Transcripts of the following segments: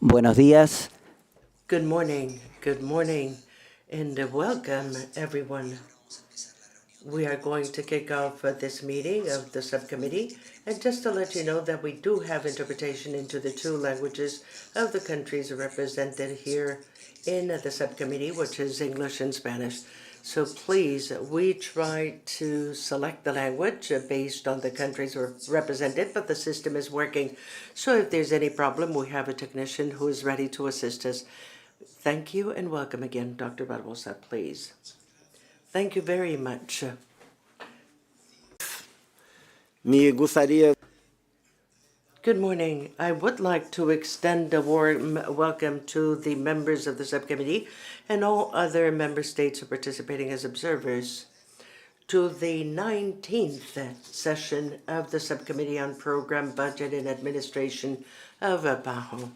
Buenos días. Good morning, and welcome, everyone. We are going to kick off this meeting of the subcommittee, and just to let you know that we do have interpretation into the two languages of the countries represented here in the subcommittee, which is English and Spanish. So please, we try to select the language based on the countries represented, but the system is working. So if there's any problem, we have a technician who is ready to assist us. Thank you and welcome again, Dr. Barbosa, please. Thank you very much. Good morning. I would like to extend a warm welcome to the members of the subcommittee and all other member states who are participating as observers to the 19th session of the Subcommittee on Program, Budget, and Administration of PAHO.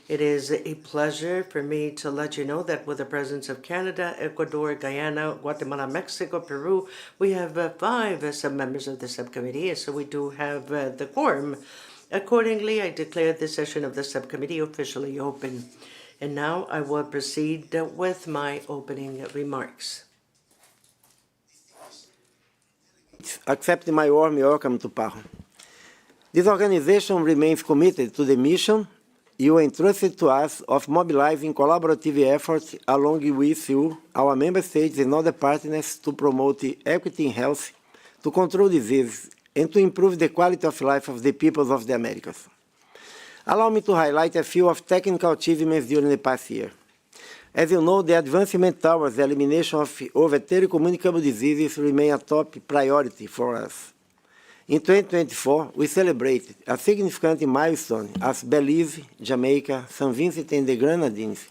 It is a pleasure for me to let you know that with the presence of Canada, Ecuador, Guyana, Guatemala, Mexico, Peru, we have 5 sub-members of the subcommittee, so we do have the quorum. Accordingly, I declare this session of the subcommittee officially open. And now I will proceed with my opening remarks. Accept my warm welcome to PAHO. This organization remains committed to the mission you entrusted to us of mobilizing collaborative efforts along with you, our member states and other partners to promote equity in health, to control disease, and to improve the quality of life of the peoples of the Americas. Allow me to highlight a few of technical achievements during the past year. As you know, the advancement towards the elimination of over 30 communicable diseases remain a top priority for us. In 2024, we celebrated a significant milestone as Belize, Jamaica, St. Vincent and the Grenadines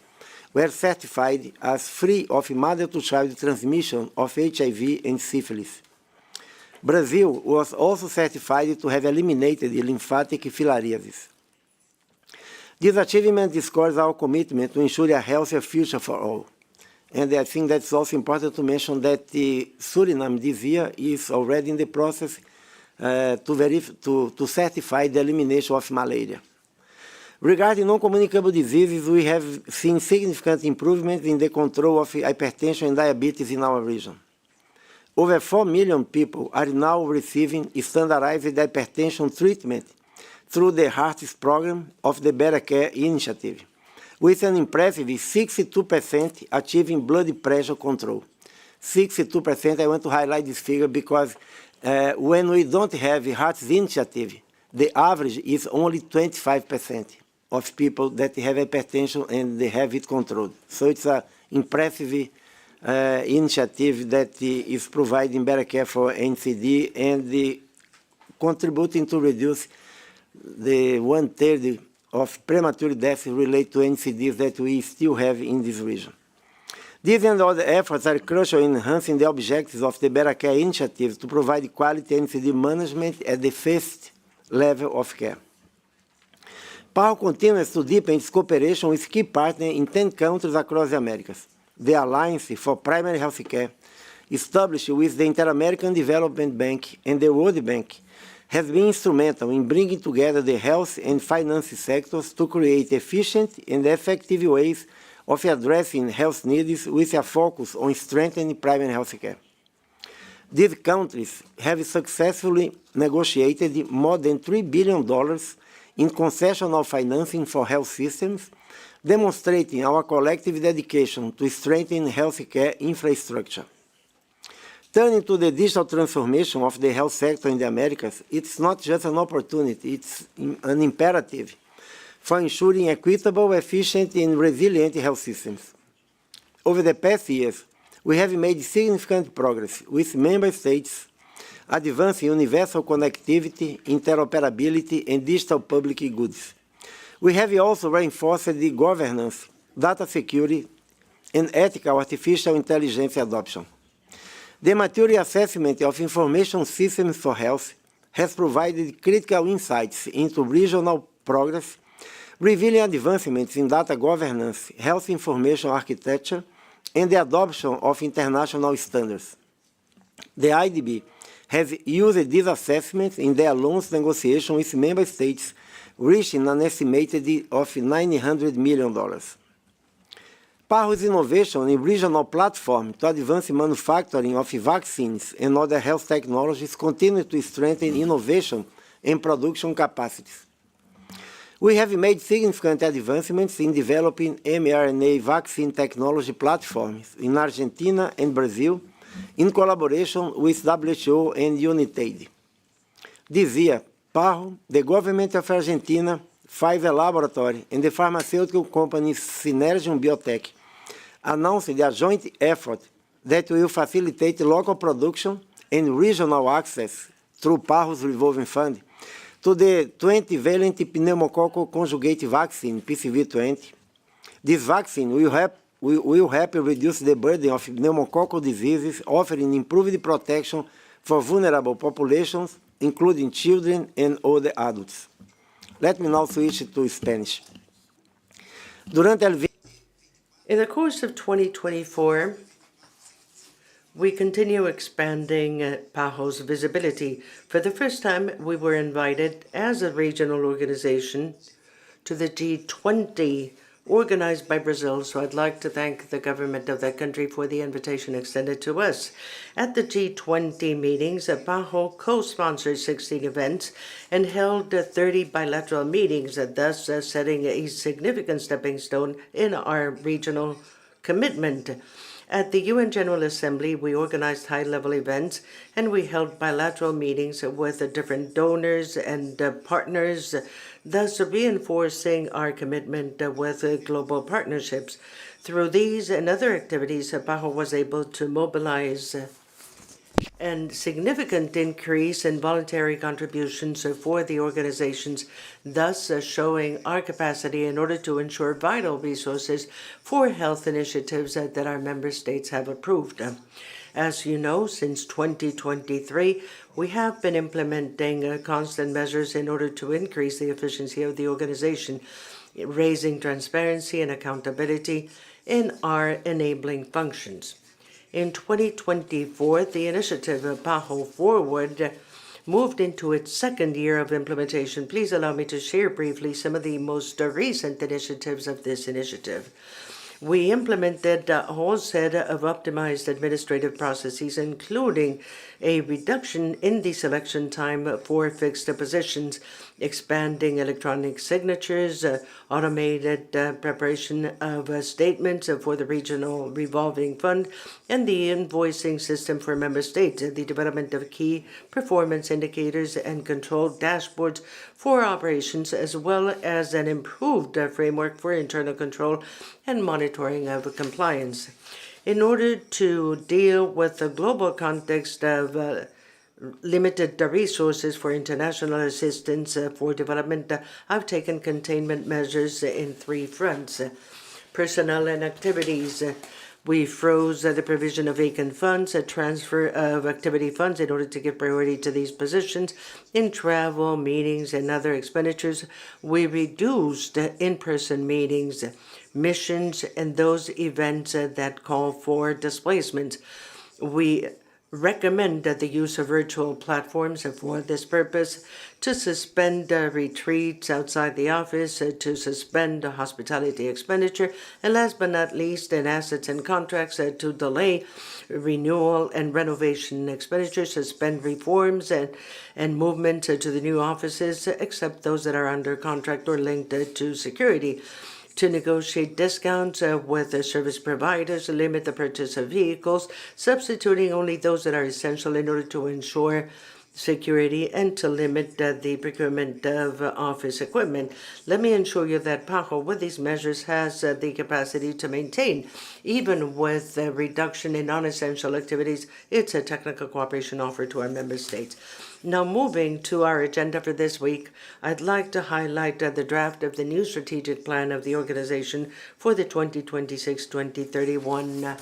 were certified as free of mother-to-child transmission of HIV and syphilis. Brazil was also certified to have eliminated lymphatic filariasis. This achievement underscores our commitment to ensure a healthier future for all. And I think that's also important to mention that Suriname this year is already in the process to certify the elimination of malaria. Regarding non-communicable diseases, we have seen significant improvements in the control of hypertension and diabetes in our region. Over 4 million people are now receiving standardized hypertension treatment through the HEARTS program of the Better Care Initiative, with an impressive 62% achieving blood pressure control. 62%, I want to highlight this figure because when we don't have a HEARTS initiative, the average is only 25% of people that have hypertension and they have it controlled. So it's an impressive initiative that is providing better care for NCD and contributing to reduce the 1/3 of premature deaths related to NCDs that we still have in this region. These and other efforts are crucial in enhancing the objectives of the Better Care Initiative to provide quality NCD management at the first level of care. PAHO continues to deepen its cooperation with key partners in 10 countries across the Americas. The Alliance for Primary Health Care, established with the Inter-American Development Bank and the World Bank, has been instrumental in bringing together the health and finance sectors to create efficient and effective ways of addressing health needs with a focus on strengthening primary health care. These countries have successfully negotiated more than $3 billion in concessional financing for health systems, demonstrating our collective dedication to strengthen healthcare infrastructure. Turning to the digital transformation of the health sector in the Americas, it's not just an opportunity, it's an imperative for ensuring equitable, efficient, and resilient health systems. Over the past years, we have made significant progress with member states advancing universal connectivity, interoperability, and digital public goods. We have also reinforced the governance, data security, and ethical artificial intelligence adoption. The maturity assessment of information systems for health has provided critical insights into regional progress, revealing advancements in data governance, health information architecture, and the adoption of international standards. The IDB has used these assessments in their loans negotiation with member states reaching an estimated of $900 million. PAHO's innovation in regional platform to advance manufacturing of vaccines and other health technologies continue to strengthen innovation and production capacities. We have made significant advancements in developing mRNA vaccine technology platforms in Argentina and Brazil in collaboration with WHO and UNITAID. This year, PAHO, the government of Argentina, Pfizer Laboratory, and the pharmaceutical company Synergium Biotech announced a joint effort that will facilitate local production and regional access through PAHO's revolving fund to the 20-valent pneumococcal conjugate vaccine, PCV20. This vaccine will help reduce the burden of pneumococcal diseases, offering improved protection for vulnerable populations, including children and older adults. Let me now switch to Spanish. In the course of 2024, we continue expanding PAHO's visibility. For the first time, we were invited as a regional organization to the G20 organized by Brazil, so I'd like to thank the government of that country for the invitation extended to us. At the G20 meetings, PAHO co-sponsored 16 events and held 30 bilateral meetings, thus setting a significant stepping stone in our regional commitment. At the UN General Assembly, we organized high-level events and we held bilateral meetings with different donors and partners, thus reinforcing our commitment with global partnerships. Through these and other activities, PAHO was able to mobilize and significant increase in voluntary contributions for the organizations, thus showing our capacity in order to ensure vital resources for health initiatives that our member states have approved. As you know, since 2023, we have been implementing constant measures in order to increase the efficiency of the organization, raising transparency and accountability in our enabling functions. In 2024, the initiative PAHO Forward moved into its second year of implementation. Please allow me to share briefly some of the most recent initiatives of this initiative. We implemented a whole set of optimized administrative processes, including a reduction in the selection time for fixed positions, expanding electronic signatures, automated preparation of statements for the regional revolving fund, and the invoicing system for member states, the development of key performance indicators and control dashboards for operations, as well as an improved framework for internal control and monitoring of compliance. In order to deal with the global context of limited resources for international assistance for development, I've taken containment measures in 3 fronts. Personnel and activities. We froze the provision of vacant funds, a transfer of activity funds in order to give priority to these positions. In travel, meetings, and other expenditures, we reduced in-person meetings, missions, and those events that call for displacement. We recommend the use of virtual platforms for this purpose, to suspend retreats outside the office, to suspend hospitality expenditure, and last but not least, in assets and contracts, to delay renewal and renovation expenditure, suspend reforms and movement to the new offices, except those that are under contract or linked to security. To negotiate discounts with service providers, limit the purchase of vehicles, substituting only those that are essential in order to ensure security, and to limit the procurement of office equipment. Let me assure you that PAHO, with these measures, has the capacity to maintain, even with a reduction in non-essential activities, its a technical cooperation offer to our member states. Now, moving to our agenda for this week, I'd like to highlight the draft of the new strategic plan of the organization for the 2026-2031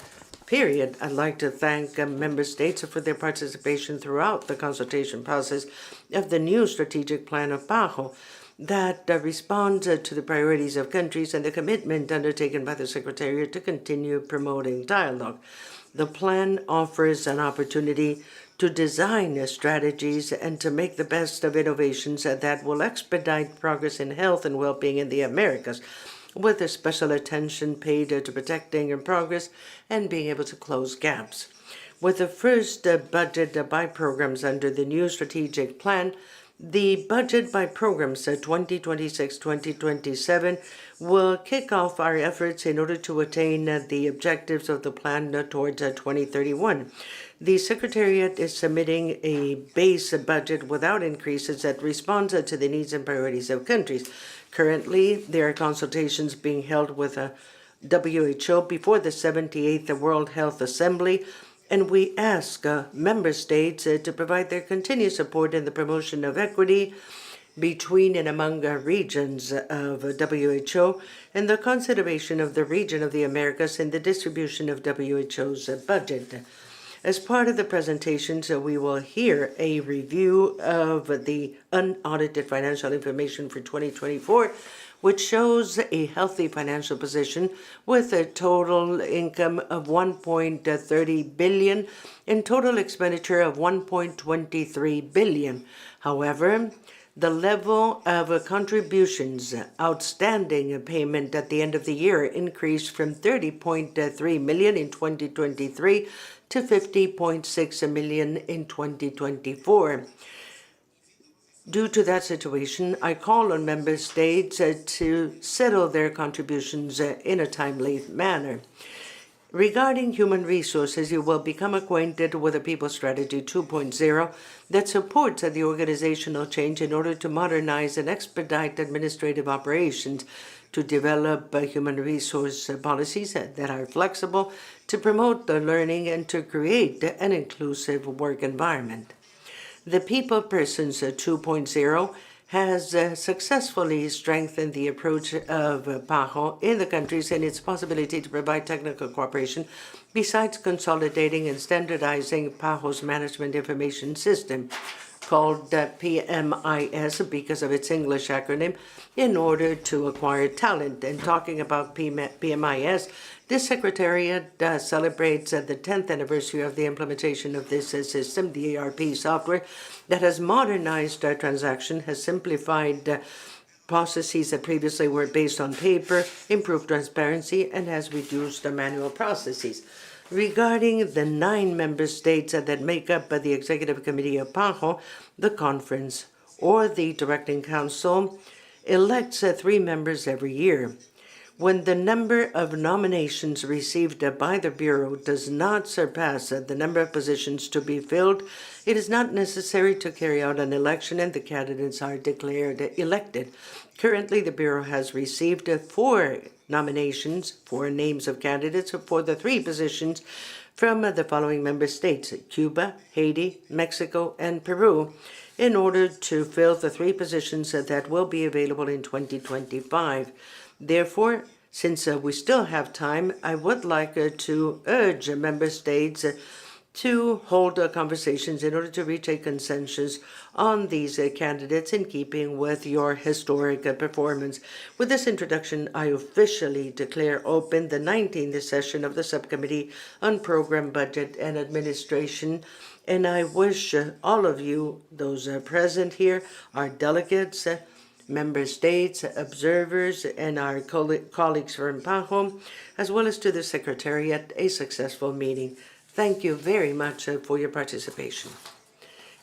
period. I'd like to thank member states for their participation throughout the consultation process of the new strategic plan of PAHO that responds to the priorities of countries and the commitment undertaken by the Secretariat to continue promoting dialogue. The plan offers an opportunity to design strategies and to make the best of innovations that will expedite progress in health and well-being in the Americas, with a special attention paid to protecting progress and being able to close gaps. With the first budget by programs under the new strategic plan, the budget by programs 2026-2027 will kick off our efforts in order to attain the objectives of the plan towards 2031. The Secretariat is submitting a base budget without increases that responds to the needs and priorities of countries. Currently, there are consultations being held with WHO before the 78th World Health Assembly, and we ask member states to provide their continued support in the promotion of equity between and among regions of WHO and the consideration of the region of the Americas in the distribution of WHO's budget. As part of the presentations, we will hear a review of the unaudited financial information for 2024, which shows a healthy financial position with a total income of 1.30 billion and total expenditure of 1.23 billion. However, the level of contributions outstanding payment at the end of the year increased from 30.3 million in 2023 to 50.6 million in 2024. Due to that situation, I call on member states to settle their contributions in a timely manner. Regarding human resources, you will become acquainted with the People Strategy 2.0 that supports the organizational change in order to modernize and expedite administrative operations, to develop human resource policies that are flexible, to promote the learning, and to create an inclusive work environment. The People Persons 2.0 has successfully strengthened the approach of PAHO in the countries and its possibility to provide technical cooperation, besides consolidating and standardizing PAHO's management information system, called PMIS because of its English acronym, in order to acquire talent. And talking about PMIS, this Secretariat celebrates the 10th anniversary of the implementation of this system, the ERP software, that has modernized our transaction, has simplified processes that previously were based on paper, improved transparency, and has reduced the manual processes. Regarding the 9 member states that make up the Executive Committee of PAHO, the conference or the Directing Council elects 3 members every year. When the number of nominations received by the Bureau does not surpass the number of positions to be filled, it is not necessary to carry out an election and the candidates are declared elected. Currently, the Bureau has received 4 nominations, 4 names of candidates for the 3 positions from the following member states: Cuba, Haiti, Mexico, and Peru, in order to fill the 3 positions that will be available in 2025. Therefore, since we still have time, I would like to urge member states to hold conversations in order to reach a consensus on these candidates in keeping with your historic performance. With this introduction, I officially declare open the 19th session of the Subcommittee on Program, Budget, and Administration, and I wish all of you, those present here, our delegates, member states, observers, and our colleagues from PAHO, as well as to the Secretariat, a successful meeting. Thank you very much for your participation.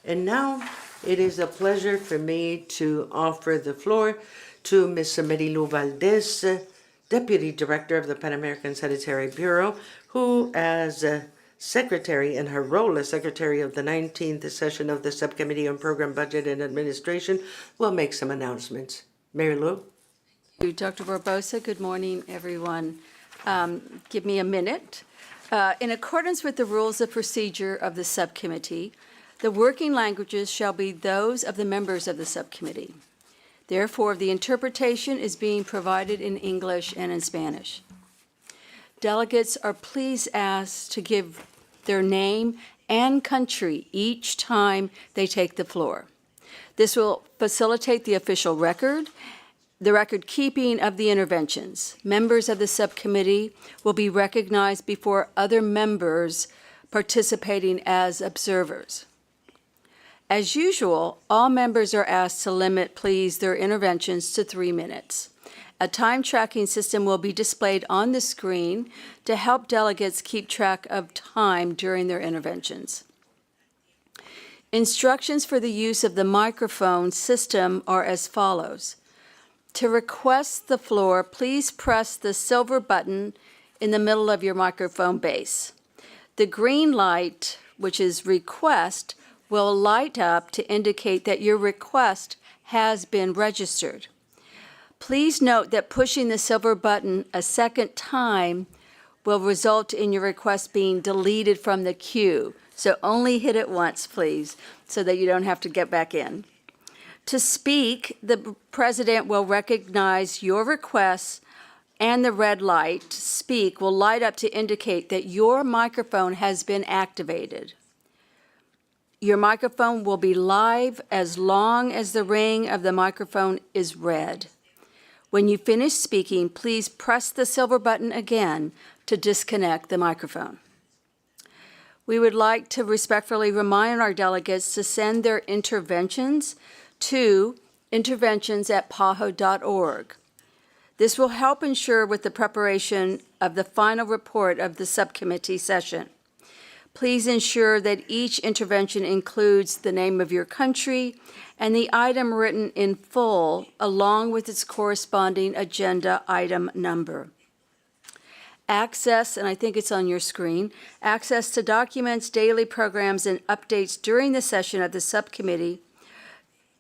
And now it is a pleasure for me to offer the floor to Ms. Marilu Valdez, Deputy Director of the Pan American Sanitary Bureau, who, as Secretary in her role as Secretary of the 19th session of the Subcommittee on Program, Budget, and Administration, will make some announcements. Marilu? Thank you, Dr. Barbosa. Good morning, everyone. Give me a minute. In accordance with the rules of procedure of the subcommittee, the working languages shall be those of the members of the subcommittee. Therefore, the interpretation is being provided in English and in Spanish. Delegates are please asked to give their name and country each time they take the floor. This will facilitate the official record the record keeping of the interventions. Members of the subcommittee will be recognized before other members participating as observers. As usual, all members are asked to limit, please, their interventions to 3 minutes. A time tracking system will be displayed on the screen to help delegates keep track of time during their interventions. Instructions for the use of the microphone system are as follows. To request the floor, please press the silver button in the middle of your microphone base. The green light, which is request, will light up to indicate that your request has been registered. Please note that pushing the silver button a second time will result in your request being deleted from the queue. So only hit it once, please, so that you don't have to get back in. To speak, the president will recognize your requests, and the red light, speak, will light up to indicate that your microphone has been activated. Your microphone will be live as long as the ring of the microphone is red. When you finish speaking, please press the silver button again to disconnect the microphone. We would like to respectfully remind our delegates to send their interventions to interventions@paho.org. This will help ensure with the preparation of the final report of the subcommittee session. Please ensure that each intervention includes the name of your country and the item written in full, along with its corresponding agenda item number. Access, and I think it's on your screen, access to documents, daily programs, and updates during the session of the subcommittee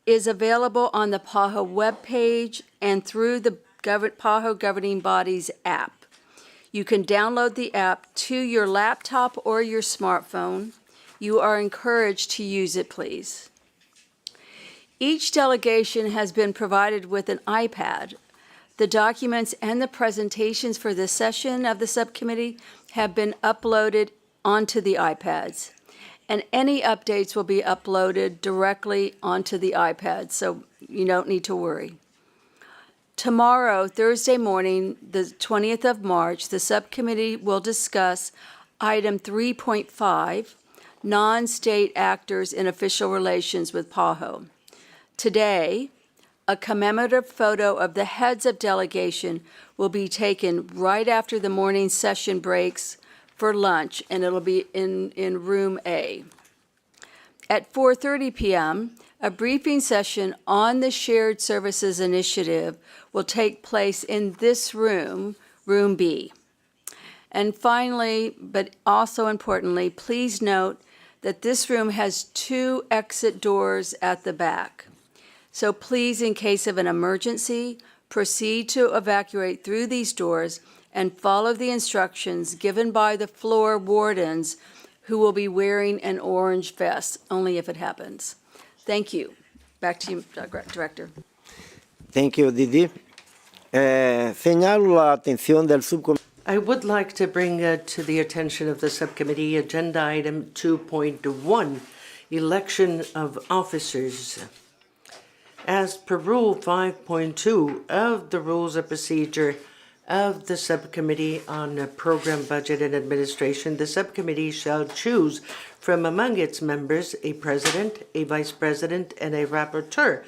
is available on the PAHO webpage and through the PAHO Governing Bodies app. You can download the app to your laptop or your smartphone. You are encouraged to use it, please. Each delegation has been provided with an iPad. The documents and the presentations for this session of the subcommittee have been uploaded onto the iPads, and any updates will be uploaded directly onto the iPad, so you don't need to worry. Tomorrow, Thursday morning, the 20th of March, the subcommittee will discuss item 3.5, non-state actors in official relations with PAHO. Today, a commemorative photo of the heads of delegation will be taken right after the morning session breaks for lunch, and it'll be in room A. At 4:30 p.m., a briefing session on the Shared Services Initiative will take place in this room, room B. And finally, but also importantly, please note that this room has 2 exit doors at the back. So please, in case of an emergency, proceed to evacuate through these doors and follow the instructions given by the floor wardens, who will be wearing an orange vest, only if it happens. Thank you. Back to you, Director. Thank you, Didi. Señalo la atención del subcomité. I would like to bring to the attention of the subcommittee agenda item 2.1, election of officers. As per Rule 5.2 of the Rules of Procedure of the Subcommittee on Program, Budget, and Administration, the subcommittee shall choose from among its members a president, a vice president, and a rapporteur,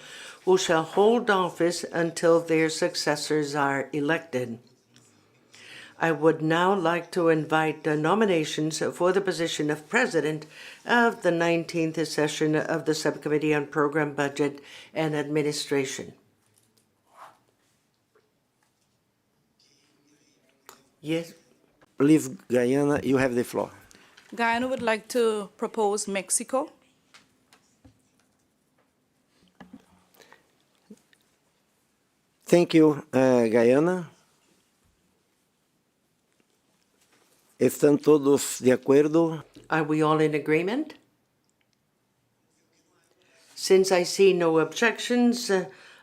who shall hold office until their successors are elected. I would now like to invite nominations for the position of President of the 19th session of the Subcommittee on Program, Budget, and Administration. Yes. Please, Guyana, you have the floor. Guyana would like to propose Mexico. Thank you, Guyana. ¿Están todos de acuerdo? Are we all in agreement? Since I see no objections,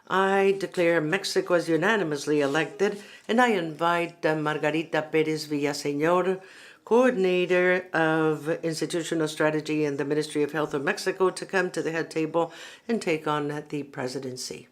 I declare Mexico as unanimously elected, and I invite Margarita Perez Villaseñor, Coordinator of Institutional Strategy in the Ministry of Health of Mexico, to come to the head table and take on the presidency.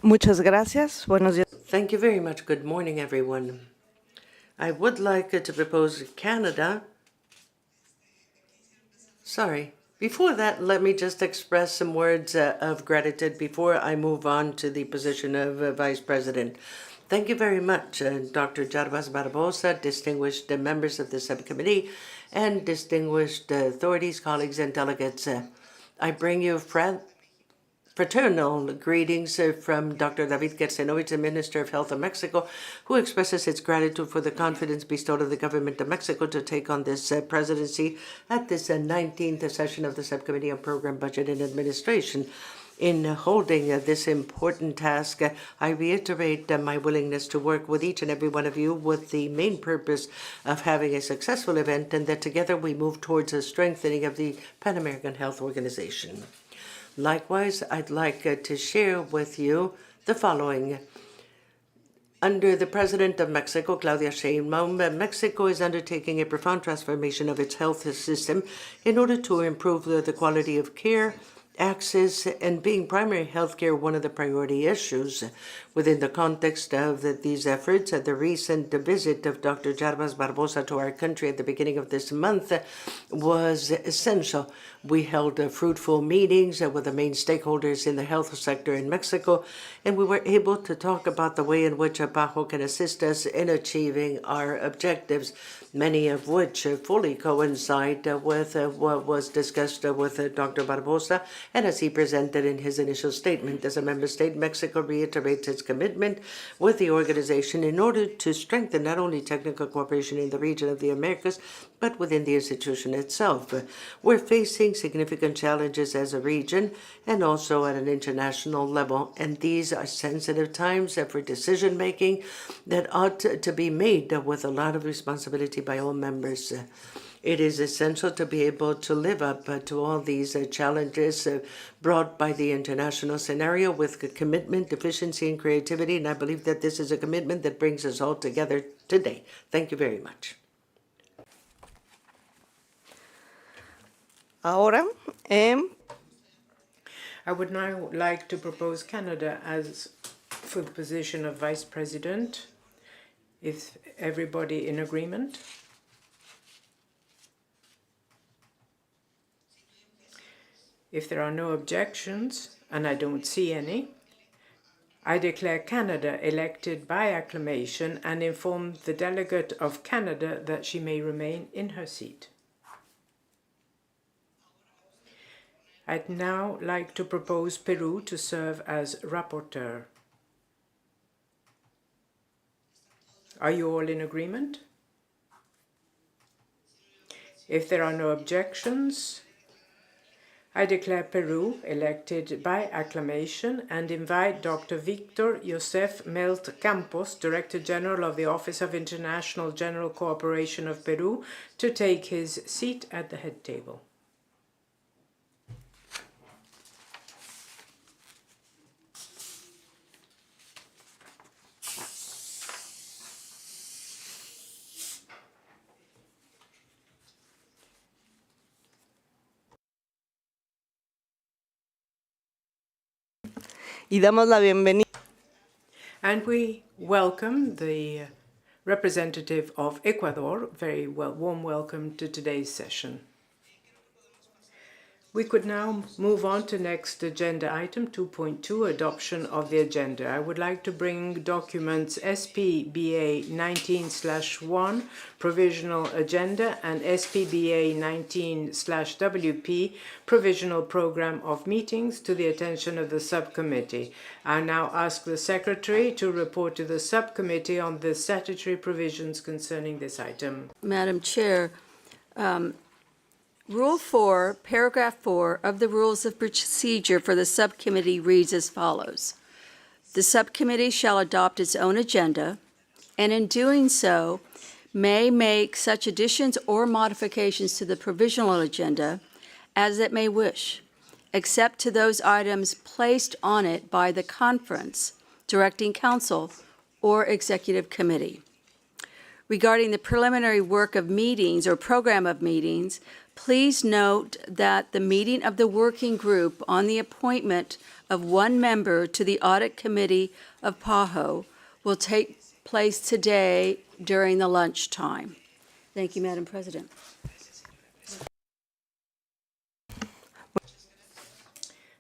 Muchas gracias. Buenos días. Thank you very much. Good morning, everyone. I would like to propose Canada. Sorry. Before that, let me just express some words of gratitude before I move on to the position of Vice President. Thank you very much, Dr. Jarbas Barbosa, distinguished members of the subcommittee, and distinguished authorities, colleagues, and delegates. I bring you fraternal greetings from Dr. David Quercenovich, the Minister of Health of Mexico, who expresses its gratitude for the confidence bestowed on the government of Mexico to take on this presidency at this 19th session of the Subcommittee on Program, Budget, and Administration. In holding this important task, I reiterate my willingness to work with each and every one of you with the main purpose of having a successful event, and that together we move towards a strengthening of the Pan American Health Organization. Likewise, I'd like to share with you the following. Under the President of Mexico, Claudia Sheinbaum, Mexico is undertaking a profound transformation of its health system in order to improve the quality of care, access, and being primary health care one of the priority issues. Within the context of these efforts, the recent visit of Dr. Jarbas Barbosa to our country at the beginning of this month was essential. We held fruitful meetings with the main stakeholders in the health sector in Mexico, and we were able to talk about the way in which APAHO can assist us in achieving our objectives, many of which fully coincide with what was discussed with Dr. Barbosa, and as he presented in his initial statement. As a member state, Mexico reiterates its commitment with the organization in order to strengthen not only technical cooperation in the region of the Americas, but within the institution itself. We're facing significant challenges as a region and also at an international level, and these are sensitive times for decision-making that ought to be made with a lot of responsibility by all members. It is essential to be able to live up to all these challenges brought by the international scenario with commitment, efficiency, and creativity, and I believe that this is a commitment that brings us all together today. Thank you very much. Ahora, I would now like to propose Canada as for the position of Vice President. Is everybody in agreement? If there are no objections, and I don't see any, I declare Canada elected by acclamation and inform the delegate of Canada that she may remain in her seat. I'd now like to propose Peru to serve as rapporteur. Are you all in agreement? If there are no objections, I declare Peru elected by acclamation and invite Dr. Victor Josef Melt Campos, Director General of the Office of International General Cooperation of Peru, to take his seat at the head table. y damos la bienvenida. And we welcome the representative of Ecuador. Very warm welcome to today's session. We could now move on to next agenda item 2.2, adoption of the agenda. I would like to bring documents SPBA 19/1, provisional agenda, and SPBA 19/WP, provisional program of meetings, to the attention of the subcommittee. I now ask the secretary to report to the subcommittee on the statutory provisions concerning this item. Madam Chair, Rule 4, Paragraph 4 of the Rules of Procedure for the Subcommittee reads as follows. The Subcommittee shall adopt its own agenda, and in doing so, may make such additions or modifications to the provisional agenda as it may wish, except to those items placed on it by the conference, directing council, or executive committee. regarding the preliminary work of meetings or program of meetings, please note that the meeting of the working group on the appointment of one member to the Audit Committee of PAHO will take place today during the lunchtime. Thank you, Madam President.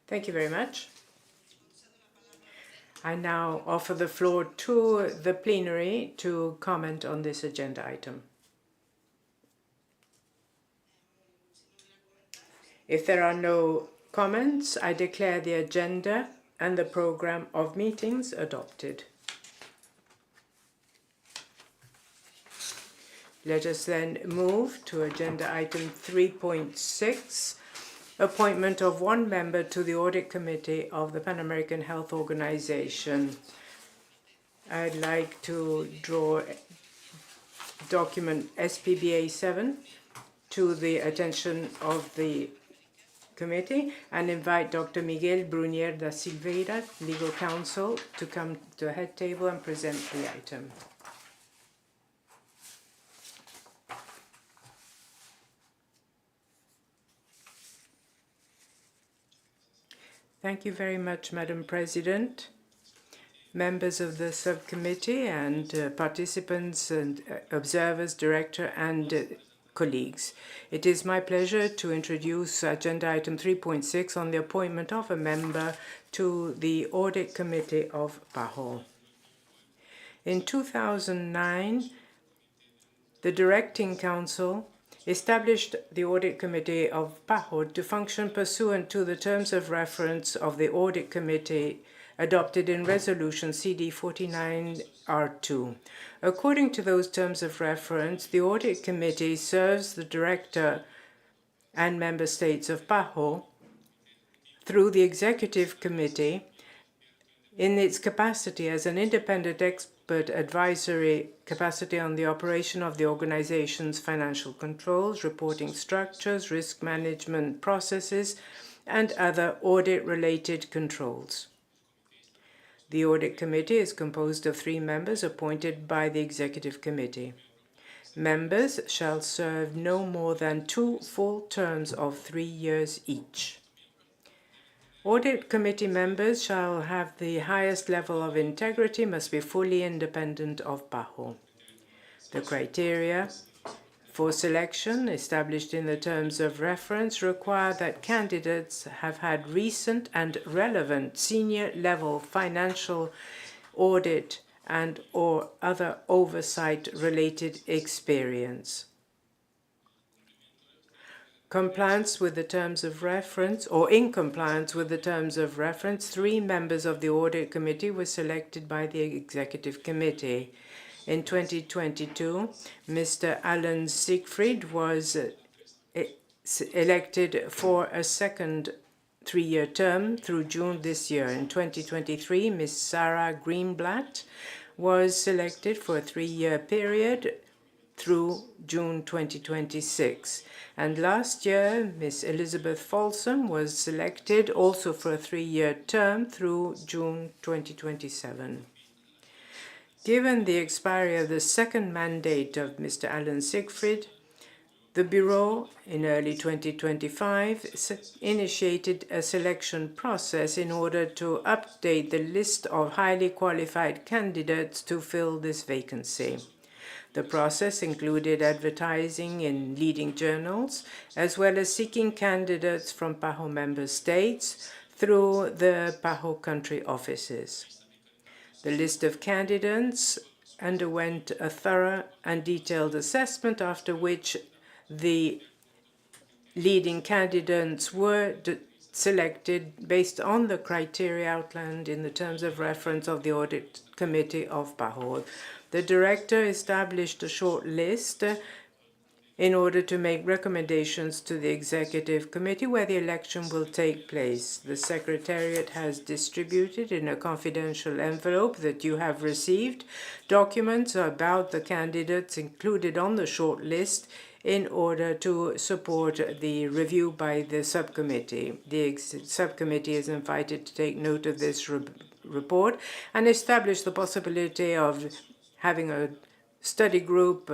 Thank you very much. I now offer the floor to the plenary to comment on this agenda item. If there are no comments, I declare the agenda and the program of meetings adopted. Let us then move to agenda item 3.6, appointment of one member to the Audit Committee of the Pan American Health Organization. I'd like to draw document SPBA 7 to the attention of the committee and invite Dr. Miguel Brunier da Silveira, legal counsel, to come to the head table and present the item. Thank you very much, Madam President, members of the subcommittee and participants and observers, director and colleagues. It is my pleasure to introduce agenda item 3.6 on the appointment of a member to the Audit Committee of PAHO. In 2009, the Directing Council established the Audit Committee of PAHO to function pursuant to the terms of reference of the Audit Committee adopted in Resolution CD 49R2. According to those terms of reference, the Audit Committee serves the Director and Member States of PAHO through the Executive Committee in its capacity as an independent expert advisory capacity on the operation of the organization's financial controls, reporting structures, risk management processes, and other audit-related controls. The Audit Committee is composed of 3 members appointed by the Executive Committee. Members shall serve no more than 2 full terms of 3 years each. Audit Committee members shall have the highest level of integrity, must be fully independent of PAHO. The criteria for selection, established in the terms of reference, require that candidates have had recent and relevant senior-level financial audit and/or other oversight-related experience. Compliance with the terms of reference, or in compliance with the terms of reference, 3 members of the Audit Committee were selected by the Executive Committee. In 2022, Mr. Alan Siegfried was elected for a second 3-year term through June this year. In 2023, Ms. Sarah Greenblatt was selected for a 3-year period through June 2026. And last year, Ms. Elizabeth Folsom was selected also for a 3-year term through June 2027. Given the expiry of the second mandate of Mr. Alan Siegfried, the Bureau, in early 2025, initiated a selection process in order to update the list of highly qualified candidates to fill this vacancy. The process included advertising in leading journals, as well as seeking candidates from PAHO member states through the PAHO country offices. The list of candidates underwent a thorough and detailed assessment, after which the leading candidates were selected based on the criteria outlined in the terms of reference of the Audit Committee of PAHO. The director established a short list in order to make recommendations to the Executive Committee where the election will take place. The Secretariat has distributed in a confidential envelope that you have received documents about the candidates included on the short list in order to support the review by the subcommittee. The subcommittee is invited to take note of this report and establish the possibility of having a study group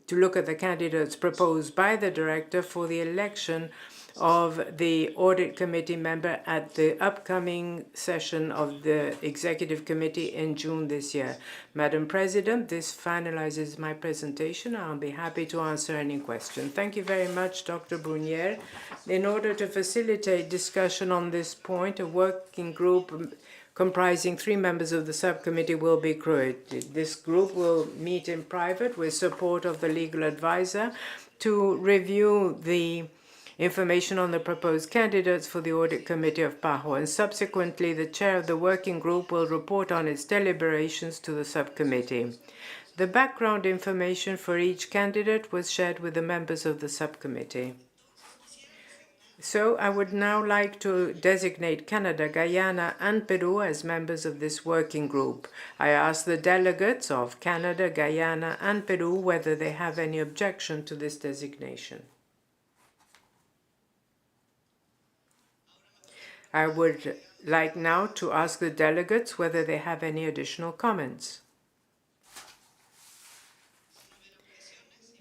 to look at the candidates proposed by the director for the election of the audit committee member at the upcoming session of the executive committee in June this year. Madam President, this finalizes my presentation. I'll be happy to answer any question. Thank you very much, Dr. Brunier. In order to facilitate discussion on this point, a working group comprising 3 members of the subcommittee will be created. This group will meet in private with support of the legal advisor to review the information on the proposed candidates for the audit committee of PAHO, and subsequently the chair of the working group will report on its deliberations to the subcommittee. The background information for each candidate was shared with the members of the subcommittee. So I would now like to designate Canada, Guyana, and Peru as members of this working group. I ask the delegates of Canada, Guyana, and Peru whether they have any objection to this designation. I would like now to ask the delegates whether they have any additional comments.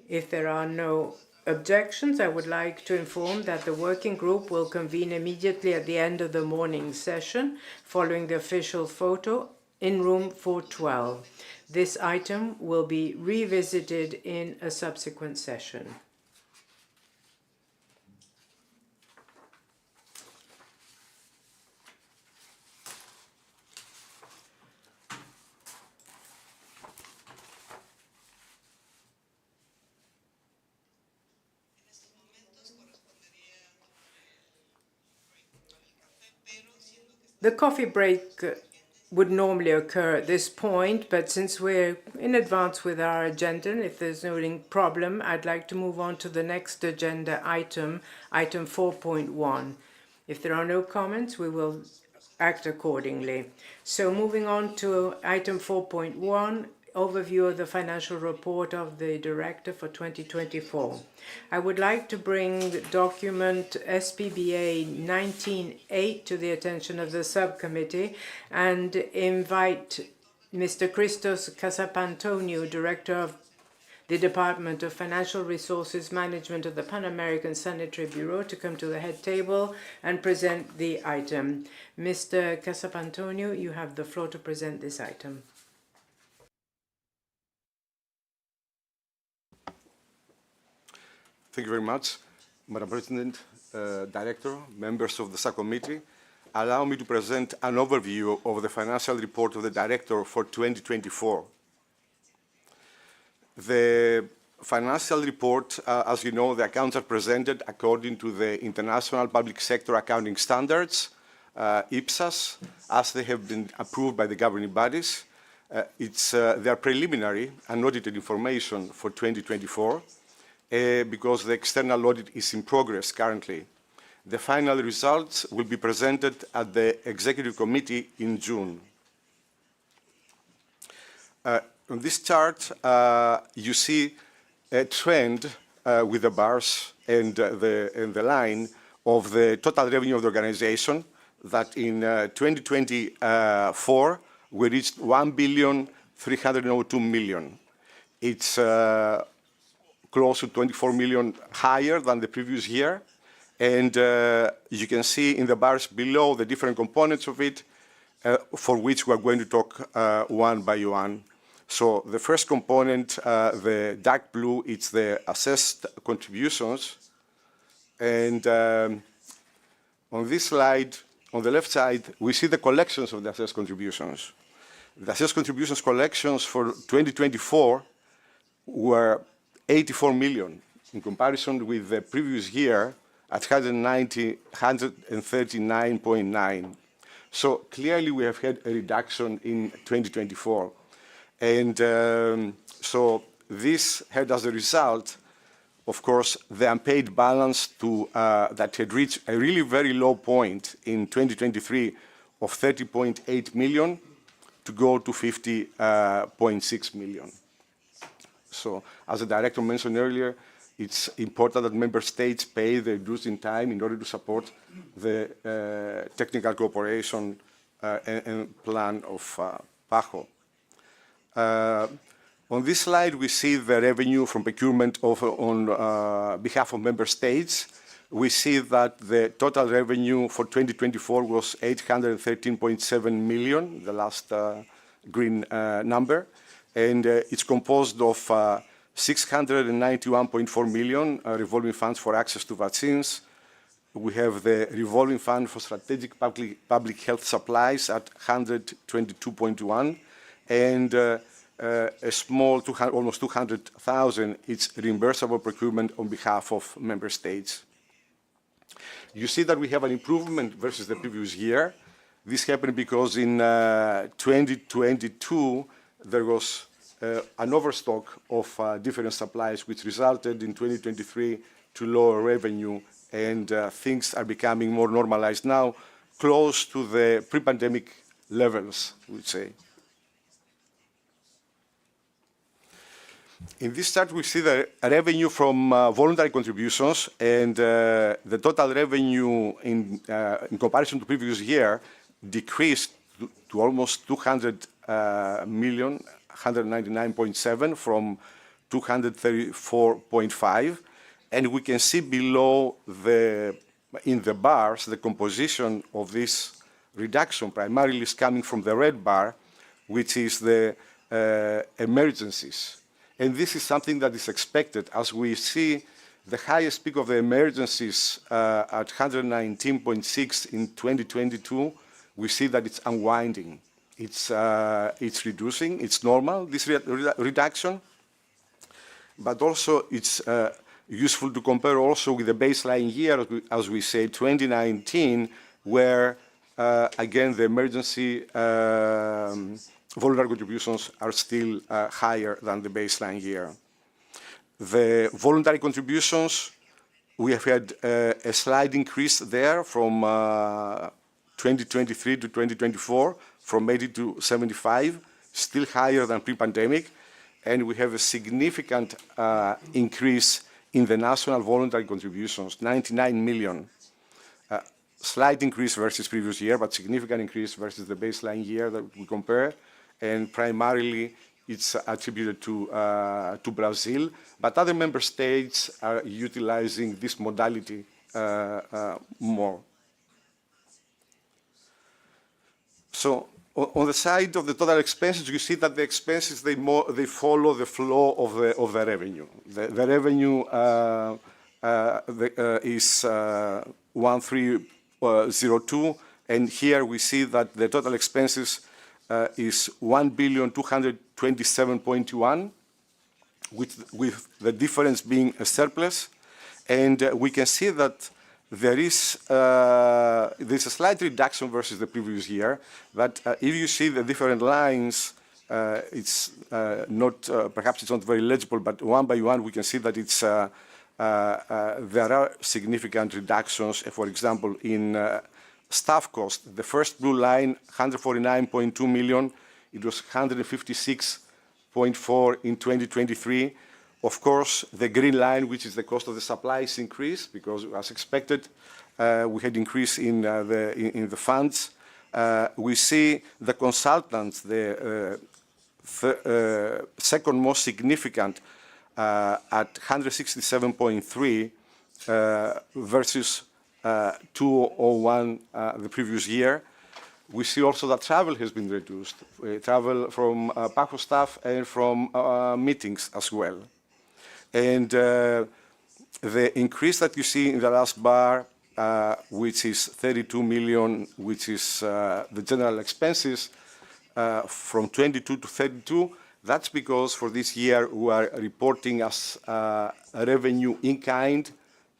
If there are no objections, I would like to inform that the working group will convene immediately at the end of the morning session, following the official photo in room 412. This item will be revisited in a subsequent session. The coffee break would normally occur at this point, but since we're in advance with our agenda, and if there's no problem, I'd like to move on to the next agenda item, item 4.1. If there are no comments, we will act accordingly. So moving on to item 4.1, overview of the financial report of the director for 2024. I would like to bring document SPBA 19.8 to the attention of the subcommittee and invite Mr. Christos Casapantonio, Director of the Department of Financial Resources Management of the Pan American Sanitary Bureau, to come to the head table and present the item. Mr. Casapantonio, you have the floor to present this item. Thank you very much, Madam President, Director, members of the subcommittee. Allow me to present an overview of the financial report of the Director for 2024. The financial report, as you know, the accounts are presented according to the International Public Sector Accounting Standards, IPSAS, as they have been approved by the governing bodies. They are preliminary, unaudited information for 2024. Because the external audit is in progress currently. The final results will be presented at the Executive Committee in June. On this chart, you see a trend with the bars and the line of the total revenue of the organization that in 2024 we reached 1,302 million. It's close to 24 million higher than the previous year. And you can see in the bars below the different components of it, for which we're going to talk one by one. So the first component, the dark blue, it's the assessed contributions. And on this slide, on the left side, we see the collections of the assessed contributions. The assessed contributions collections for 2024 were 84 million, in comparison with the previous year at 139.9. So clearly we have had a reduction in 2024. And so this had as a result, of course, the unpaid balance that had reached a really very low point in 2023 of 30.8 million to go to 50.6 million. So, as the Director mentioned earlier, it's important that Member States pay their dues in time in order to support the technical cooperation and plan of PAHO. On this slide, we see the revenue from procurement on behalf of member states. We see that the total revenue for 2024 was 813.7 million, the last green number, and it's composed of 691.4 million revolving funds for access to vaccines. We have the revolving fund for strategic public health supplies at 122.1, and a small almost 200,000, it's reimbursable procurement on behalf of member states. You see that we have an improvement versus the previous year. This happened because in 2022, there was an overstock of different supplies, which resulted in 2023 to lower revenue, and things are becoming more normalized now, close to the pre-pandemic levels, we would say. In this chart, we see the revenue from voluntary contributions, and the total revenue in comparison to previous year decreased to almost 200 million, 199.7 from 234.5. And we can see below in the bars, the composition of this reduction primarily is coming from the red bar, which is the emergencies. And this is something that is expected as we see the highest peak of the emergencies at 119.6 in 2022. We see that it's unwinding. It's reducing. It's normal, this reduction. But also it's useful to compare also with the baseline year, as we say, 2019, where, again, the emergency voluntary contributions are still higher than the baseline year. The voluntary contributions, we have had a slight increase there from 2023 to 2024, from 80 to 75, still higher than pre-pandemic. And we have a significant increase in the national voluntary contributions, 99 million. Slight increase versus previous year, but significant increase versus the baseline year that we compare. And primarily, it's attributed to Brazil. But other member states are utilizing this modality more. So on the side of the total expenses, you see that the expenses, they follow the flow of the revenue. The revenue is 1302, and here we see that the total expenses is 1,227.1, with the difference being a surplus. And we can see that there's a slight reduction versus the previous year, but if you see the different lines, it's not, perhaps it's not very legible, but one by one we can see that it's, there are significant reductions, for example, in staff cost. The first blue line, 149.2 million, it was 156.4 in 2023. Of course, the green line, which is the cost of the supplies, increased because, as expected, we had increase in the funds. We see the consultants, the second most significant, at 167.3 versus 201 the previous year. We see also that travel has been reduced, travel from PAHO staff and from meetings as well. And the increase that you see in the last bar, which is 32 million, which is the general expenses, from 22 to 32, that's because for this year we are reporting as revenue in kind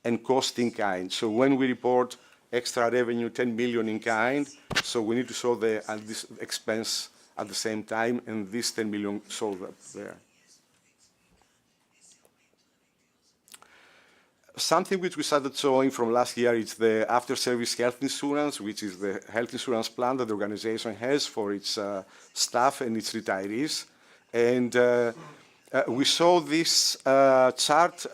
and cost in kind. So when we report extra revenue, 10 million in kind, so we need to show this expense at the same time, and this 10 million shows up there. Something which we started showing from last year is the after-service health insurance, which is the health insurance plan that the organization has for its staff and its retirees. And we saw this chart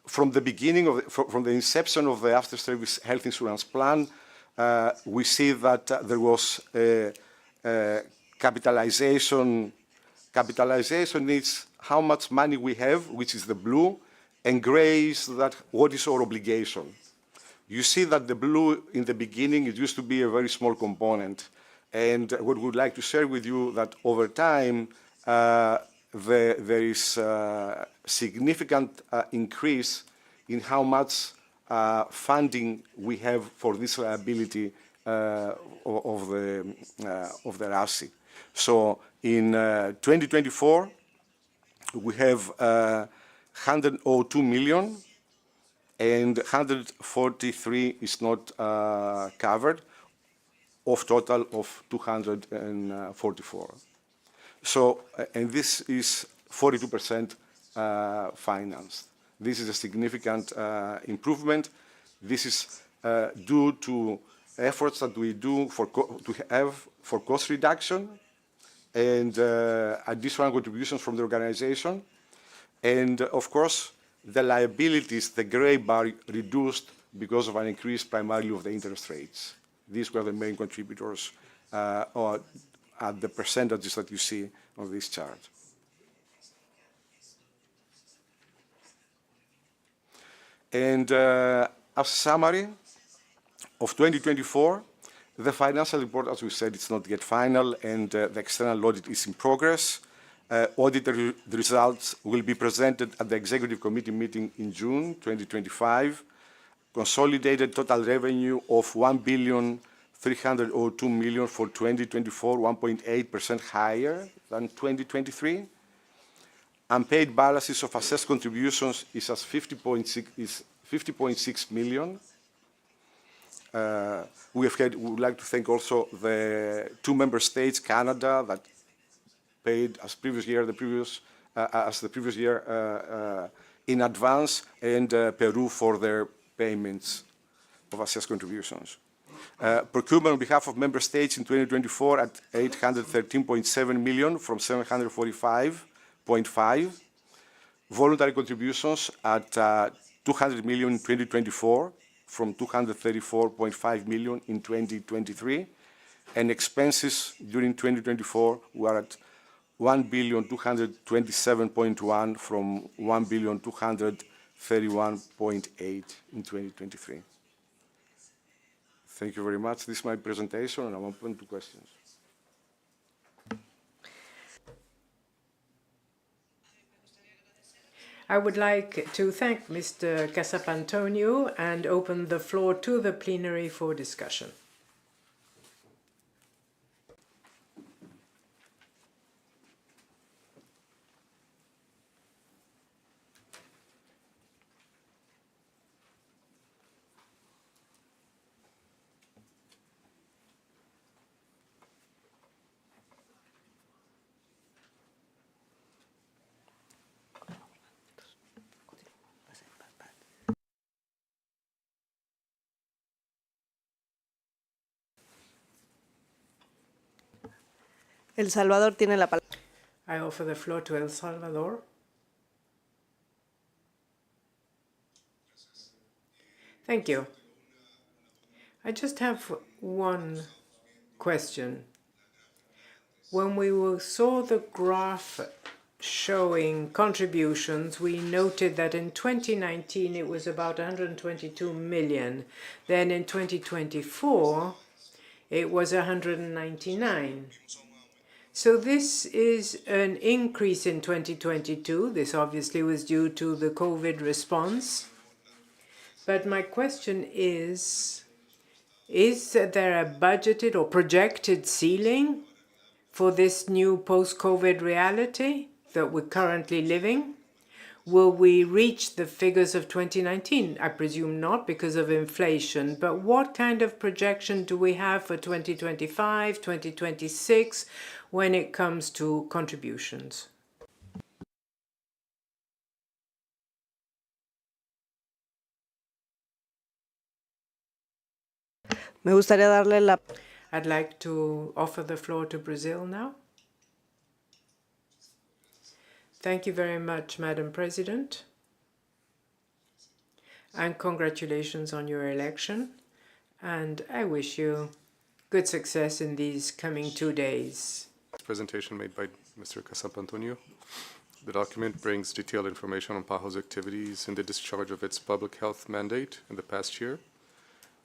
from the beginning from the inception of the after-service health insurance plan. We see that there was a capitalization Capitalization is how much money we have, which is the blue, and gray is that what is our obligation. You see that the blue in the beginning, it used to be a very small component. And what we would like to share with you that over time, there is a significant increase in how much funding we have for this liability of the RASI. So in 2024, we have 102 million, and 143 is not covered, of total of 244. So, and this is 42% financed. This is a significant improvement. This is due to efforts that we do for cost reduction and additional contributions from the organization. And of course, the liabilities, the gray bar, reduced because of an increase primarily of the interest rates. These were the main contributors at the percentages that you see on this chart. And as a summary of 2024, the financial report, as we said, it's not yet final, and the external audit is in progress. The results will be presented at the Executive Committee meeting in June 2025. Consolidated total revenue of 1,302 million for 2024, 1.8% higher than 2023. Unpaid balances of assessed contributions is as 50.6 million. We would like to thank also the two member states, Canada, that paid as the previous year in advance, and Peru for their payments of assessed contributions. Procurement on behalf of member states in 2024 at 813.7 million from 745.5. Voluntary contributions at 200 million in 2024 from 234.5 million in 2023. And expenses during 2024 were at 1,227.1 from 1,231.8 in 2023. Thank you very much. This is my presentation, and I'm open to questions. I would like to thank Mr. Casapantonio and open the floor to the plenary for discussion. El Salvador tiene la palabra. I offer the floor to El Salvador. Thank you. I just have one question. When we saw the graph showing contributions, we noted that in 2019 it was about 122 million. Then in 2024, it was 199. So this is an increase in 2022. This obviously was due to the COVID response. But my question is there a budgeted or projected ceiling for this new post-COVID reality that we're currently living? Will we reach the figures of 2019? I presume not because of inflation, but what kind of projection do we have for 2025, 2026 when it comes to contributions? Me gustaría darle la. I'd like to offer the floor to Brazil now. Thank you very much, Madam President. And congratulations on your election. And I wish you good success in these coming 2 days. Presentation made by Mr. Casapantonio. The document brings detailed information on PAHO's activities in the discharge of its public health mandate in the past year.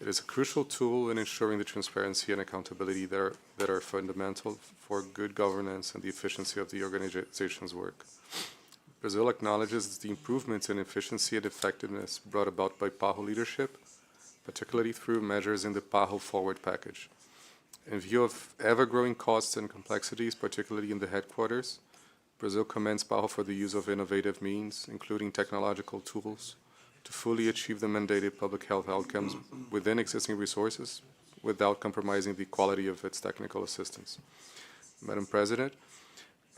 It is a crucial tool in ensuring the transparency and accountability that are fundamental for good governance and the efficiency of the organization's work. Brazil acknowledges the improvements in efficiency and effectiveness brought about by PAHO leadership, particularly through measures in the PAHO Forward package. In view of ever-growing costs and complexities, particularly in the headquarters, Brazil commends PAHO for the use of innovative means, including technological tools, to fully achieve the mandated public health outcomes within existing resources without compromising the quality of its technical assistance. Madam President,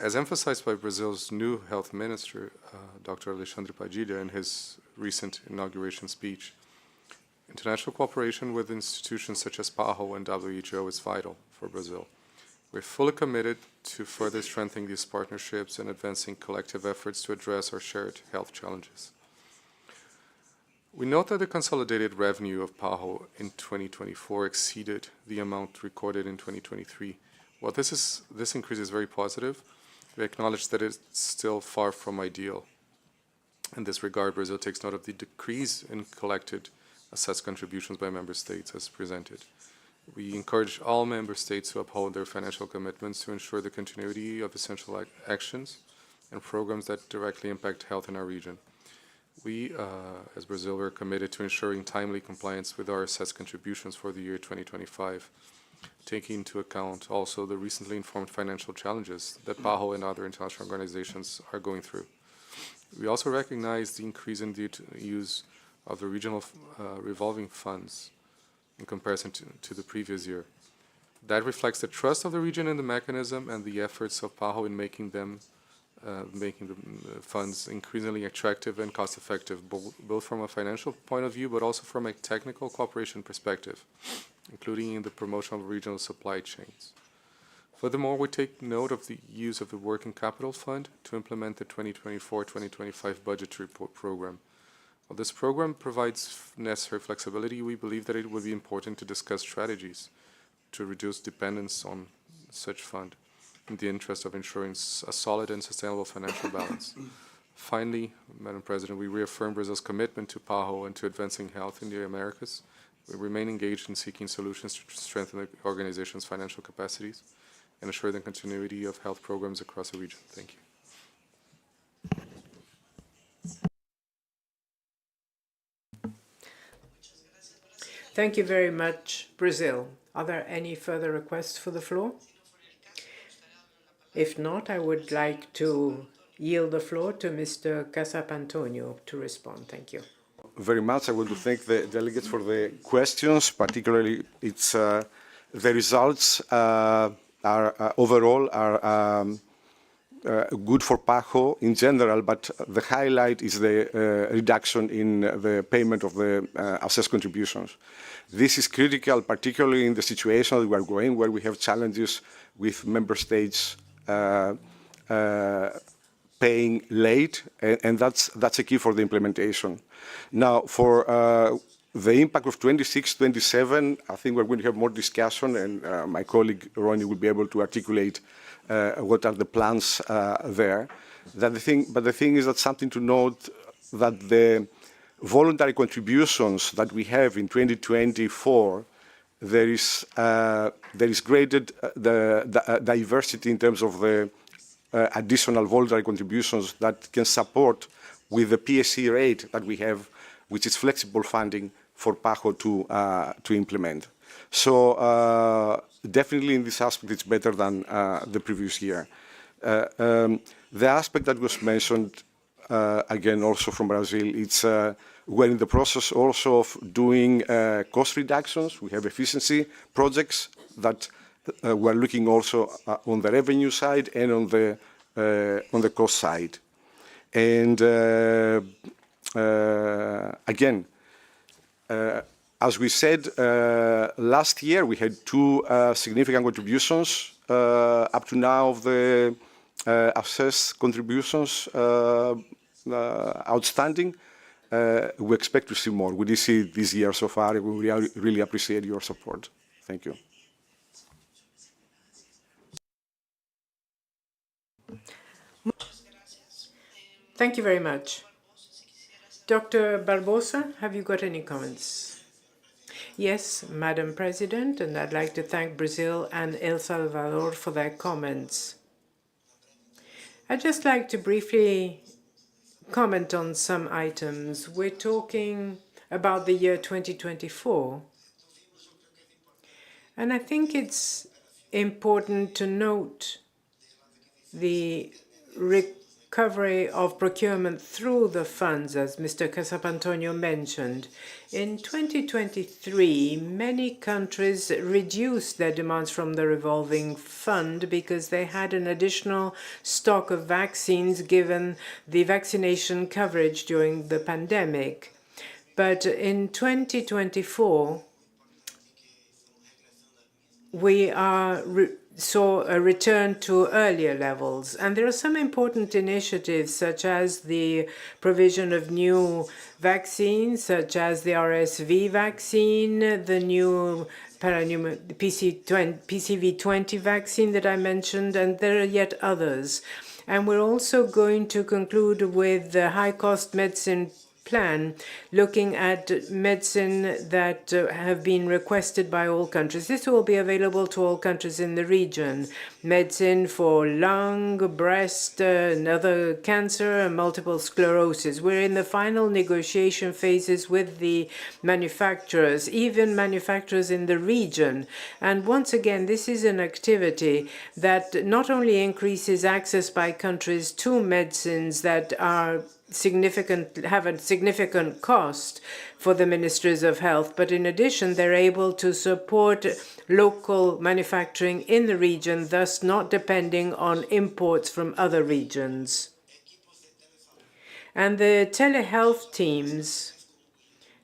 as emphasized by Brazil's new health minister, Dr. Alexandre Padilha, in his recent inauguration speech, international cooperation with institutions such as PAHO and WHO is vital for Brazil. We're fully committed to further strengthening these partnerships and advancing collective efforts to address our shared health challenges. We note that the consolidated revenue of PAHO in 2024 exceeded the amount recorded in 2023. While this increase is very positive, we acknowledge that it's still far from ideal. In this regard, Brazil takes note of the decrease in collected assessed contributions by member states as presented. We encourage all member states to uphold their financial commitments to ensure the continuity of essential actions and programs that directly impact health in our region. We, as Brazil, are committed to ensuring timely compliance with our assessed contributions for the year 2025, taking into account also the recently informed financial challenges that PAHO and other international organizations are going through. We also recognize the increase in the use of the regional revolving funds in comparison to the previous year. That reflects the trust of the region in the mechanism and the efforts of PAHO in making the funds increasingly attractive and cost-effective, both from a financial point of view, but also from a technical cooperation perspective, including in the promotion of regional supply chains. Furthermore, we take note of the use of the Working Capital Fund to implement the 2024-2025 budgetary program. While this program provides necessary flexibility, we believe that it would be important to discuss strategies to reduce dependence on such fund in the interest of ensuring a solid and sustainable financial balance. Finally, Madam President, we reaffirm Brazil's commitment to PAHO and to advancing health in the Americas. We remain engaged in seeking solutions to strengthen the organization's financial capacities and ensure the continuity of health programs across the region. Thank you. Thank you very much, Brazil. Are there any further requests for the floor? If not, I would like to yield the floor to Mr. Casapantonio to respond. Thank you. Very much. I want to thank the delegates for the questions, particularly the results overall are good for PAHO in general, but the highlight is the reduction in the payment of the assessed contributions. This is critical, particularly in the situation that we are going, where we have challenges with member states paying late, and that's a key for the implementation. Now, for the impact of 26-27, I think we're going to have more discussion, and my colleague Ronnie will be able to articulate what are the plans there. But the thing is that something to note that the voluntary contributions that we have in 2024, there is graded diversity in terms of the additional voluntary contributions that can support with the PSE rate that we have, which is flexible funding for PAHO to implement. So definitely in this aspect, it's better than the previous year. The aspect that was mentioned, again, also from Brazil, it's we're in the process also of doing cost reductions. We have efficiency projects that we're looking also on the revenue side and on the cost side. And again, as we said, last year we had two significant contributions up to now of the assessed contributions outstanding. We expect to see more. We did see this year so far. We really appreciate your support. Thank you. Thank you very much. Dr. Barbosa, have you got any comments? Yes, Madam President, and I'd like to thank Brazil and El Salvador for their comments. I'd just like to briefly comment on some items. We're talking about the year 2024, and I think it's important to note the recovery of procurement through the funds, as Mr. Casapantonio mentioned. In 2023, many countries reduced their demands from the revolving fund because they had an additional stock of vaccines given the vaccination coverage during the pandemic. But in 2024, we saw a return to earlier levels. And there are some important initiatives, such as the provision of new vaccines, such as the RSV vaccine, the new PCV20 vaccine that I mentioned, and there are yet others. And we're also going to conclude with the high-cost medicine plan, looking at medicine that have been requested by all countries. This will be available to all countries in the region. Medicine for lung, breast, and other cancer, and multiple sclerosis. We're in the final negotiation phases with the manufacturers, even manufacturers in the region. And once again, this is an activity that not only increases access by countries to medicines that are have a significant cost for the ministries of health, but in addition, they're able to support local manufacturing in the region, thus not depending on imports from other regions. And the telehealth teams,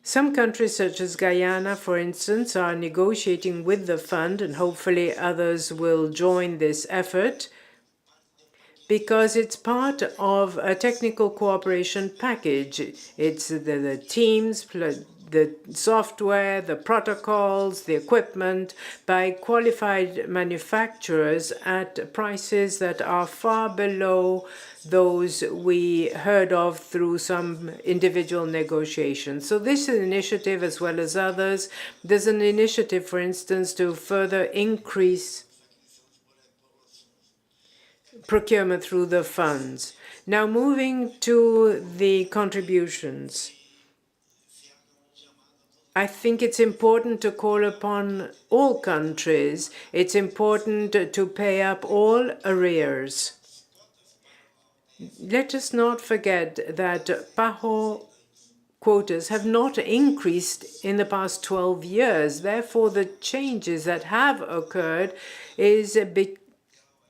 some countries such as Guyana, for instance, are negotiating with the fund, and hopefully others will join this effort, because it's part of a technical cooperation package. It's the teams, the software, the protocols, the equipment, by qualified manufacturers at prices that are far below those we heard of through some individual negotiations. So this is an initiative as well as others. There's an initiative, for instance, to further increase procurement through the funds. Now moving to the contributions. I think it's important to call upon all countries. It's important to pay up all arrears. Let us not forget that PAHO quotas have not increased in the past 12 years. Therefore, the changes that have occurred is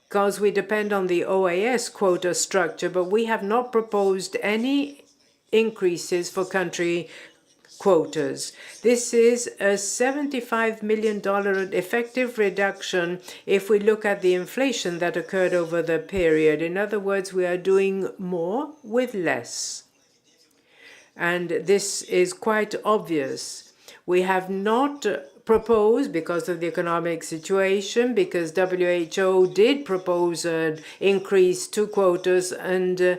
because we depend on the OAS quota structure, but we have not proposed any increases for country quotas. This is a $75 million effective reduction if we look at the inflation that occurred over the period. In other words, we are doing more with less. And this is quite obvious. We have not proposed, because of the economic situation, because WHO did propose an increase to quotas, and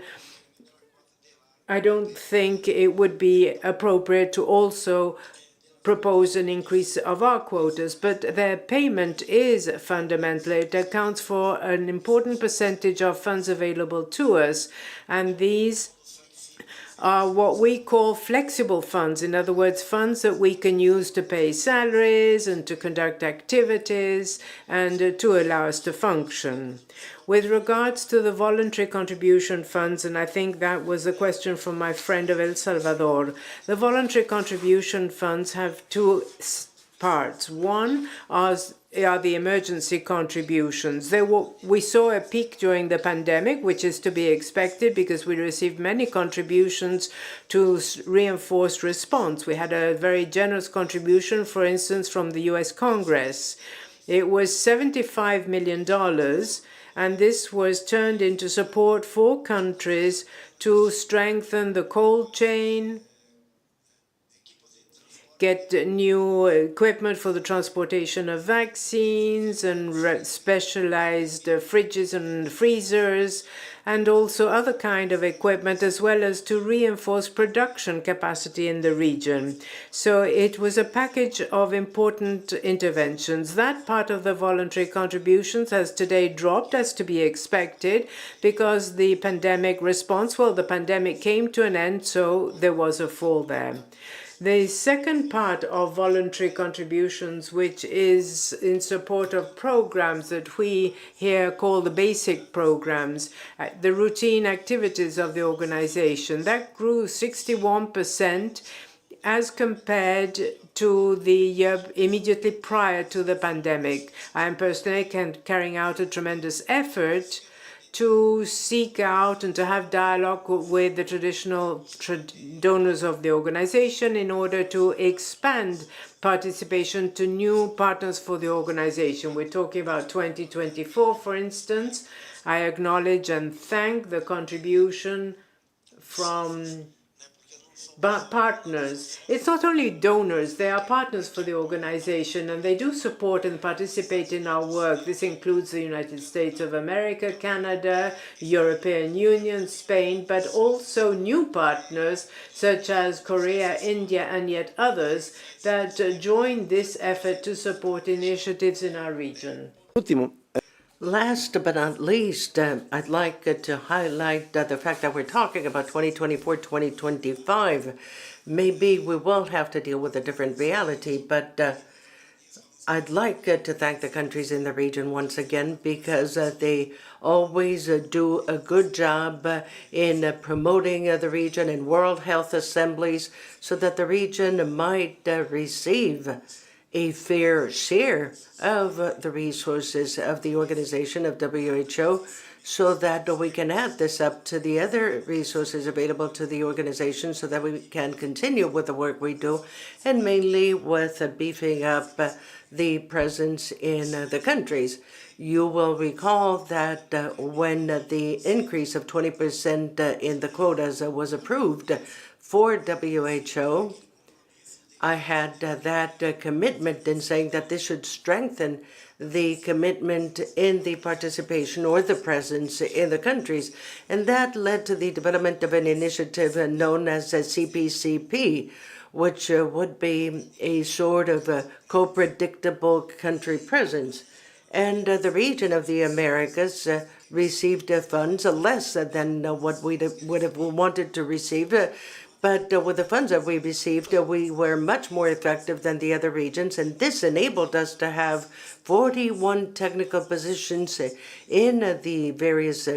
I don't think it would be appropriate to also propose an increase of our quotas, but their payment is fundamental. It accounts for an important percentage of funds available to us, and these are what we call flexible funds. In other words, funds that we can use to pay salaries and to conduct activities and to allow us to function. With regards to the voluntary contribution funds, and I think that was a question from my friend of El Salvador, the voluntary contribution funds have two parts. One are the emergency contributions. We saw a peak during the pandemic, which is to be expected because we received many contributions to reinforce response. We had a very generous contribution, for instance, from the US Congress. It was $75 million, and this was turned into support for countries to strengthen the cold chain, get new equipment for the transportation of vaccines and specialized fridges and freezers, and also other kind of equipment, as well as to reinforce production capacity in the region. So it was a package of important interventions. That part of the voluntary contributions has today dropped, as to be expected, because the pandemic response, well, the pandemic came to an end, so there was a fall there. The second part of voluntary contributions, which is in support of programs that we here call the basic programs, the routine activities of the organization, that grew 61% as compared to the year immediately prior to the pandemic. I am personally carrying out a tremendous effort to seek out and to have dialogue with the traditional donors of the organization in order to expand participation to new partners for the organization. We're talking about 2024, for instance. I acknowledge and thank the contribution from partners. It's not only donors, they are partners for the organization, and they do support and participate in our work. This includes the United States of America, Canada, European Union, Spain, but also new partners such as Korea, India, and yet others that join this effort to support initiatives in our region. Último, Last but not least, I'd like to highlight the fact that we're talking about 2024-2025. Maybe we will have to deal with a different reality, but I'd like to thank the countries in the region once again, because they always do a good job in promoting the region in World Health Assemblies so that the region might receive a fair share of the resources of the organization of WHO, so that we can add this up to the other resources available to the organization so that we can continue with the work we do, and mainly with beefing up the presence in the countries. You will recall that when the increase of 20% in the quotas was approved for WHO, I had that commitment in saying that this should strengthen the commitment in the participation or the presence in the countries. And that led to the development of an initiative known as CPCP, which would be a sort of a co-predictable country presence. And the region of the Americas received funds less than what we would have wanted to receive. But with the funds that we received, we were much more effective than the other regions, and this enabled us to have 41 technical positions in the various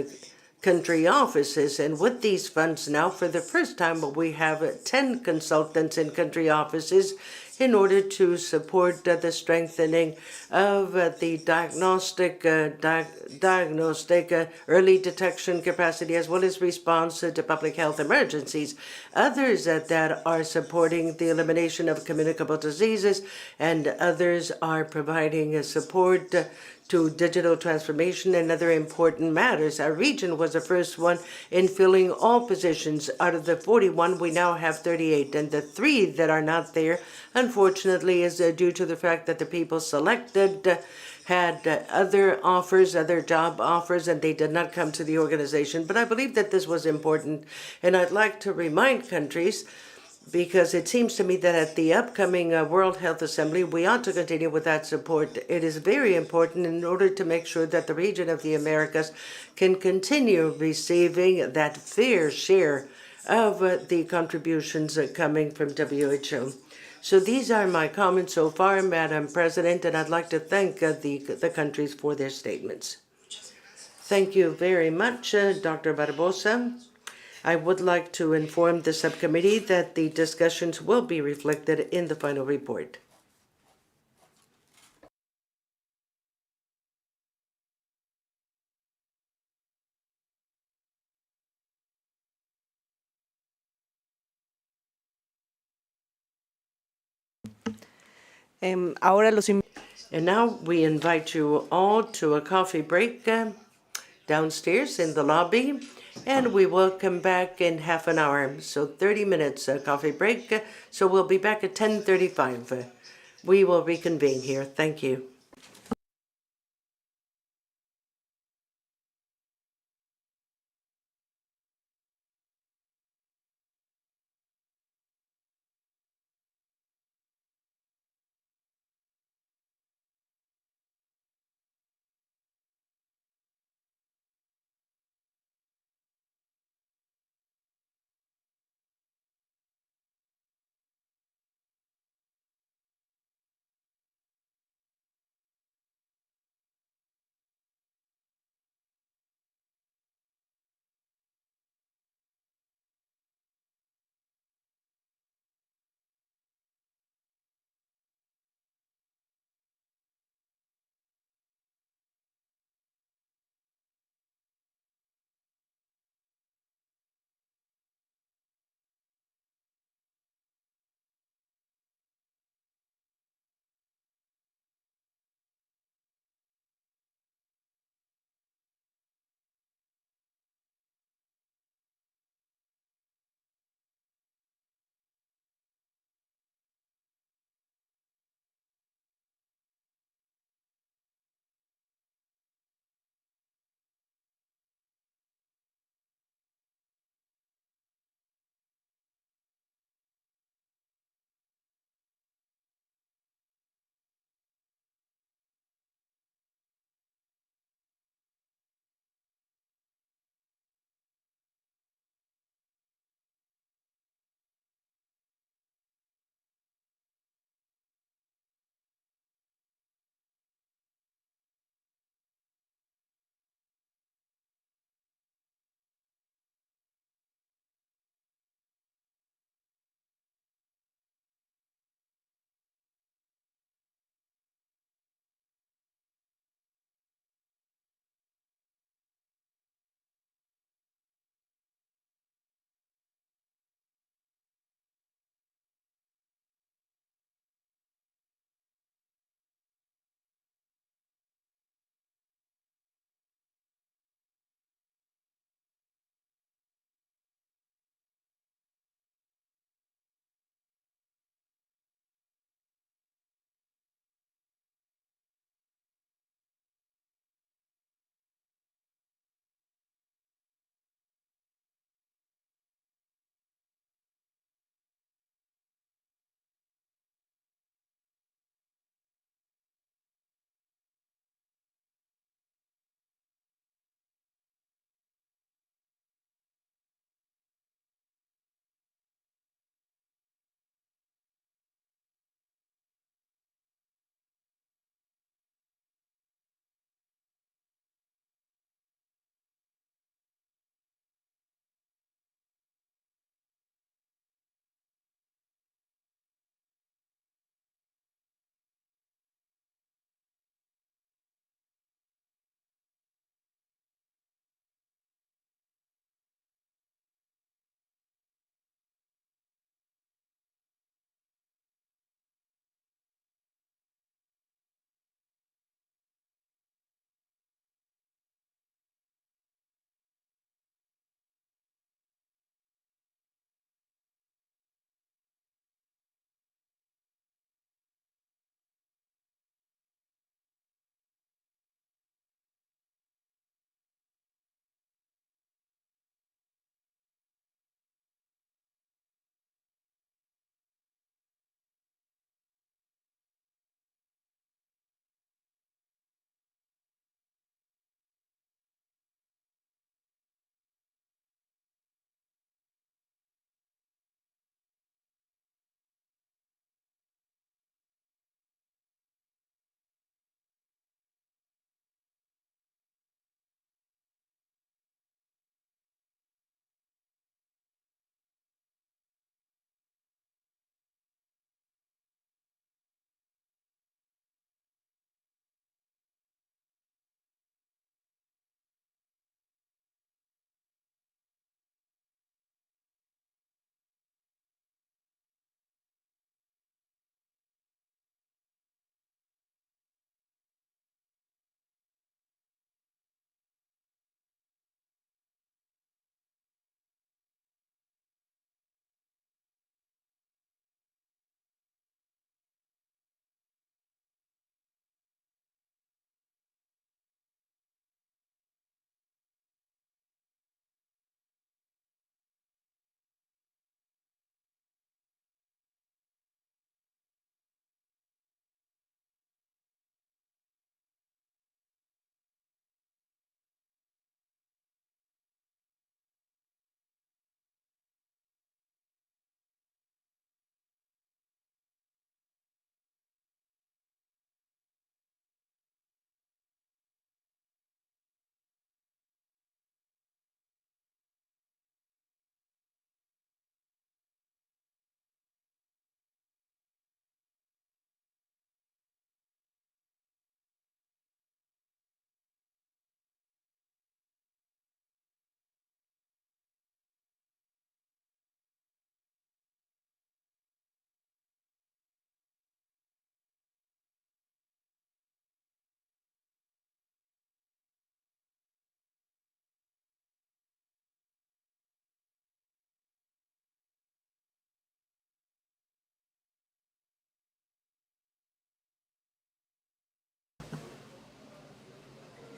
country offices. And with these funds now, for the first time, we have 10 consultants in country offices in order to support the strengthening of the diagnostic early detection capacity, as well as response to public health emergencies. Others that are supporting the elimination of communicable diseases, and others are providing support to digital transformation and other important matters. Our region was the first one in filling all positions. Out of the 41, we now have 38, and the 3 that are not there, unfortunately, is due to the fact that the people selected had other offers, other job offers, and they did not come to the organization. But I believe that this was important, and I'd like to remind countries, because it seems to me that at the upcoming World Health Assembly, we ought to continue with that support. It is very important in order to make sure that the region of the Americas can continue receiving that fair share of the contributions coming from WHO. So these are my comments so far, Madam President, and I'd like to thank the countries for their statements. Thank you very much, Dr. Barbosa. I would like to inform the subcommittee that the discussions will be reflected in the final report. Ahora los And now we invite you all to a coffee break downstairs in the lobby, and we will come back in half an hour. So 30 minutes coffee break. So we'll be back at 10:35. We will reconvene here. Thank you.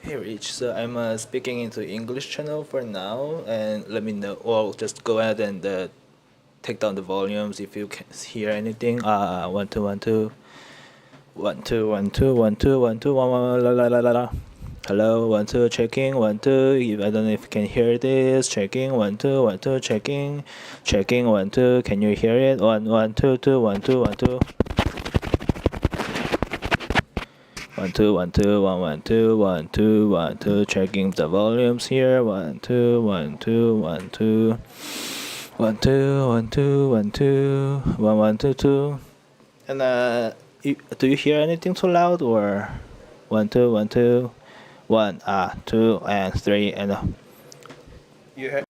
Hey Rich, so I'm speaking into English channel for now, and let me know, or just go ahead and take down the volumes if you can hear anything. 1 2 1 2 1 2 1 2 1 2 1 2 1 1 la la la la la. Hello, 1 2 checking 1 2. If I don't know if you can hear this. Checking 1 2 1 2 checking 1 2. Can you hear it? 1 1 2 2 1 2 1 2. 1 2 1 2 1 1 2 1 2 1 2. Checking the volumes here. 1 2 1 2 1 2 1 2 1 2 1 2 1 1 2 2. And do you hear anything too loud or 1 2 1 2 1 2 and 3 and you hear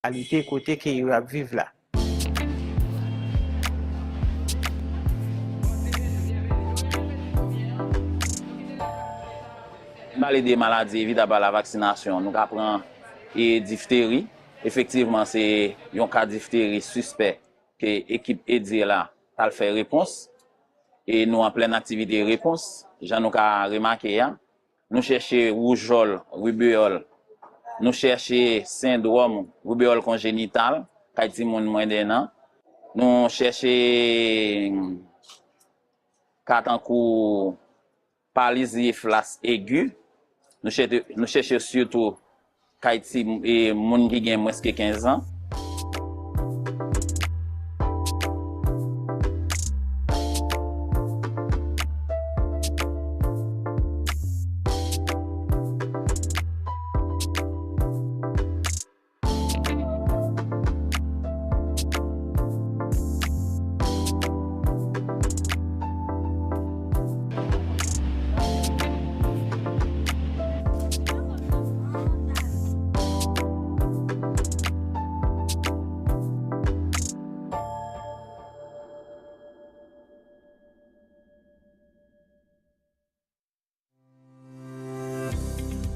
qualité côté que yo ap viv là. Parler des maladies évitables par la vaccination, nous apprenons et diphtérie. Effectivement, c'est un cas de diphtérie suspect que l'équipe EDI là a fait réponse. Et nous en pleine activité réponse, j'en ai remarqué, nous cherchons rougeole, rubéole, nous cherchons syndrome rubéole congénitale, qui est moins d'un an. Nous cherchons catankou paralysie flasse aiguë. Nous cherchons surtout Kaiti et moun qui gen moins que 15 ans.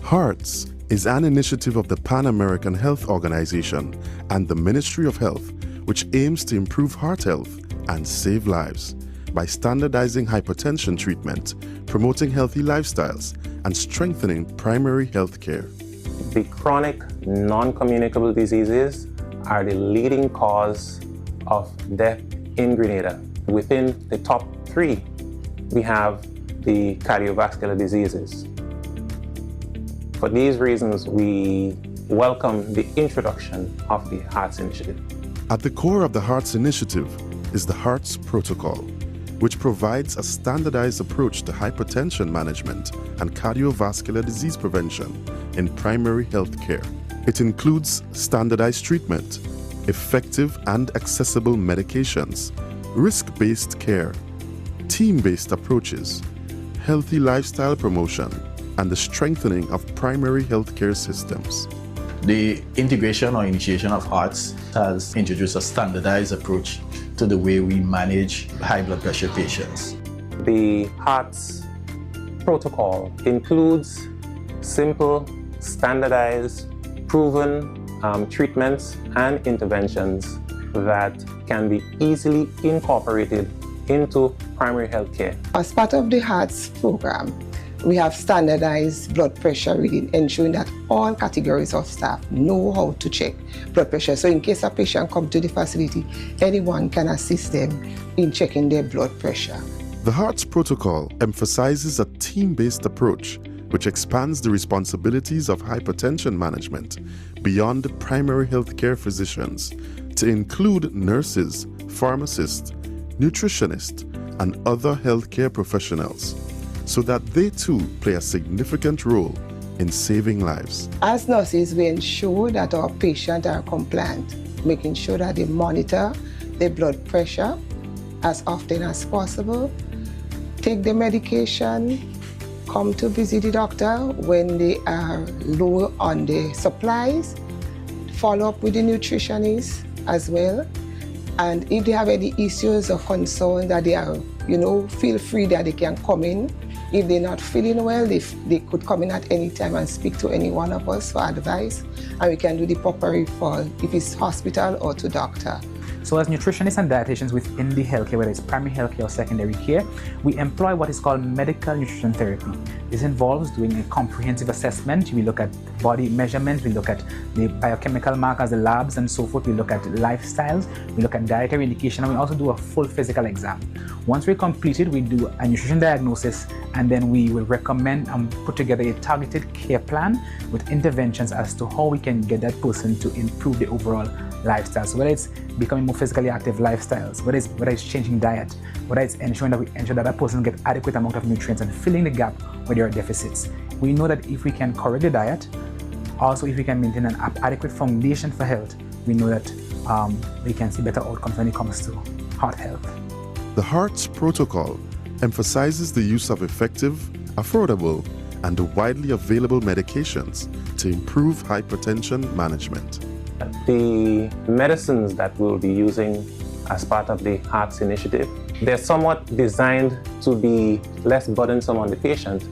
HEARTS is an initiative of the Pan American Health Organization and the Ministry of Health, which aims to improve heart health and save lives by standardizing hypertension treatment, promoting healthy lifestyles, and strengthening primary health care. The chronic non-communicable diseases are the leading cause of death in Grenada. Within the top 3, we have the cardiovascular diseases. For these reasons, we welcome the introduction of the HEARTS Initiative. At the core of the HEARTS Initiative is the HEARTS Protocol, which provides a standardized approach to hypertension management and cardiovascular disease prevention in primary health care. It includes standardized treatment, effective and accessible medications, risk-based care, team-based approaches, healthy lifestyle promotion, and the strengthening of primary healthcare systems. The integration or initiation of HEARTS has introduced a standardized approach to the way we manage high blood pressure patients. The HEARTS protocol includes simple, standardized, proven treatments and interventions that can be easily incorporated into primary health care. As part of the HEARTS program, we have standardized blood pressure reading, ensuring that all categories of staff know how to check blood pressure. So in case a patient comes to the facility, anyone can assist them in checking their blood pressure. The HEARTS protocol emphasizes a team-based approach which expands the responsibilities of hypertension management beyond primary healthcare physicians to include nurses, pharmacists, nutritionists, and other healthcare professionals, so that they too play a significant role in saving lives. As nurses, we ensure that our patients are compliant, making sure that they monitor their blood pressure as often as possible, take the medication, come to visit the doctor when they are low on the supplies, follow up with the nutritionist as well, and if they have any issues or concerns that they are, feel free that they can come in. If they're not feeling well, they could come in at any time and speak to any one of us for advice, and we can do the proper referral if it's hospital or to doctor. So as nutritionists and dietitians within the healthcare, whether it's primary healthcare or secondary care, we employ what is called medical nutrition therapy. This involves doing a comprehensive assessment. We look at body measurements, we look at the biochemical markers, the labs and so forth. We look at lifestyles, we look at dietary indication, and we also do a full physical exam. Once we're completed, we do a nutrition diagnosis, and then we will recommend and put together a targeted care plan with interventions as to how we can get that person to improve the overall lifestyle. So whether it's becoming more physically active lifestyles, whether it's changing diet, whether it's ensuring that person gets adequate amount of nutrients and filling the gap where there are deficits. We know that if we can correct the diet, also if we can maintain an adequate foundation for health, we know that we can see better outcomes when it comes to heart health. The HEARTS protocol emphasizes the use of effective, affordable, and widely available medications to improve hypertension management. the medicines that we'll be using as part of the HEARTS initiative, they're somewhat designed to be less burdensome on the patient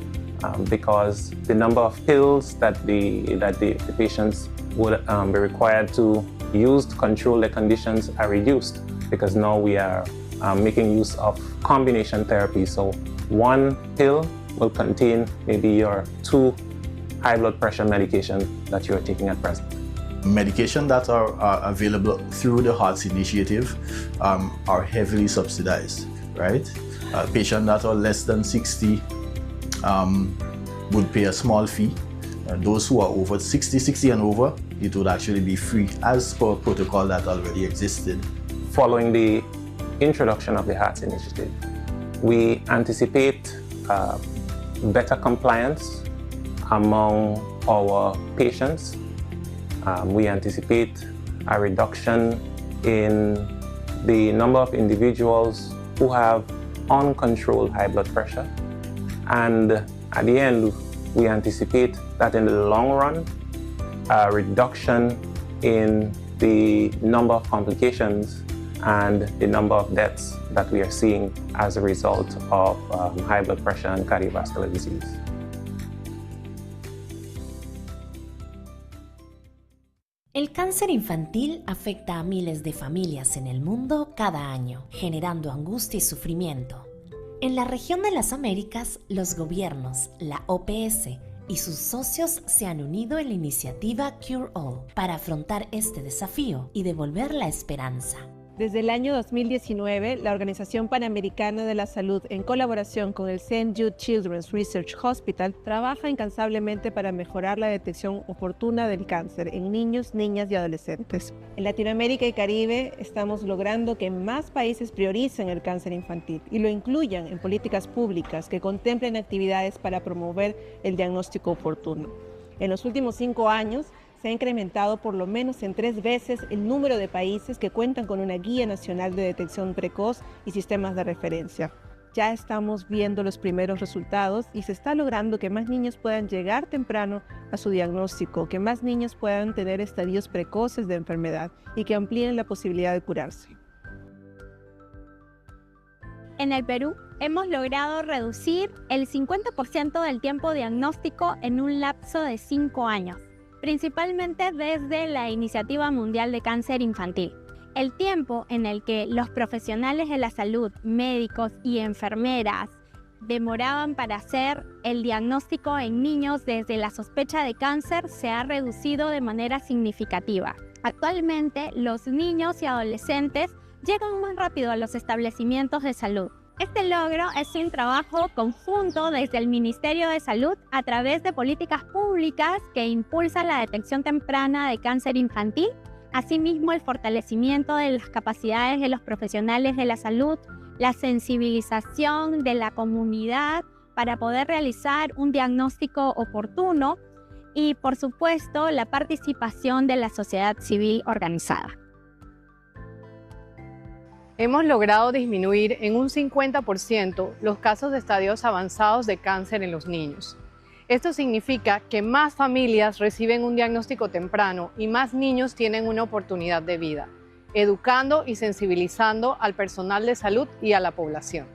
because the number of pills that the patients would be required to use to control their conditions are reduced, because now we are making use of combination therapy. So one pill will contain maybe your 2 high blood pressure medication that you are taking at present. Medication that are available through the HEARTS initiative are heavily subsidized, right? Patients that are less than 60 would pay a small fee. Those who are over 60 and over, it would actually be free as per protocol that already existed. Following the introduction of the HEARTS initiative, we anticipate better compliance among our patients. We anticipate a reduction in the number of individuals who have uncontrolled high blood pressure. And at the end, we anticipate that in the long run, a reduction in the number of complications and the number of deaths that we are seeing as a result of high blood pressure and cardiovascular disease. El cáncer infantil afecta a miles de familias en el mundo cada año, generando angustia y sufrimiento. En la región de las Américas, los gobiernos, la OPS y sus socios se han unido en la iniciativa Cure All para afrontar este desafío y devolver la esperanza. Desde el año 2019, la Organización Panamericana de la Salud, en colaboración con el St. Jude Children's Research Hospital, trabaja incansablemente para mejorar la detección oportuna del cáncer en niños, niñas y adolescentes. En Latinoamérica y Caribe estamos logrando que más países prioricen el cáncer infantil y lo incluyan en políticas públicas que contemplen actividades para promover el diagnóstico oportuno. En los últimos 5 años, se ha incrementado por lo menos en 3 veces el número de países que cuentan con una guía nacional de detección precoz y sistemas de referencia. Ya estamos viendo los primeros resultados y se está logrando que más niños puedan llegar temprano a su diagnóstico, que más niños puedan tener estadios precoces de enfermedad y que amplíen la posibilidad de curarse. En el Perú, hemos logrado reducir el 50% del tiempo diagnóstico en un lapso de 5 años. Principalmente desde la Iniciativa Mundial de Cáncer Infantil. El tiempo en el que los profesionales de la salud, médicos y enfermeras, demoraban para hacer el diagnóstico en niños desde la sospecha de cáncer se ha reducido de manera significativa. Actualmente, los niños y adolescentes llegan más rápido a los establecimientos de salud. Este logro es un trabajo conjunto desde el Ministerio de Salud a través de políticas públicas que impulsan la detección temprana de cáncer infantil, asimismo el fortalecimiento de las capacidades de los profesionales de la salud, la sensibilización de la comunidad para poder realizar un diagnóstico oportuno y, por supuesto, la participación de la sociedad civil organizada. Hemos logrado disminuir en un 50% los casos de estadios avanzados de cáncer en los niños. Esto significa que más familias reciben un diagnóstico temprano y más niños tienen una oportunidad de vida, educando y sensibilizando al personal de salud y a la población.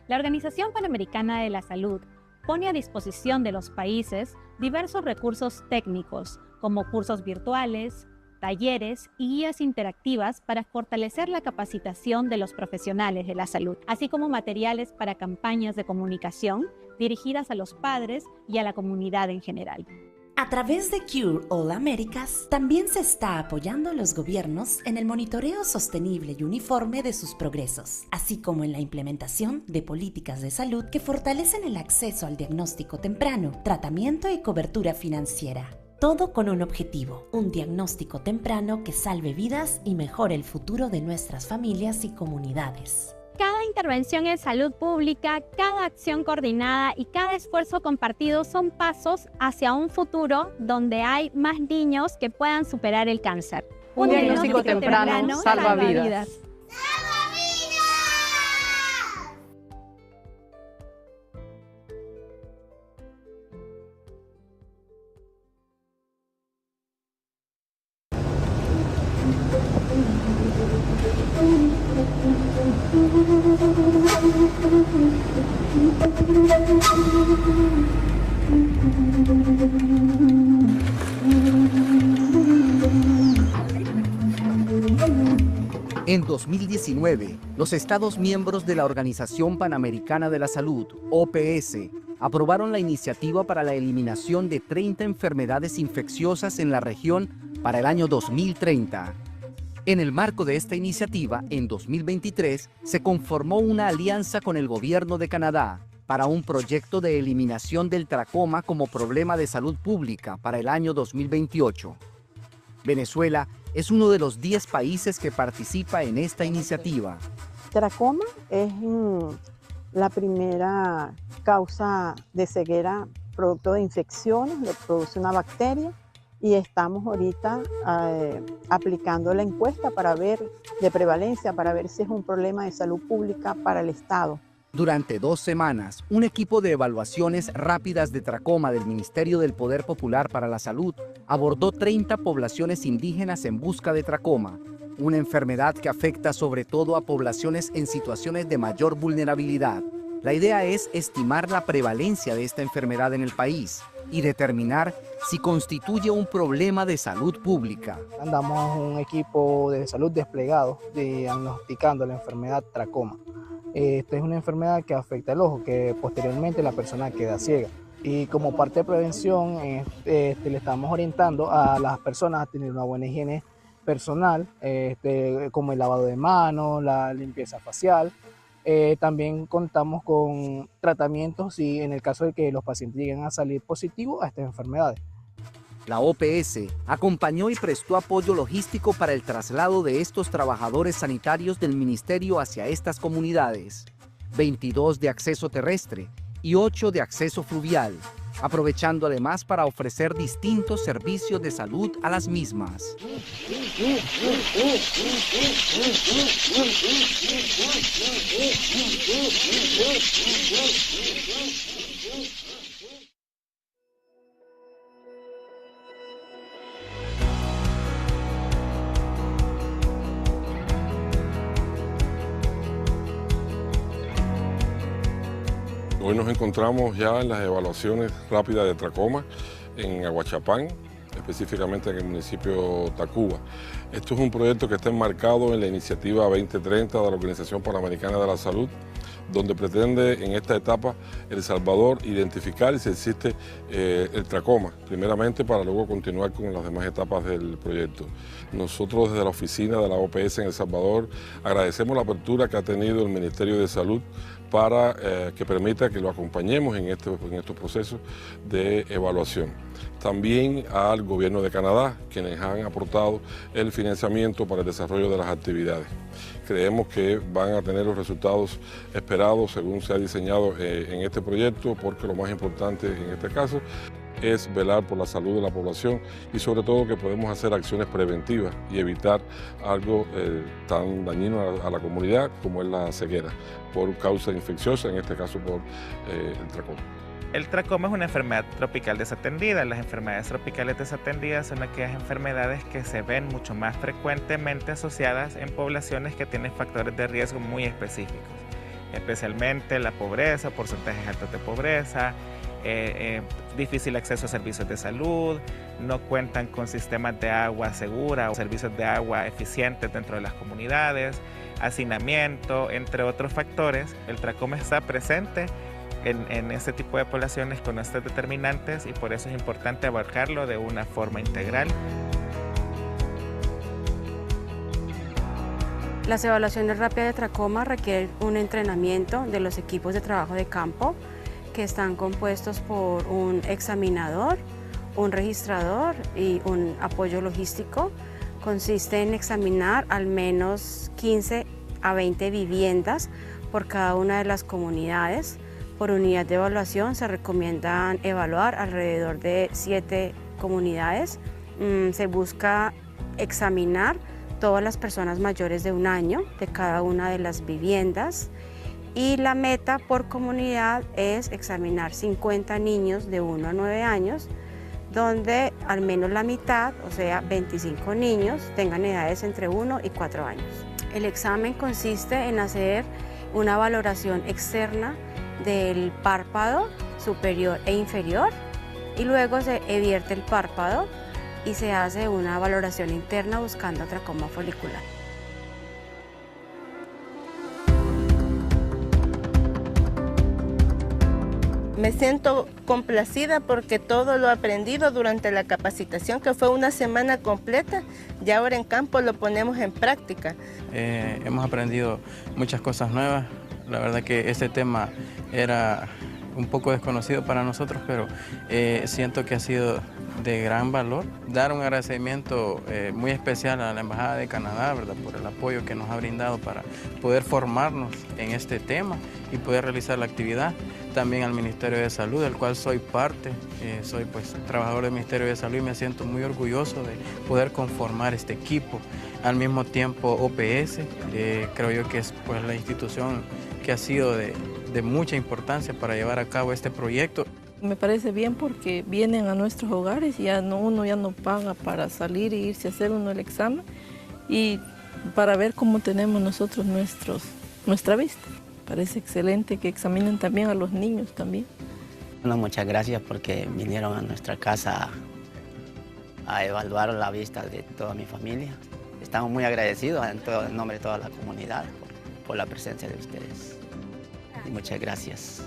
La Organización Panamericana de la Salud pone a disposición de los países diversos recursos técnicos, como cursos virtuales, talleres y guías interactivas para fortalecer la capacitación de los profesionales de la salud, así como materiales para campañas de comunicación dirigidas a los padres y a la comunidad en general. A través de Cure All Américas, también se está apoyando a los gobiernos en el monitoreo sostenible y uniforme de sus progresos, así como en la implementación de políticas de salud que fortalecen el acceso al diagnóstico temprano, tratamiento y cobertura financiera. Todo con un objetivo, un diagnóstico temprano que salve vidas y mejore el futuro de nuestras familias y comunidades. Cada intervención en salud pública, cada acción coordinada y cada esfuerzo compartido son pasos hacia un futuro donde hay más niños que puedan superar el cáncer. Un diagnóstico temprano salva vidas. 2019, los Estados miembros de la Organización Panamericana de la Salud, OPS, aprobaron la iniciativa para la eliminación de 30 enfermedades infecciosas en la región para el año 2030. En el marco de esta iniciativa, en 2023, se conformó una alianza con el gobierno de Canadá para un proyecto de eliminación del tracoma como problema de salud pública para el año 2028. Venezuela es uno de los 10 países que participa en esta iniciativa. Tracoma es la primera causa de ceguera producto de infecciones, lo produce una bacteria y estamos ahorita aplicando la encuesta para ver de prevalencia, para ver si es un problema de salud pública para el Estado. Durante 2 semanas, un equipo de evaluaciones rápidas de tracoma del Ministerio del Poder Popular para la Salud abordó 30 poblaciones indígenas en busca de tracoma, una enfermedad que afecta sobre todo a poblaciones en situaciones de mayor vulnerabilidad. La idea es estimar la prevalencia de esta enfermedad en el país y determinar si constituye un problema de salud pública. Andamos un equipo de salud desplegado diagnosticando la enfermedad tracoma. Esta es una enfermedad que afecta el ojo, que posteriormente la persona queda ciega. Y como parte de prevención, le estamos orientando a las personas a tener una buena higiene personal, como el lavado de manos, la limpieza facial. También contamos con tratamientos y en el caso de que los pacientes lleguen a salir positivos a estas enfermedades. La OPS acompañó y prestó apoyo logístico para el traslado de estos trabajadores sanitarios del ministerio hacia estas comunidades, 22 de acceso terrestre y 8 de acceso fluvial, aprovechando además para ofrecer distintos servicios de salud a las mismas. Hoy nos encontramos ya en las evaluaciones rápidas de tracoma en Aguachapán, específicamente en el municipio Tacuba. Esto es un proyecto que está enmarcado en la iniciativa 2030 de la Organización Panamericana de la Salud, donde pretende en esta etapa El Salvador identificar si existe el tracoma, primeramente para luego continuar con las demás etapas del proyecto. Nosotros desde la oficina de la OPS en El Salvador agradecemos la apertura que ha tenido el Ministerio de Salud para que permita que lo acompañemos en estos procesos de evaluación. También al Gobierno de Canadá, quienes han aportado el financiamiento para el desarrollo de las actividades. Creemos que van a tener los resultados esperados según se ha diseñado en este proyecto, porque lo más importante en este caso es velar por la salud de la población y sobre todo que podemos hacer acciones preventivas y evitar algo tan dañino a la comunidad como es la ceguera por causa infecciosa, en este caso por el tracoma. El tracoma es una enfermedad tropical desatendida. Las enfermedades tropicales desatendidas son aquellas enfermedades que se ven mucho más frecuentemente asociadas en poblaciones que tienen factores de riesgo muy específicos, especialmente la pobreza, porcentajes altos de pobreza, difícil acceso a servicios de salud, no cuentan con sistemas de agua segura o servicios de agua eficientes dentro de las comunidades, hacinamiento, entre otros factores. El tracoma está presente en este tipo de poblaciones con estos determinantes y por eso es importante abarcarlo de una forma integral. Las evaluaciones rápidas de tracoma requieren un entrenamiento de los equipos de trabajo de campo que están compuestos por un examinador, un registrador y un apoyo logístico. Consiste en examinar al menos 15 a 20 viviendas por cada una de las comunidades. Por unidad de evaluación se recomiendan evaluar alrededor de 7 comunidades. Se busca examinar todas las personas mayores de 1 año de cada una de las viviendas y la meta por comunidad es examinar 50 niños de 1 a 9 años, donde al menos la mitad, o sea 25 niños, tengan edades entre 1 y 4 años. El examen consiste en hacer una valoración externa del párpado superior e inferior y luego se evierte el párpado y se hace una valoración interna buscando tracoma folicular. Me siento complacida porque todo lo aprendido durante la capacitación, que fue una semana completa, y ahora en campo lo ponemos en práctica. Hemos aprendido muchas cosas nuevas. La verdad que este tema era un poco desconocido para nosotros, pero siento que ha sido de gran valor. Dar un agradecimiento muy especial a la Embajada de Canadá, ¿verdad?, por el apoyo que nos ha brindado para poder formarnos en este tema y poder realizar la actividad. También al Ministerio de Salud, del cual soy parte, soy pues trabajador del Ministerio de Salud y me siento muy orgulloso de poder conformar este equipo. Al mismo tiempo OPS, creo yo que es pues la institución que ha sido de mucha importancia para llevar a cabo este proyecto. Me parece bien porque vienen a nuestros hogares y uno ya no paga para salir e irse a hacer uno el examen y para ver cómo tenemos nosotros nuestra vista. Parece excelente que examinen también a los niños también. Bueno, muchas gracias porque vinieron a nuestra casa a evaluar la vista de toda mi familia. Estamos muy agradecidos en nombre de toda la comunidad por la presencia de ustedes. Y muchas gracias.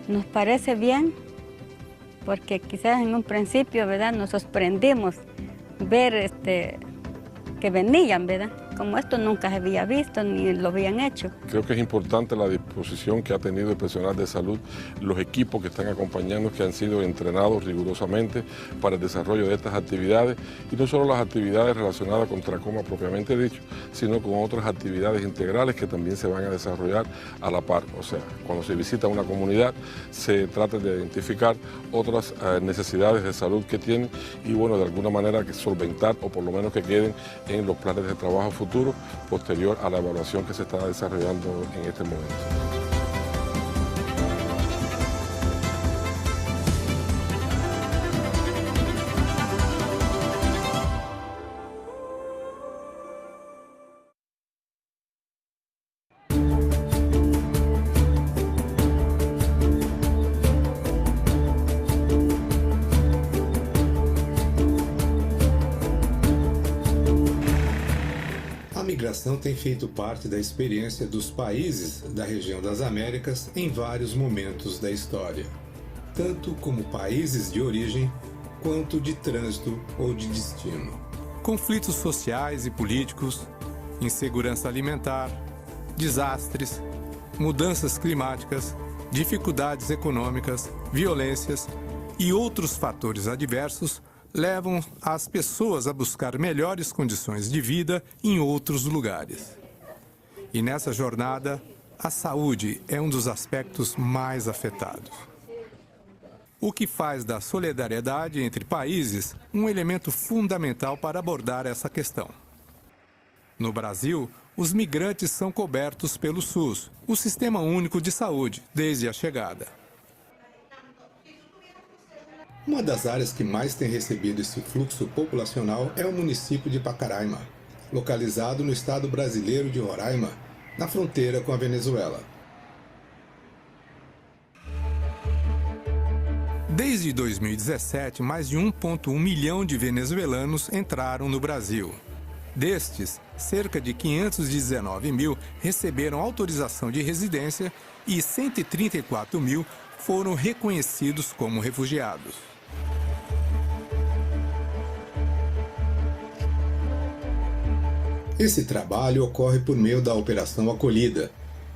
Nos parece bien porque quizás en un principio, ¿verdad?, nos sorprendimos ver que venían, ¿verdad? Como esto nunca se había visto ni lo habían hecho. Creo que es importante la disposición que ha tenido el personal de salud, los equipos que están acompañando, que han sido entrenados rigurosamente para el desarrollo de estas actividades, y no solo las actividades relacionadas con tracoma propiamente dicho, sino con otras actividades integrales que también se van a desarrollar a la par. O sea, cuando se visita una comunidad, se trata de identificar otras necesidades de salud que tienen y, bueno, de alguna manera que solventar o por lo menos que queden en los planes de trabajo futuro posterior a la evaluación que se está desarrollando en este momento. A migração tem feito parte da experiência dos países da região das Américas em vários momentos da história, tanto como países de origem quanto de trânsito ou de destino. Conflitos sociais e políticos, insegurança alimentar, desastres, mudanças climáticas, dificuldades econômicas, violências e outros fatores adversos levam as pessoas a buscar melhores condições de vida em outros lugares. E nessa jornada, a saúde é um dos aspectos mais afetados. O que faz da solidariedade entre países um elemento fundamental para abordar essa questão. No Brasil, os migrantes são cobertos pelo SUS, o Sistema Único de Saúde, desde a chegada. Uma das áreas que mais tem recebido esse fluxo populacional é o município de Pacaraima, localizado no estado brasileiro de Roraima, na fronteira com a Venezuela. Desde 2017, mais de 1,1 milhão de venezuelanos entraram no Brasil. Destes, cerca de 519 mil receberam autorização de residência e 134 mil foram reconhecidos como refugiados. Esse trabalho ocorre por meio da Operação Acolhida,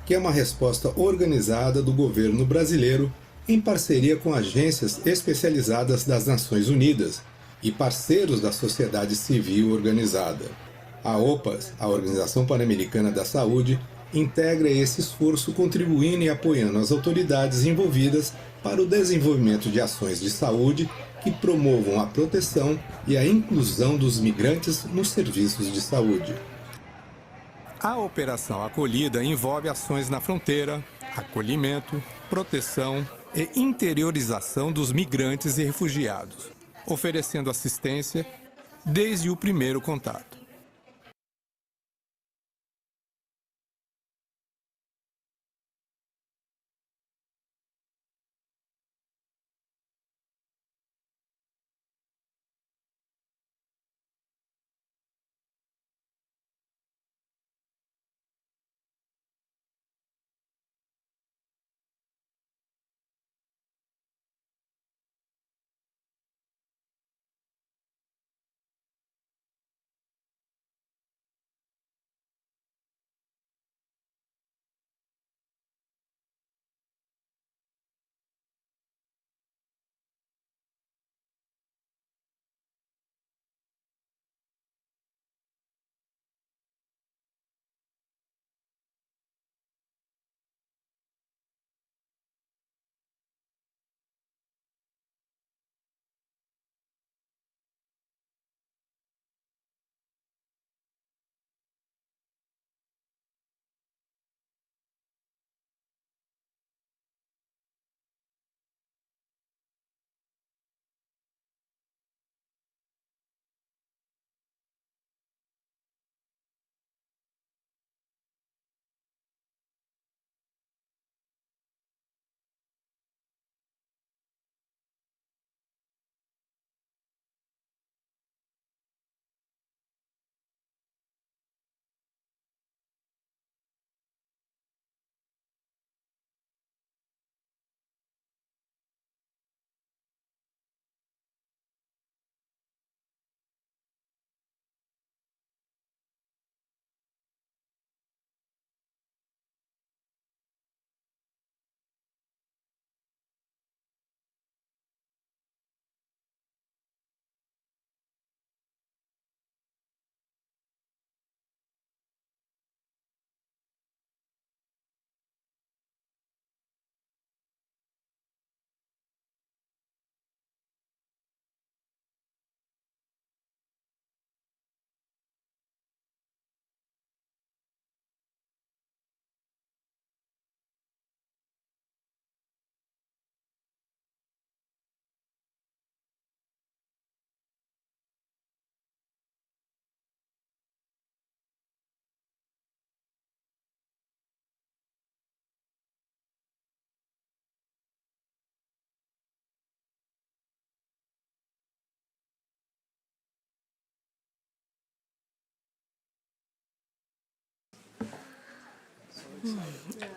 que é uma resposta organizada do governo brasileiro em parceria com agências especializadas das Nações Unidas e parceiros da sociedade civil organizada. A OPAS, a Organização Pan-Americana da Saúde, integra esse esforço contribuindo e apoiando as autoridades envolvidas para o desenvolvimento de ações de saúde que promovam a proteção e a inclusão dos migrantes nos serviços de saúde. A Operação Acolhida envolve ações na fronteira, acolhimento, proteção e interiorização dos migrantes e refugiados, oferecendo assistência desde o primeiro contato.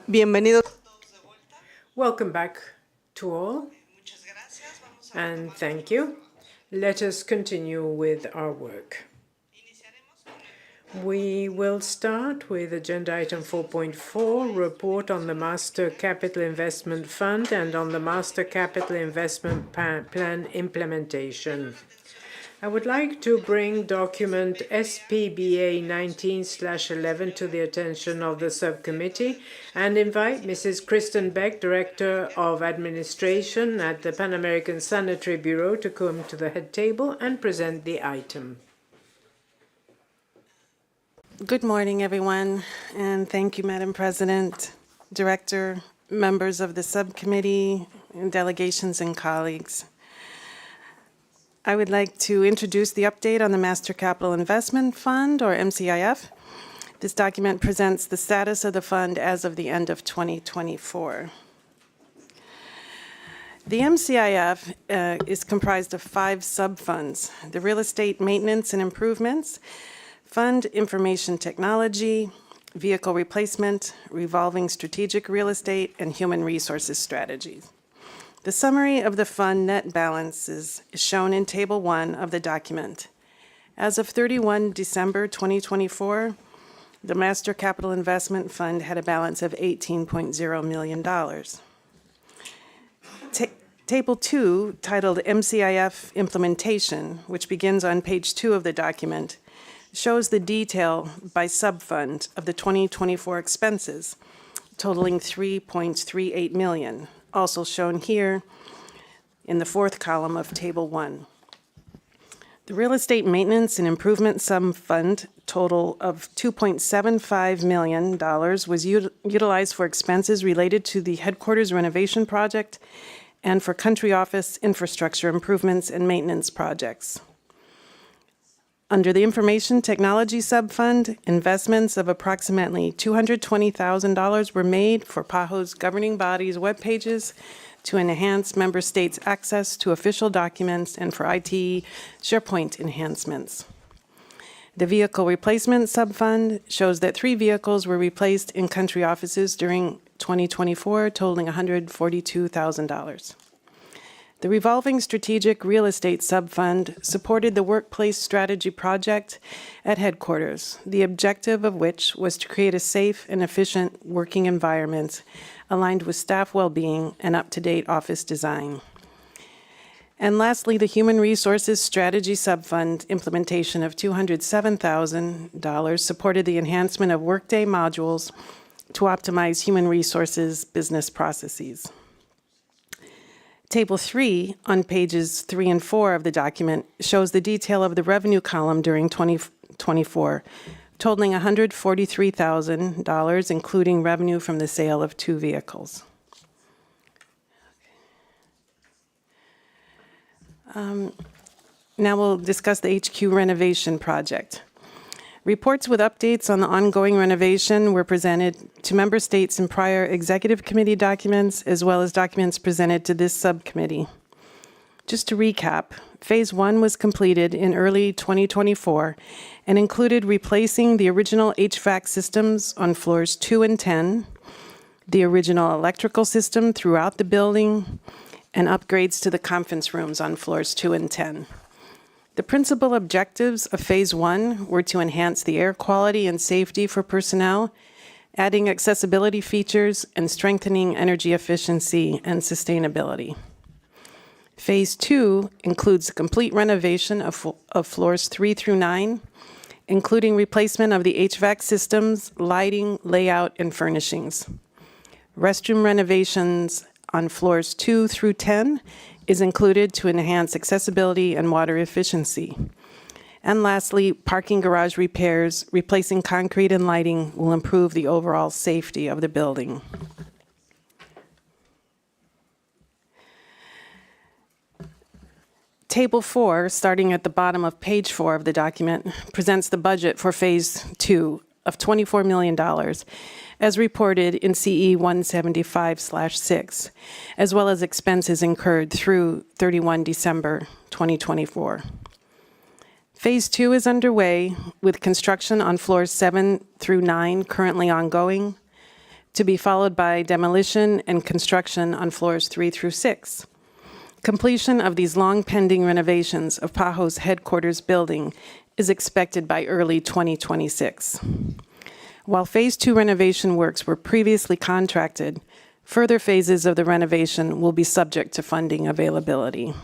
Bienvenidos. Welcome back to all, and thank you. Let us continue with our work. We will start with agenda item 4.4, report on the Master Capital Investment Fund and on the Master Capital Investment Plan implementation. I would like to bring document SPBA 19/11 to the attention of the subcommittee and invite Mrs. Kristen Beck, Director of Administration at the Pan American Sanitary Bureau, to come to the head table and present the item. Good morning, everyone, and thank you, Madam President, Director, members of the subcommittee, and delegations and colleagues. I would like to introduce the update on the Master Capital Investment Fund, or MCIF. This document presents the status of the fund as of the end of 2024. The MCIF is comprised of 5 sub-funds: the Real Estate Maintenance and Improvements, Fund Information Technology, Vehicle Replacement, Revolving Strategic Real Estate, and Human Resources Strategies. The summary of the fund net balances is shown in Table 1 of the document. As of 31 December 2024, the Master Capital Investment Fund had a balance of $18.0 million. Table 2, titled MCIF Implementation, which begins on page 2 of the document, shows the detail by subfund of the 2024 expenses, totaling $3.38 million, also shown here in the 4th column of Table 1. The Real Estate Maintenance and Improvement Subfund total of $2.75 million was utilized for expenses related to the headquarters renovation project and for country office infrastructure improvements and maintenance projects. Under the Information Technology Subfund, investments of approximately $220,000 were made for PAHO's governing body's web pages to enhance member states' access to official documents and for IT SharePoint enhancements. The Vehicle Replacement Subfund shows that 3 vehicles were replaced in country offices during 2024, totaling $142,000. The Revolving Strategic Real Estate Subfund supported the Workplace Strategy Project at headquarters, the objective of which was to create a safe and efficient working environment aligned with staff well-being and up-to-date office design. And lastly, the Human Resources Strategy Subfund implementation of $207,000 supported the enhancement of Workday modules to optimize human resources business processes. Table 3 on pages 3 and 4 of the document shows the detail of the revenue column during 2024, totaling $143,000, including revenue from the sale of 2 vehicles. Now we'll discuss the HQ renovation project. Reports with updates on the ongoing renovation were presented to member states in prior executive committee documents, as well as documents presented to this subcommittee. Just to recap, Phase 1 was completed in early 2024 and included replacing the original HVAC systems on floors 2 and 10, the original electrical system throughout the building, and upgrades to the conference rooms on floors 2 and 10. The principal objectives of Phase 1 were to enhance the air quality and safety for personnel, adding accessibility features, and strengthening energy efficiency and sustainability. Phase 2 includes a complete renovation of floors 3 through 9, including replacement of the HVAC systems, lighting, layout, and furnishings. Restroom renovations on floors 2 through 10 is included to enhance accessibility and water efficiency. And lastly, parking garage repairs, replacing concrete and lighting will improve the overall safety of the building. Table 4, starting at the bottom of page 4 of the document, presents the budget for Phase 2 of $24 million, as reported in CE 175/6, as well as expenses incurred through 31 December 2024. Phase 2 is underway, with construction on floors 7 through 9 currently ongoing. to be followed by demolition and construction on floors 3 through 6. Completion of these long-pending renovations of PAHO's headquarters building is expected by early 2026. While Phase 2 renovation works were previously contracted, further phases of the renovation will be subject to funding availability.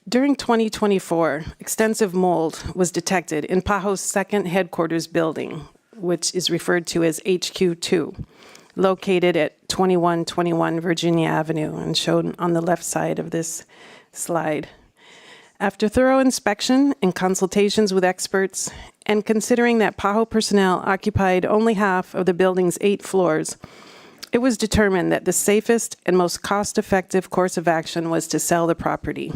During 2024, extensive mold was detected in PAHO's second headquarters building, which is referred to as HQ2, located at 2121 Virginia Avenue and shown on the left side of this slide. After thorough inspection and consultations with experts, and considering that PAHO personnel occupied only half of the building's 8 floors, it was determined that the safest and most cost-effective course of action was to sell the property.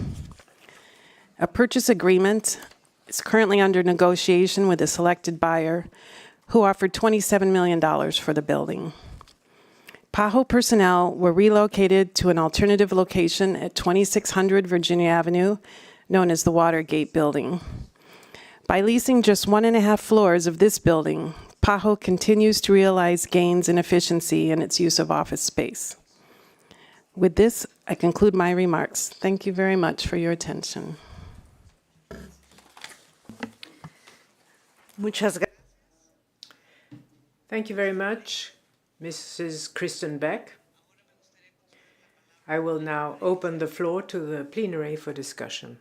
A purchase agreement is currently under negotiation with a selected buyer who offered $27 million for the building. PAHO personnel were relocated to an alternative location at 2600 Virginia Avenue, known as the Watergate Building. By leasing just 1.5 floors of this building, PAHO continues to realize gains in efficiency in its use of office space. With this, I conclude my remarks. Thank you very much for your attention. Thank you very much, Mrs. Kristen Beck. I will now open the floor to the plenary for discussion.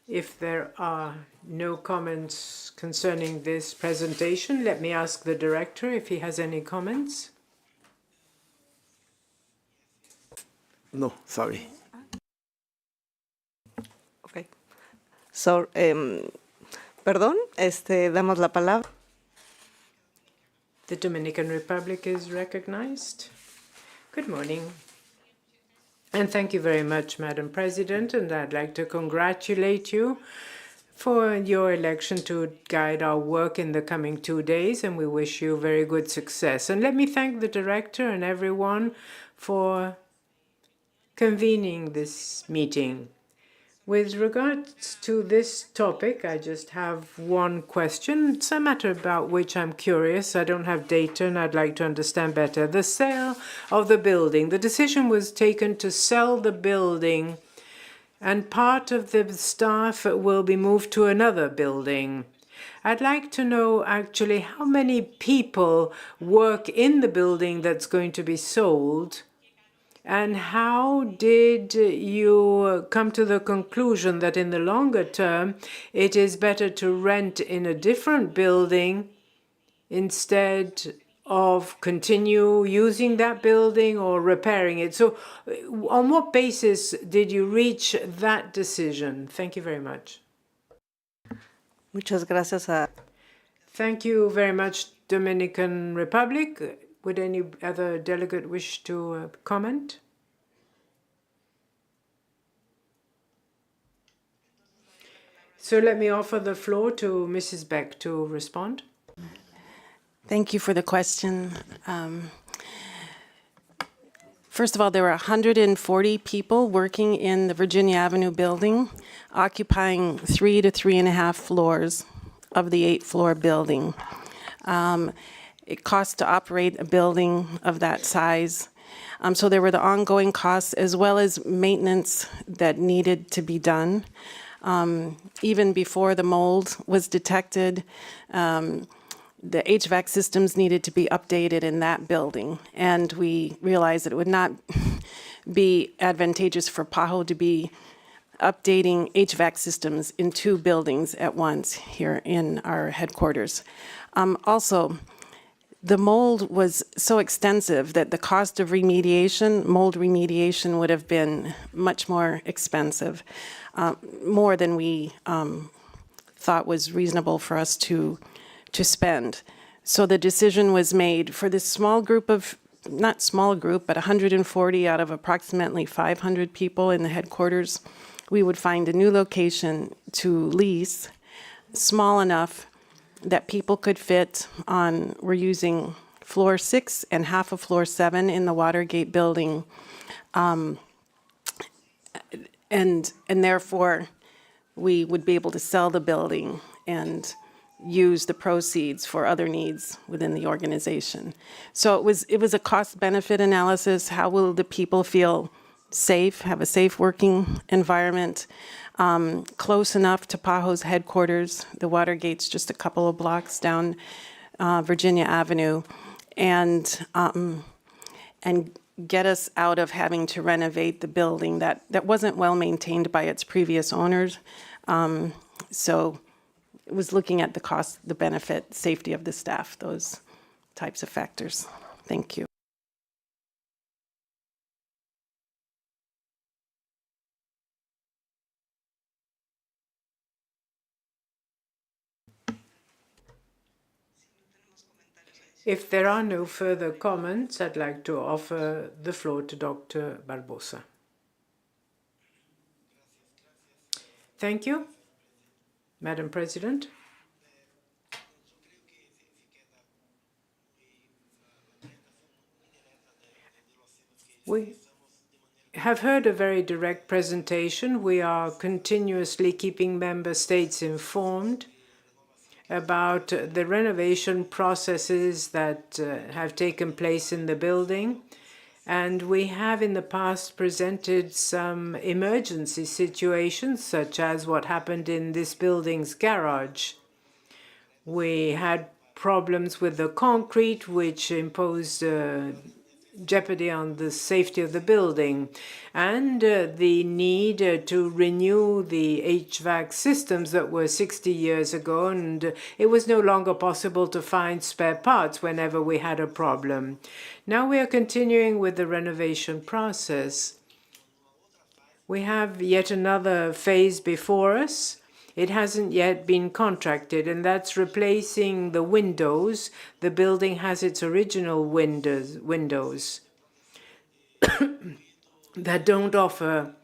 If there are no comments concerning this presentation, let me ask the director if he has any comments. No, sorry. Okay. So, perdón, damos la palabra. The Dominican Republic is recognized. Good morning. And thank you very much, Madam President, and I'd like to congratulate you for your election to guide our work in the coming 2 days, and we wish you very good success. And let me thank the director and everyone for convening this meeting. With regards to this topic, I just have one question. It's a matter about which I'm curious. I don't have data and I'd like to understand better. The sale of the building. The decision was taken to sell the building and part of the staff will be moved to another building. I'd like to know actually how many people work in the building that's going to be sold. And how did you come to the conclusion that in the longer term, it is better to rent in a different building instead of continue using that building or repairing it? So on what basis did you reach that decision? Thank you very much. Muchas gracias a... Thank you very much, Dominican Republic. Would any other delegate wish to comment? So let me offer the floor to Mrs. Beck to respond. Thank you for the question. First of all, there were 140 people working in the Virginia Avenue building, occupying 3 to 3.5 floors of the 8-floor building. It costs to operate a building of that size. So there were the ongoing costs as well as maintenance that needed to be done. Even before the mold was detected, the HVAC systems needed to be updated in that building. And we realized that it would not be advantageous for PAHO to be updating HVAC systems in 2 buildings at once here in our headquarters. Also, the mold was so extensive that the cost of remediation, mold remediation, would have been much more expensive, more than we thought was reasonable for us to spend. So the decision was made for this small group of not small group, but 140 out of approximately 500 people in the headquarters, we would find a new location to lease, small enough that people could fit on, we're using floor 6 and half of floor 7 in the Watergate building. And therefore, we would be able to sell the building and use the proceeds for other needs within the organization. So it was a cost-benefit analysis. How will the people feel safe, have a safe working environment, close enough to PAHO's headquarters? The Watergate's just a couple of blocks down Virginia Avenue, and get us out of having to renovate the building that wasn't well maintained by its previous owners. So it was looking at the cost, the benefit, safety of the staff, those types of factors. Thank you. If there are no further comments, I'd like to offer the floor to Dr. Barbosa. Thank you, Madam President. We have heard a very direct presentation. We are continuously keeping member states informed about the renovation processes that have taken place in the building. And we have in the past presented some emergency situations, such as what happened in this building's garage. We had problems with the concrete, which imposed jeopardy on the safety of the building, and the need to renew the HVAC systems that were 60 years ago, and it was no longer possible to find spare parts whenever we had a problem. Now we are continuing with the renovation process. We have yet another phase before us. It hasn't yet been contracted, and that's replacing the windows. The building has its original windows that don't offer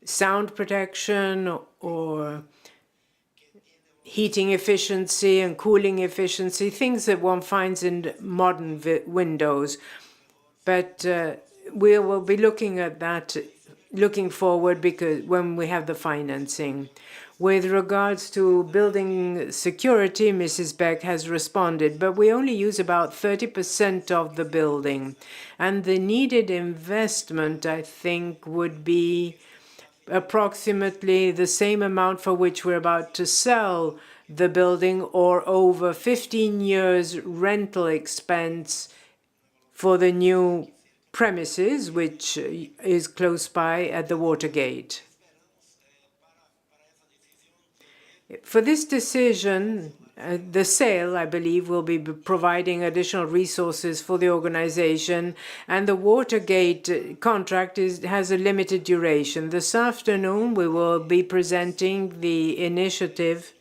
sound protection or heating efficiency and cooling efficiency, things that one finds in modern windows. But we will be looking at that, looking forward, because when we have the financing. With regards to building security, Mrs. Beck has responded, but we only use about 30% of the building. And the needed investment, I think, would be approximately the same amount for which we're about to sell the building, or over 15 years rental expense for the new premises, which is close by at the Watergate. For this decision, the sale, I believe, will be providing additional resources for the organization, and the Watergate contract has a limited duration. This afternoon, we will be presenting the initiative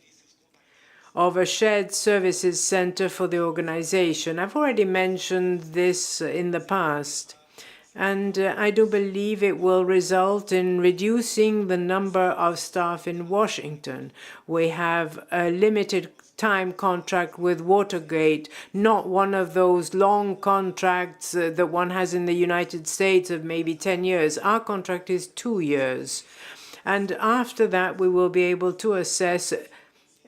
of a shared services center for the organization. I've already mentioned this in the past, and I do believe it will result in reducing the number of staff in Washington. We have a limited time contract with Watergate, not one of those long contracts that one has in the United States of maybe 10 years. Our contract is 2 years. And after that, we will be able to assess,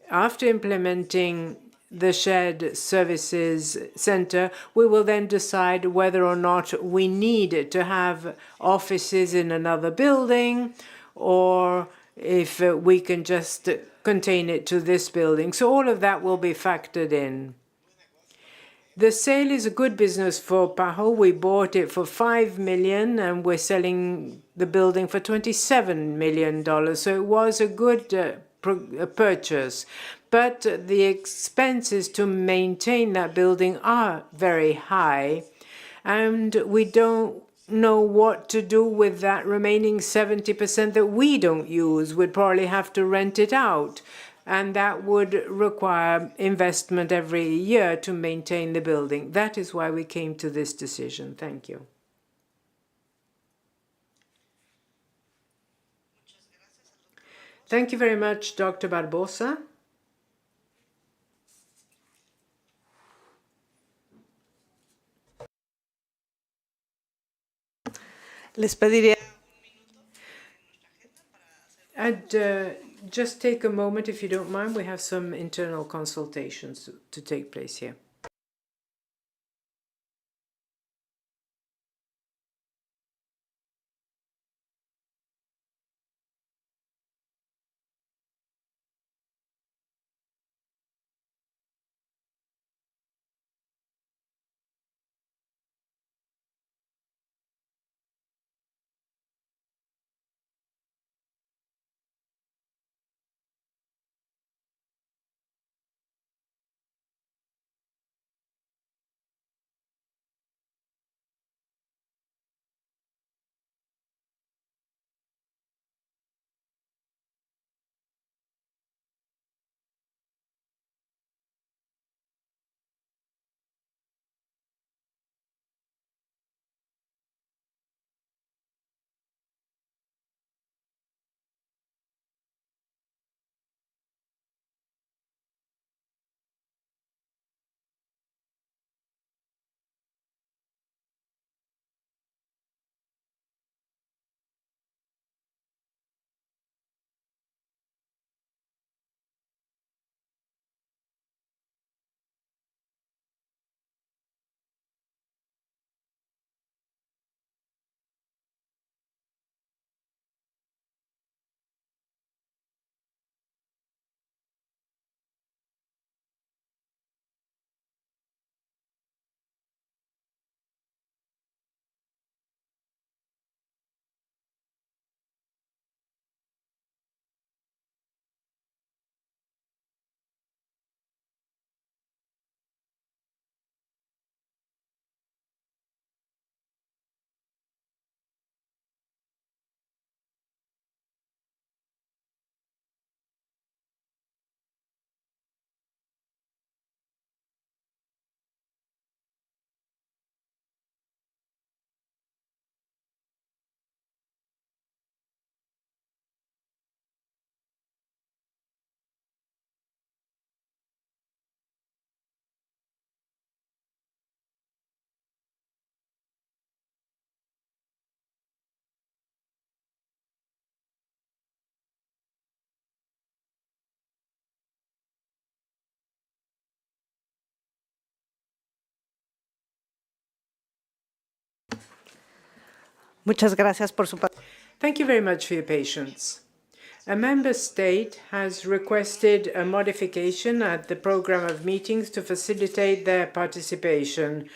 after implementing the shared services center, we will then decide whether or not we need to have offices in another building, or if we can just contain it to this building. So all of that will be factored in. The sale is a good business for PAHO. We bought it for $5 million, and we're selling the building for $27 million. So it was a good purchase. But the expenses to maintain that building are very high, and we don't know what to do with that remaining 70% that we don't use. We'd probably have to rent it out. and that would require investment every year to maintain the building. That is why we came to this decision. Thank you. Thank you very much, Dr. Barbosa. Les pediría. I'd just take a moment, if you don't mind. We have some internal consultations to take place here. Muchas gracias por su Thank you very much for your patience. A member state has requested a modification at the program of meetings to facilitate their participation.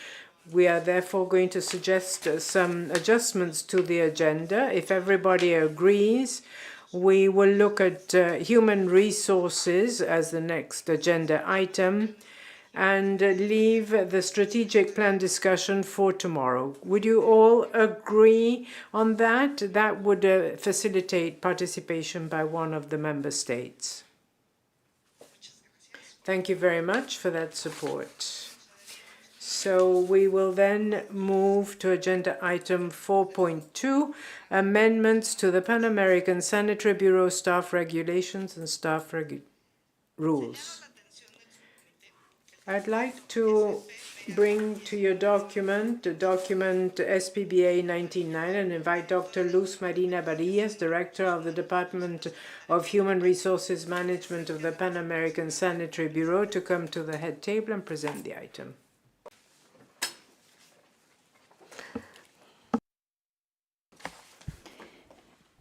We are therefore going to suggest some adjustments to the agenda. If everybody agrees, we will look at human resources as the next agenda item and leave the strategic plan discussion for tomorrow. Would you all agree on that? That would facilitate participation by one of the member states. Thank you very much for that support. So we will then move to agenda item 4.2, amendments to the Pan American Sanitary Bureau staff regulations and staff rules. I'd like to bring to your document, document SPBA 199, and invite Dr. Luz Marina Barillas, Director of the Department of Human Resources Management of the Pan American Sanitary Bureau, to come to the head table and present the item.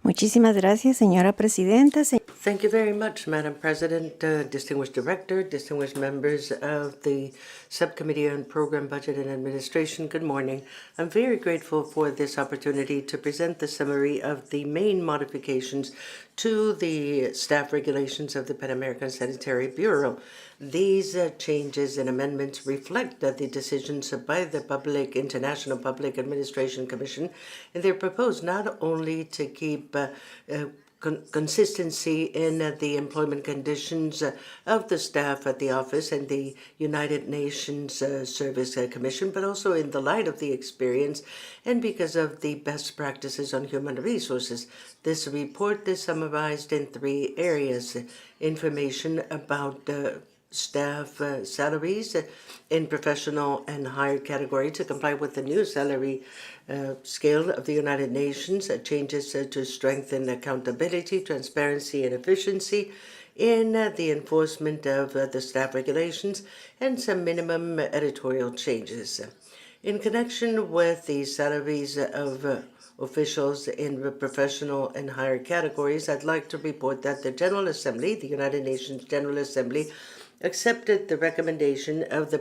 Muchísimas gracias, señora presidenta. Thank you very much, Madam President, distinguished director, distinguished members of the Subcommittee on Program, Budget, and Administration. Good morning. I'm very grateful for this opportunity to present the summary of the main modifications to the staff regulations of the Pan American Sanitary Bureau. These changes and amendments reflect the decisions by the International Public Administration Commission, and they're proposed not only to keep consistency in the employment conditions of the staff at the office and the United Nations Service Commission, but also in the light of the experience and because of the best practices on human resources. This report is summarized in 3 areas: information about staff salaries in professional and higher category to comply with the new salary scale of the United Nations, changes to strengthen accountability, transparency, and efficiency in the enforcement of the staff regulations, and some minimum editorial changes. In connection with the salaries of officials in the professional and higher categories, I'd like to report that the General Assembly, the United Nations General Assembly, accepted the recommendation of the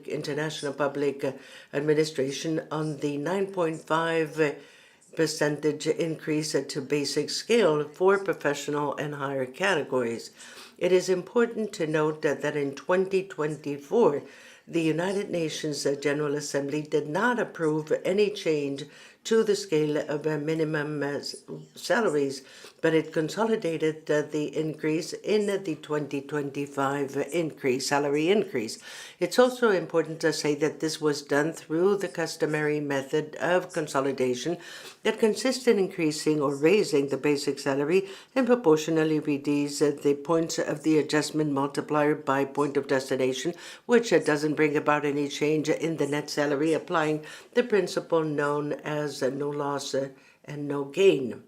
International Public Administration on the 9.5% increase to basic scale for professional and higher categories. It is important to note that in 2024, the United Nations General Assembly did not approve any change to the scale of minimum salaries, but it consolidated the increase in the 2025 salary increase. It's also important to say that this was done through the customary method of consolidation that consists in increasing or raising the basic salary and proportionally reduce the points of the adjustment multiplier by point of destination, which doesn't bring about any change in the net salary, applying the principle known as no loss and no gain.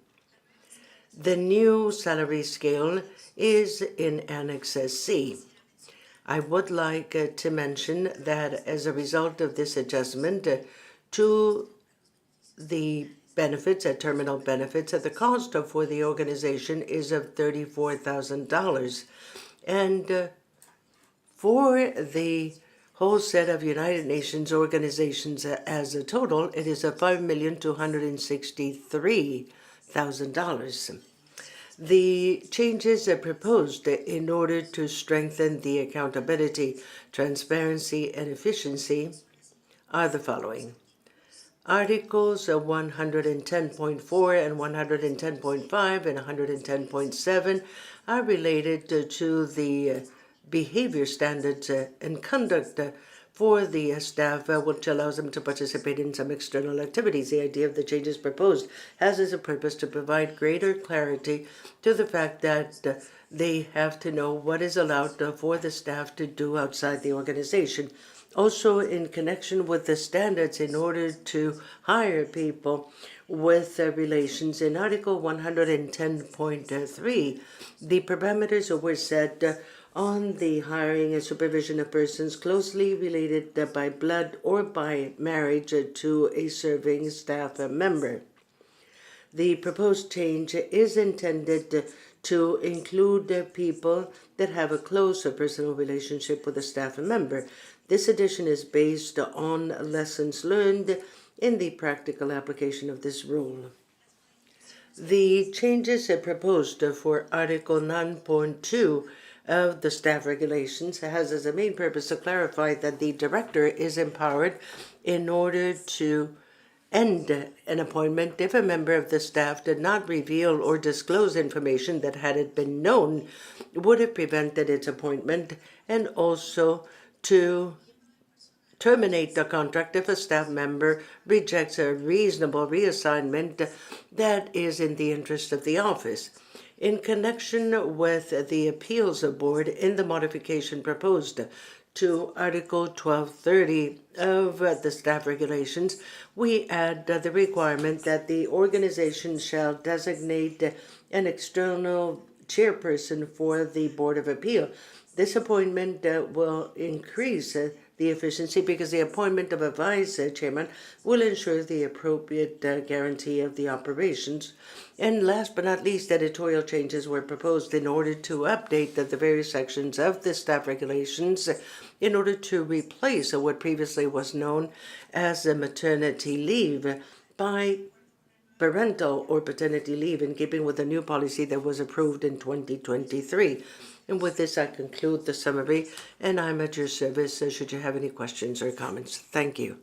The new salary scale is in Annex C. I would like to mention that as a result of this adjustment to the benefits, terminal benefits, the cost for the organization is of $34,000. And for the whole set of United Nations organizations as a total, it is $5,263,000. The changes proposed in order to strengthen the accountability, transparency, and efficiency are the following. Articles 110.4 and 110.5 and 110.7 are related to the behavior standards and conduct for the staff, which allows them to participate in some external activities. The idea of the changes proposed has as a purpose to provide greater clarity to the fact that they have to know what is allowed for the staff to do outside the organization. Also, in connection with the standards in order to hire people with relations, in Article 110.3, the parameters were set on the hiring and supervision of persons closely related by blood or by marriage to a serving staff member. The proposed change is intended to include people that have a close personal relationship with a staff member. This addition is based on lessons learned in the practical application of this rule. The changes proposed for Article 9.2 of the staff regulations has as a main purpose to clarify that the director is empowered in order to end an appointment if a member of the staff did not reveal or disclose information that, had it been known, would have prevented its appointment, and also to terminate the contract if a staff member rejects a reasonable reassignment that is in the interest of the office. In connection with the appeals board, in the modification proposed to Article 1230 of the staff regulations, we add the requirement that the organization shall designate an external chairperson for the Board of Appeal. This appointment will increase the efficiency because the appointment of a vice chairman will ensure the appropriate guarantee of the operations. And last but not least, editorial changes were proposed in order to update the various sections of the staff regulations in order to replace what previously was known as a maternity leave by parental or paternity leave, in keeping with the new policy that was approved in 2023. And with this, I conclude the summary, and I'm at your service should you have any questions or comments. Thank you.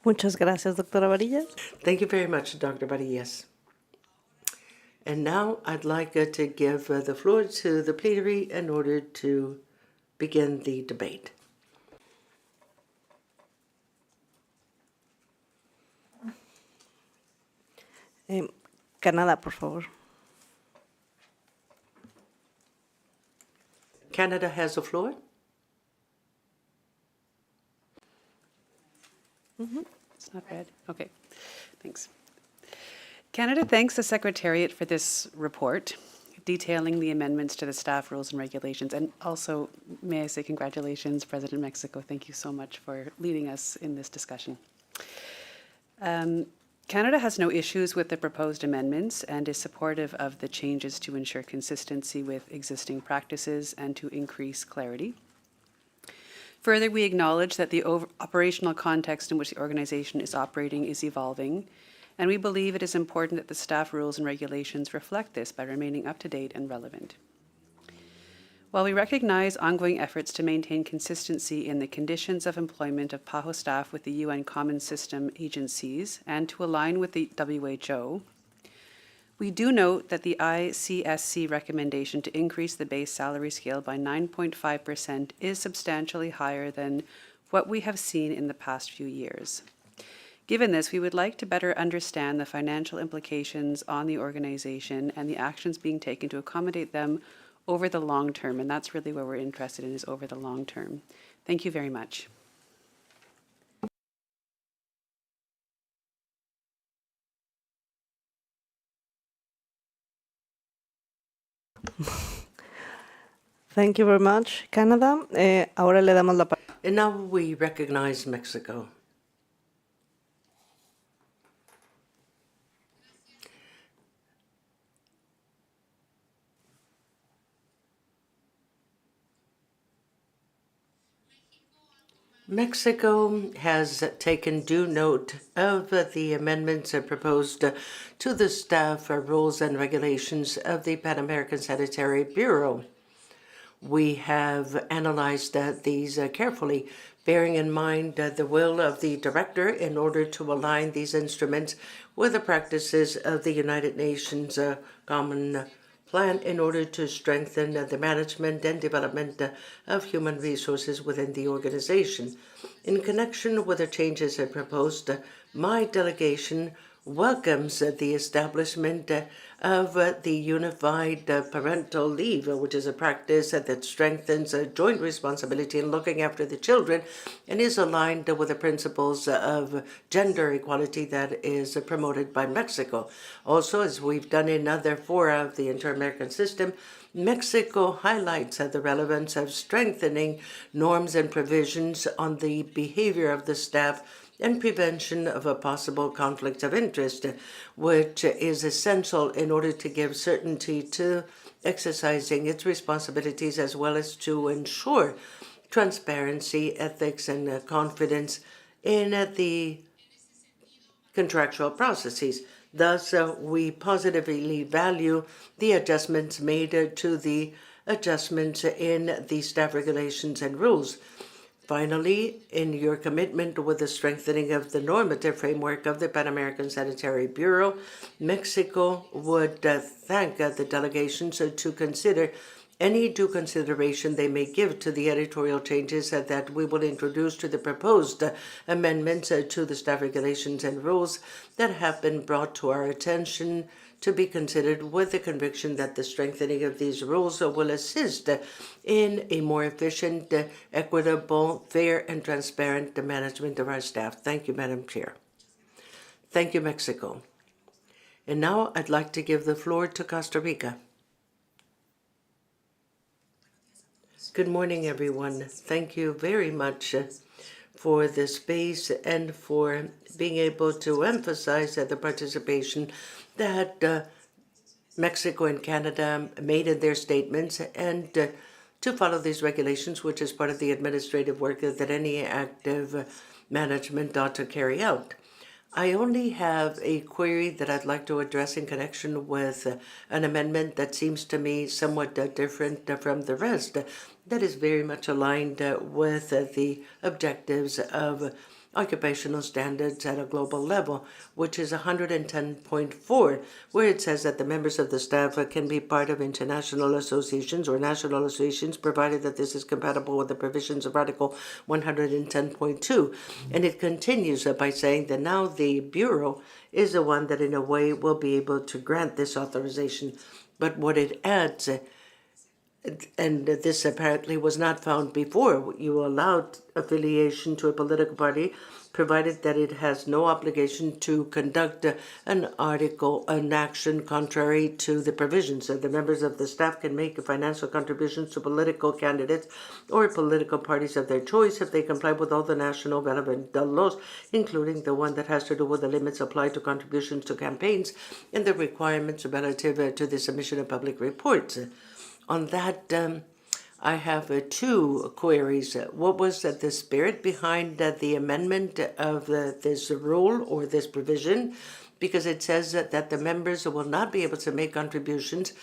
Muchas gracias, doctora Varillas. Thank you very much, Dr. Varillas. And now I'd like to give the floor to the plenary in order to begin the debate. Canadá, por favor. Canada has the floor. It's not bad. Okay, thanks. Canada thanks the Secretariat for this report detailing the amendments to the staff rules and regulations. And also, may I say congratulations, President Mexico. Thank you so much for leading us in this discussion. Canada has no issues with the proposed amendments and is supportive of the changes to ensure consistency with existing practices and to increase clarity. Further, we acknowledge that the operational context in which the organization is operating is evolving, and we believe it is important that the staff rules and regulations reflect this by remaining up to date and relevant. While we recognize ongoing efforts to maintain consistency in the conditions of employment of PAHO staff with the UN Common System agencies and to align with the WHO, we do note that the ICSC recommendation to increase the base salary scale by 9.5% is substantially higher than what we have seen in the past few years. Given this, we would like to better understand the financial implications on the organization and the actions being taken to accommodate them over the long term, and that's really what we're interested in, is over the long term. Thank you very much. Thank you very much, Canada. Ahora le damos la palabra. And now we recognize Mexico. Mexico has taken due note of the amendments proposed to the staff rules and regulations of the Pan American Sanitary Bureau. We have analyzed these carefully, bearing in mind the will of the director in order to align these instruments with the practices of the United Nations Common Plan in order to strengthen the management and development of human resources within the organization. In connection with the changes proposed, my delegation welcomes the establishment of the unified parental leave, which is a practice that strengthens joint responsibility in looking after the children and is aligned with the principles of gender equality that is promoted by Mexico. Also, as we've done in other fora of the Inter-American system, Mexico highlights the relevance of strengthening norms and provisions on the behavior of the staff and prevention of a possible conflict of interest, which is essential in order to give certainty to exercising its responsibilities as well as to ensure transparency, ethics, and confidence in the contractual processes. Thus, we positively value the adjustments made to the adjustments in the staff regulations and rules. Finally, in your commitment with the strengthening of the normative framework of the Pan American Sanitary Bureau, Mexico would thank the delegations to consider any due consideration they may give to the editorial changes that we will introduce to the proposed amendments to the staff regulations and rules that have been brought to our attention to be considered with the conviction that the strengthening of these rules will assist in a more efficient, equitable, fair, and transparent management of our staff. Thank you, Madam Chair. Thank you, Mexico. And now I'd like to give the floor to Costa Rica. Good morning, everyone. Thank you very much for the space and for being able to emphasize the participation that Mexico and Canada made in their statements and to follow these regulations, which is part of the administrative work that any active management ought to carry out. I only have a query that I'd like to address in connection with an amendment that seems to me somewhat different from the rest, that is very much aligned with the objectives of occupational standards at a global level, which is 110.4, where it says that the members of the staff can be part of international associations or national associations, provided that this is compatible with the provisions of Article 110.2. And it continues by saying that now the Bureau is the one that in a way will be able to grant this authorization. But what it adds, and this apparently was not found before, you allowed affiliation to a political party provided that it has no obligation to conduct an action contrary to the provisions. The members of the staff can make financial contributions to political candidates or political parties of their choice if they comply with all the national relevant laws, including the one that has to do with the limits applied to contributions to campaigns and the requirements relative to the submission of public reports. On that, I have two queries. What was the spirit behind the amendment of this rule or this provision? Because it says that the members will not be able to make contributions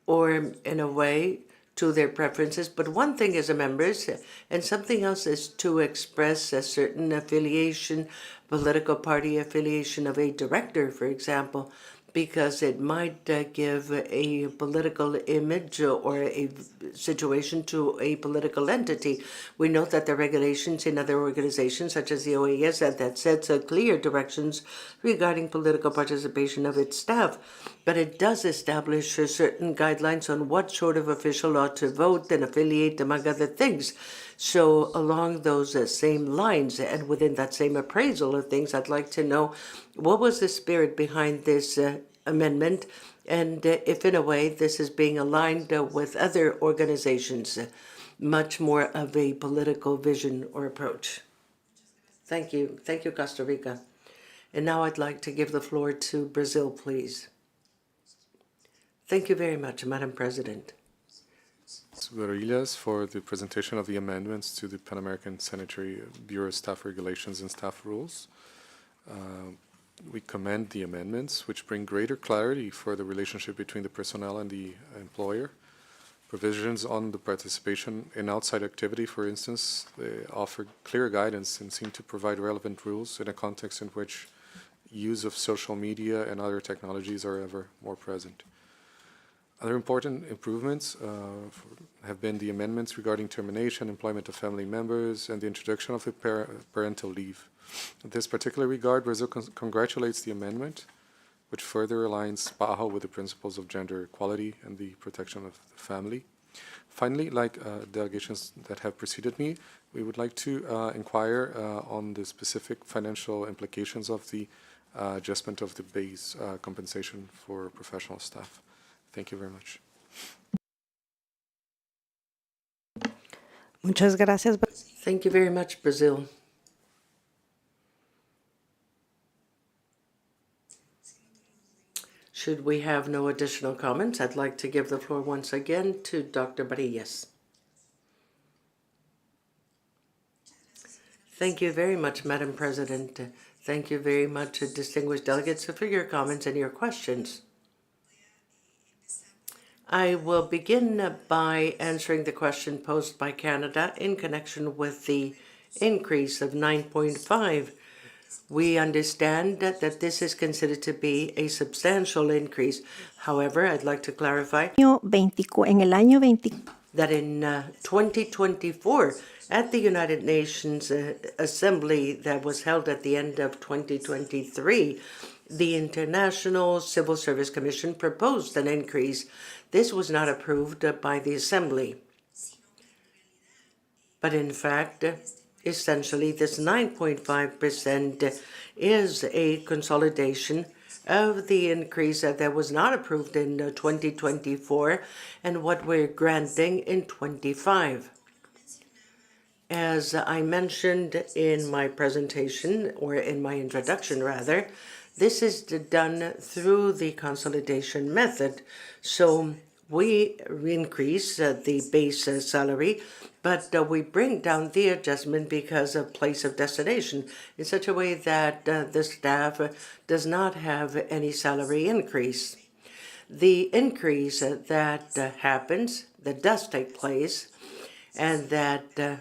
or in a way to their preferences. But one thing is the members, and something else is to express a certain affiliation, political party affiliation of a director, for example, because it might give a political image or a situation to a political entity. We note that the regulations in other organizations, such as the OAS, that sets clear directions regarding political participation of its staff, but it does establish certain guidelines on what sort of official ought to vote and affiliate, among other things. So along those same lines and within that same appraisal of things, I'd like to know what was the spirit behind this amendment, and if in a way this is being aligned with other organizations, much more of a political vision or approach. Thank you. Thank you, Costa Rica. And now I'd like to give the floor to Brazil, please. Thank you very much, Madam President. Varillas for the presentation of the amendments to the Pan American Sanitary Bureau Staff Regulations and Staff Rules. We commend the amendments, which bring greater clarity for the relationship between the personnel and the employer. Provisions on the participation in outside activity, for instance, they offer clear guidance and seem to provide relevant rules in a context in which use of social media and other technologies are ever more present. Other important improvements have been the amendments regarding termination, employment of family members, and the introduction of the parental leave. In this particular regard, Brazil congratulates the amendment, which further aligns PAHO with the principles of gender equality and the protection of the family. Finally, like delegations that have preceded me, we would like to inquire on the specific financial implications of the adjustment of the base compensation for professional staff. Thank you very much. Muchas gracias. Thank you very much, Brazil. Should we have no additional comments, I'd like to give the floor once again to Dr. Varillas. Thank you very much, Madam President. Thank you very much, distinguished delegates, for your comments and your questions. I will begin by answering the question posed by Canada in connection with the increase of 9.5. We understand that this is considered to be a substantial increase. However, I'd like to clarify that in 2024, at the United Nations Assembly that was held at the end of 2023, the International Civil Service Commission proposed an increase. This was not approved by the Assembly. But in fact, essentially, this 9.5% is a consolidation of the increase that was not approved in 2024 and what we're granting in 25. As I mentioned in my presentation, or in my introduction rather, this is done through the consolidation method. So we increase the base salary, but we bring down the adjustment because of place of destination in such a way that the staff does not have any salary increase. The increase that happens, that does take place, and that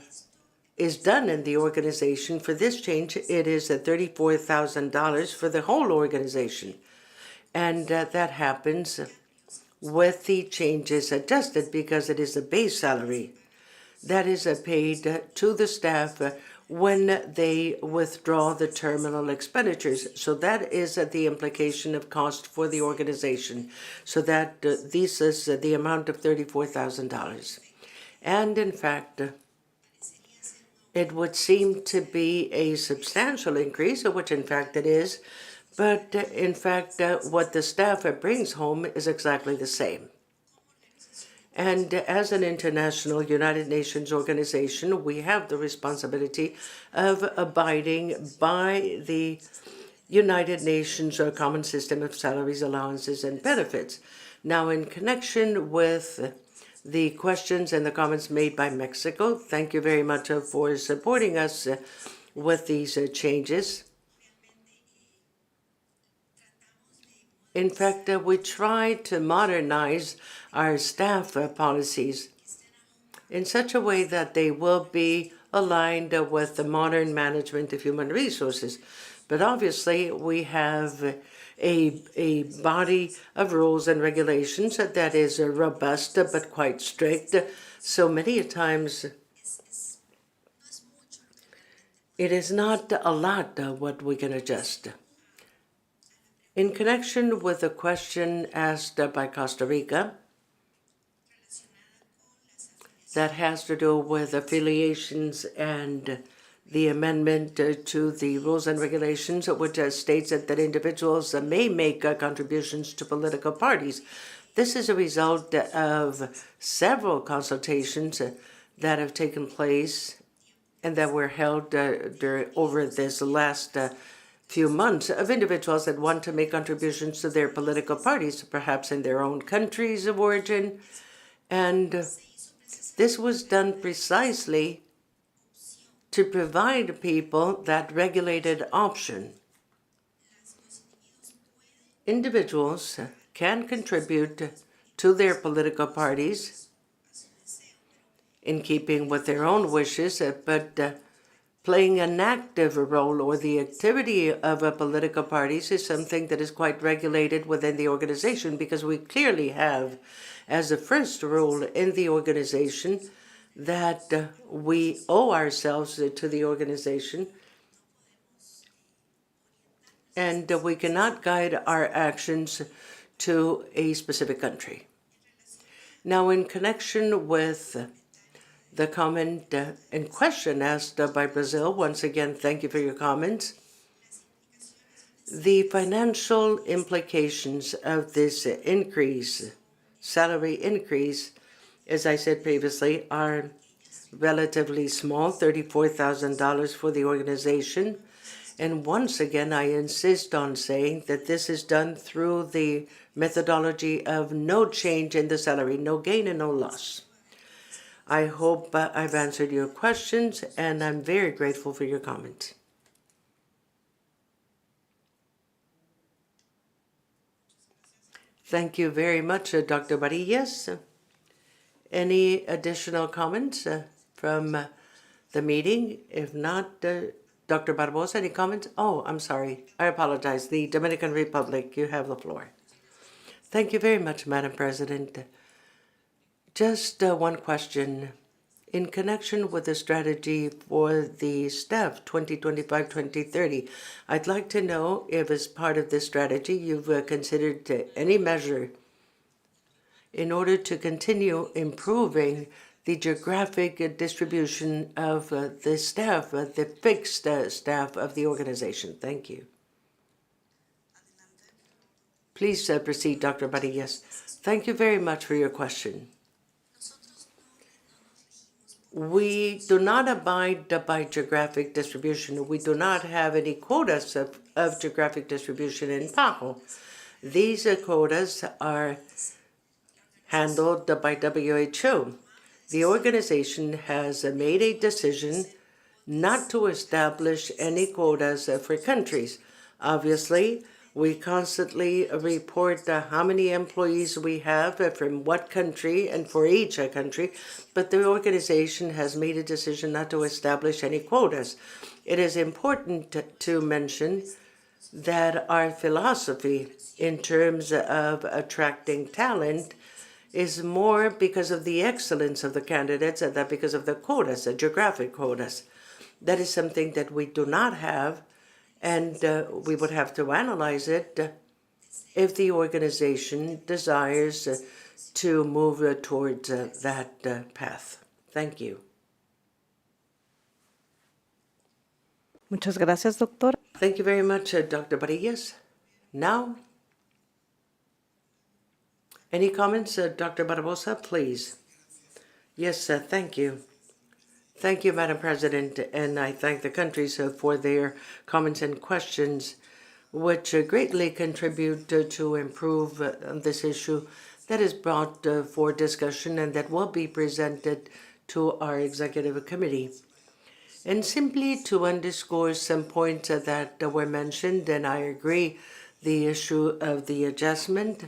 is done in the organization. For this change, it is $34,000 for the whole organization. And that happens with the changes adjusted because it is a base salary that is paid to the staff when they withdraw the terminal expenditures. So that is the implication of cost for the organization. So that this is the amount of $34,000. And in fact, it would seem to be a substantial increase, which in fact it is, but in fact what the staff brings home is exactly the same. And as an international United Nations organization, we have the responsibility of abiding by the United Nations Common System of Salaries, Allowances, and Benefits. Now, in connection with the questions and the comments made by Mexico, thank you very much for supporting us with these changes. In fact, we try to modernize our staff policies in such a way that they will be aligned with the modern management of human resources. But obviously, we have a body of rules and regulations that is robust but quite strict. So many times, it is not a lot what we can adjust. In connection with the question asked by Costa Rica, that has to do with affiliations and the amendment to the rules and regulations, which states that individuals may make contributions to political parties. This is a result of several consultations that have taken place and that were held over this last few months of individuals that want to make contributions to their political parties, perhaps in their own countries of origin. And this was done precisely to provide people that regulated option. Individuals can contribute to their political parties in keeping with their own wishes, but playing an active role or the activity of political parties is something that is quite regulated within the organization, because we clearly have as a first rule in the organization that we owe ourselves to the organization, and we cannot guide our actions to a specific country. Now, in connection with the comment and question asked by Brazil, once again, thank you for your comments. The financial implications of this increase, salary increase, as I said previously, are relatively small, $34,000 for the organization. And once again, I insist on saying that this is done through the methodology of no change in the salary, no gain and no loss. I hope I've answered your questions, and I'm very grateful for your comments. Thank you very much, Dr. Varillas. Any additional comments from the meeting? If not, Dr. Barbosa, any comments? Oh, I'm sorry. I apologize. The Dominican Republic, you have the floor. Thank you very much, Madam President. Just one question. In connection with the strategy for the staff 2025-2030, I'd like to know if as part of this strategy you've considered any measure in order to continue improving the geographic distribution of the staff, the fixed staff of the organization. Thank you. Please proceed, Dr. Varillas. Thank you very much for your question. We do not abide by geographic distribution. We do not have any quotas of geographic distribution in PAHO. These quotas are handled by WHO. The organization has made a decision not to establish any quotas for countries. Obviously, We constantly report how many employees we have from what country and for each country, but the organization has made a decision not to establish any quotas. It is important to mention that our philosophy in terms of attracting talent is more because of the excellence of the candidates and that because of the quotas, the geographic quotas. That is something that we do not have, and we would have to analyze it if the organization desires to move towards that path. Thank you. Muchas gracias, doctor. Thank you very much, Dr. Barillas. Now, any comments, Dr. Barbosa, please? Yes, thank you. Thank you, Madam President, and I thank the countries for their comments and questions, which greatly contribute to improve this issue that is brought for discussion and that will be presented to our executive committee. And simply to underscore some points that were mentioned, and I agree, the issue of the adjustment,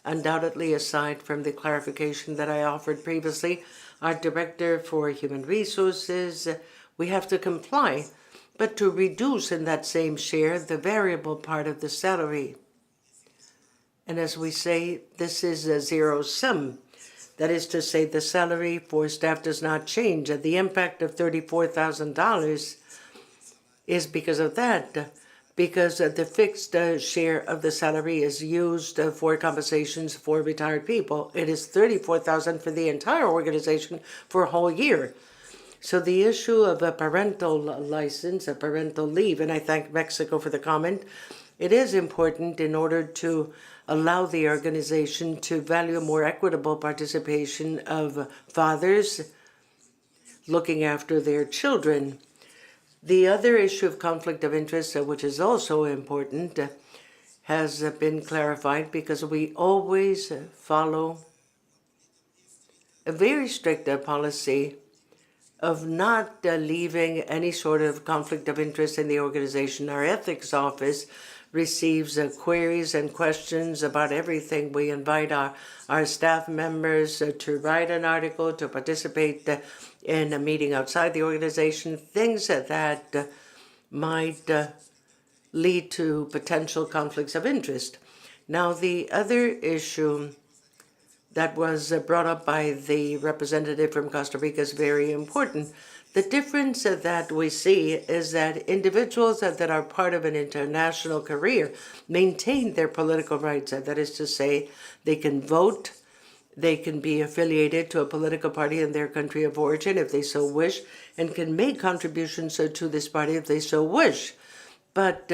undoubtedly aside from the clarification that I offered previously, our Director for Human Resources, we have to comply, but to reduce in that same share the variable part of the salary. And as we say, this is a zero sum. That is to say, the salary for staff does not change. The impact of $34,000 is because of that, because the fixed share of the salary is used for compensations for retired people. It is $34,000 for the entire organization for a whole year. So the issue of a parental license, a parental leave, and I thank Mexico for the comment, it is important in order to allow the organization to value more equitable participation of fathers looking after their children. The other issue of conflict of interest, which is also important, has been clarified because we always follow a very strict policy of not leaving any sort of conflict of interest in the organization. Our ethics office receives queries and questions about everything. We invite our staff members to write an article, to participate in a meeting outside the organization, things that might lead to potential conflicts of interest. Now, the other issue that was brought up by the representative from Costa Rica is very important. The difference that we see is that individuals that are part of an international career maintain their political rights. That is to say, they can vote, they can be affiliated to a political party in their country of origin if they so wish, and can make contributions to this party if they so wish. But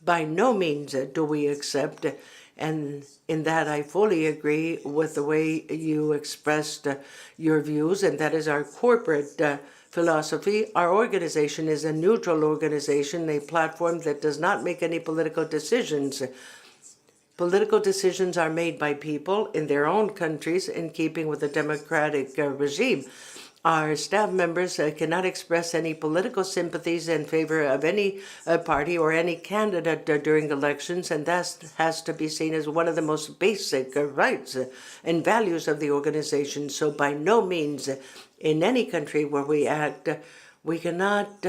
by no means do we accept, and in that I fully agree with the way you expressed your views, and that is our corporate philosophy. Our organization is a neutral organization, a platform that does not make any political decisions. Political decisions are made by people in their own countries in keeping with the democratic regime. Our staff members cannot express any political sympathies in favor of any party or any candidate during elections, and that has to be seen as one of the most basic rights and values of the organization. So by no means in any country where we act, we cannot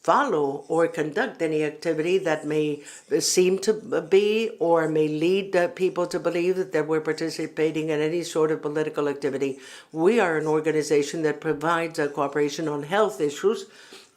follow or conduct any activity that may seem to be or may lead people to believe that we're participating in any sort of political activity. We are an organization that provides cooperation on health issues,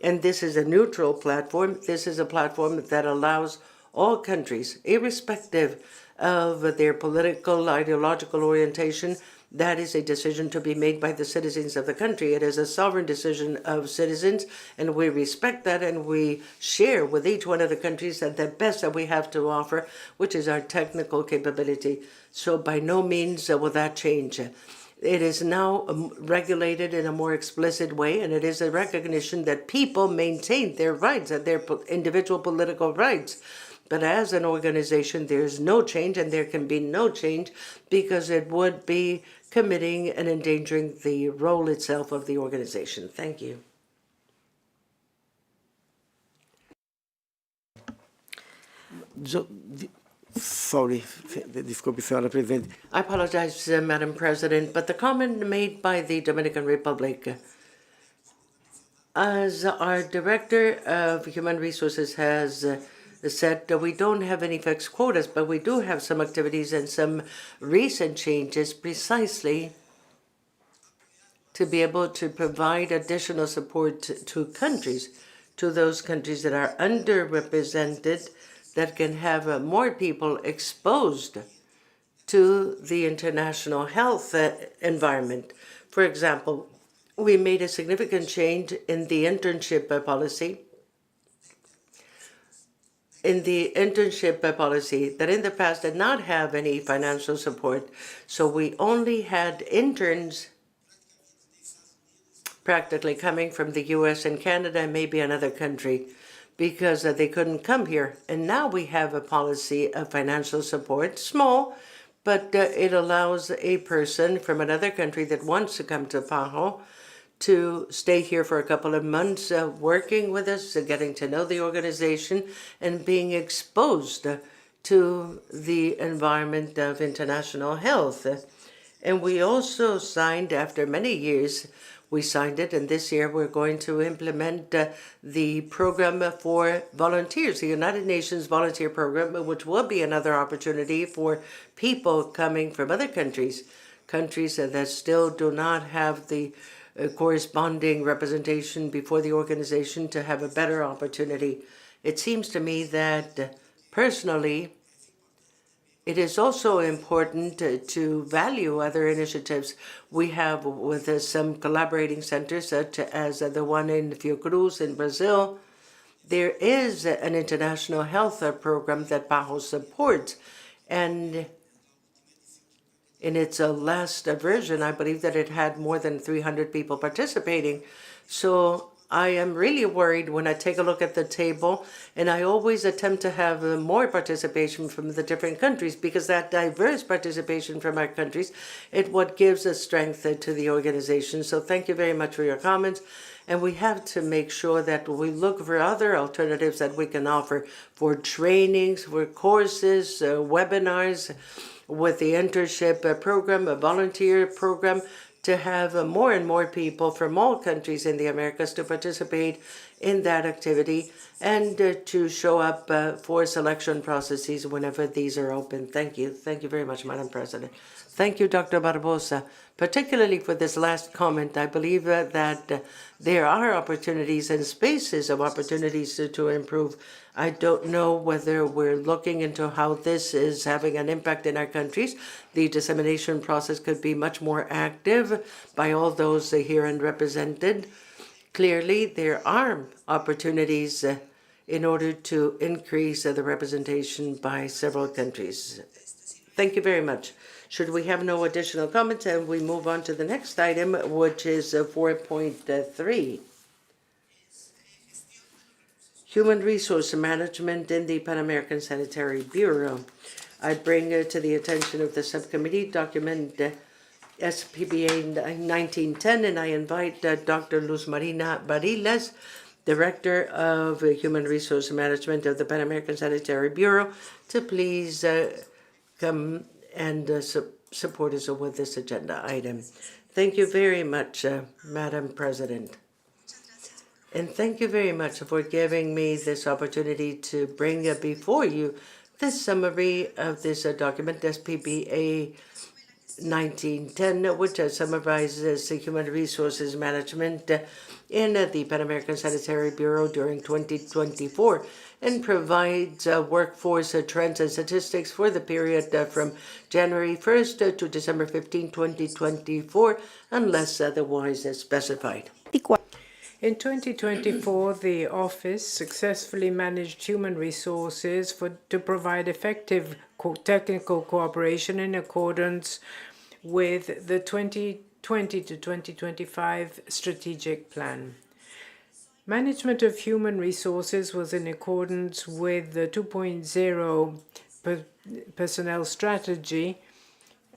and this is a neutral platform. This is a platform that allows all countries, irrespective of their political, ideological orientation. That is a decision to be made by the citizens of the country. It is a sovereign decision of citizens, and we respect that, and we share with each one of the countries that the best that we have to offer, which is our technical capability. So by no means will that change. It is now regulated in a more explicit way, and it is a recognition that people maintain their rights, their individual political rights. But as an organization, there's no change, and there can be no change because it would be committing and endangering the role itself of the organization. Thank you. Sorry, disculpe, señora Presidente. I apologize, Madam President, but the comment made by the Dominican Republic, as our Director of Human Resources has said, we don't have any fixed quotas, but we do have some activities and some recent changes precisely to be able to provide additional support to countries, to those countries that are underrepresented, that can have more people exposed to the international health environment. For example, we made a significant change in the internship policy. In the internship policy that in the past did not have any financial support, so we only had interns practically coming from the US and Canada and maybe another country because they couldn't come here. And now we have a policy of financial support, small, but it allows a person from another country that wants to come to PAHO to stay here for a couple of months, working with us, getting to know the organization, and being exposed to the environment of international health. And we also signed, after many years, we signed it, and this year we're going to implement the program for volunteers, the United Nations Volunteer Program, which will be another opportunity for people coming from other countries, countries that still do not have the corresponding representation before the organization to have a better opportunity. It seems to me that personally, it is also important to value other initiatives we have with some collaborating centers, such as the one in Fiocruz in Brazil. There is an international health program that PAHO supports, and in its last version, I believe that it had more than 300 people participating. So I am really worried when I take a look at the table, and I always attempt to have more participation from the different countries, because that diverse participation from our countries is what gives us strength to the organization. So thank you very much for your comments. And we have to make sure that we look for other alternatives that we can offer for trainings, for courses, webinars, with the internship program, a volunteer program, to have more and more people from all countries in the Americas to participate in that activity and to show up for selection processes whenever these are open. Thank you. Thank you very much, Madam President. Thank you, Dr. Barbosa, particularly for this last comment. I believe that there are opportunities and spaces of opportunities to improve. I don't know whether we're looking into how this is having an impact in our countries. The dissemination process could be much more active by all those here and represented. Clearly, there are opportunities in order to increase the representation by several countries. Thank you very much. Should we have no additional comments, and we move on to the next item, which is 4.3. Human Resource Management in the Pan American Sanitary Bureau. I bring to the attention of the subcommittee document SPBA 1910, and I invite Dr. Luz Marina Barilas, Director of Human Resource Management of the Pan American Sanitary Bureau, to please come and support us with this agenda item. Thank you very much, Madam President. And thank you very much for giving me this opportunity to bring before you this summary of this document, SPBA 1910, which summarizes human resources management in the Pan American Sanitary Bureau during 2024 and provides workforce trends and statistics for the period from January 1st to December 15, 2024, unless otherwise specified. In 2024, the Office successfully managed human resources to provide effective technical cooperation in accordance with the 2020 to 2025 strategic plan. Management of human resources was in accordance with the 2.0 personnel strategy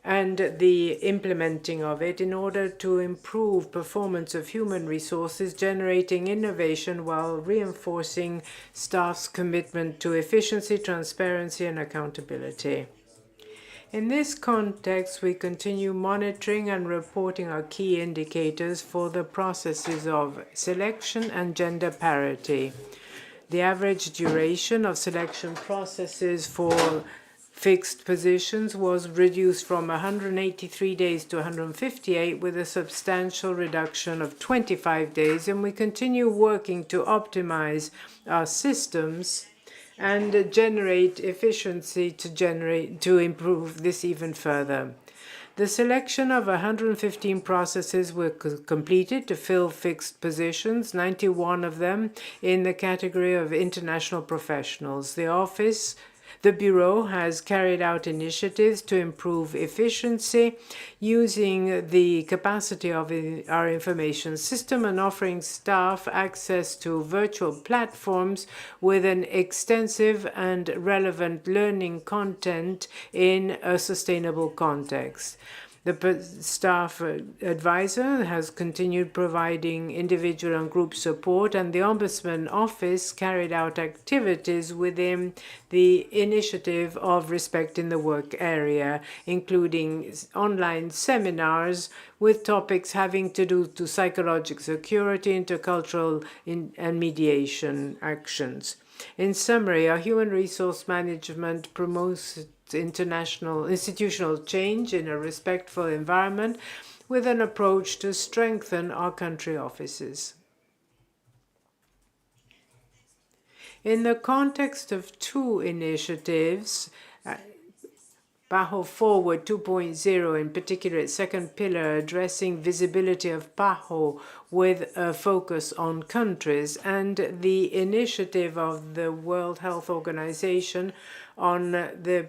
and the implementing of it in order to improve performance of human resources, generating innovation while reinforcing staff's commitment to efficiency, transparency, and accountability. In this context, we continue monitoring and reporting our key indicators for the processes of selection and gender parity. The average duration of selection processes for fixed positions was reduced from 183 days to 158, with a substantial reduction of 25 days, and we continue working to optimize our systems and generate efficiency to improve this even further. The selection of 115 processes were completed to fill fixed positions, 91 of them in the category of international professionals. The Bureau has carried out initiatives to improve efficiency using the capacity of our information system and offering staff access to virtual platforms with an extensive and relevant learning content in a sustainable context. The staff advisor has continued providing individual and group support, and the Ombudsman Office carried out activities within the initiative of Respect in the Work area, including online seminars with topics having to do to psychological security, intercultural and mediation actions. In summary, our human resource management promotes institutional change in a respectful environment with an approach to strengthen our country offices. In the context of two initiatives, PAHO Forward 2.0, in particular its second pillar addressing visibility of PAHO with a focus on countries, and the initiative of the World Health Organization on the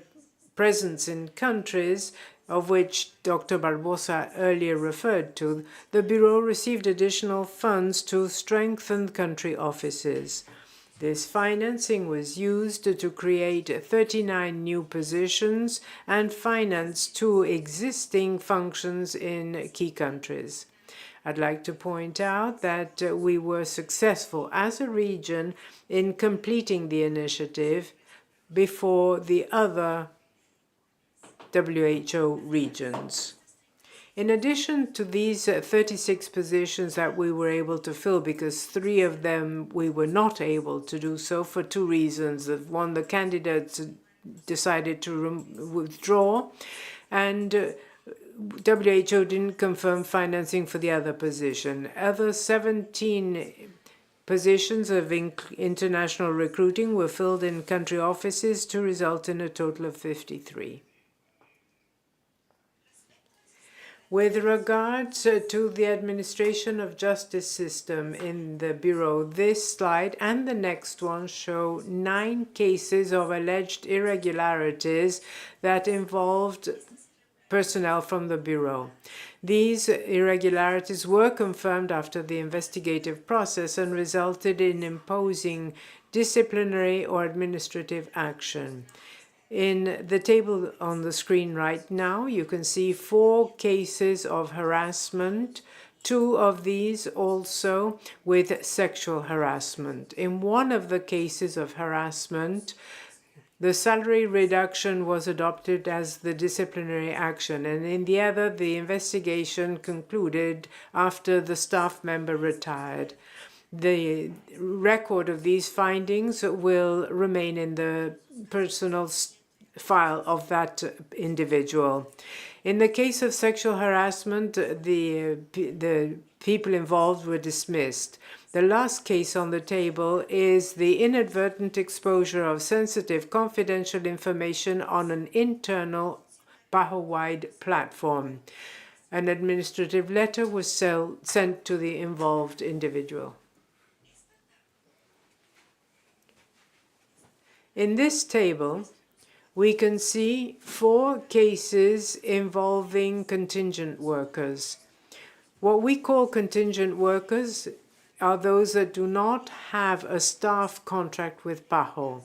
presence in countries, of which Dr. Barbosa earlier referred to, the Bureau received additional funds to strengthen country offices. This financing was used to create 39 new positions and finance 2 existing functions in key countries. I'd like to point out that we were successful as a region in completing the initiative before the other WHO regions. In addition to these 36 positions that we were able to fill, because 3 of them we were not able to do so for 2 reasons. One, the candidates decided to withdraw, and WHO didn't confirm financing for the other position. Other 17 positions of international recruiting were filled in country offices to result in a total of 53. With regards to the administration of justice system in the Bureau, this slide and the next one show 9 cases of alleged irregularities that involved personnel from the Bureau. These irregularities were confirmed after the investigative process and resulted in imposing disciplinary or administrative action. In the table on the screen right now, you can see 4 cases of harassment, 2 of these also with sexual harassment. In one of the cases of harassment, the salary reduction was adopted as the disciplinary action, and in the other, the investigation concluded after the staff member retired. The record of these findings will remain in the personal file of that individual. In the case of sexual harassment, the people involved were dismissed. The last case on the table is the inadvertent exposure of sensitive confidential information on an internal PAHO-wide platform. An administrative letter was sent to the involved individual. In this table, we can see 4 cases involving contingent workers. What we call contingent workers are those that do not have a staff contract with PAHO.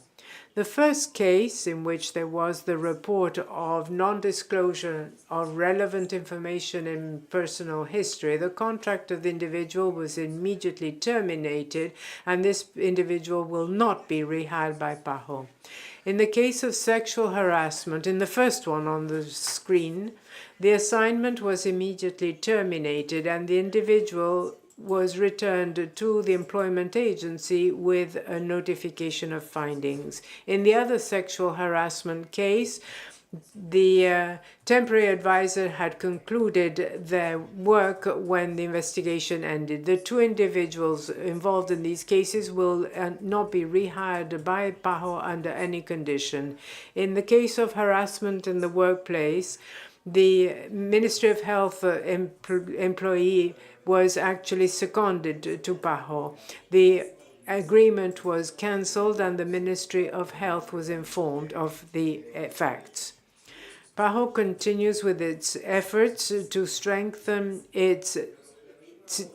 The first case in which there was the report of non-disclosure of relevant information in personal history, the contract of the individual was immediately terminated, and this individual will not be rehired by PAHO. In the case of sexual harassment, in the first one on the screen, the assignment was immediately terminated and the individual was returned to the employment agency with a notification of findings. In the other sexual harassment case, the temporary advisor had concluded their work when the investigation ended. The two individuals involved in these cases will not be rehired by PAHO under any condition. In the case of harassment in the workplace, the Ministry of Health employee was actually seconded to PAHO. The agreement was cancelled and the Ministry of Health was informed of the facts. PAHO continues with its efforts to strengthen its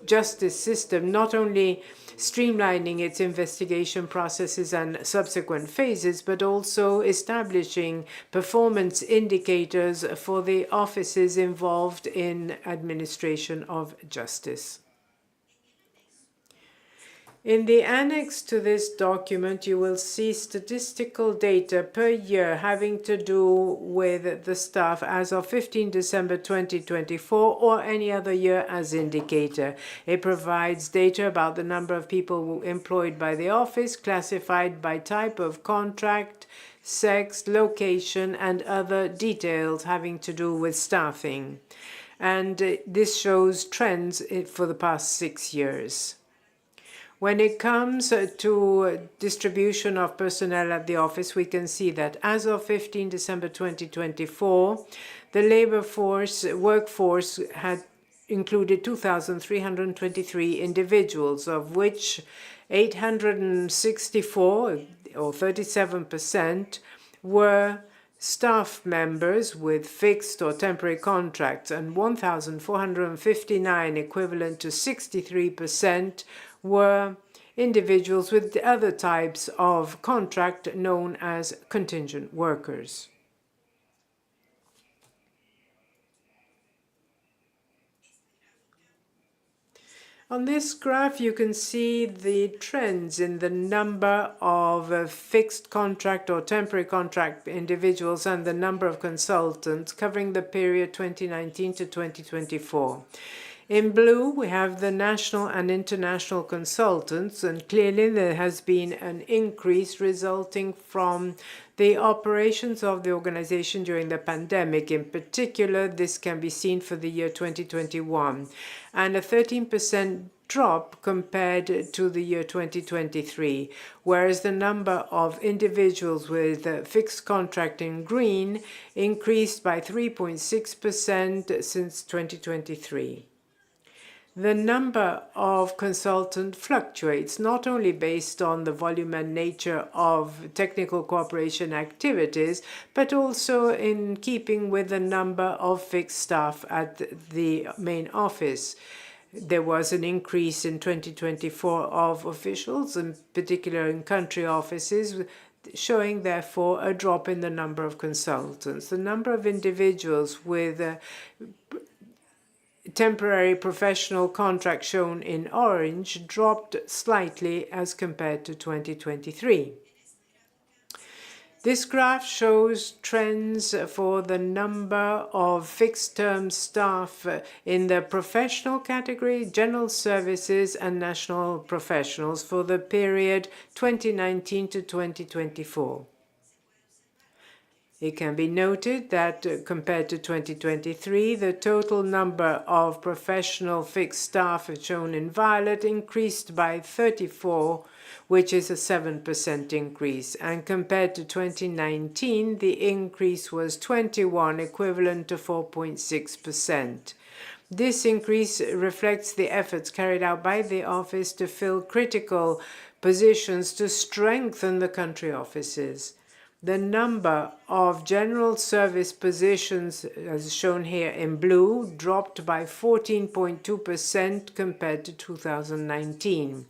justice system, not only streamlining its investigation processes and subsequent phases, but also establishing performance indicators for the offices involved in administration of justice. In the annex to this document, you will see statistical data per year having to do with the staff as of 15 December 2024 or any other year as indicator. It provides data about the number of people employed by the office, classified by type of contract, sex, location, and other details having to do with staffing. And this shows trends for the past 6 years. When it comes to distribution of personnel at the office, we can see that as of 15 December 2024, the labor workforce had included 2,323 individuals, of which 864, or 37%, were staff members with fixed or temporary contracts, and 1,459, equivalent to 63%, were individuals with other types of contract known as contingent workers. On this graph, you can see the trends in the number of fixed contract or temporary contract individuals and the number of consultants covering the period 2019 to 2024. In blue, we have the national and international consultants, and clearly there has been an increase resulting from the operations of the organization during the pandemic. In particular, this can be seen for the year 2021, and a 13% drop compared to the year 2023, whereas the number of individuals with a fixed contract in green increased by 3.6% since 2023. The number of consultants fluctuates not only based on the volume and nature of technical cooperation activities, but also in keeping with the number of fixed staff at the main office. There was an increase in 2024 of officials, in particular in country offices, showing therefore a drop in the number of consultants. The number of individuals with temporary professional contract, shown in orange, dropped slightly as compared to 2023. This graph shows trends for the number of fixed-term staff in the professional category, general services, and national professionals for the period 2019 to 2024. It can be noted that compared to 2023, the total number of professional fixed staff, shown in violet, increased by 34, which is a 7% increase. And compared to 2019, the increase was 21, equivalent to 4.6%. This increase reflects the efforts carried out by the office to fill critical positions to strengthen the country offices. the number of general service positions, as shown here in blue, dropped by 14.2% compared to 2019.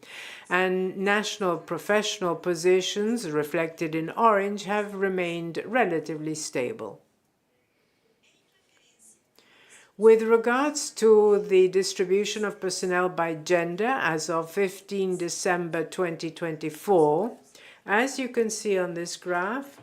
And national professional positions, reflected in orange, have remained relatively stable. With regards to the distribution of personnel by gender as of 15 December 2024, as you can see on this graph,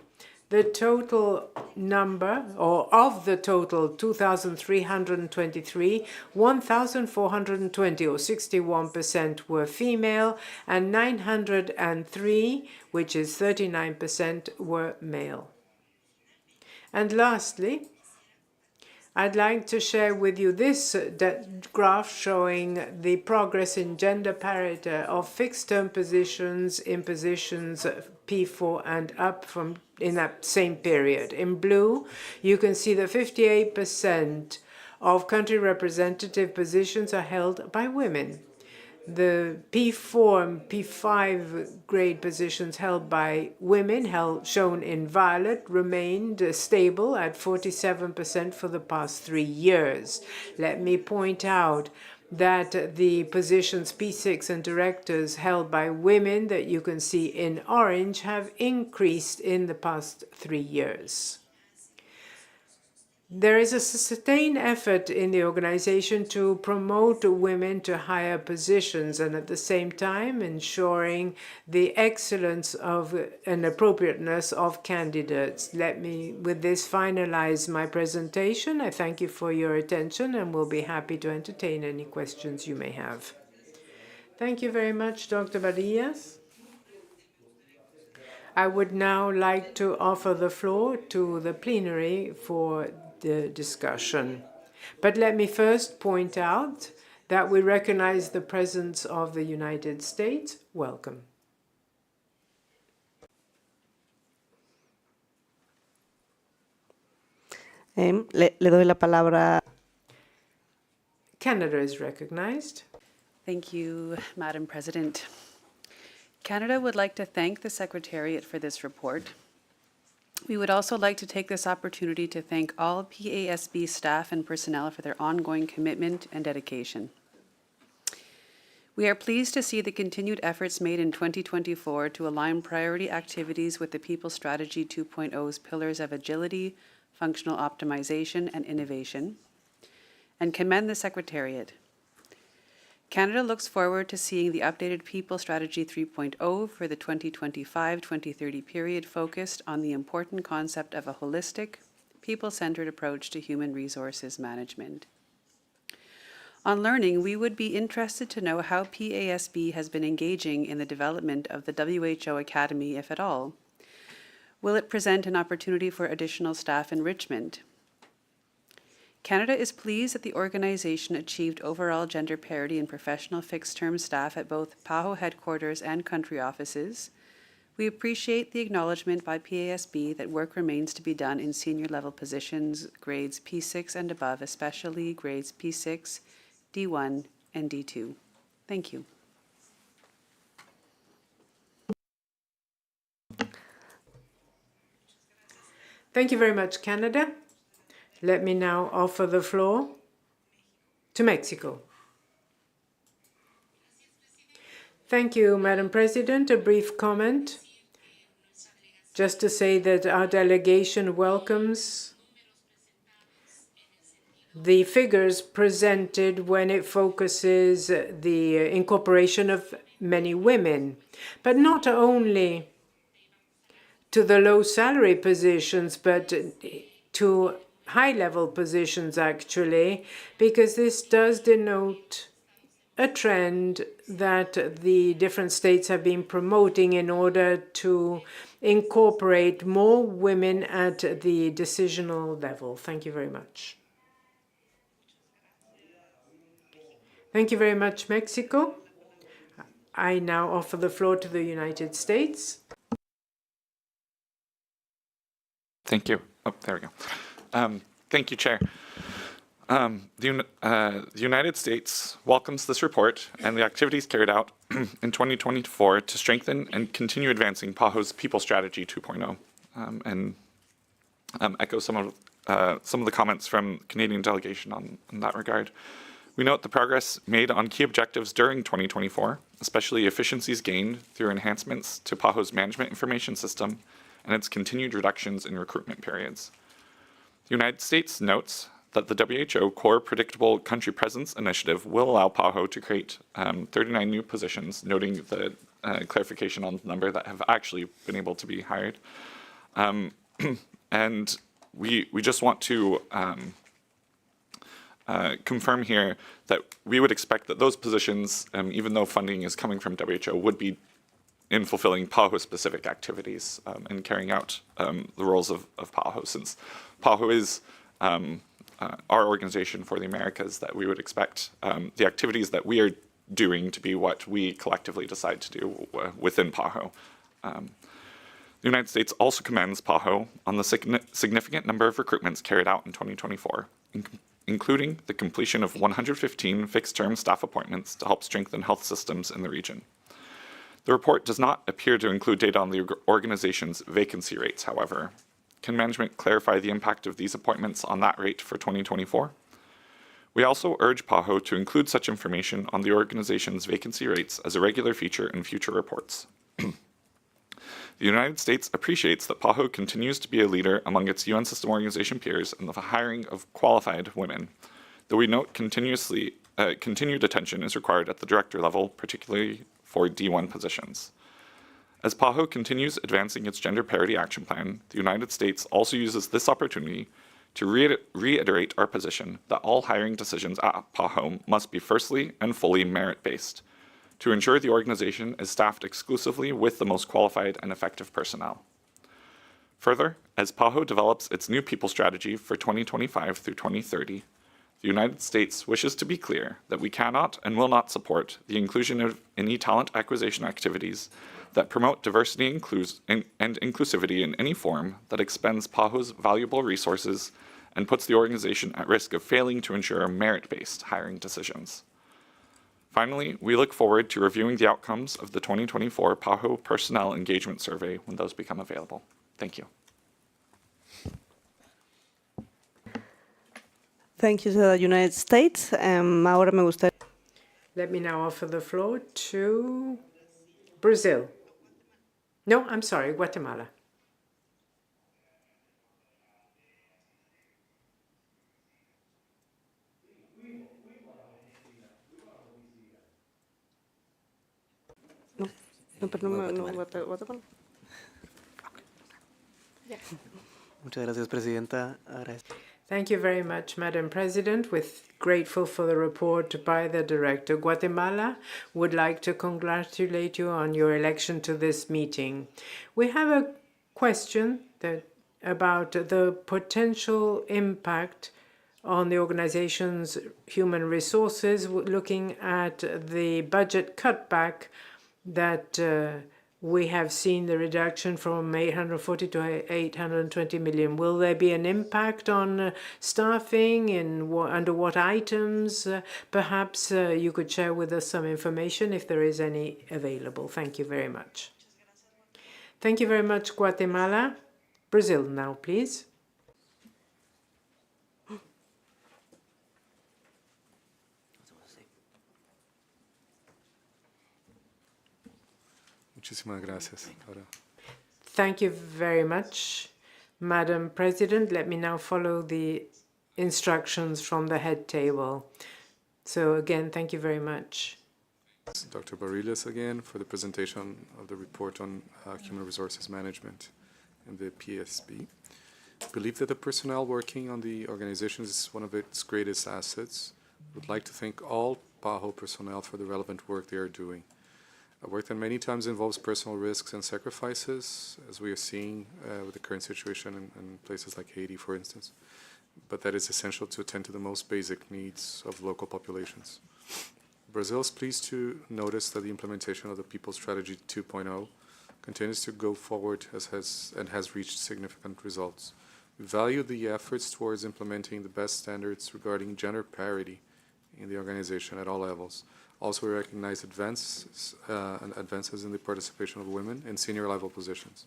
the total number, or of the total 2,323, 1,420, or 61%, were female, and 903, which is 39%, were male. And lastly, I'd like to share with you this graph showing the progress in gender parity of fixed-term positions in positions P4 and up from in that same period. In blue, you can see that 58% of country representative positions are held by women. The P4 and P5 grade positions held by women, shown in violet, remained stable at 47% for the past 3 years. Let me point out that the positions P6 and directors held by women that you can see in orange have increased in the past 3 years. There is a sustained effort in the organization to promote women to higher positions and at the same time ensuring the excellence of and appropriateness of candidates. Let me, with this, finalize my presentation. I thank you for your attention and will be happy to entertain any questions you may have. Thank you very much, Dr. Varillas. I would now like to offer the floor to the plenary for the discussion. But let me first point out that we recognize the presence of the United States. Welcome. Le doy la palabra. Canada is recognized. Thank you, Madam President. Canada would like to thank the Secretariat for this report. We would also like to take this opportunity to thank all PASB staff and personnel for their ongoing commitment and dedication. We are pleased to see the continued efforts made in 2024 to align priority activities with the People Strategy 2.0's pillars of agility, functional optimization, and innovation, and commend the Secretariat. Canada looks forward to seeing the updated People Strategy 3.0 for the 2025-2030 period focused on the important concept of a holistic, people-centered approach to human resources management. On learning, we would be interested to know how PASB has been engaging in the development of the WHO Academy, if at all. Will it present an opportunity for additional staff enrichment? Canada is pleased that the organization achieved overall gender parity in professional fixed-term staff at both PAHO headquarters and country offices. We appreciate the acknowledgement by PASB that work remains to be done in senior-level positions, grades P6 and above, especially grades P6, D1, and D2. Thank you. Thank you very much, Canada. Let me now offer the floor to Mexico. Thank you, Madam President. A brief comment. Just to say that our delegation welcomes the figures presented when it focuses the incorporation of many women, but not only to the low salary positions, but to high-level positions, actually, because this does denote a trend that the different states have been promoting in order to incorporate more women at the decisional level. Thank you very much. Thank you very much, Mexico. I now offer the floor to the United States. Thank you. Oh, there we go. Thank you, Chair. The United States welcomes this report and the activities carried out in 2024 to strengthen and continue advancing PAHO's People Strategy 2.0 and echo some of the comments from Canadian delegation on that regard. We note the progress made on key objectives during 2024, especially efficiencies gained through enhancements to PAHO's management information system and its continued reductions in recruitment periods. The United States notes that the WHO Core Predictable Country Presence Initiative will allow PAHO to create 39 new positions, noting the clarification on the number that have actually been able to be hired. And we just want to confirm here that we would expect that those positions, even though funding is coming from WHO, would be in fulfilling PAHO-specific activities and carrying out the roles of PAHO, since PAHO is our organization for the Americas, that we would expect the activities that we are doing to be what we collectively decide to do within PAHO. The United States also commends PAHO on the significant number of recruitments carried out in 2024, including the completion of 115 fixed-term staff appointments to help strengthen health systems in the region. The report does not appear to include data on the organization's vacancy rates, however. Can management clarify the impact of these appointments on that rate for 2024? We also urge PAHO to include such information on the organization's vacancy rates as a regular feature in future reports. The United States appreciates that PAHO continues to be a leader among its UN system organization peers in the hiring of qualified women, though we note continued attention is required at the director level, particularly for D1 positions. As PAHO continues advancing its gender parity action plan, the United States also uses this opportunity to reiterate our position that all hiring decisions at PAHO must be firstly and fully merit-based, to ensure the organization is staffed exclusively with the most qualified and effective personnel. Further, as PAHO develops its new people strategy for 2025 through 2030, the United States wishes to be clear that we cannot and will not support the inclusion of any talent acquisition activities that promote diversity and inclusivity in any form that expends PAHO's valuable resources and puts the organization at risk of failing to ensure merit-based hiring decisions. Finally, we look forward to reviewing the outcomes of the 2024 PAHO Personnel Engagement Survey when those become available. Thank you. Thank you to the United States. Ahora me gustaría. Let me now offer the floor to Brazil. No, I'm sorry, Guatemala. Muchas gracias, Presidenta. Thank you very much, Madam President. We're grateful for the report by the Director. Guatemala would like to congratulate you on your election to this meeting. We have a question about the potential impact on the organization's human resources, looking at the budget cutback that we have seen the reduction from 840 to 820 million. Will there be an impact on staffing and under what items? Perhaps you could share with us some information if there is any available. Thank you very much. Thank you very much, Guatemala. Brazil now, please. Muchísimas gracias. Thank you very much, Madam President. Let me now follow the instructions from the head table. So again, thank you very much. Dr. Barillas again for the presentation of the report on human resources management in the PSB. I believe that the personnel working on the organization is one of its greatest assets. I would like to thank all PAHO personnel for the relevant work they are doing. A work that many times involves personal risks and sacrifices, as we are seeing with the current situation in places like Haiti, for instance, but that is essential to attend to the most basic needs of local populations. Brazil is pleased to notice that the implementation of the People Strategy 2.0 continues to go forward and has reached significant results. We value the efforts towards implementing the best standards regarding gender parity in the organization at all levels. Also, we recognize advances in the participation of women in senior level positions.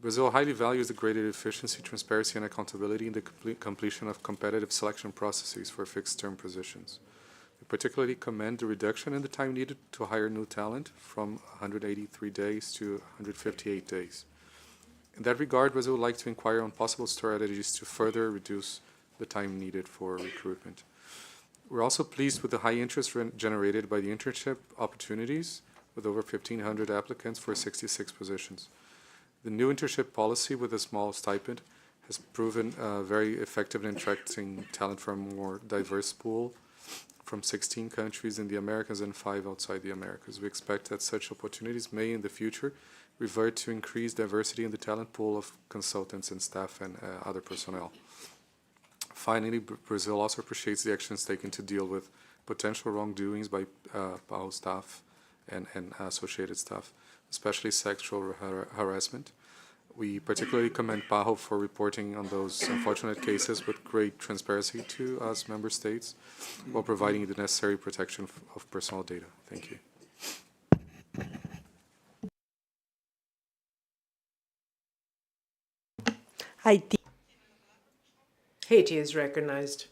Brazil highly values the greater efficiency, transparency, and accountability in the completion of competitive selection processes for fixed-term positions. We particularly commend the reduction in the time needed to hire new talent from 183 days to 158 days. In that regard, Brazil would like to inquire on possible strategies to further reduce the time needed for recruitment. We're also pleased with the high interest generated by the internship opportunities, with over 1,500 applicants for 66 positions. The new internship policy with a small stipend has proven very effective in attracting talent from a more diverse pool from 16 countries in the Americas and 5 outside the Americas. We expect that such opportunities may in the future revert to increased diversity in the talent pool of consultants and staff and other personnel. Finally, Brazil also appreciates the actions taken to deal with potential wrongdoings by PAO staff and associated staff, especially sexual harassment. We particularly commend PAHO for reporting on those unfortunate cases with great transparency to us member states while providing the necessary protection of personal data. Thank you. Haití. Haiti is recognized.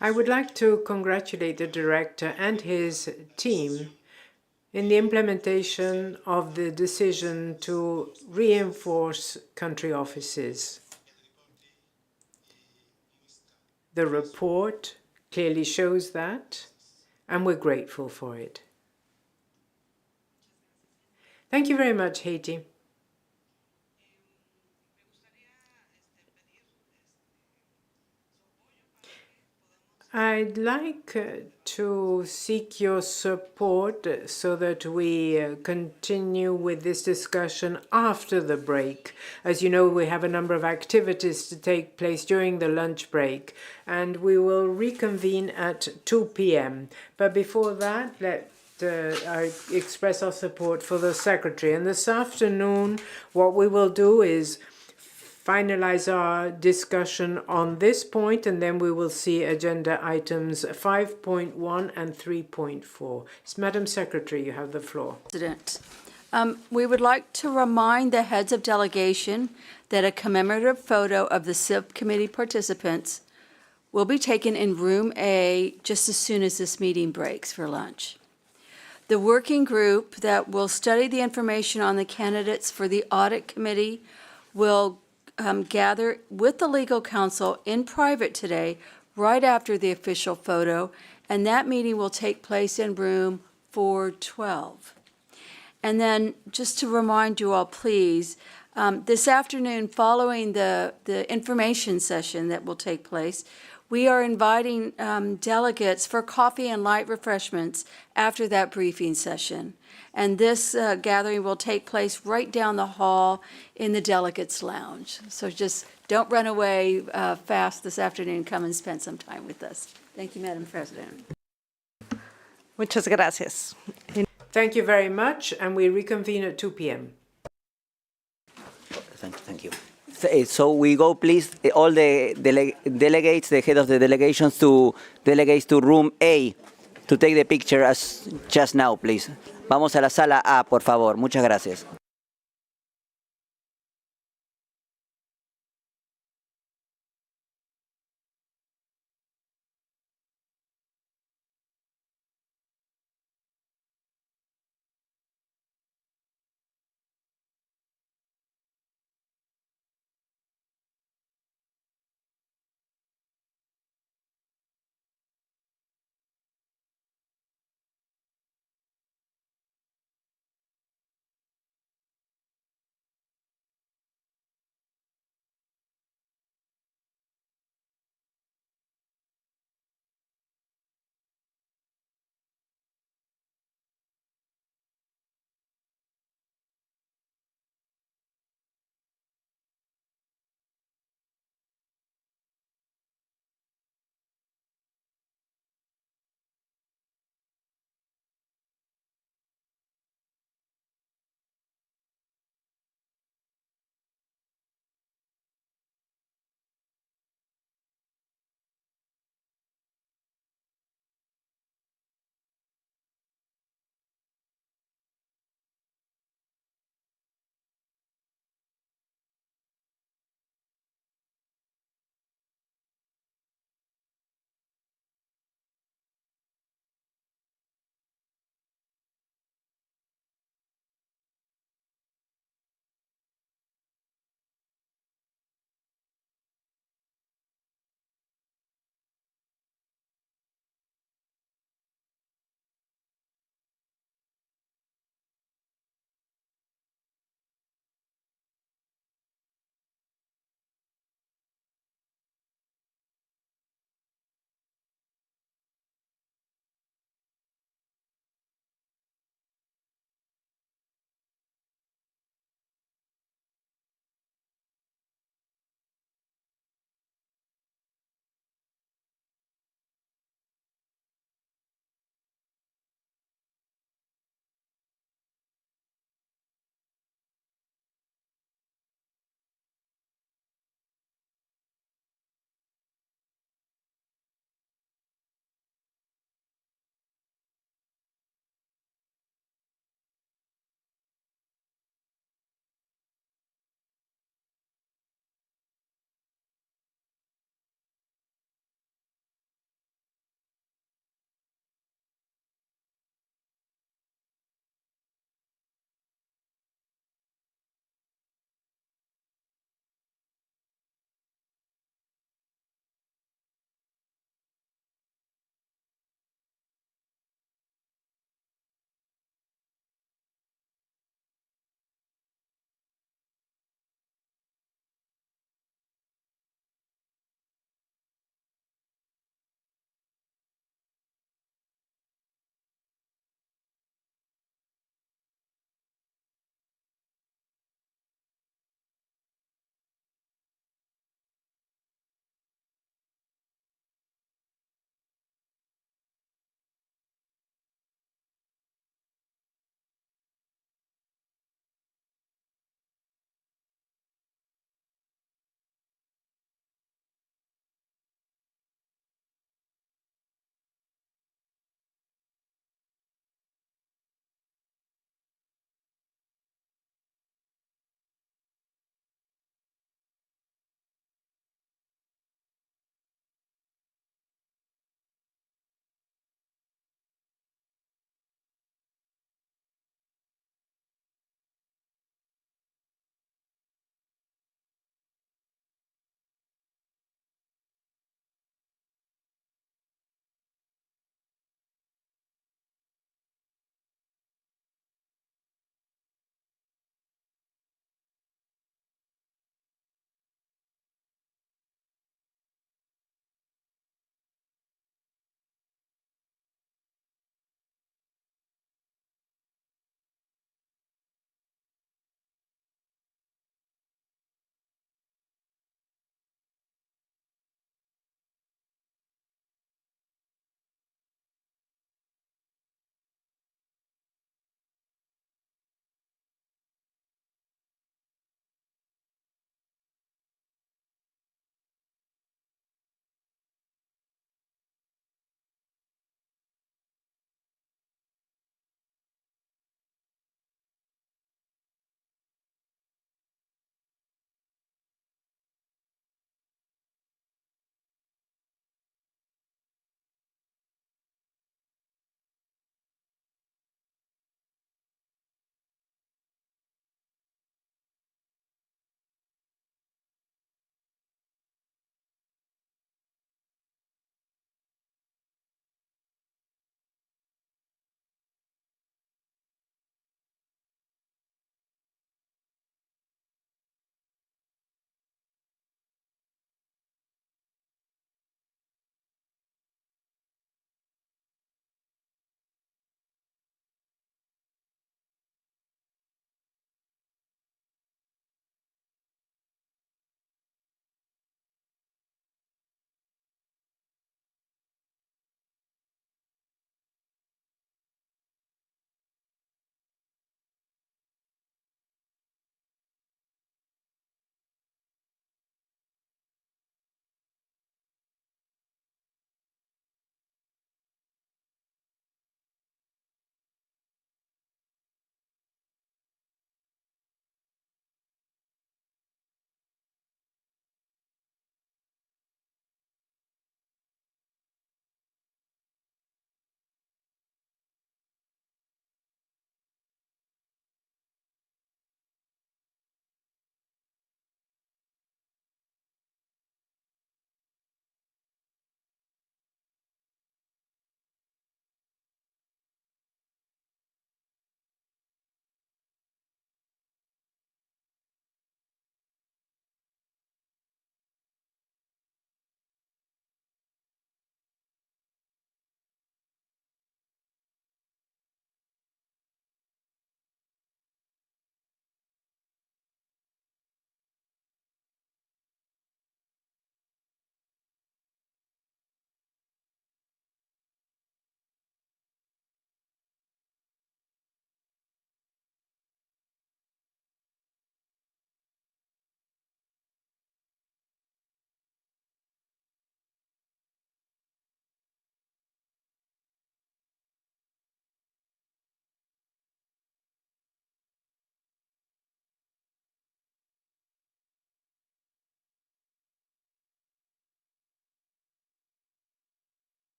I would like to congratulate the director and his team in the implementation of the decision to reinforce country offices. The report clearly shows that, and we're grateful for it. Thank you very much, Haiti. I'd like to seek your support so that we continue with this discussion after the break. As you know, we have a number of activities to take place during the lunch break, and we will reconvene at 2 p.m. But before that, I express our support for the Secretary. And this afternoon, what we will do is finalize our discussion on this point, and then we will see agenda items 5.1 and 3.4. Madam Secretary, you have the floor. President, we would like to remind the heads of delegation that a commemorative photo of the subcommittee participants will be taken in room A just as soon as this meeting breaks for lunch. The working group that will study the information on the candidates for the audit committee will gather with the legal counsel in private today, right after the official photo, and that meeting will take place in room 412. And then, just to remind you all, please, this afternoon, following the information session that will take place, we are inviting delegates for coffee and light refreshments after that briefing session. And this gathering will take place right down the hall in the Delegates Lounge. So just don't run away fast this afternoon. Come and spend some time with us. Thank you, Madam President. Muchas gracias. Thank you very much, and we reconvene at 2 p.m. Thank you. So we go, please, all the delegates, the head of the delegations, to delegates to room A to take the picture as just now, please. Vamos a la sala A, por favor. Muchas gracias.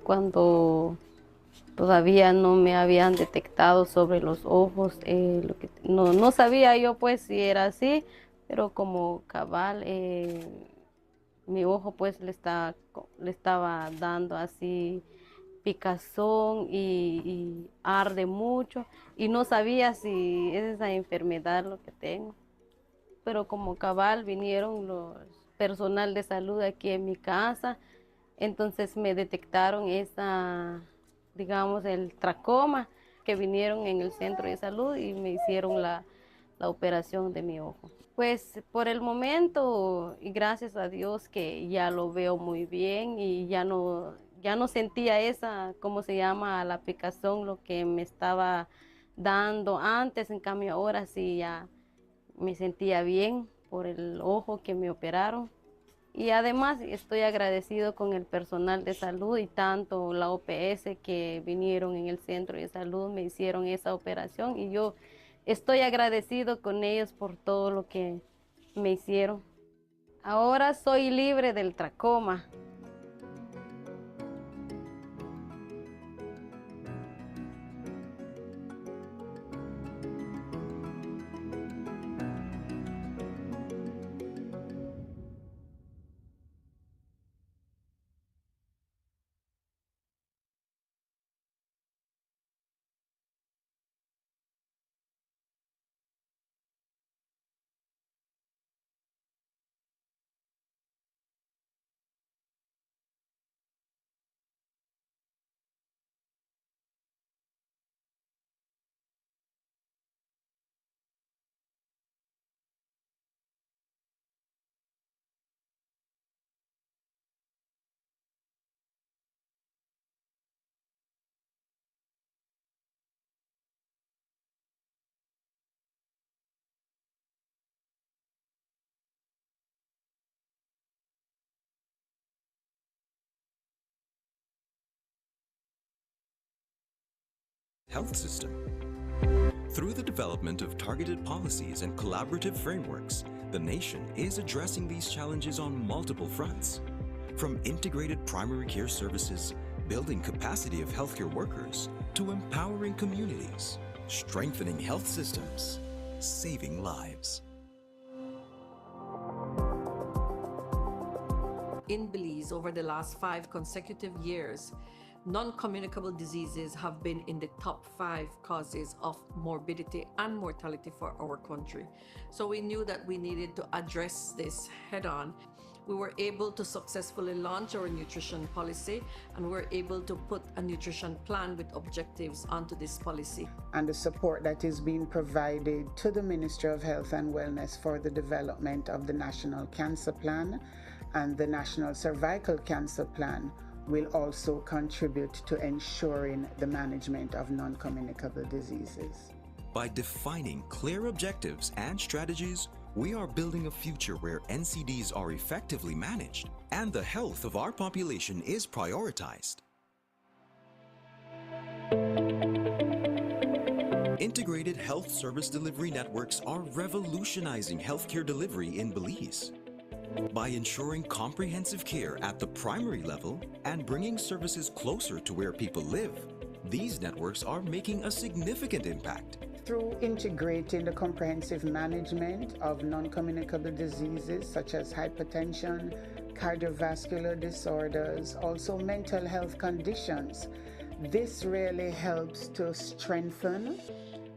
cuando todavía no me habían detectado sobre los ojos. No sabía yo pues si era así, pero como cabal, mi ojo pues le estaba dando así picazón y arde mucho y no sabía si es esa enfermedad lo que tengo. Pero como cabal vinieron los personal de salud aquí en mi casa, entonces me detectaron digamos, el tracoma, que vinieron en el centro de salud y me hicieron la operación de mi ojo. Pues por el momento, y gracias a Dios que ya lo veo muy bien y ya no sentía ¿cómo se llama? La picazón, lo que me estaba dando antes, en cambio ahora sí ya me sentía bien por el ojo que me operaron. Y además estoy agradecido con el personal de salud y tanto la OPS que vinieron en el centro de salud, me hicieron esa operación y yo estoy agradecido con ellos por todo lo que me hicieron. Ahora soy libre del tracoma. Health system. Through the development of targeted policies and collaborative frameworks, the nation is addressing these challenges on multiple fronts. From integrated primary care services, building capacity of healthcare workers, to empowering communities, strengthening health systems, saving lives. In Belize, over the last 5 consecutive years, non-communicable diseases have been in the top 5 causes of morbidity and mortality for our country. So we knew that we needed to address this head-on. We were able to successfully launch our nutrition policy, and we were able to put a nutrition plan with objectives onto this policy. And the support that is being provided to the Ministry of Health and Wellness for the development of the National Cancer Plan and the National Cervical Cancer Plan will also contribute to ensuring the management of non-communicable diseases. By defining clear objectives and strategies, we are building a future where NCDs are effectively managed and the health of our population is prioritized. Integrated health service delivery networks are revolutionizing healthcare delivery in Belize. By ensuring comprehensive care at the primary level and bringing services closer to where people live, these networks are making a significant impact. Through integrating the comprehensive management of non-communicable diseases such as hypertension, cardiovascular disorders, also mental health conditions, this really helps to strengthen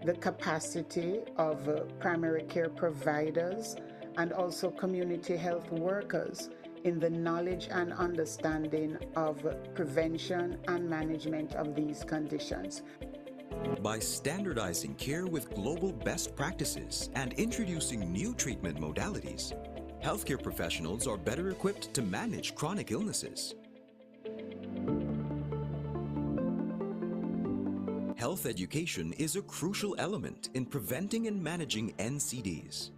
the capacity of primary care providers and also community health workers in the knowledge and understanding of prevention and management of these conditions. By standardizing care with global best practices and introducing new treatment modalities, healthcare professionals are better equipped to manage chronic illnesses. Health education is a crucial element in preventing and managing NCDs.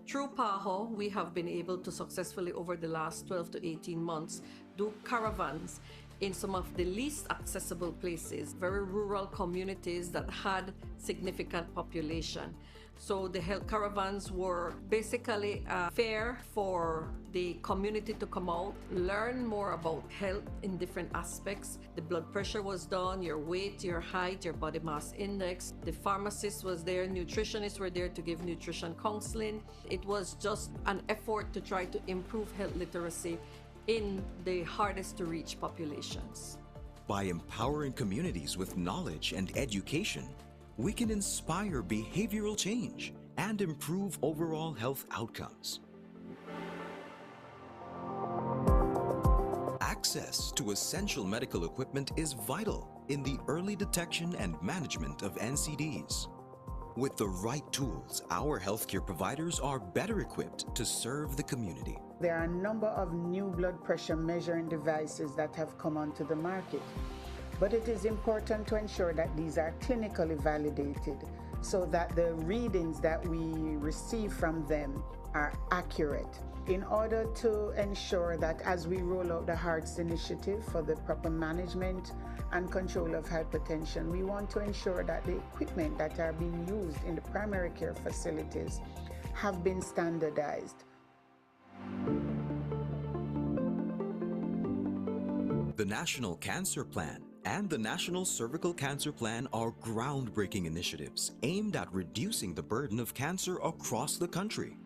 Through PAHO, we have been able to successfully, over the last 12 to 18 months, do caravans in some of the least accessible places, very rural communities that had significant population. So the health caravans were basically a fair for the community to come out, learn more about health in different aspects. The blood pressure was done, your weight, your height, your body mass index. The pharmacist was there, nutritionists were there to give nutrition counseling. It was just an effort to try to improve health literacy in the hardest to reach populations. By empowering communities with knowledge and education, we can inspire behavioral change and improve overall health outcomes. Access to essential medical equipment is vital in the early detection and management of NCDs. With the right tools, our healthcare providers are better equipped to serve the community. There are a number of new blood pressure measuring devices that have come onto the market, but it is important to ensure that these are clinically validated so that the readings that we receive from them are accurate. In order to ensure that as we roll out the HEARTS initiative for the proper management and control of hypertension, we want to ensure that the equipment that are being used in the primary care facilities have been standardized. The National Cancer Plan and the National Cervical Cancer Plan are groundbreaking initiatives aimed at reducing the burden of cancer across the country.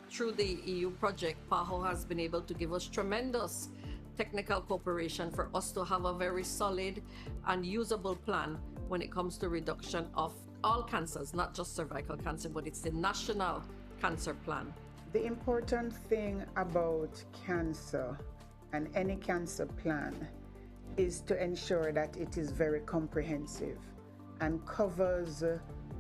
Through the EU project, PAHO has been able to give us tremendous technical cooperation for us to have a very solid and usable plan when it comes to reduction of all cancers, not just cervical cancer, but it's the National Cancer Plan. The important thing about cancer and any cancer plan is to ensure that it is very comprehensive and covers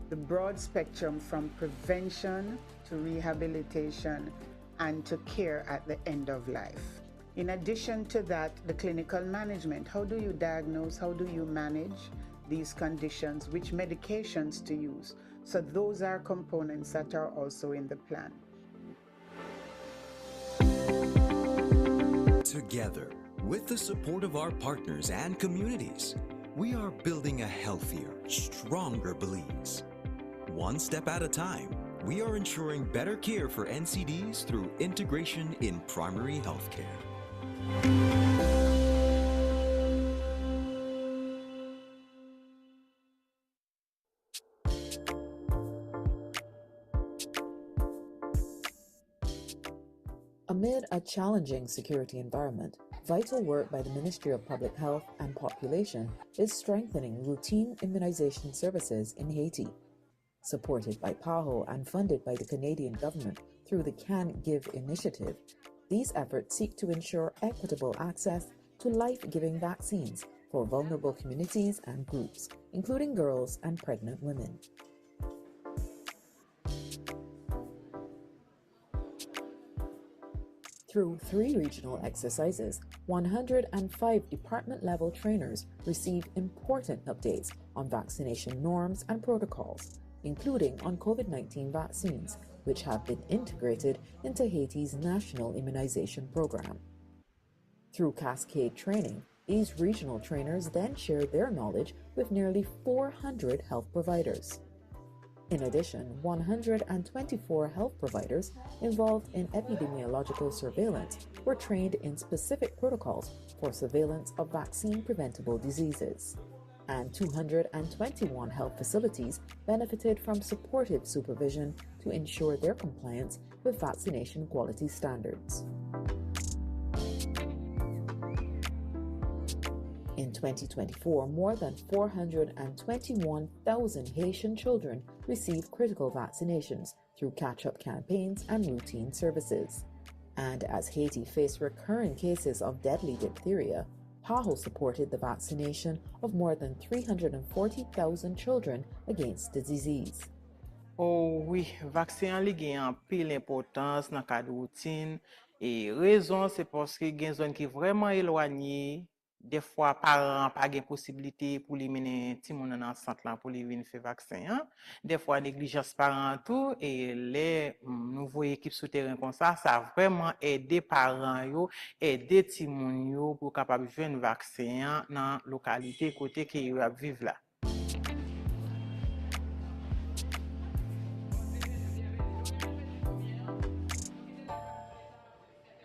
the broad spectrum from prevention to rehabilitation and to care at the end of life. In addition to that, the clinical management. How do you diagnose? How do you manage these conditions? Which medications to use? So those are components that are also in the plan. Together, with the support of our partners and communities, we are building a healthier, stronger Belize. One step at a time, we are ensuring better care for NCDs through integration in primary health care. Amid a challenging security environment, vital work by the Ministry of Public Health and Population is strengthening routine immunization services in Haiti. Supported by PAHO and funded by the Canadian government through the Can Give initiative, these efforts seek to ensure equitable access to life-giving vaccines for vulnerable communities and groups, including girls and pregnant women. Through 3 regional exercises, 105 department-level trainers received important updates on vaccination norms and protocols, including on COVID-19 vaccines, which have been integrated into Haiti's national immunization program. Through cascade training, these regional trainers then shared their knowledge with nearly 400 health providers. In addition, 124 health providers involved in epidemiological surveillance were trained in specific protocols for surveillance of vaccine-preventable diseases. And 221 health facilities benefited from supportive supervision to ensure their compliance with vaccination quality standards. In 2024, more than 421,000 Haitian children received critical vaccinations through catch-up campaigns and routine services. And as Haiti faced recurring cases of deadly diphtheria, PAHO supported the vaccination of more than 340,000 children against the disease. Oh oui, vaccin li gen an pile importance dans cadre routine et raison c'est parce que gen zone qui vraiment éloigné des fois parents pas gen possibilité pour les mener ti moun nan centre là pour les venir faire vaccin. Des fois négligence parents tout et les nouveaux équipes sous terrain comme ça vraiment aider parents yo, aider ti moun yo pour capable joindre vaccin dans localité côté que yo a vivre là.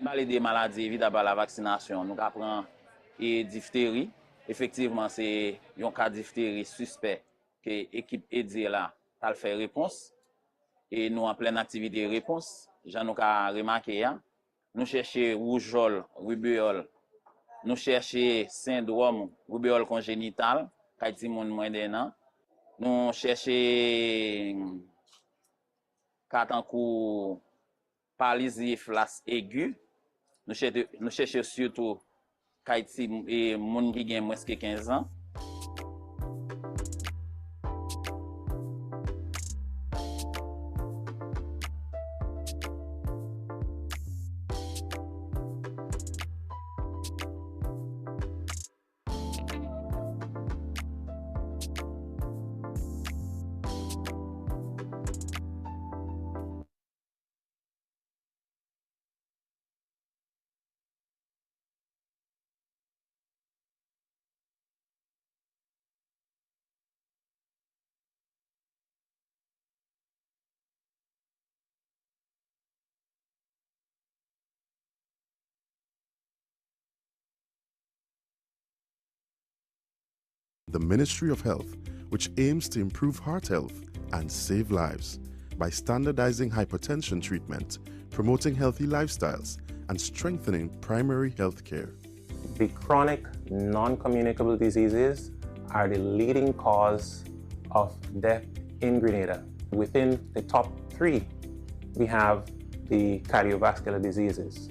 Parler des maladies évitables par la vaccination, nous apprenons et diphtérie. Effectivement, c'est un cas de diphtérie suspect que l'équipe aidée là a fait réponse. Et nous en pleine activité de réponse, j'en ai remarqué, nous cherchons rougeole, rubéole, nous cherchons syndrome rubéole congénital, qui est moins d'un an. Nous cherchons catankou paralysie flasse aiguë. Nous cherchons surtout Kaiti et moun qui gen moins que 15 ans. The Ministry of Health, which aims to improve heart health and save lives by standardizing hypertension treatment, promoting healthy lifestyles, and strengthening primary health care. The chronic non-communicable diseases are the leading cause of death in Grenada. Within the top 3, we have the cardiovascular diseases.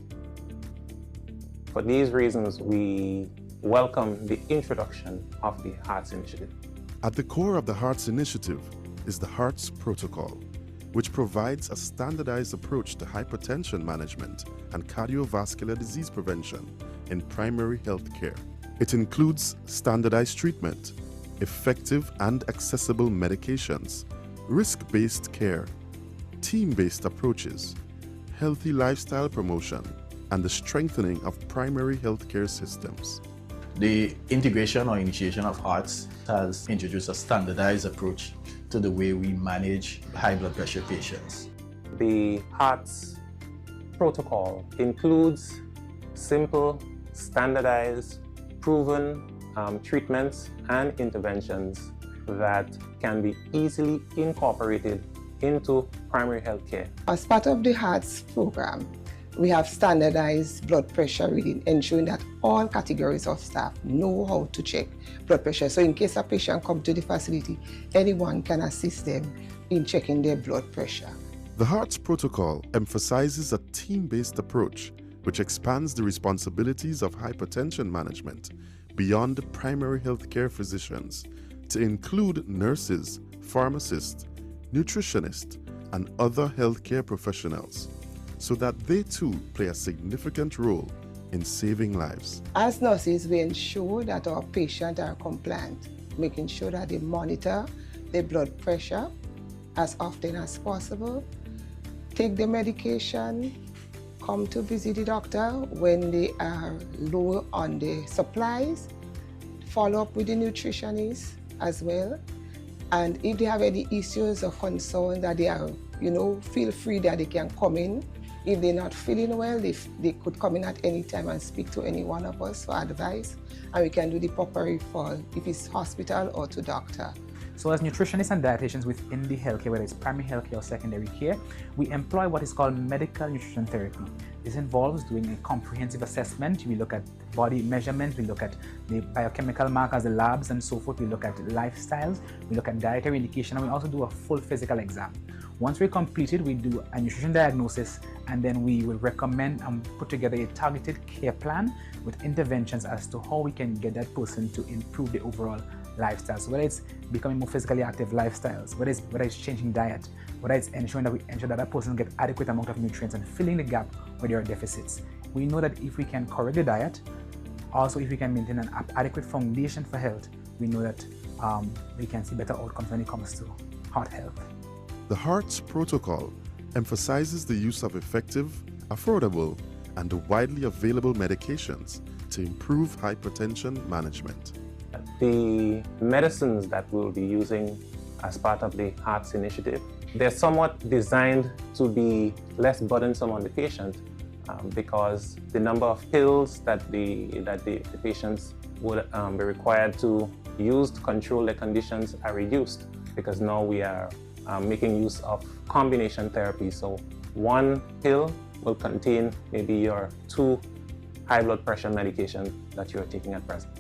For these reasons, we welcome the introduction of the Hearts Initiative. At the core of the Hearts Initiative is the Hearts Protocol, which provides a standardized approach to hypertension management and cardiovascular disease prevention in primary health care. It includes standardized treatment, effective and accessible medications, risk-based care, team-based approaches, healthy lifestyle promotion, and the strengthening of primary healthcare systems. The integration or initiation of Hearts has introduced a standardized approach to the way we manage high blood pressure patients. The Hearts protocol includes simple, standardized, proven treatments and interventions that can be easily incorporated into primary health care. As part of the Hearts program, we have standardized blood pressure reading, ensuring that all categories of staff know how to check blood pressure. So in case a patient comes to the facility, anyone can assist them in checking their blood pressure. The Hearts Protocol emphasizes a team-based approach which expands the responsibilities of hypertension management beyond primary healthcare physicians to include nurses, pharmacists, nutritionists, and other healthcare professionals, so that they too play a significant role in saving lives. As nurses, we ensure that our patients are compliant, making sure that they monitor their blood pressure as often as possible, take the medication, come to visit the doctor when they are low on the supplies, follow up with the nutritionist as well. And if they have any issues or concerns that they are, feel free that they can come in. If they're not feeling well, they could come in at any time and speak to any one of us for advice, and we can do the proper referral if it's hospital or to doctor. So as nutritionists and dietitians within the healthcare, whether it's primary healthcare or secondary care, we employ what is called medical nutrition therapy. This involves doing a comprehensive assessment. We look at body measurements, we look at the biochemical markers, the labs and so forth. We look at lifestyles, we look at dietary indication, and we also do a full physical exam. Once we're completed, we do a nutrition diagnosis, and then we will recommend and put together a targeted care plan with interventions as to how we can get that person to improve the overall lifestyle. So whether it's becoming more physically active lifestyles, whether it's changing diet, whether it's ensuring that person gets adequate amount of nutrients and filling the gap where there are deficits. We know that if we can correct the diet, Also, if we can maintain an adequate foundation for health, we know that we can see better outcomes when it comes to heart health. The HEARTS protocol emphasizes the use of effective, affordable, and widely available medications to improve hypertension management. The medicines that we'll be using as part of the HEARTS initiative, they're somewhat designed to be less burdensome on the patient because the number of pills that the patients would be required to use to control their conditions are reduced, because now we are making use of combination therapy. So one pill will contain maybe your 2 high blood pressure medication that you are taking at present.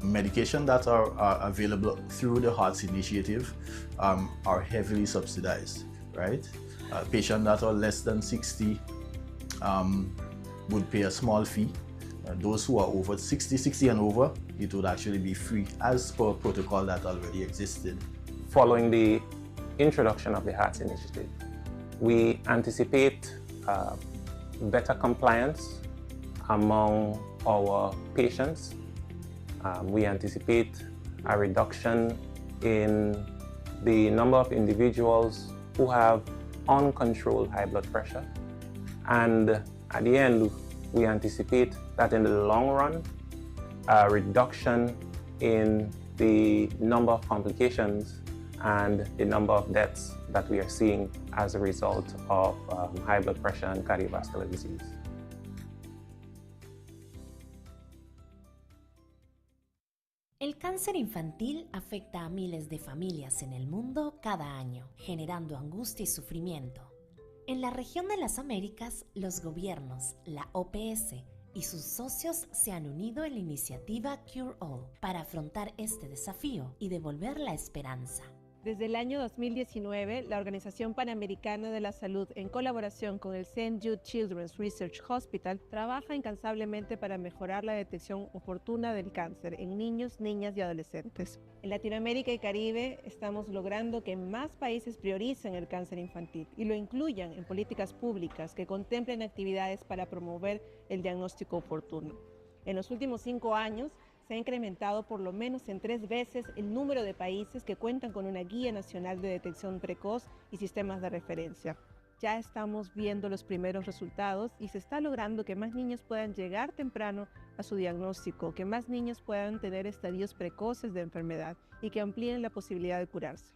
Medication that are available through the HEARTS initiative are heavily subsidized, right? Patients that are less than 60 would pay a small fee. Those who are over 60 and over, it would actually be free as per protocol that already existed. Following the introduction of the HEARTS initiative, we anticipate better compliance among our patients. We anticipate a reduction in the number of individuals who have uncontrolled high blood pressure. And at the end, we anticipate that in the long run, a reduction in the number of complications and the number of deaths that we are seeing as a result of high blood pressure and cardiovascular disease. El cáncer infantil afecta a miles de familias en el mundo cada año, generando angustia y sufrimiento. En la región de las Américas, los gobiernos, la OPS y sus socios se han unido en la iniciativa Cure All para afrontar este desafío y devolver la esperanza. Desde el año 2019, la Organización Panamericana de la Salud, en colaboración con el St. Jude Children's Research Hospital, trabaja incansablemente para mejorar la detección oportuna del cáncer en niños, niñas y adolescentes. En Latinoamérica y Caribe estamos logrando que más países prioricen el cáncer infantil y lo incluyan en políticas públicas que contemplen actividades para promover el diagnóstico oportuno. En los últimos 5 años, se ha incrementado por lo menos en 3 veces el número de países que cuentan con una guía nacional de detección precoz y sistemas de referencia. Ya estamos viendo los primeros resultados y se está logrando que más niños puedan llegar temprano a su diagnóstico, que más niños puedan tener estadios precoces de enfermedad y que amplíen la posibilidad de curarse.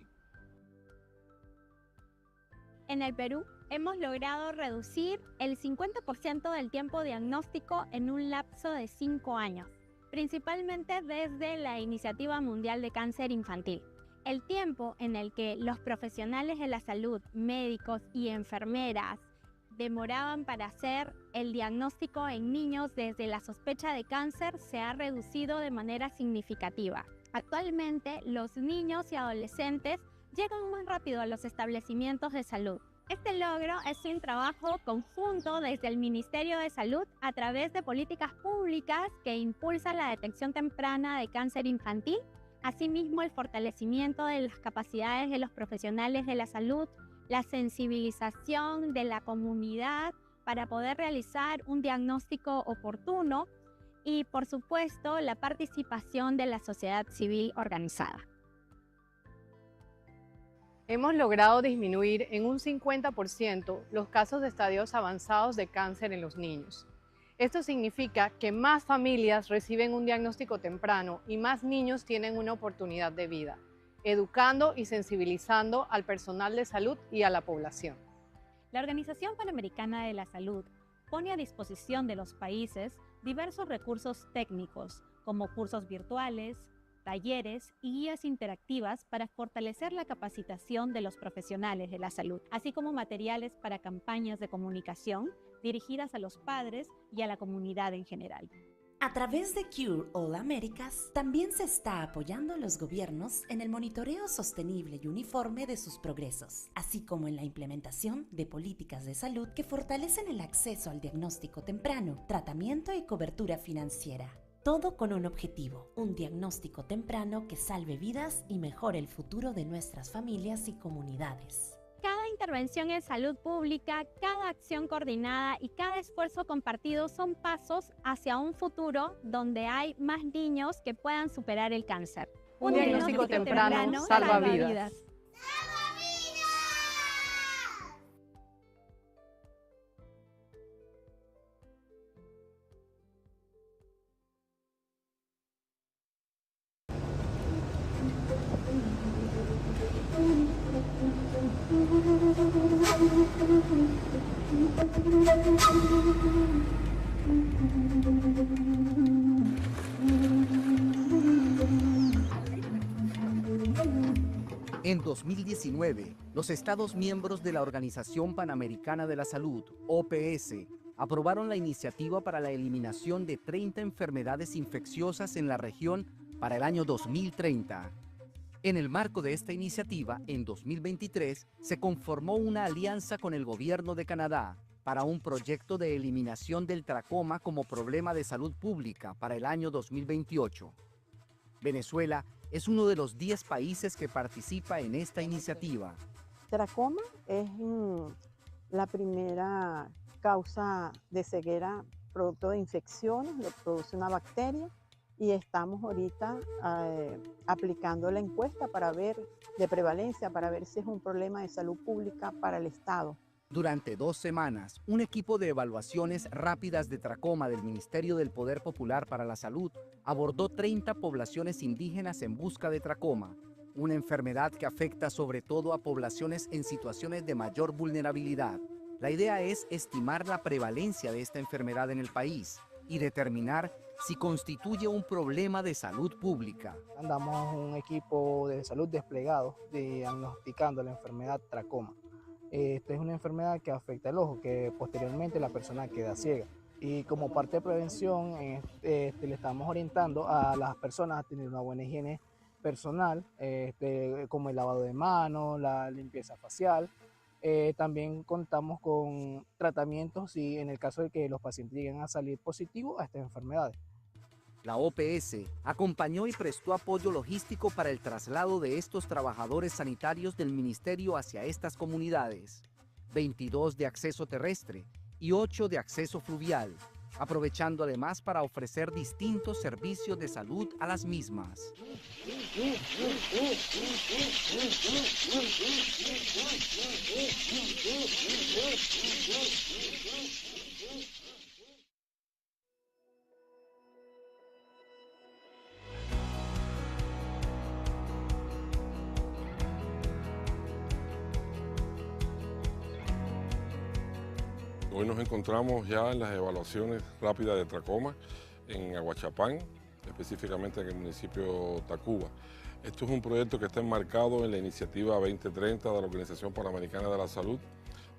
En el Perú, hemos logrado reducir el 50% del tiempo diagnóstico en un lapso de 5 años. Principalmente desde la Iniciativa Mundial de Cáncer Infantil. El tiempo en el que los profesionales de la salud, médicos y enfermeras, demoraban para hacer el diagnóstico en niños desde la sospecha de cáncer se ha reducido de manera significativa. Actualmente, los niños y adolescentes llegan más rápido a los establecimientos de salud. Este logro es un trabajo conjunto desde el Ministerio de Salud a través de políticas públicas que impulsan la detección temprana de cáncer infantil, asimismo el fortalecimiento de las capacidades de los profesionales de la salud, la sensibilización de la comunidad para poder realizar un diagnóstico oportuno y, por supuesto, la participación de la sociedad civil organizada. Hemos logrado disminuir en un 50% los casos de estadios avanzados de cáncer en los niños. Esto significa que más familias reciben un diagnóstico temprano y más niños tienen una oportunidad de vida, educando y sensibilizando al personal de salud y a la población. La Organización Panamericana de la Salud pone a disposición de los países diversos recursos técnicos, como cursos virtuales, talleres y guías interactivas para fortalecer la capacitación de los profesionales de la salud, así como materiales para campañas de comunicación dirigidas a los padres y a la comunidad en general. A través de Cure All Américas, también se está apoyando a los gobiernos en el monitoreo sostenible y uniforme de sus progresos, así como en la implementación de políticas de salud que fortalecen el acceso al diagnóstico temprano, tratamiento y cobertura financiera. Todo con un objetivo, un diagnóstico temprano que salve vidas y mejore el futuro de nuestras familias y comunidades. Cada intervención en salud pública, cada acción coordinada y cada esfuerzo compartido son pasos hacia un futuro donde hay más niños que puedan superar el cáncer. Un diagnóstico temprano salva vidas. En 2019, los Estados miembros de la Organización Panamericana de la Salud, OPS, aprobaron la iniciativa para la eliminación de 30 enfermedades infecciosas en la región para el año 2030. En el marco de esta iniciativa, en 2023, se conformó una alianza con el gobierno de Canadá para un proyecto de eliminación del tracoma como problema de salud pública para el año 2028. Venezuela es uno de los 10 países que participa en esta iniciativa. Tracoma es la primera causa de ceguera producto de infecciones, lo produce una bacteria y estamos ahorita aplicando la encuesta para ver de prevalencia, para ver si es un problema de salud pública para el Estado. Durante 2 semanas, un equipo de evaluaciones rápidas de tracoma del Ministerio del Poder Popular para la Salud abordó 30 poblaciones indígenas en busca de tracoma, una enfermedad que afecta sobre todo a poblaciones en situaciones de mayor vulnerabilidad. La idea es estimar la prevalencia de esta enfermedad en el país y determinar si constituye un problema de salud pública. Andamos un equipo de salud desplegado diagnosticando la enfermedad tracoma. Esta es una enfermedad que afecta el ojo, que posteriormente la persona queda ciega. Y como parte de prevención, le estamos orientando a las personas a tener una buena higiene personal, como el lavado de manos, la limpieza facial. También contamos con tratamientos y en el caso de que los pacientes lleguen a salir positivos a estas enfermedades. La OPS acompañó y prestó apoyo logístico para el traslado de estos trabajadores sanitarios del ministerio hacia estas comunidades, 22 de acceso terrestre y 8 de acceso fluvial, aprovechando además para ofrecer distintos servicios de salud a las mismas. Hoy nos encontramos ya en las evaluaciones rápidas de tracoma en Aguachapán, específicamente en el municipio Tacuba. Esto es un proyecto que está enmarcado en la iniciativa 2030 de la Organización Panamericana de la Salud,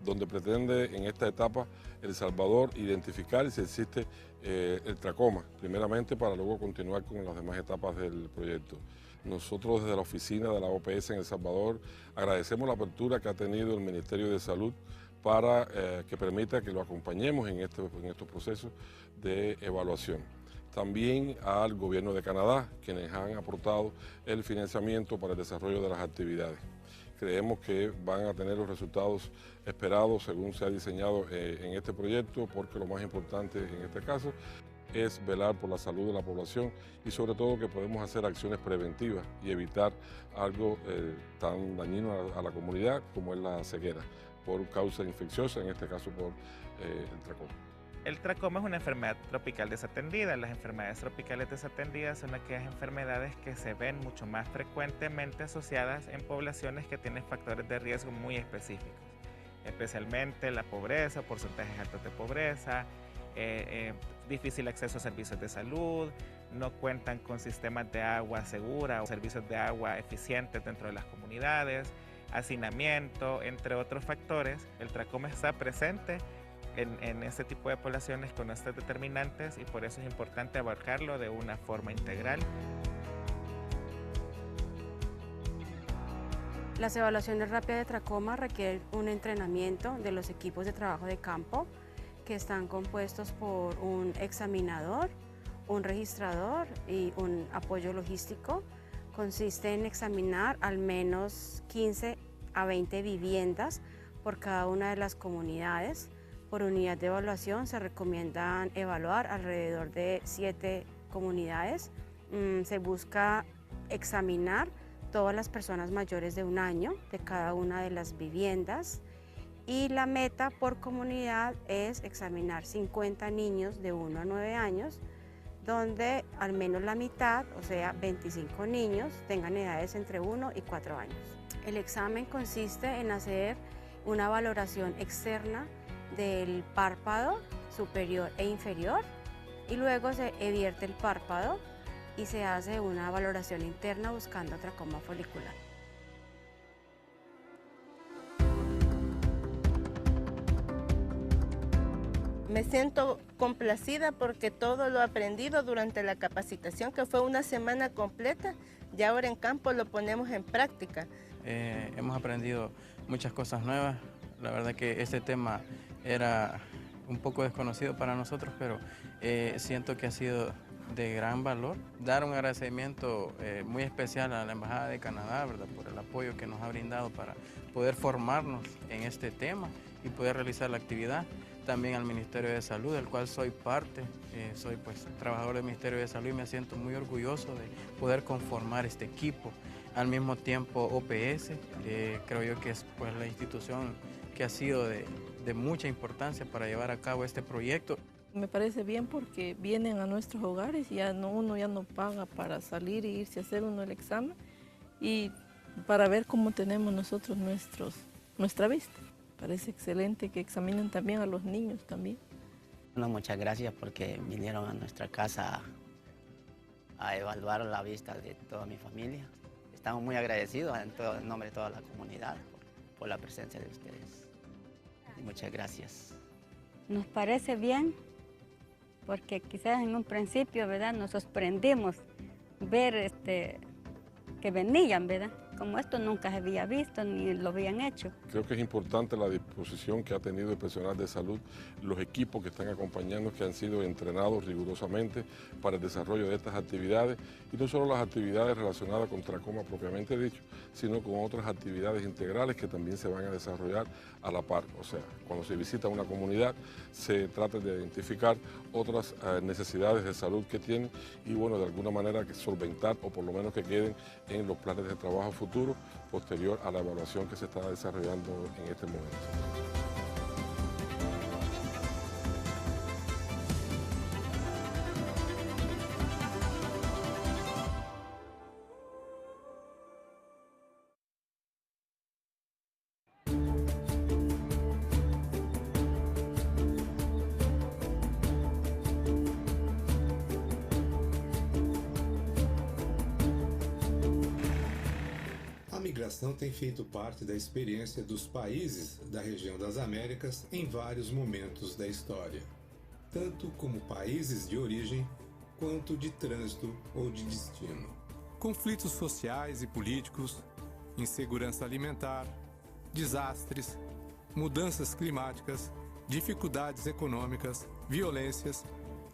donde pretende en esta etapa El Salvador identificar si existe el tracoma, primeramente para luego continuar con las demás etapas del proyecto. Nosotros desde la oficina de la OPS en El Salvador agradecemos la apertura que ha tenido el Ministerio de Salud para que permita que lo acompañemos en estos procesos de evaluación. También al Gobierno de Canadá, quienes han aportado el financiamiento para el desarrollo de las actividades. Creemos que van a tener los resultados esperados según se ha diseñado en este proyecto, porque lo más importante en este caso es velar por la salud de la población y sobre todo que podemos hacer acciones preventivas y evitar algo tan dañino a la comunidad como es la ceguera por causa infecciosa, en este caso por el tracoma. El tracoma es una enfermedad tropical desatendida. Las enfermedades tropicales desatendidas son aquellas enfermedades que se ven mucho más frecuentemente asociadas en poblaciones que tienen factores de riesgo muy específicos, especialmente la pobreza, porcentajes altos de pobreza, difícil acceso a servicios de salud, no cuentan con sistemas de agua segura o servicios de agua eficientes dentro de las comunidades, hacinamiento, entre otros factores. El tracoma está presente en este tipo de poblaciones con estos determinantes y por eso es importante abarcarlo de una forma integral. Las evaluaciones rápidas de tracoma requieren un entrenamiento de los equipos de trabajo de campo que están compuestos por un examinador, un registrador y un apoyo logístico. Consiste en examinar al menos 15 a 20 viviendas por cada una de las comunidades. Por unidad de evaluación se recomiendan evaluar alrededor de 7 comunidades. Se busca examinar todas las personas mayores de 1 año de cada una de las viviendas y la meta por comunidad es examinar 50 niños de 1 a 9 años, donde al menos la mitad, o sea 25 niños, tengan edades entre 1 y 4 años. El examen consiste en hacer una valoración externa del párpado superior e inferior y luego se evierte el párpado y se hace una valoración interna buscando tracoma folicular. Me siento complacida porque todo lo aprendido durante la capacitación, que fue una semana completa, y ahora en campo lo ponemos en práctica. Hemos aprendido muchas cosas nuevas. La verdad que este tema era un poco desconocido para nosotros, pero siento que ha sido de gran valor. Dar un agradecimiento muy especial a la Embajada de Canadá, ¿verdad?, por el apoyo que nos ha brindado para poder formarnos en este tema y poder realizar la actividad. También al Ministerio de Salud, del cual soy parte, soy pues trabajador del Ministerio de Salud y me siento muy orgulloso de poder conformar este equipo. Al mismo tiempo OPS, creo yo que es pues la institución que ha sido de mucha importancia para llevar a cabo este proyecto. Me parece bien porque vienen a nuestros hogares y uno ya no paga para salir e irse a hacer uno el examen y para ver cómo tenemos nosotros nuestra vista. Parece excelente que examinen también a los niños también. Bueno, muchas gracias porque vinieron a nuestra casa a evaluar la vista de toda mi familia. Estamos muy agradecidos en nombre de toda la comunidad por la presencia de ustedes. Y muchas gracias. Nos parece bien porque quizás en un principio, ¿verdad?, nos sorprendimos ver que venían, ¿verdad? Como esto nunca se había visto ni lo habían hecho. Creo que es importante la disposición que ha tenido el personal de salud, los equipos que están acompañando, que han sido entrenados rigurosamente para el desarrollo de estas actividades, y no solo las actividades relacionadas con tracoma propiamente dicho, sino con otras actividades integrales que también se van a desarrollar a la par. O sea, cuando se visita una comunidad, se trata de identificar otras necesidades de salud que tienen y, bueno, de alguna manera que solventar o por lo menos que queden en los planes de trabajo futuro posterior a la evaluación que se está desarrollando en este momento. A migração tem feito parte da experiência dos países da região das Américas em vários momentos da história, tanto como países de origem quanto de trânsito ou de destino. Conflitos sociais e políticos, insegurança alimentar, desastres, mudanças climáticas, dificuldades econômicas, violências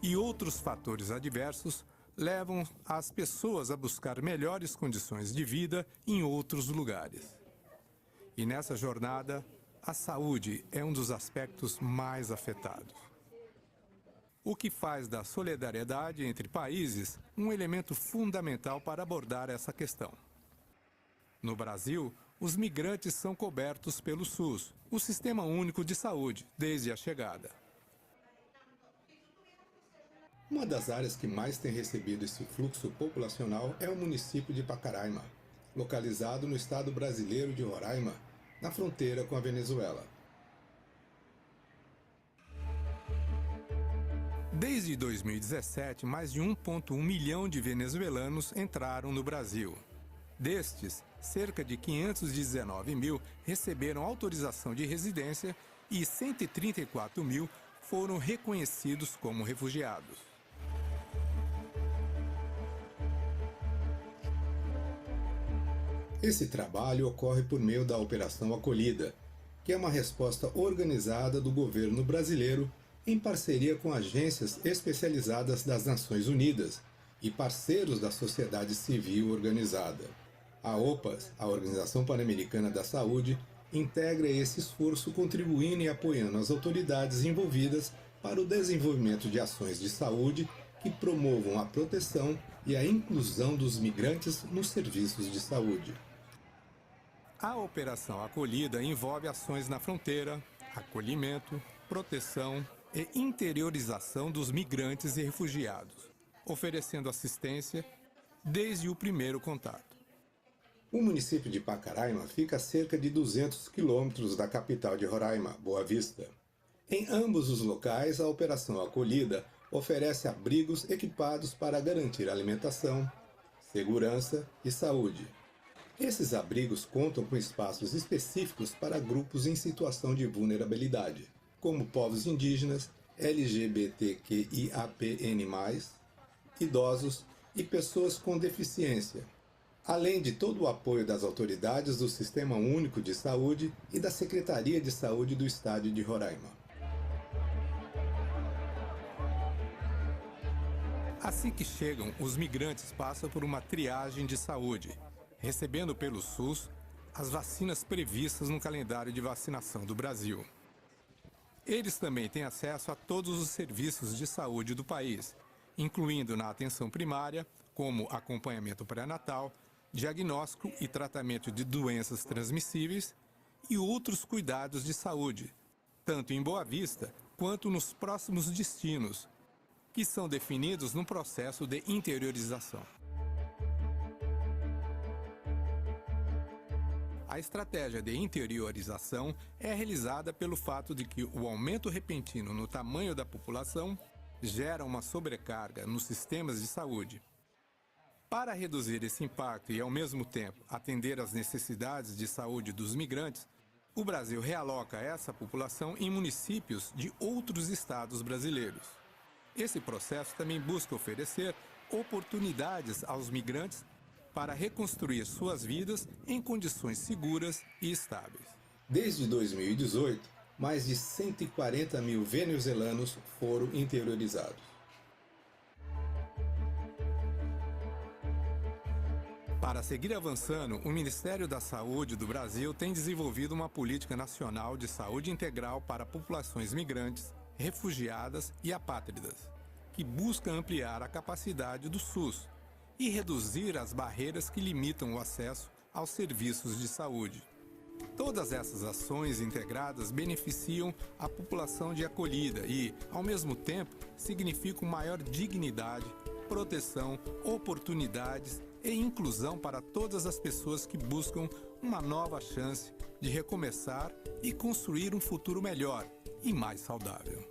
e outros fatores adversos levam as pessoas a buscar melhores condições de vida em outros lugares. E nessa jornada, a saúde é um dos aspectos mais afetados. O que faz da solidariedade entre países um elemento fundamental para abordar essa questão. No Brasil, os migrantes são cobertos pelo SUS, o Sistema Único de Saúde, desde a chegada. Uma das áreas que mais tem recebido esse fluxo populacional é o município de Pacaraima, localizado no estado brasileiro de Roraima, na fronteira com a Venezuela. Desde 2017, mais de 1,1 milhão de venezuelanos entraram no Brasil. Destes, cerca de 519 mil receberam autorização de residência e 134 mil foram reconhecidos como refugiados. Esse trabalho ocorre por meio da Operação Acolhida, que é uma resposta organizada do governo brasileiro em parceria com agências especializadas das Nações Unidas e parceiros da sociedade civil organizada. A OPAS, a Organização Pan-Americana da Saúde, integra esse esforço contribuindo e apoiando as autoridades envolvidas para o desenvolvimento de ações de saúde que promovam a proteção e a inclusão dos migrantes nos serviços de saúde. A Operação Acolhida envolve ações na fronteira, acolhimento, proteção e interiorização dos migrantes e refugiados, oferecendo assistência desde o primeiro contato. O município de Pacaraima fica a cerca de 200 quilômetros da capital de Roraima, Boa Vista. Em ambos os locais, a Operação Acolhida oferece abrigos equipados para garantir alimentação, segurança e saúde. Esses abrigos contam com espaços específicos para grupos em situação de vulnerabilidade, como povos indígenas, LGBTQIAPN+, idosos e pessoas com deficiência, além de todo o apoio das autoridades do Sistema Único de Saúde e da Secretaria de Saúde do Estado de Roraima. Assim que chegam, os migrantes passam por uma triagem de saúde, recebendo pelo SUS as vacinas previstas no calendário de vacinação do Brasil. Eles também têm acesso a todos os serviços de saúde do país, incluindo na atenção primária, como acompanhamento pré-natal, diagnóstico e tratamento de doenças transmissíveis e outros cuidados de saúde, tanto em Boa Vista quanto nos próximos destinos, que são definidos no processo de interiorização. A estratégia de interiorização é realizada pelo fato de que o aumento repentino no tamanho da população gera uma sobrecarga nos sistemas de saúde. Para reduzir esse impacto e, ao mesmo tempo, atender às necessidades de saúde dos migrantes, o Brasil realoca essa população em municípios de outros estados brasileiros. Esse processo também busca oferecer oportunidades aos migrantes para reconstruir suas vidas em condições seguras e estáveis. Desde 2018, mais de 140 mil venezuelanos foram interiorizados. Para seguir avançando, o Ministério da Saúde do Brasil tem desenvolvido uma política nacional de saúde integral para populações migrantes, refugiadas e apátridas, que busca ampliar a capacidade do SUS e reduzir as barreiras que limitam o acesso aos serviços de saúde. Todas essas ações integradas beneficiam a população de acolhida e, ao mesmo tempo, significam maior dignidade, proteção, oportunidades e inclusão para todas as pessoas que buscam uma nova chance de recomeçar e construir um futuro melhor e mais saudável.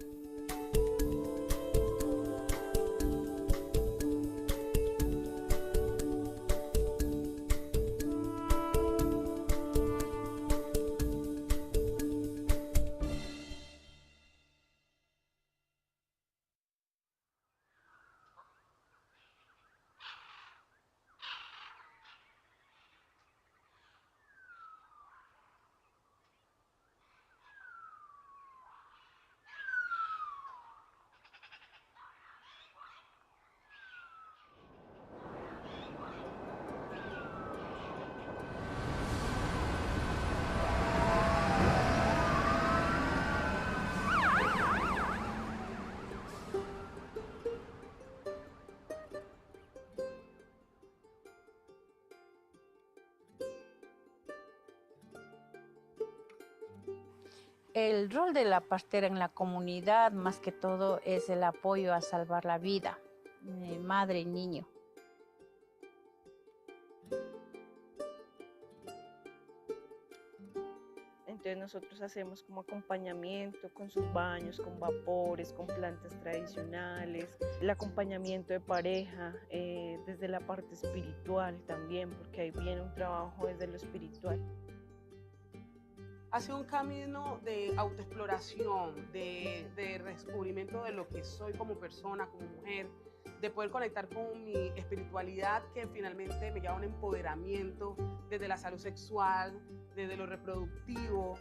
El rol de la partera en la comunidad, más que todo, es el apoyo a salvar la vida de madre y niño. Entonces nosotros hacemos como acompañamiento con sus baños, con vapores, con plantas tradicionales, el acompañamiento de pareja, desde la parte espiritual también, porque ahí viene un trabajo desde lo espiritual. Ha sido un camino de autoexploración, de descubrimiento de lo que soy como persona, como mujer, de poder conectar con mi espiritualidad que finalmente me lleva a un empoderamiento desde la salud sexual, desde lo reproductivo,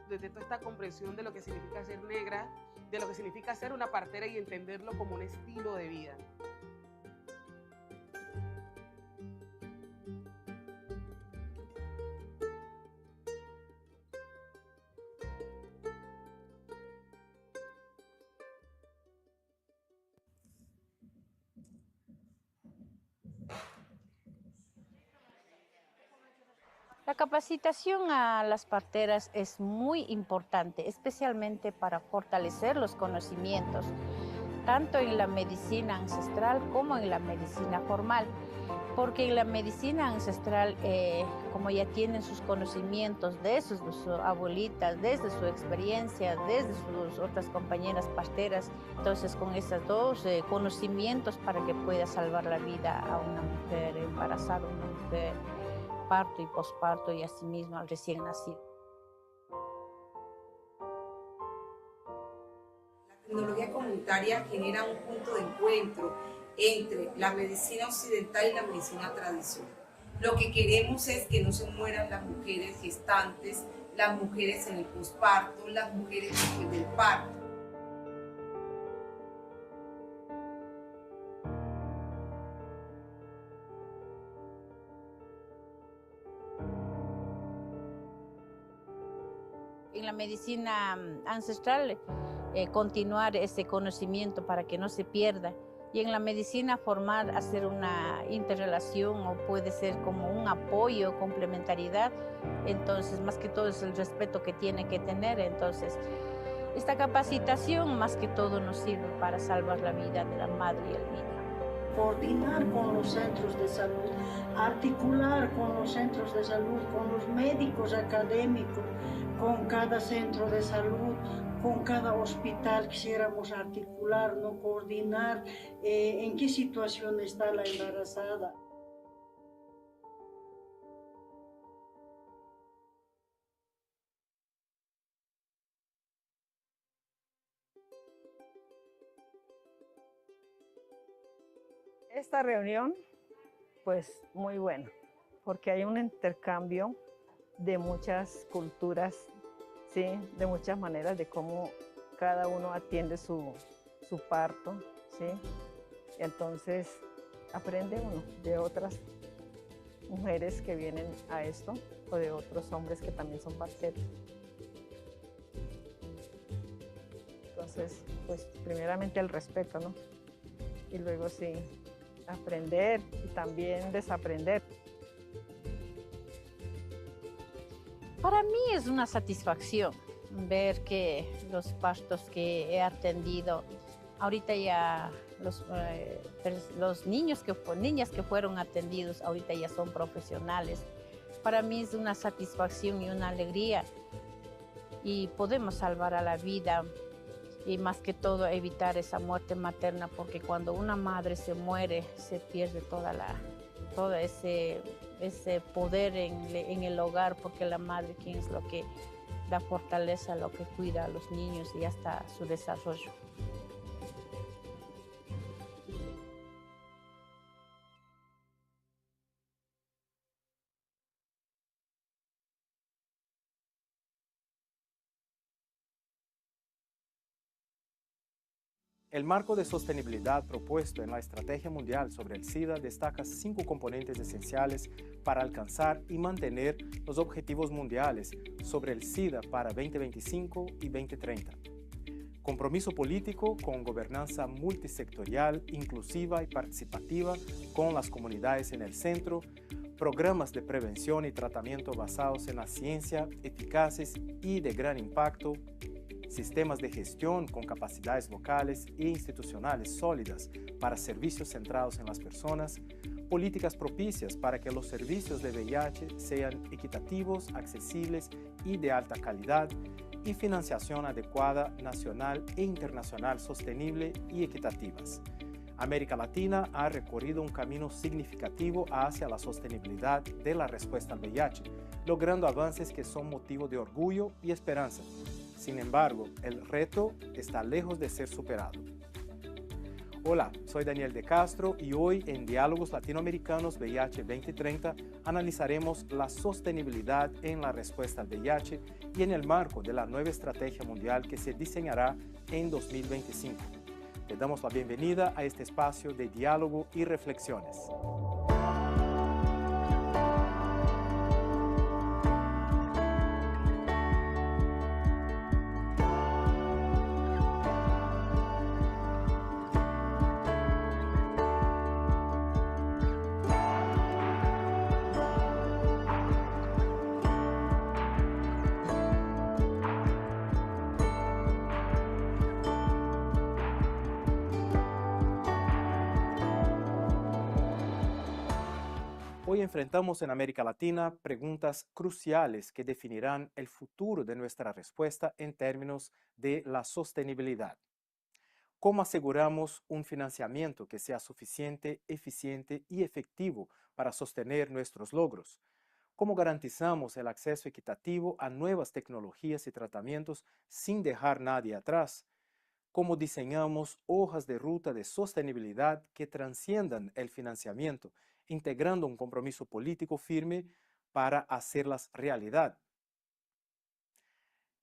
desde toda esta comprensión de lo que significa ser negra, de lo que significa ser una partera y entenderlo como un estilo de vida. La capacitación a las parteras es muy importante, especialmente para fortalecer los conocimientos, tanto en la medicina ancestral como en la medicina formal. Porque en la medicina ancestral, como ya tienen sus conocimientos de sus abuelitas, desde su experiencia, desde sus otras compañeras parteras, entonces con esos dos conocimientos para que pueda salvar la vida a una mujer embarazada, una mujer parto y posparto y asimismo al recién nacido. La tecnología comunitaria genera un punto de encuentro entre la medicina occidental y la medicina tradicional. Lo que queremos es que no se mueran las mujeres gestantes, las mujeres en el posparto, las mujeres después del parto. En la medicina ancestral, continuar ese conocimiento para que no se pierda. Y en la medicina formal, hacer una interrelación o puede ser como un apoyo, complementariedad. Entonces, más que todo es el respeto que tiene que tener. Entonces, esta capacitación más que todo nos sirve para salvar la vida de la madre y el niño. Coordinar con los centros de salud, articular con los centros de salud, con los médicos académicos, con cada centro de salud, con cada hospital quisiéramos articular, no coordinar en qué situación está la embarazada. Esta reunión, pues muy buena, porque hay un intercambio de muchas culturas, ¿sí? De muchas maneras de cómo cada uno atiende su parto, ¿sí? Entonces aprende uno de otras mujeres que vienen a esto o de otros hombres que también son parteros. Entonces, pues primeramente el respeto, ¿no? Y luego sí, aprender y también desaprender. Para mí es una satisfacción ver que los partos que he atendido, ahorita ya los niñas que fueron atendidos, ahorita ya son profesionales. Para mí es una satisfacción y una alegría y podemos salvar a la vida y más que todo evitar esa muerte materna, porque cuando una madre se muere se pierde todo ese poder en el hogar, porque la madre quien es lo que da fortaleza, lo que cuida a los niños y hasta su desarrollo. El marco de sostenibilidad propuesto en la Estrategia Mundial sobre el SIDA destaca 5 componentes esenciales para alcanzar y mantener los objetivos mundiales sobre el SIDA para 2025 y 2030. Compromiso político con gobernanza multisectorial, inclusiva y participativa con las comunidades en el centro, programas de prevención y tratamiento basados en la ciencia, eficaces y de gran impacto, sistemas de gestión con capacidades locales e institucionales sólidas para servicios centrados en las personas, políticas propicias para que los servicios de VIH sean equitativos, accesibles y de alta calidad, y financiación adecuada nacional e internacional sostenible y equitativas. América Latina ha recorrido un camino significativo hacia la sostenibilidad de la respuesta al VIH, logrando avances que son motivo de orgullo y esperanza. Sin embargo, el reto está lejos de ser superado. Hola, soy Daniel de Castro y hoy en Diálogos Latinoamericanos VIH 2030 analizaremos la sostenibilidad en la respuesta al VIH y en el marco de la nueva estrategia mundial que se diseñará en 2025. Le damos la bienvenida a este espacio de diálogo y reflexiones. Hoy enfrentamos en América Latina preguntas cruciales que definirán el futuro de nuestra respuesta en términos de la sostenibilidad. ¿Cómo aseguramos un financiamiento que sea suficiente, eficiente y efectivo para sostener nuestros logros? ¿Cómo garantizamos el acceso equitativo a nuevas tecnologías y tratamientos sin dejar nadie atrás? ¿Cómo diseñamos hojas de ruta de sostenibilidad que trasciendan el financiamiento, integrando un compromiso político firme para hacerlas realidad?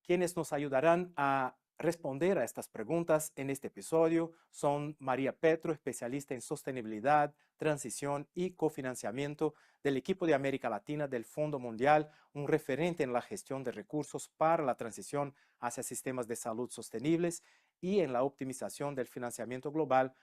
Quienes nos ayudarán a responder a estas preguntas en este episodio son María Petro, especialista en sostenibilidad, transición y cofinanciamiento del equipo de América Latina del Fondo Mundial, un referente en la gestión de recursos para la transición hacia sistemas de salud sostenibles y en la optimización del financiamiento global.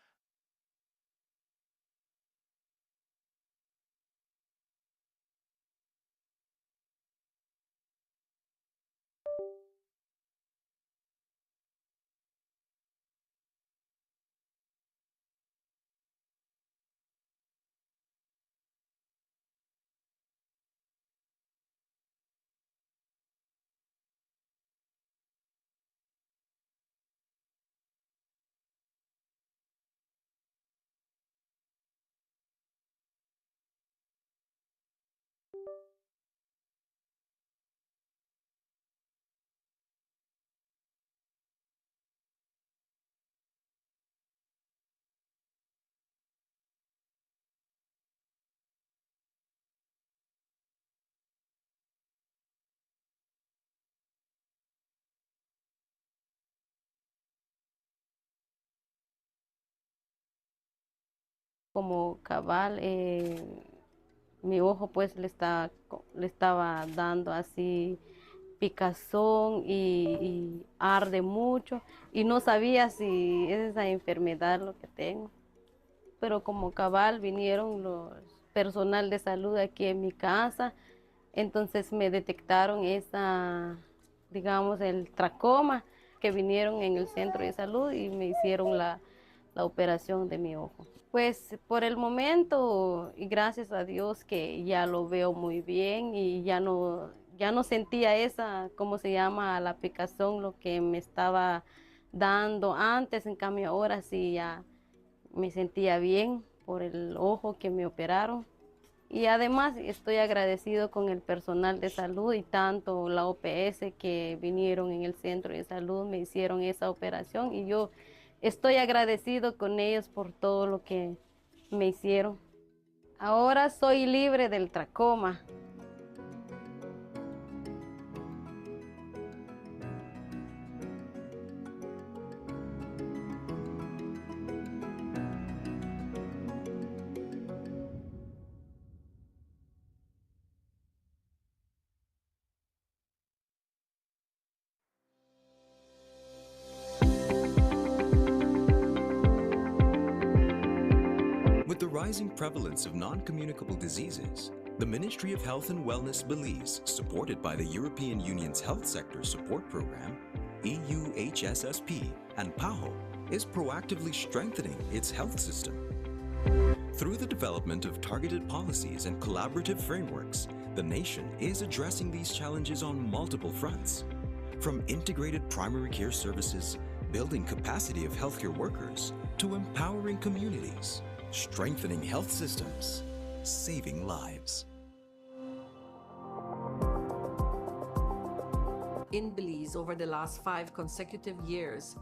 Como cabal, mi ojo pues le estaba dando así picazón y arde mucho y no sabía si es esa enfermedad lo que tengo. Pero como cabal vinieron los personal de salud aquí en mi casa, entonces me detectaron digamos, el tracoma, que vinieron en el centro de salud y me hicieron la operación de mi ojo. Pues por el momento, y gracias a Dios que ya lo veo muy bien y ya no sentía ¿cómo se llama? La picazón, lo que me estaba dando antes, en cambio ahora sí ya me sentía bien por el ojo que me operaron. Y además estoy agradecido con el personal de salud y tanto la OPS que vinieron en el centro de salud, me hicieron esa operación y yo estoy agradecido con ellos por todo lo que me hicieron. Ahora soy libre del tracoma. With the rising prevalence of non-communicable diseases, the Ministry of Health and Wellness believes, supported by the European Union's Health Sector Support Program, EUHSSP, and PAHO, is proactively strengthening its health system. Through the development of targeted policies and collaborative frameworks, the nation is addressing these challenges on multiple fronts. From integrated primary care services, building capacity of healthcare workers, to empowering communities, strengthening health systems, saving lives. In Belize, over the last 5 consecutive years,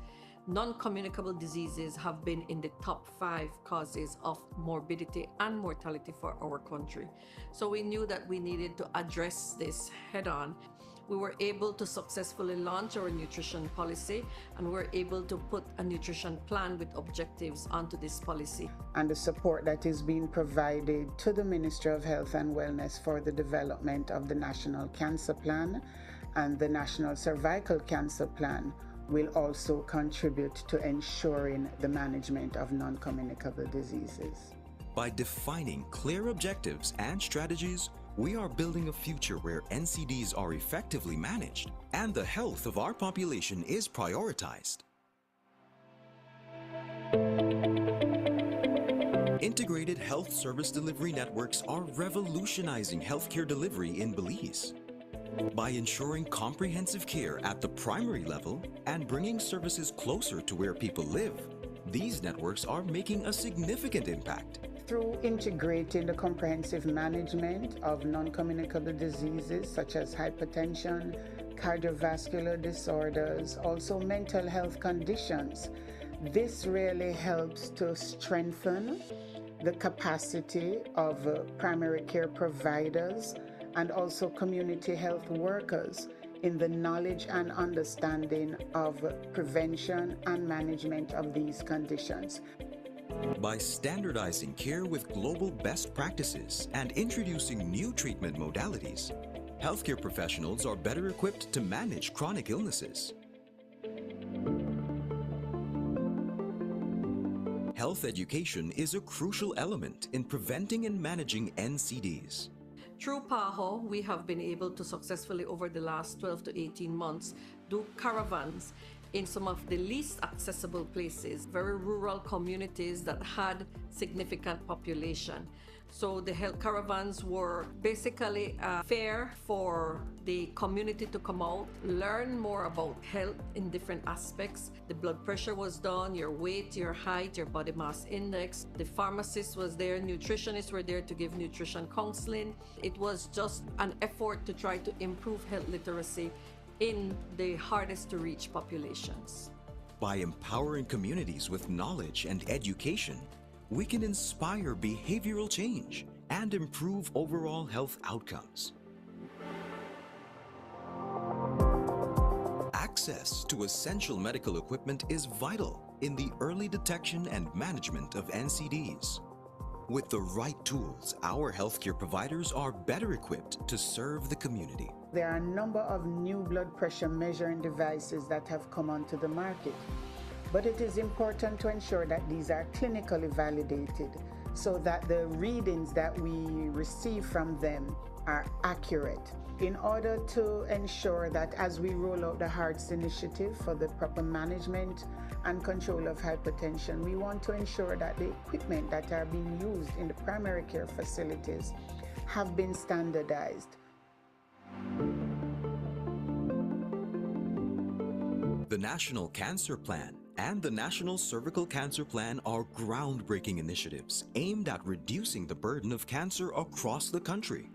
non-communicable diseases have been in the top 5 causes of morbidity and mortality for our country. So we knew that we needed to address this head-on. We were able to successfully launch our nutrition policy, and we're able to put a nutrition plan with objectives onto this policy. And the support that is being provided to the Ministry of Health and Wellness for the development of the National Cancer Plan and the National Cervical Cancer Plan will also contribute to ensuring the management of non-communicable diseases. By defining clear objectives and strategies, we are building a future where NCDs are effectively managed and the health of our population is prioritized. Integrated health service delivery networks are revolutionizing healthcare delivery in Belize. By ensuring comprehensive care at the primary level and bringing services closer to where people live, these networks are making a significant impact. Through integrating the comprehensive management of non-communicable diseases such as hypertension, cardiovascular disorders, also mental health conditions, this really helps to strengthen the capacity of primary care providers and also community health workers in the knowledge and understanding of prevention and management of these conditions. By standardizing care with global best practices and introducing new treatment modalities, healthcare professionals are better equipped to manage chronic illnesses. Health education is a crucial element in preventing and managing NCDs. Through PAHO, we have been able to successfully, over the last 12 to 18 months, do caravans in some of the least accessible places, very rural communities that had significant population. So the health caravans were basically a fair for the community to come out, learn more about health in different aspects. The blood pressure was done, your weight, your height, your body mass index. The pharmacist was there, nutritionists were there to give nutrition counseling. It was just an effort to try to improve health literacy in the hardest to reach populations. By empowering communities with knowledge and education, we can inspire behavioral change and improve overall health outcomes. Access to essential medical equipment is vital in the early detection and management of NCDs. With the right tools, our healthcare providers are better equipped to serve the community. There are a number of new blood pressure measuring devices that have come onto the market. But it is important to ensure that these are clinically validated so that the readings that we receive from them are accurate. In order to ensure that as we roll out the HEARTS initiative for the proper management and control of hypertension, we want to ensure that the equipment that are being used in the primary care facilities have been standardized. The National Cancer Plan and the National Cervical Cancer Plan are groundbreaking initiatives aimed at reducing the burden of cancer across the country.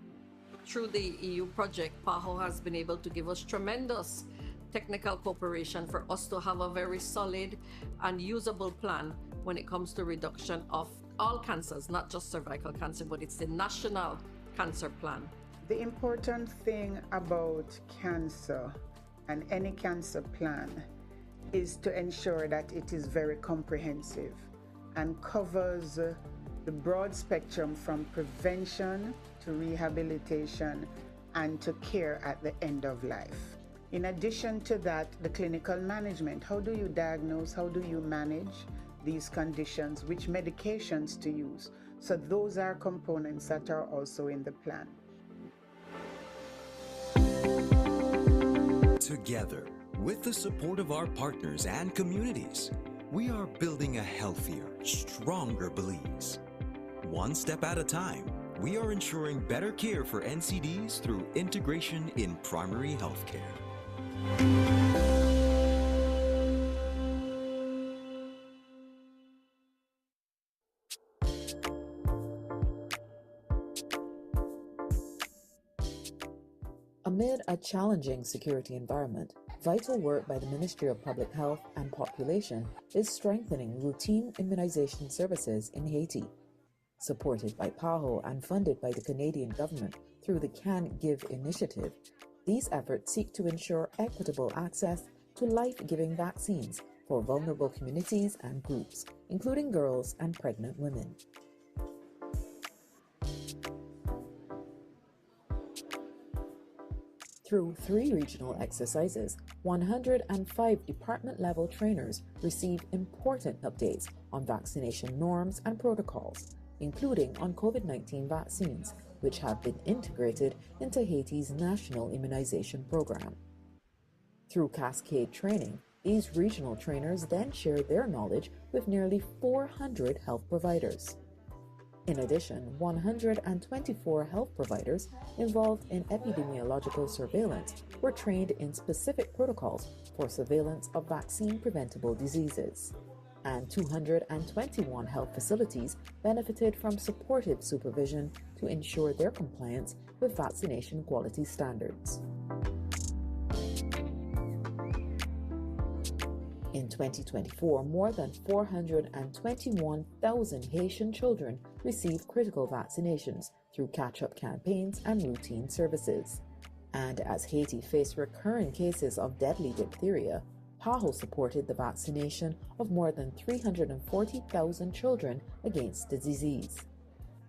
Through the EU project, PAHO has been able to give us tremendous technical cooperation for us to have a very solid and usable plan when it comes to reduction of all cancers, not just cervical cancer, but it's the National Cancer Plan. The important thing about cancer and any cancer plan is to ensure that it is very comprehensive and covers the broad spectrum from prevention to rehabilitation and to care at the end of life. In addition to that, the clinical management, how do you diagnose, how do you manage these conditions, which medications to use? So those are components that are also in the plan. Together, with the support of our partners and communities, we are building a healthier, stronger Belize. One step at a time, we are ensuring better care for NCDs through integration in primary health care. Amid a challenging security environment, vital work by the Ministry of Public Health and Population is strengthening routine immunization services in Haiti. Supported by PAHO and funded by the Canadian government through the Can Give initiative, these efforts seek to ensure equitable access to life-giving vaccines for vulnerable communities and groups, including girls and pregnant women. Through 3 regional exercises, 105 department-level trainers received important updates on vaccination norms and protocols, including on COVID-19 vaccines, which have been integrated into Haiti's national immunization program. Through cascade training, these regional trainers then shared their knowledge with nearly 400 health providers. In addition, 124 health providers involved in epidemiological surveillance were trained in specific protocols for surveillance of vaccine-preventable diseases. And 221 health facilities benefited from supportive supervision to ensure their compliance with vaccination quality standards. In 2024, more than 421,000 Haitian children received critical vaccinations through catch-up campaigns and routine services. And as Haiti faced recurring cases of deadly diphtheria, PAHO supported the vaccination of more than 340,000 children against the disease.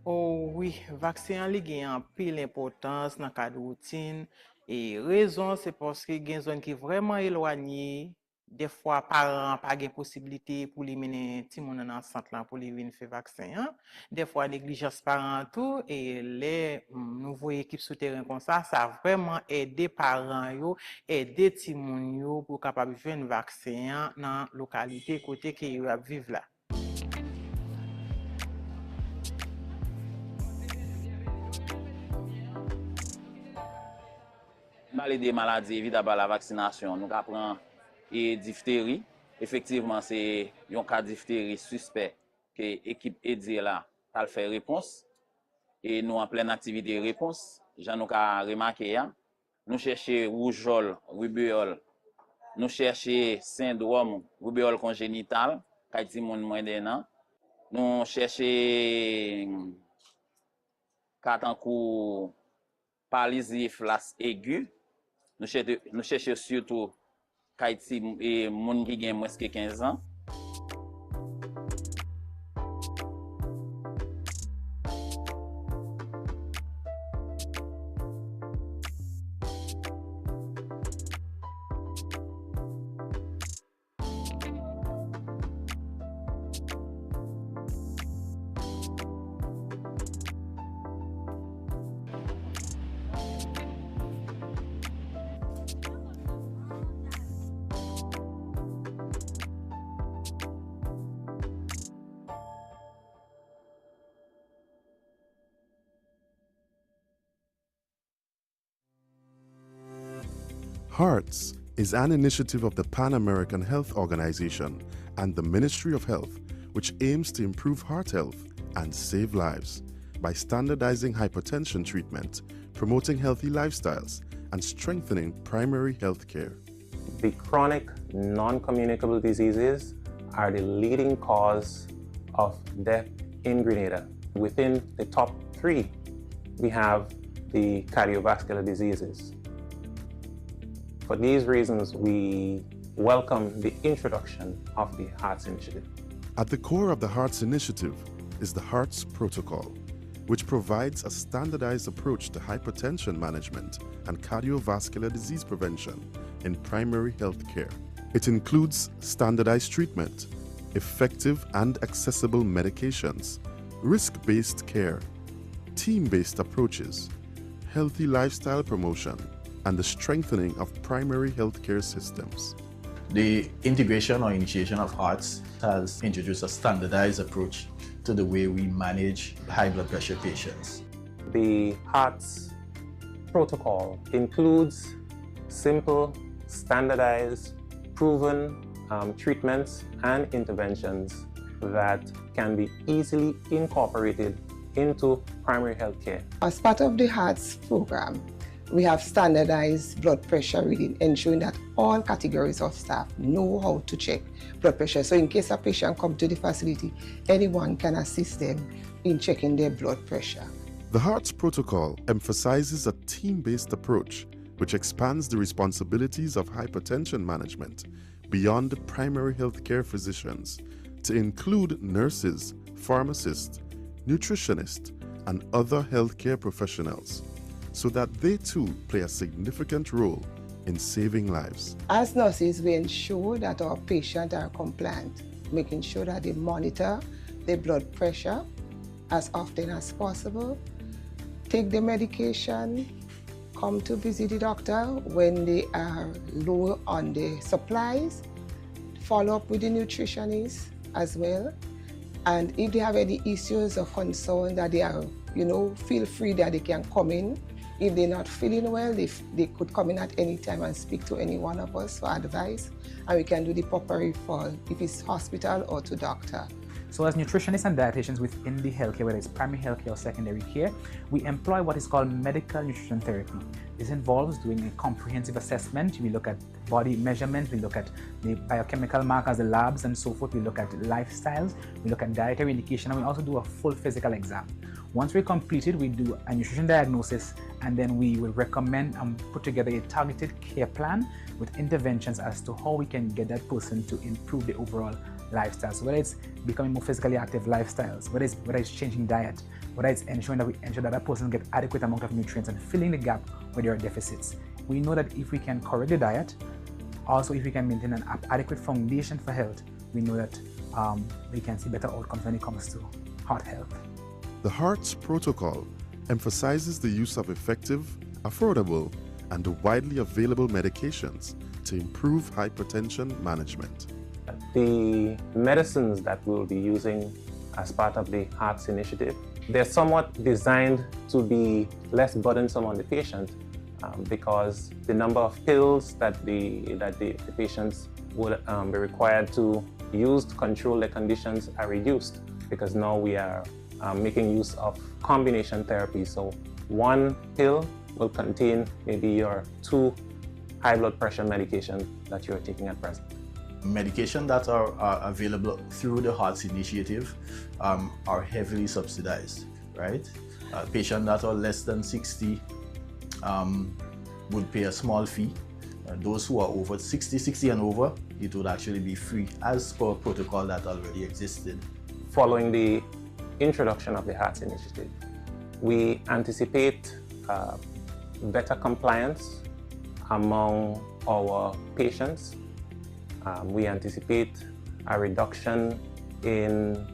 Oh oui, vaccin li gen an pile importance nan cadre routine et raison c'est parce que gen zone qui vraiment éloigné. Des fois, parents pas de possibilité pour les mener ti moun nan centre là pour les venir faire vaccin. Hein? Des fois, négligence parents tout et les nouveaux équipes souterraines comme ça a vraiment aidé parents yo, aider ti moun yo pour capable faire un vaccin dans localité côté que yo vivent là. Parler des maladies évitables à la vaccination, nous apprenons et diphtérie. Effectivement, c'est un cas de diphtérie suspect que l'équipe aidée là a fait réponse. Et nous en pleine activité de réponse, j'en ai remarqué, nous cherchons rougeole, rubéole, nous cherchons syndrome rubéole congénitale, qui est moins d'un an. Nous cherchons catankou paralysie flasse aiguë. Nous cherchons surtout Kaiti et moun qui gen moins que 15 ans. HEARTS is an initiative of the Pan American Health Organization and the Ministry of Health, which aims to improve heart health and save lives by standardizing hypertension treatment, promoting healthy lifestyles, and strengthening primary health care. The chronic non-communicable diseases are the leading cause of death in Grenada. Within the top 3, we have the cardiovascular diseases. For these reasons, we welcome the introduction of the HEARTS Initiative. At the core of the HEARTS Initiative is the HEARTS Protocol, which provides a standardized approach to hypertension management and cardiovascular disease prevention in primary health care. It includes standardized treatment, effective and accessible medications, risk-based care, team-based approaches, healthy lifestyle promotion, and the strengthening of primary healthcare systems. The integration or initiation of HEARTS has introduced a standardized approach to the way we manage high blood pressure patients. The HEARTS protocol includes simple, standardized, proven treatments and interventions that can be easily incorporated into primary health care. As part of the HEARTS program, we have standardized blood pressure reading, ensuring that all categories of staff know how to check blood pressure. So in case a patient comes to the facility, anyone can assist them in checking their blood pressure. The HEARTS protocol emphasizes a team-based approach which expands the responsibilities of hypertension management beyond primary healthcare physicians to include nurses, pharmacists, nutritionists, and other healthcare professionals, so that they too play a significant role in saving lives. As nurses, we ensure that our patients are compliant, making sure that they monitor their blood pressure as often as possible, take the medication, come to visit the doctor when they are low on the supplies, follow up with the nutritionist as well, And if they have any issues or concern that they are, feel free that they can come in. If they're not feeling well, they could come in at any time and speak to any one of us for advice. And we can do the proper referral if it's hospital or to doctor. So as nutritionists and dietitians within the healthcare, whether it's primary healthcare or secondary care, we employ what is called medical nutrition therapy. This involves doing a comprehensive assessment. We look at body measurement, we look at the biochemical markers, the labs and so forth. We look at lifestyles, we look at dietary indication, and we also do a full physical exam. Once we're completed, we do a nutrition diagnosis, and then we will recommend and put together a targeted care plan with interventions as to how we can get that person to improve the overall lifestyle. So whether it's becoming more physically active lifestyles, whether it's changing diet, whether it's ensuring that person gets adequate amount of nutrients and filling the gap where there are deficits. We know that if we can correct the diet, also if we can maintain an adequate foundation for health, we know that we can see better outcomes when it comes to heart health. The HEARTS protocol emphasizes the use of effective, affordable, and widely available medications to improve hypertension management. The medicines that we'll be using as part of the HEARTS initiative, they're somewhat designed to be less burdensome on the patient because the number of pills that the patients would be required to use to control their conditions are reduced, because now we are making use of combination therapy. So one pill will contain maybe your 2 high blood pressure medications that you're taking at present. Medication that are available through the HEARTS initiative are heavily subsidized, right? Patients that are less than 60 would pay a small fee. Those who are over 60 and over, it would actually be free as per protocol that already existed. Following the introduction of the HEARTS initiative, we anticipate better compliance among our patients. We anticipate a reduction in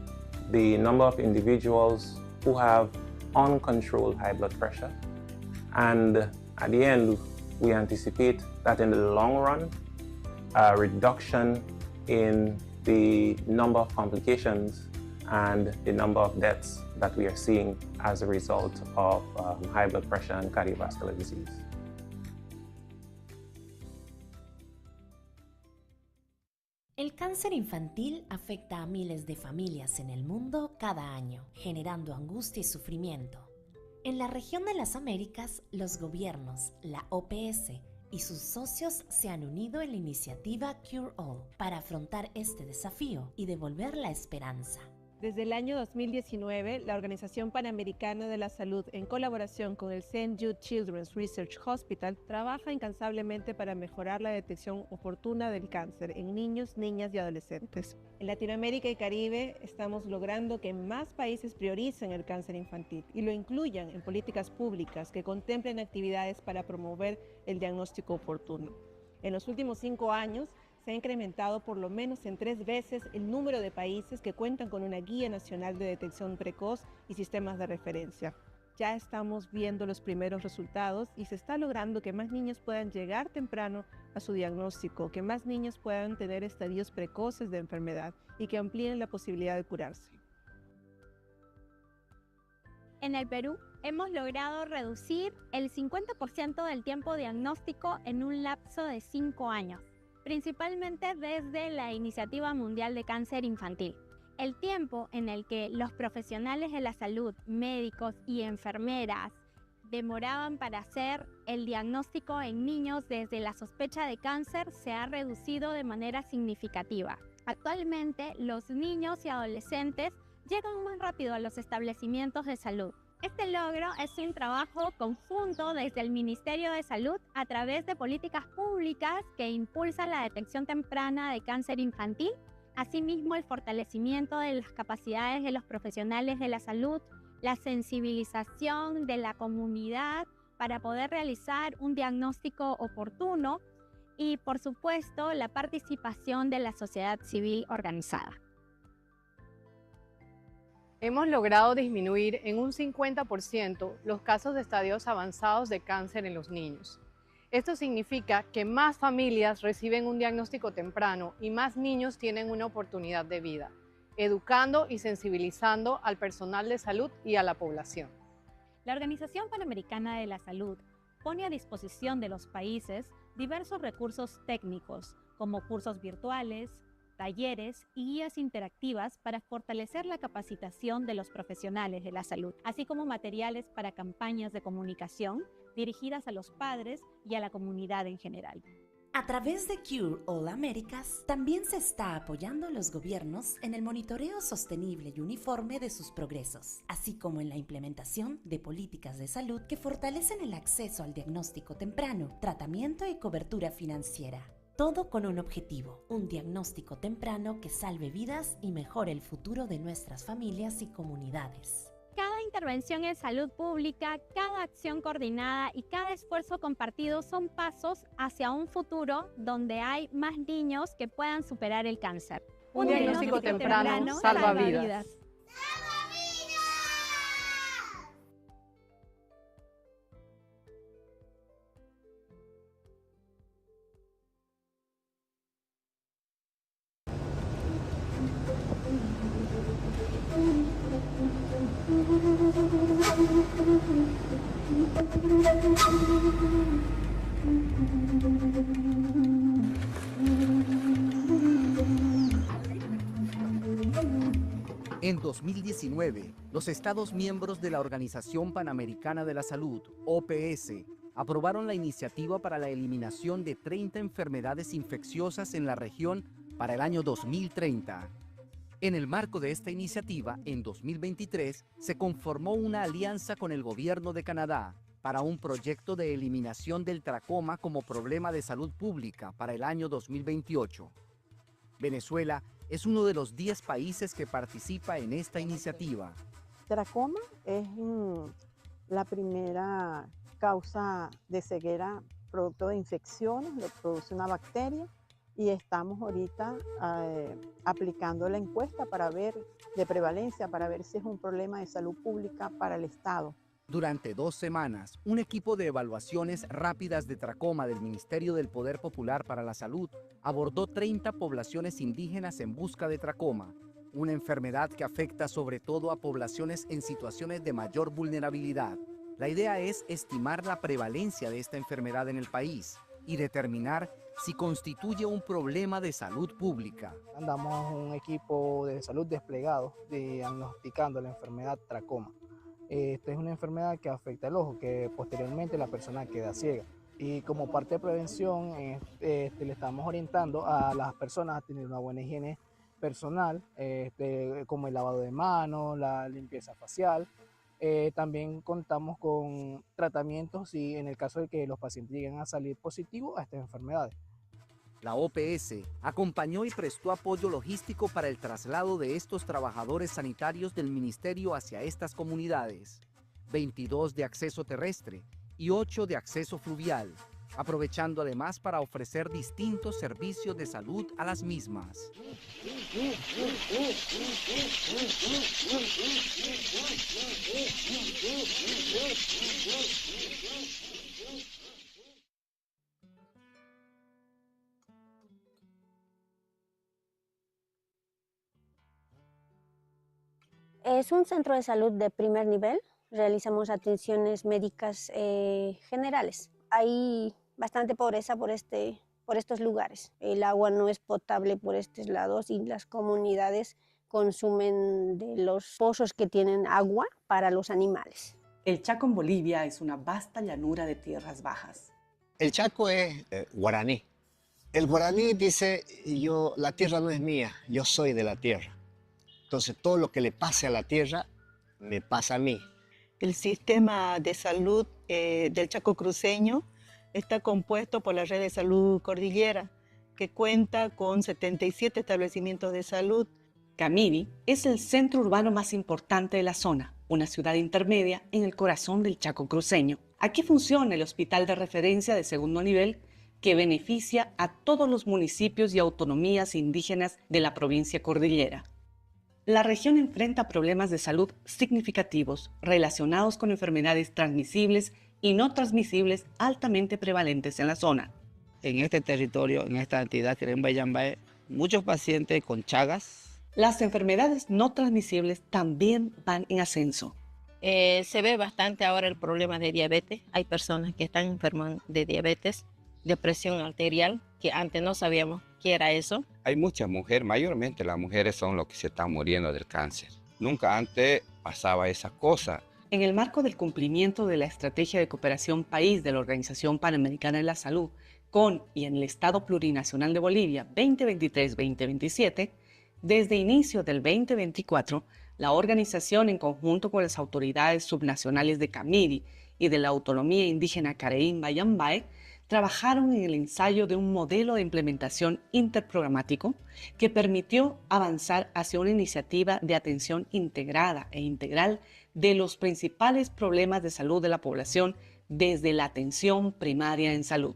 the number of individuals who have uncontrolled high blood pressure. And at the end, we anticipate that in the long run, a reduction in the number of complications and the number of deaths that we are seeing as a result of high blood pressure and cardiovascular disease. El cáncer infantil afecta a miles de familias en el mundo cada año, generando angustia y sufrimiento. En la región de las Américas, los gobiernos, la OPS y sus socios se han unido en la iniciativa Cure All para afrontar este desafío y devolver la esperanza. Desde el año 2019, la Organización Panamericana de la Salud, en colaboración con el St. Jude Children's Research Hospital, trabaja incansablemente para mejorar la detección oportuna del cáncer en niños, niñas y adolescentes. En Latinoamérica y Caribe estamos logrando que más países prioricen el cáncer infantil y lo incluyan en políticas públicas que contemplen actividades para promover el diagnóstico oportuno. En los últimos 5 años, se ha incrementado por lo menos en 3 veces el número de países que cuentan con una guía nacional de detección precoz y sistemas de referencia. Ya estamos viendo los primeros resultados y se está logrando que más niños puedan llegar temprano a su diagnóstico, que más niños puedan tener estadios precoces de enfermedad y que amplíen la posibilidad de curarse. En el Perú hemos logrado reducir el 50% del tiempo diagnóstico en un lapso de 5 años. Principalmente desde la Iniciativa Mundial de Cáncer Infantil. El tiempo en el que los profesionales de la salud, médicos y enfermeras, demoraban para hacer el diagnóstico en niños desde la sospecha de cáncer se ha reducido de manera significativa. Actualmente, los niños y adolescentes llegan más rápido a los establecimientos de salud. Este logro es un trabajo conjunto desde el Ministerio de Salud a través de políticas públicas que impulsan la detección temprana de cáncer infantil, asimismo el fortalecimiento de las capacidades de los profesionales de la salud, la sensibilización de la comunidad para poder realizar un diagnóstico oportuno y, por supuesto, la participación de la sociedad civil organizada. Hemos logrado disminuir en un 50% los casos de estadios avanzados de cáncer en los niños. Esto significa que más familias reciben un diagnóstico temprano y más niños tienen una oportunidad de vida. educando y sensibilizando al personal de salud y a la población. La Organización Panamericana de la Salud pone a disposición de los países diversos recursos técnicos, como cursos virtuales, talleres y guías interactivas para fortalecer la capacitación de los profesionales de la salud, así como materiales para campañas de comunicación dirigidas a los padres y a la comunidad en general. A través de Cure All Americas, también se está apoyando a los gobiernos en el monitoreo sostenible y uniforme de sus progresos, así como en la implementación de políticas de salud que fortalecen el acceso al diagnóstico temprano, tratamiento y cobertura financiera. Todo con un objetivo, un diagnóstico temprano que salve vidas y mejore el futuro de nuestras familias y comunidades. Cada intervención en salud pública, cada acción coordinada y cada esfuerzo compartido son pasos hacia un futuro donde hay más niños que puedan superar el cáncer. Un diagnóstico temprano salva vidas. En 2019, los Estados miembros de la Organización Panamericana de la Salud, OPS, aprobaron la iniciativa para la eliminación de 30 enfermedades infecciosas en la región para el año 2030. En el marco de esta iniciativa, en 2023, se conformó una alianza con el gobierno de Canadá para un proyecto de eliminación del tracoma como problema de salud pública para el año 2028. Venezuela es uno de los 10 países que participa en esta iniciativa. Tracoma es la primera causa de ceguera producto de infecciones, lo produce una bacteria y estamos ahorita aplicando la encuesta para ver de prevalencia, para ver si es un problema de salud pública para el Estado. Durante 2 semanas, un equipo de evaluaciones rápidas de tracoma del Ministerio del Poder Popular para la Salud abordó 30 poblaciones indígenas en busca de tracoma, una enfermedad que afecta sobre todo a poblaciones en situaciones de mayor vulnerabilidad. La idea es estimar la prevalencia de esta enfermedad en el país y determinar si constituye un problema de salud pública. Andamos un equipo de salud desplegado diagnosticando la enfermedad tracoma. Esta es una enfermedad que afecta el ojo, que posteriormente la persona queda ciega. Y como parte de prevención, le estamos orientando a las personas a tener una buena higiene personal, como el lavado de manos, la limpieza facial. También contamos con tratamientos y en el caso de que los pacientes lleguen a salir positivos a estas enfermedades. La OPS acompañó y prestó apoyo logístico para el traslado de estos trabajadores sanitarios del ministerio hacia estas comunidades, 22 de acceso terrestre y 8 de acceso fluvial, aprovechando además para ofrecer distintos servicios de salud a las mismas. Es un centro de salud de primer nivel, realizamos atenciones médicas generales. Hay bastante pobreza por estos lugares. El agua no es potable por estos lados y las comunidades consumen de los pozos que tienen agua para los animales. El Chaco en Bolivia es una vasta llanura de tierras bajas. El Chaco es guaraní. El guaraní dice, la tierra no es mía, yo soy de la tierra. Entonces todo lo que le pase a la tierra, me pasa a mí. El sistema de salud del Chaco cruceño está compuesto por la red de salud cordillera, que cuenta con 77 establecimientos de salud. Camiri es el centro urbano más importante de la zona, una ciudad intermedia en el corazón del Chaco cruceño. Aquí funciona el hospital de referencia de segundo nivel que beneficia a todos los municipios y autonomías indígenas de la provincia cordillera. La región enfrenta problemas de salud significativos relacionados con enfermedades transmisibles y no transmisibles altamente prevalentes en la zona. En este territorio, en esta entidad que en Bayambay, muchos pacientes con chagas, Las enfermedades no transmisibles también van en ascenso. Se ve bastante ahora el problema de diabetes. Hay personas que están enfermas de diabetes, de presión arterial, que antes no sabíamos qué era eso. Hay muchas mujeres, mayormente las mujeres son los que se están muriendo del cáncer. Nunca antes pasaba esa cosa. En el marco del cumplimiento de la Estrategia de Cooperación País de la Organización Panamericana de la Salud, con y en el Estado Plurinacional de Bolivia 2023-2027, desde inicio del 2024, la organización, en conjunto con las autoridades subnacionales de Camiri y de la autonomía indígena Careín-Bayambái, trabajaron en el ensayo de un modelo de implementación interprogramático que permitió avanzar hacia una iniciativa de atención integrada e integral de los principales problemas de salud de la población desde la atención primaria en salud.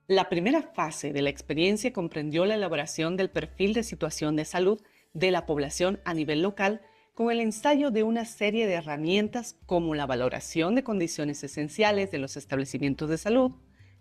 La primera fase de la experiencia comprendió la elaboración del perfil de situación de salud de la población a nivel local con el ensayo de una serie de herramientas como la valoración de condiciones esenciales de los establecimientos de salud,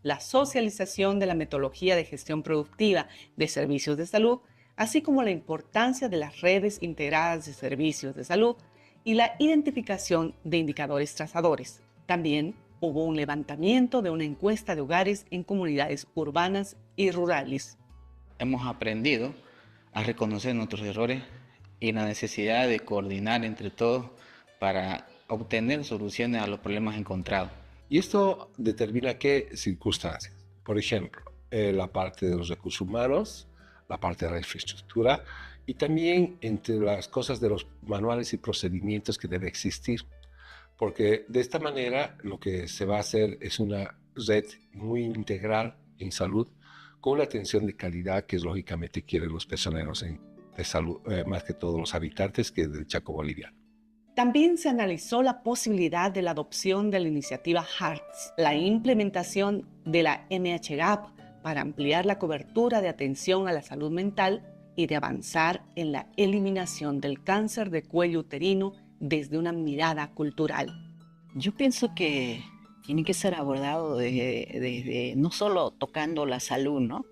la socialización de la metodología de gestión productiva de servicios de salud, así como la importancia de las redes integradas de servicios de salud y la identificación de indicadores trazadores. También hubo un levantamiento de una encuesta de hogares en comunidades urbanas y rurales. Hemos aprendido a reconocer nuestros errores y la necesidad de coordinar entre todos para obtener soluciones a los problemas encontrados. Y esto determina qué circunstancias. Por ejemplo, la parte de los recursos humanos, la parte de la infraestructura y también entre las cosas de los manuales y procedimientos que deben existir. Porque de esta manera lo que se va a hacer es una red muy integral en salud con una atención de calidad que lógicamente quieren los personeros de salud, más que todos los habitantes que del Chaco boliviano. También se analizó la posibilidad de la adopción de la iniciativa HEARTS, la implementación de la MHGAP para ampliar la cobertura de atención a la salud mental y de avanzar en la eliminación del cáncer de cuello uterino desde una mirada cultural. Yo pienso que tiene que ser abordado desde no solo tocando la salud, ¿no?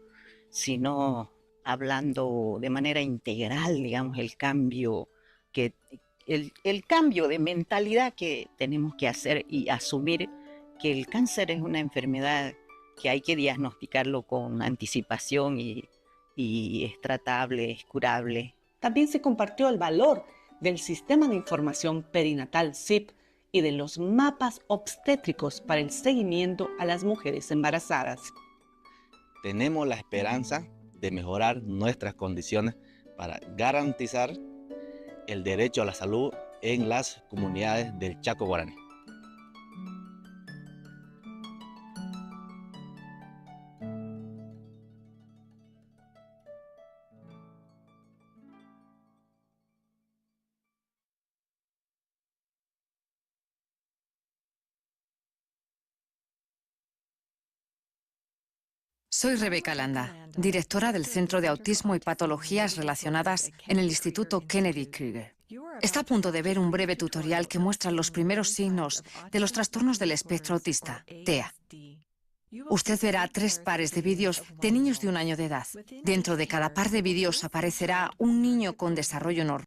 Sino hablando de manera integral, digamos, el cambio de mentalidad que tenemos que hacer y asumir que el cáncer es una enfermedad que hay que diagnosticarlo con anticipación y es tratable, es curable. También se compartió el valor del Sistema de Información Perinatal SIP y de los mapas obstétricos para el seguimiento a las mujeres embarazadas. Tenemos la esperanza de mejorar nuestras condiciones para garantizar el derecho a la salud en las comunidades del Chaco guaraní. Soy Rebeca Landa, directora del Centro de Autismo y Patologías Relacionadas en el Instituto Kennedy Krieger. Está a punto de ver un breve tutorial que muestra los primeros signos de los trastornos del espectro autista, TEA. Usted verá 3 pares de vídeos de niños de 1 año de edad. Dentro de cada par de vídeos aparecerá un niño con desarrollo normal.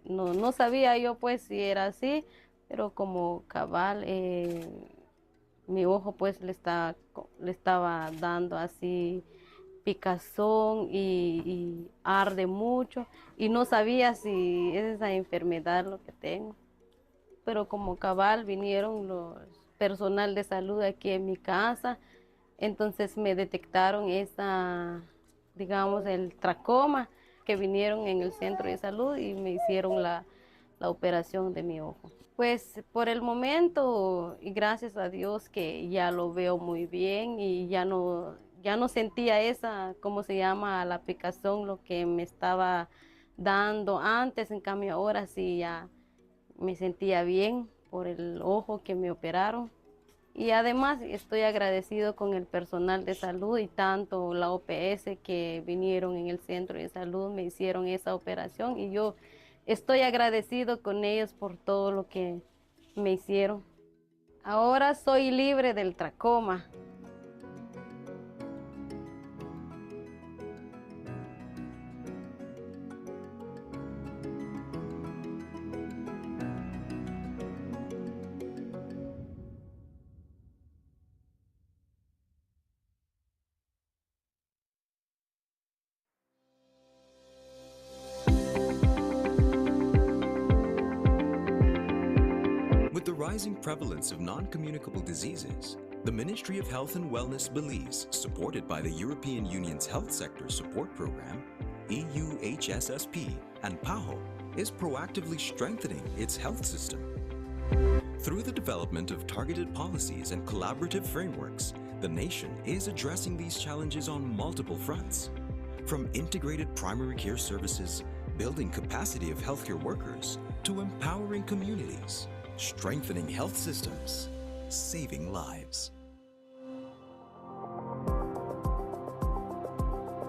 No sabía yo pues si era así, pero como cabal, mi ojo pues le estaba dando así picazón y arde mucho y no sabía si es esa enfermedad lo que tengo. Pero como cabal vinieron los personal de salud aquí en mi casa, entonces me detectaron digamos, el tracoma, que vinieron en el centro de salud y me hicieron la operación de mi ojo. Pues por el momento, y gracias a Dios que ya lo veo muy bien y ya no sentía esa, ¿cómo se llama?, la picazón, lo que me estaba dando antes, en cambio ahora sí ya me sentía bien por el ojo que me operaron. Y además estoy agradecido con el personal de salud y tanto la OPS que vinieron en el centro de salud, me hicieron esa operación y yo estoy agradecido con ellos por todo lo que me hicieron. Ahora soy libre del tracoma. With the rising prevalence of non-communicable diseases, the Ministry of Health and Wellness believes, supported by the European Union's Health Sector Support Program, EUHSSP, and PAHO, is proactively strengthening its health system. Through the development of targeted policies and collaborative frameworks, the nation is addressing these challenges on multiple fronts. From integrated primary care services, building capacity of healthcare workers, to empowering communities, strengthening health systems, saving lives.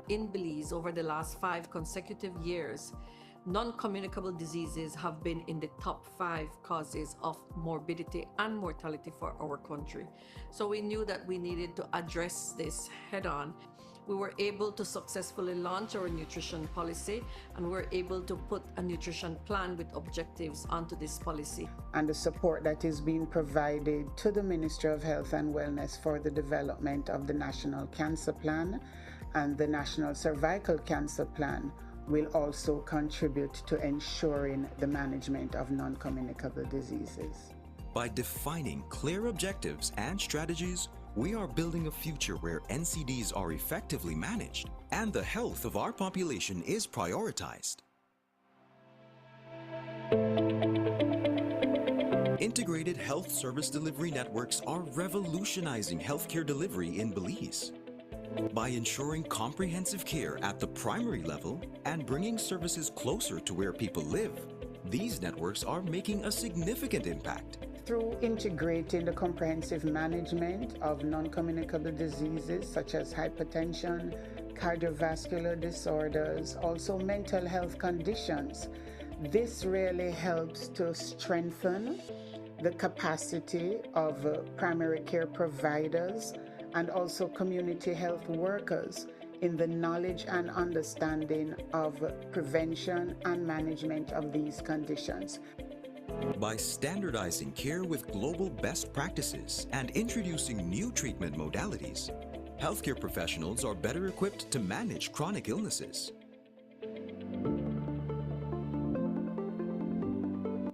In Belize, over the last 5 consecutive years, non-communicable diseases have been in the top 5 causes of morbidity and mortality for our country. So we knew that we needed to address this head-on. We were able to successfully launch our nutrition policy, and we're able to put a nutrition plan with objectives onto this policy. And the support that is being provided to the Ministry of Health and Wellness for the development of the National Cancer Plan and the National Cervical Cancer Plan will also contribute to ensuring the management of non-communicable diseases. By defining clear objectives and strategies, we are building a future where NCDs are effectively managed and the health of our population is prioritized. Integrated health service delivery networks are revolutionizing healthcare delivery in Belize. By ensuring comprehensive care at the primary level and bringing services closer to where people live, these networks are making a significant impact. Through integrating the comprehensive management of non-communicable diseases such as hypertension, cardiovascular disorders, also mental health conditions, this really helps to strengthen the capacity of primary care providers and also community health workers in the knowledge and understanding of prevention and management of these conditions. By standardizing care with global best practices and introducing new treatment modalities, healthcare professionals are better equipped to manage chronic illnesses.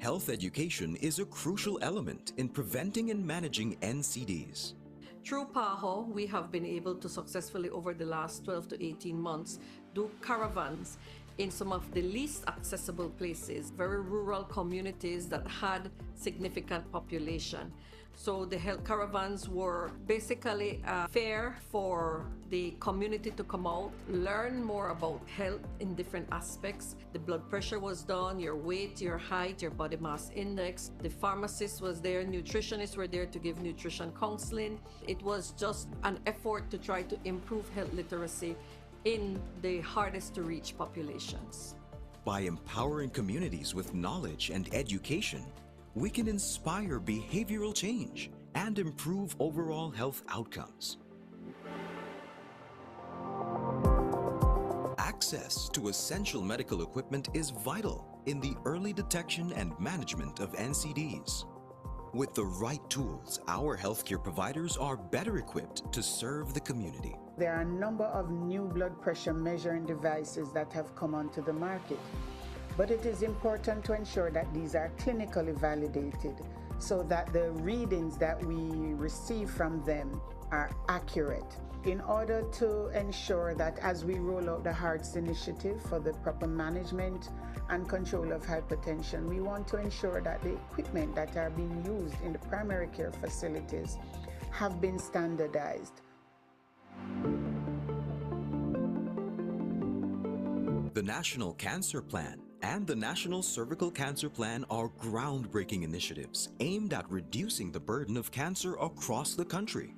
Health education is a crucial element in preventing and managing NCDs. Through PAHO, we have been able to successfully, over the last 12 to 18 months, do caravans in some of the least accessible places, very rural communities that had significant population. So the health caravans were basically a fair for the community to come out, learn more about health in different aspects. The blood pressure was done, your weight, your height, your body mass index. The pharmacist was there, nutritionists were there to give nutrition counseling. It was just an effort to try to improve health literacy in the hardest to reach populations. By empowering communities with knowledge and education, we can inspire behavioral change and improve overall health outcomes. Access to essential medical equipment is vital in the early detection and management of NCDs. With the right tools, our healthcare providers are better equipped to serve the community. There are a number of new blood pressure measuring devices that have come onto the market, but it is important to ensure that these are clinically validated so that the readings that we receive from them are accurate. In order to ensure that as we roll out the HEARTS initiative for the proper management and control of hypertension, we want to ensure that the equipment that are being used in the primary care facilities have been standardized. The National Cancer Plan and the National Cervical Cancer Plan are groundbreaking initiatives aimed at reducing the burden of cancer across the country.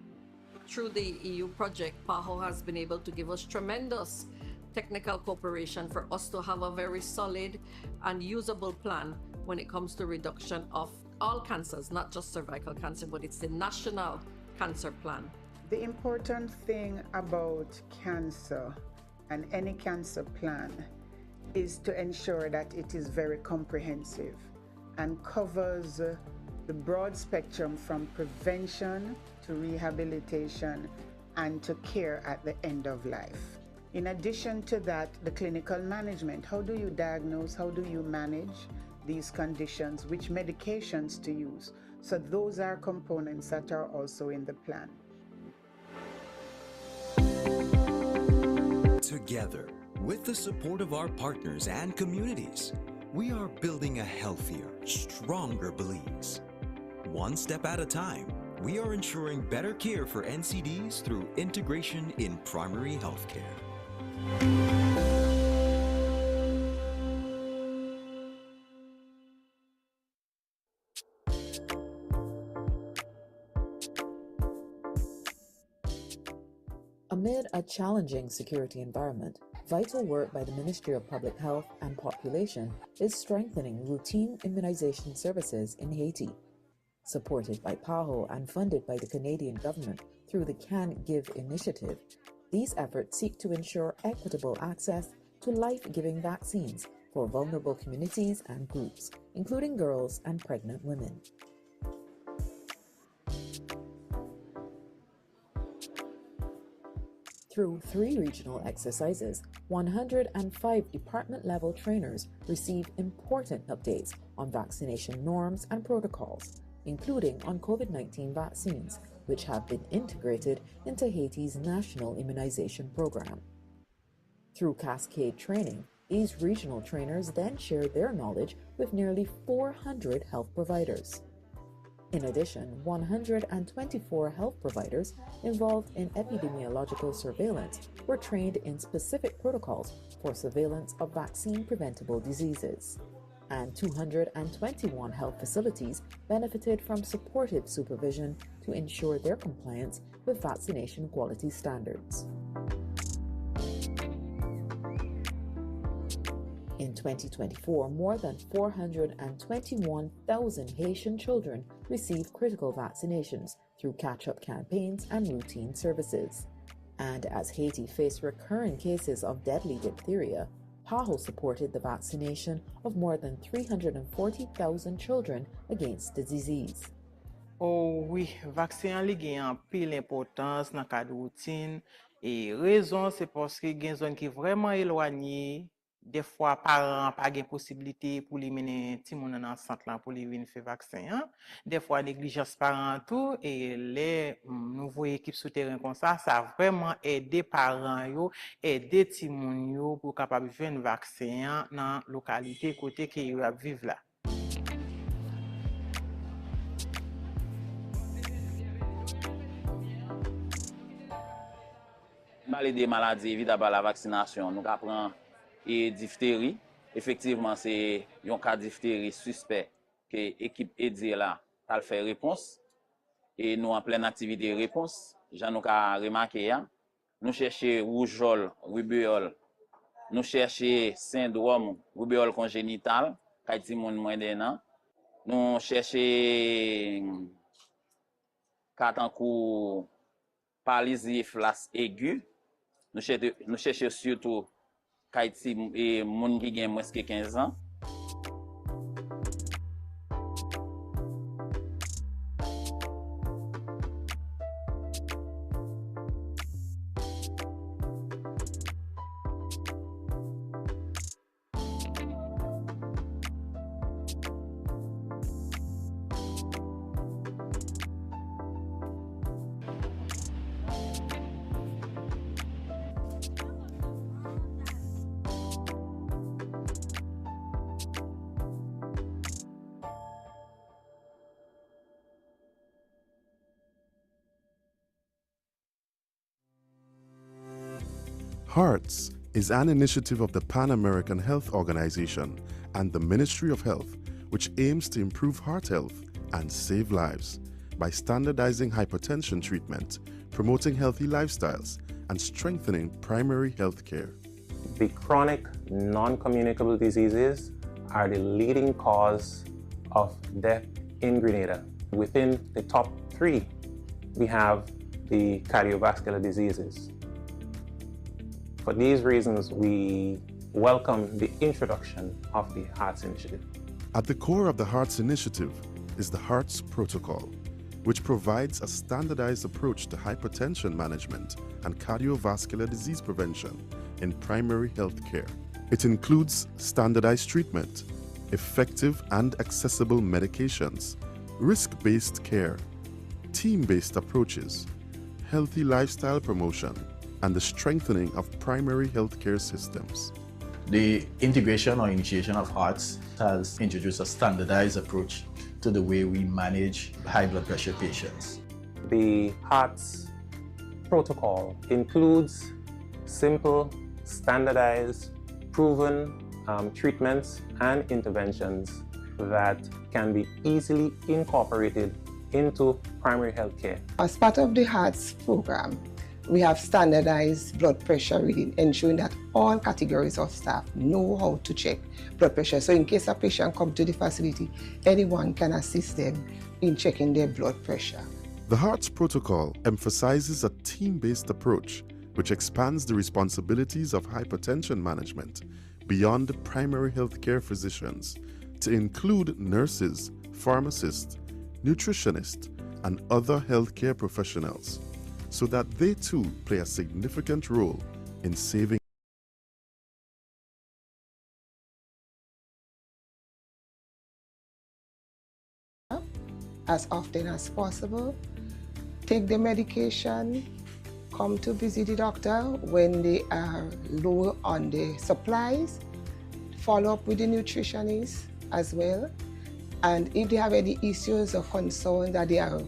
Through the EU project, PAHO has been able to give us tremendous technical cooperation for us to have a very solid and usable plan when it comes to reduction of all cancers, not just cervical cancer, but it's the National Cancer Plan. The important thing about cancer and any cancer plan is to ensure that it is very comprehensive and covers the broad spectrum from prevention to rehabilitation and to care at the end of life. In addition to that, the clinical management, how do you diagnose, how do you manage these conditions, which medications to use? So those are components that are also in the plan. Together, with the support of our partners and communities, we are building a healthier, stronger Belize. One step at a time, we are ensuring better care for NCDs through integration in primary health care. Amid a challenging security environment, vital work by the Ministry of Public Health and Population is strengthening routine immunization services in Haiti. Supported by PAHO and funded by the Canadian government through the Can Give initiative, these efforts seek to ensure equitable access to life-giving vaccines for vulnerable communities and groups, including girls and pregnant women. Through 3 regional exercises, 105 department-level trainers receive important updates on vaccination norms and protocols, including on COVID-19 vaccines, which have been integrated into Haiti's national immunization program. Through Cascade training, these regional trainers then share their knowledge with nearly 400 health providers. In addition, 124 health providers involved in epidemiological surveillance were trained in specific protocols for surveillance of vaccine-preventable diseases. And 221 health facilities benefited from supportive supervision to ensure their compliance with vaccination quality standards. In 2024, more than 421,000 Haitian children received critical vaccinations through catch-up campaigns and routine services. And as Haiti faced recurring cases of deadly diphtheria, PAHO supported the vaccination of more than 340,000 children against the disease. Oh oui, vaccin li gen an pile importance dans cadre routine et raison c'est parce que gen zone qui vraiment éloigné. Des fois, parents pas de possibilité pour les mener ti moun dans centre là pour les venir faire vaccin. Des fois, négligence parents tout et les nouveaux équipes souterraines comme ça vraiment aider parents yo, aider ti moun yo pour capable faire vaccin dans localité côté que yo vivent là. Parler des maladies évitables par la vaccination, nous apprenons et diphtérie. Effectivement, c'est un cas de diphtérie suspect que l'équipe aidée là a fait réponse. Et nous en pleine activité de réponse. J'en ai remarqué, nous cherchons rougeole, rubéole, nous cherchons syndrome rubéole congénitale, qui est moins d'un an. Nous cherchons catankou paralysie flasse aiguë. Nous cherchons surtout Haïti et moun qui gen moins que 15 ans. Hearts is an initiative of the Pan American Health Organization and the Ministry of Health, which aims to improve heart health and save lives by standardizing hypertension treatment, promoting healthy lifestyles, and strengthening primary health care. The chronic non-communicable diseases are the leading cause of death in Grenada. Within the top 3, we have the cardiovascular diseases. For these reasons, we welcome the introduction of the Hearts Initiative. At the core of the Hearts Initiative is the Hearts Protocol, which provides a standardized approach to hypertension management and cardiovascular disease prevention in primary health care. It includes standardized treatment, effective and accessible medications, risk-based care, team-based approaches, healthy lifestyle promotion, and the strengthening of primary healthcare systems. The integration or initiation of Hearts has introduced a standardized approach to the way we manage high blood pressure patients. The Hearts protocol includes simple, standardized, proven treatments and interventions that can be easily incorporated into primary health care. As part of the Hearts program, we have standardized blood pressure reading, ensuring that all categories of staff know how to check blood pressure. So in case a patient comes to the facility, anyone can assist them in checking their blood pressure. The Hearts Protocol emphasizes a team-based approach which expands the responsibilities of hypertension management beyond primary healthcare physicians to include nurses, pharmacists, nutritionists, and other healthcare professionals, so that they too play a significant role in saving. As often as possible, take the medication, come to visit the doctor when they are low on the supplies, follow up with the nutritionist as well, and if they have any issues or concerns that they are,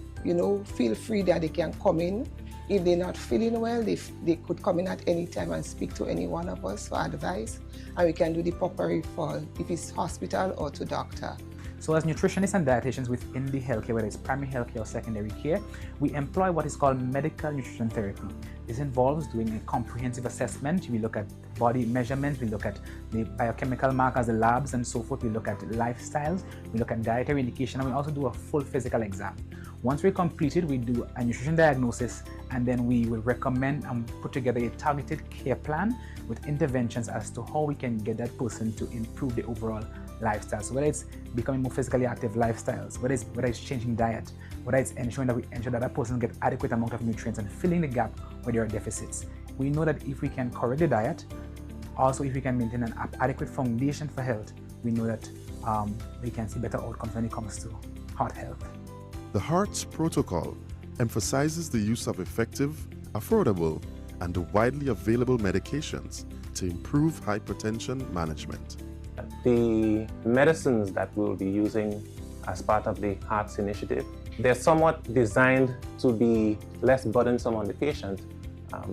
feel free that they can come in. If they're not feeling well, they could come in at any time and speak to any one of us for advice, and we can do the proper referral if it's hospital or to doctor. So as nutritionists and dietitians within the healthcare, whether it's primary healthcare or secondary care, we employ what is called medical nutrition therapy. This involves doing a comprehensive assessment. We look at body measurements, we look at the biochemical markers, the labs and so forth. We look at lifestyles, we look at dietary indication, and we also do a full physical exam. Once we're completed, we do a nutrition diagnosis, and then we will recommend and put together a targeted care plan with interventions as to how we can get that person to improve the overall lifestyle. So whether it's becoming more physically active lifestyles, whether it's changing diet, whether it's ensuring that person gets adequate amount of nutrients and filling the gap where there are deficits. We know that if we can correct the diet, also if we can maintain an adequate foundation for health, we know that we can see better outcomes when it comes to heart health. The Hearts Protocol emphasizes the use of effective, affordable, and widely available medications to improve hypertension management. The medicines that we'll be using as part of the Hearts Initiative, they're somewhat designed to be less burdensome on the patient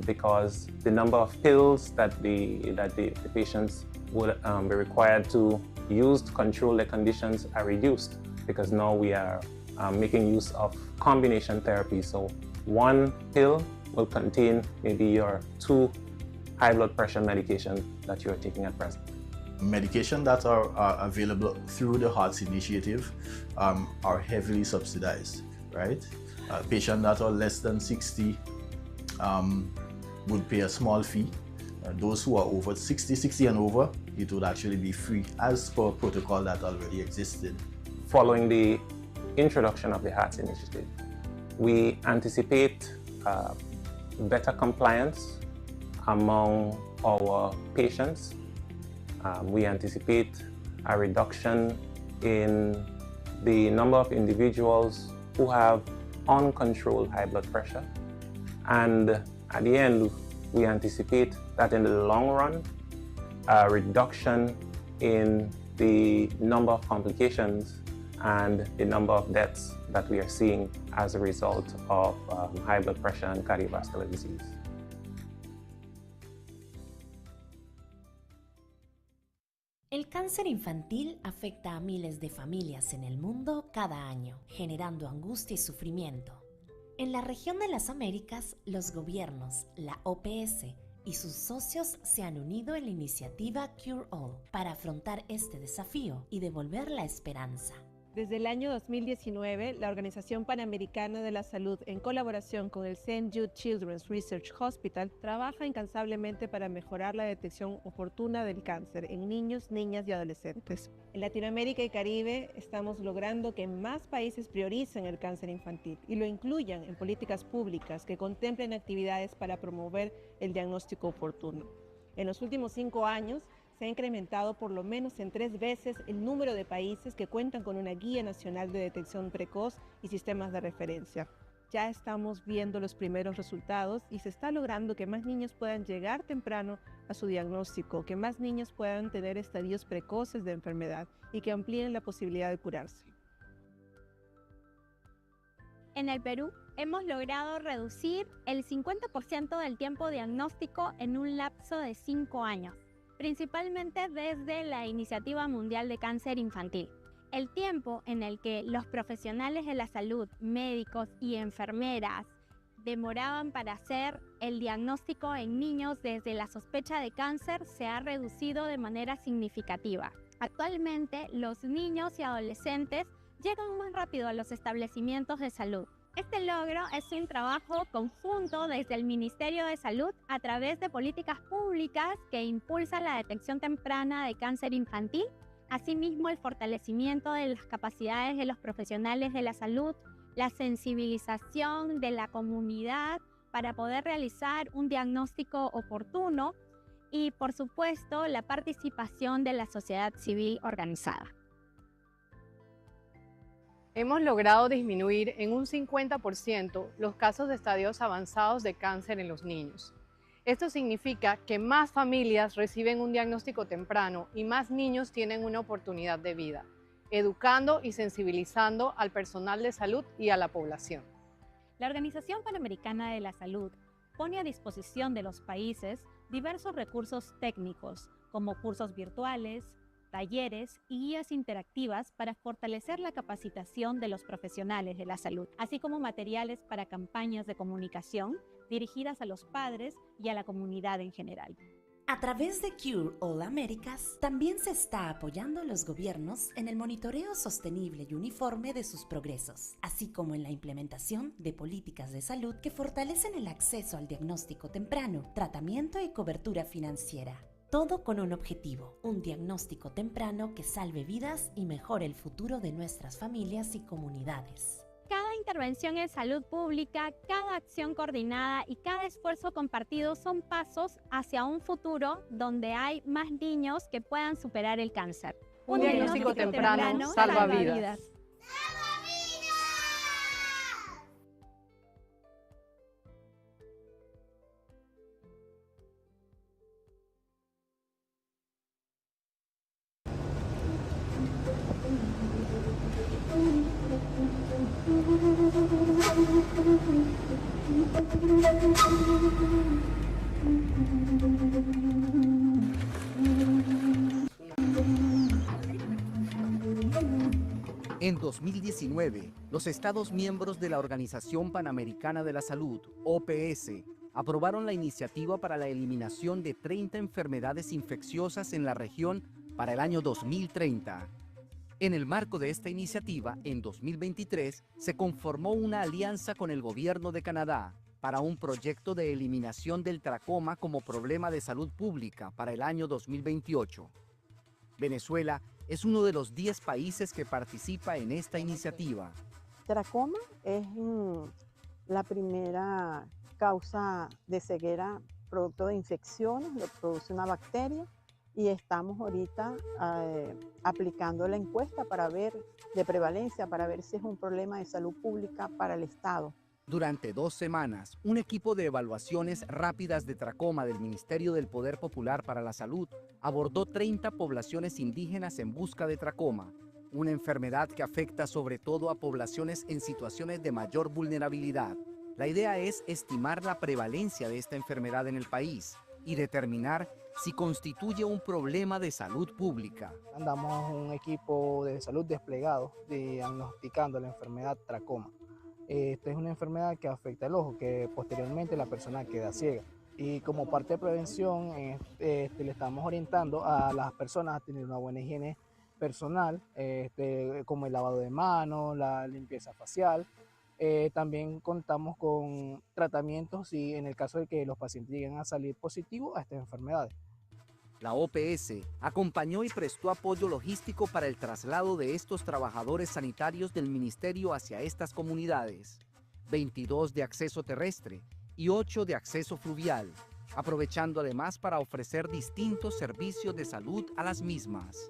because the number of pills that the patients would be required to use to control their conditions are reduced, because now we are making use of combination therapy. So one pill will contain maybe your 2 high blood pressure medications that you're taking at present. Medication that are available through the Hearts Initiative are heavily subsidized, right? Patients that are less than 60 would pay a small fee. Those who are over 60 and over, it would actually be free as per protocol that already existed. Following the introduction of the Hearts Initiative, we anticipate better compliance among our patients. We anticipate a reduction in the number of individuals who have uncontrolled high blood pressure. And at the end, we anticipate that in the long run, a reduction in the number of complications and the number of deaths that we are seeing as a result of high blood pressure and cardiovascular disease. cáncer infantil afecta a miles de familias en el mundo cada año, generando angustia y sufrimiento. En la región de las Américas, los gobiernos, la OPS y sus socios se han unido en la iniciativa Cure All para afrontar este desafío y devolver la esperanza. Desde el año 2019, la Organización Panamericana de la Salud, en colaboración con el St. Jude Children's Research Hospital, trabaja incansablemente para mejorar la detección oportuna del cáncer en niños, niñas y adolescentes. En Latinoamérica y Caribe estamos logrando que más países prioricen el cáncer infantil y lo incluyan en políticas públicas que contemplen actividades para promover el diagnóstico oportuno. En los últimos 5 años, se ha incrementado por lo menos en 3 veces el número de países que cuentan con una guía nacional de detección precoz y sistemas de referencia. Ya estamos viendo los primeros resultados y se está logrando que más niños puedan llegar temprano a su diagnóstico, que más niños puedan tener estadios precoces de enfermedad y que amplíen la posibilidad de curarse. En el Perú, hemos logrado reducir el 50% del tiempo diagnóstico en un lapso de 5 años. Principalmente desde la Iniciativa Mundial de Cáncer Infantil. El tiempo en el que los profesionales de la salud, médicos y enfermeras, demoraban para hacer el diagnóstico en niños desde la sospecha de cáncer se ha reducido de manera significativa. Actualmente, los niños y adolescentes llegan más rápido a los establecimientos de salud. Este logro es un trabajo conjunto desde el Ministerio de Salud a través de políticas públicas que impulsan la detección temprana de cáncer infantil, asimismo el fortalecimiento de las capacidades de los profesionales de la salud, la sensibilización de la comunidad para poder realizar un diagnóstico oportuno y, por supuesto, la participación de la sociedad civil organizada. Hemos logrado disminuir en un 50% los casos de estadios avanzados de cáncer en los niños. Esto significa que más familias reciben un diagnóstico temprano y más niños tienen una oportunidad de vida, educando y sensibilizando al personal de salud y a la población. La Organización Panamericana de la Salud pone a disposición de los países diversos recursos técnicos, como cursos virtuales, talleres y guías interactivas para fortalecer la capacitación de los profesionales de la salud, así como materiales para campañas de comunicación dirigidas a los padres y a la comunidad en general. A través de Cure All Américas, también se está apoyando a los gobiernos en el monitoreo sostenible y uniforme de sus progresos, así como en la implementación de políticas de salud que fortalecen el acceso al diagnóstico temprano, tratamiento y cobertura financiera. Todo con un objetivo, un diagnóstico temprano que salve vidas y mejore el futuro de nuestras familias y comunidades. Cada intervención en salud pública, cada acción coordinada y cada esfuerzo compartido son pasos hacia un futuro donde hay más niños que puedan superar el cáncer. Un diagnóstico temprano salva vidas. En 2019, los Estados miembros de la Organización Panamericana de la Salud, OPS, aprobaron la iniciativa para la eliminación de 30 enfermedades infecciosas en la región para el año 2030. En el marco de esta iniciativa, en 2023, se conformó una alianza con el gobierno de Canadá para un proyecto de eliminación del tracoma como problema de salud pública para el año 2028. Venezuela es uno de los 10 países que participa en esta iniciativa. Tracoma es la primera causa de ceguera producto de infecciones, lo produce una bacteria y estamos ahorita aplicando la encuesta para ver de prevalencia, para ver si es un problema de salud pública para el Estado. Durante 2 semanas, un equipo de evaluaciones rápidas de tracoma del Ministerio del Poder Popular para la Salud abordó 30 poblaciones indígenas en busca de tracoma, una enfermedad que afecta sobre todo a poblaciones en situaciones de mayor vulnerabilidad. La idea es estimar la prevalencia de esta enfermedad en el país y determinar si constituye un problema de salud pública. Andamos un equipo de salud desplegado diagnosticando la enfermedad tracoma. Esta es una enfermedad que afecta el ojo, que posteriormente la persona queda ciega. Y como parte de prevención, le estamos orientando a las personas a tener una buena higiene personal, como el lavado de manos, la limpieza facial. También contamos con tratamientos y en el caso de que los pacientes lleguen a salir positivos a estas enfermedades. La OPS acompañó y prestó apoyo logístico para el traslado de estos trabajadores sanitarios del ministerio hacia estas comunidades, 22 de acceso terrestre y 8 de acceso fluvial, aprovechando además para ofrecer distintos servicios de salud a las mismas.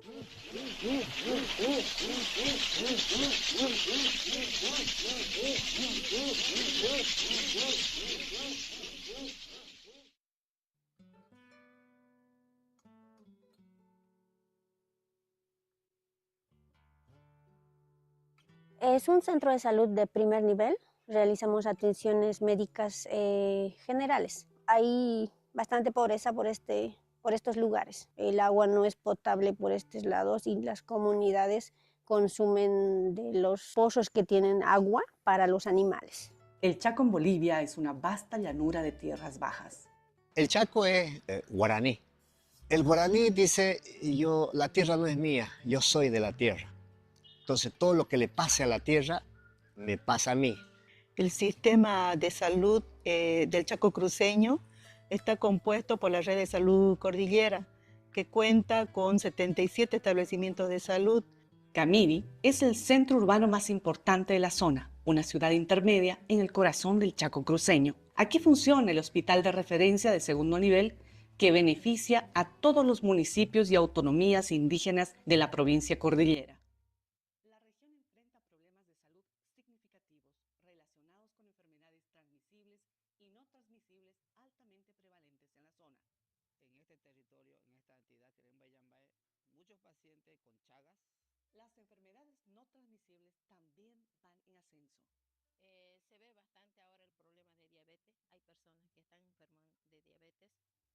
Es un centro de salud de primer nivel. Realizamos atenciones médicas generales. Hay bastante pobreza por estos lugares. El agua no es potable por estos lados y las comunidades consumen de los pozos que tienen agua para los animales. El Chaco en Bolivia es una vasta llanura de tierras bajas. El Chaco es guaraní. El guaraní dice, la tierra no es mía, yo soy de la tierra. Entonces, todo lo que le pase a la tierra, me pasa a mí. El sistema de salud del Chaco cruceño está compuesto por la red de salud cordillera, que cuenta con 77 establecimientos de salud. Camiri es el centro urbano más importante de la zona, una ciudad intermedia en el corazón del Chaco cruceño. Aquí funciona el hospital de referencia de segundo nivel que beneficia a todos los municipios y autonomías indígenas de la provincia cordillera. Las enfermedades no transmisibles también van en ascenso. Se ve bastante ahora el problema de diabetes. Hay personas que están enfermas de diabetes,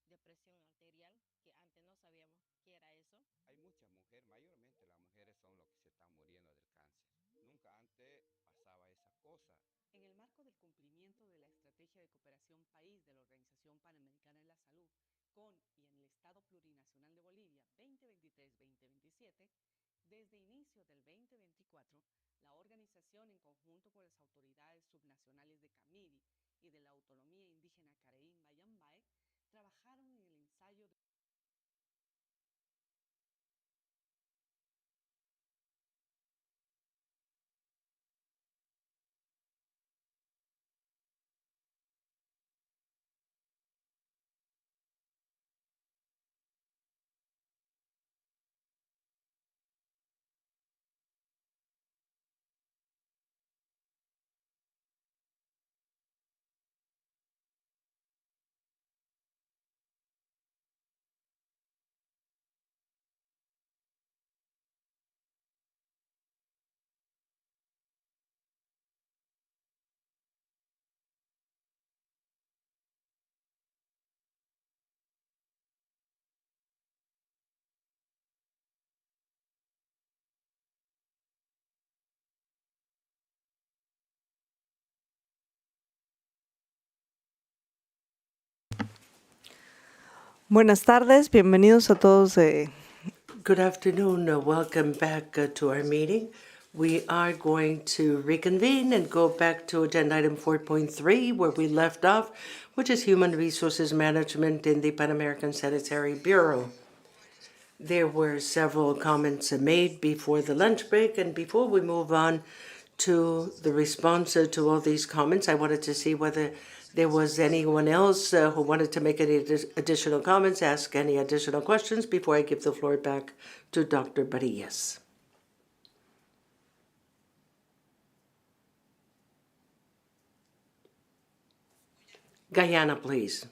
de presión arterial, que antes no sabíamos qué era eso. Hay muchas mujeres, mayormente las mujeres son las que se están muriendo del cáncer. Nunca antes pasaba esa cosa. En el marco del cumplimiento de la Estrategia de Cooperación País de la Organización Panamericana de la Salud, con y en el Estado Plurinacional de Bolivia 2023-2027, desde inicio del 2024, la organización, en conjunto con las autoridades subnacionales de Camiri y de la autonomía indígena Careín-Mayambae, trabajaron en el ensayo de Buenas tardes, bienvenidos a todos. Good afternoon, welcome back to our meeting. We are going to reconvene and go back to agenda item 4.3 where we left off, which is human resources management in the Pan American Sanitary Bureau. There were several comments made before the lunch break, and before we move on to the response to all these comments, I wanted to see whether there was anyone else who wanted to make any additional comments, ask any additional questions before I give the floor back to Dr. Barillas. Guyana, please.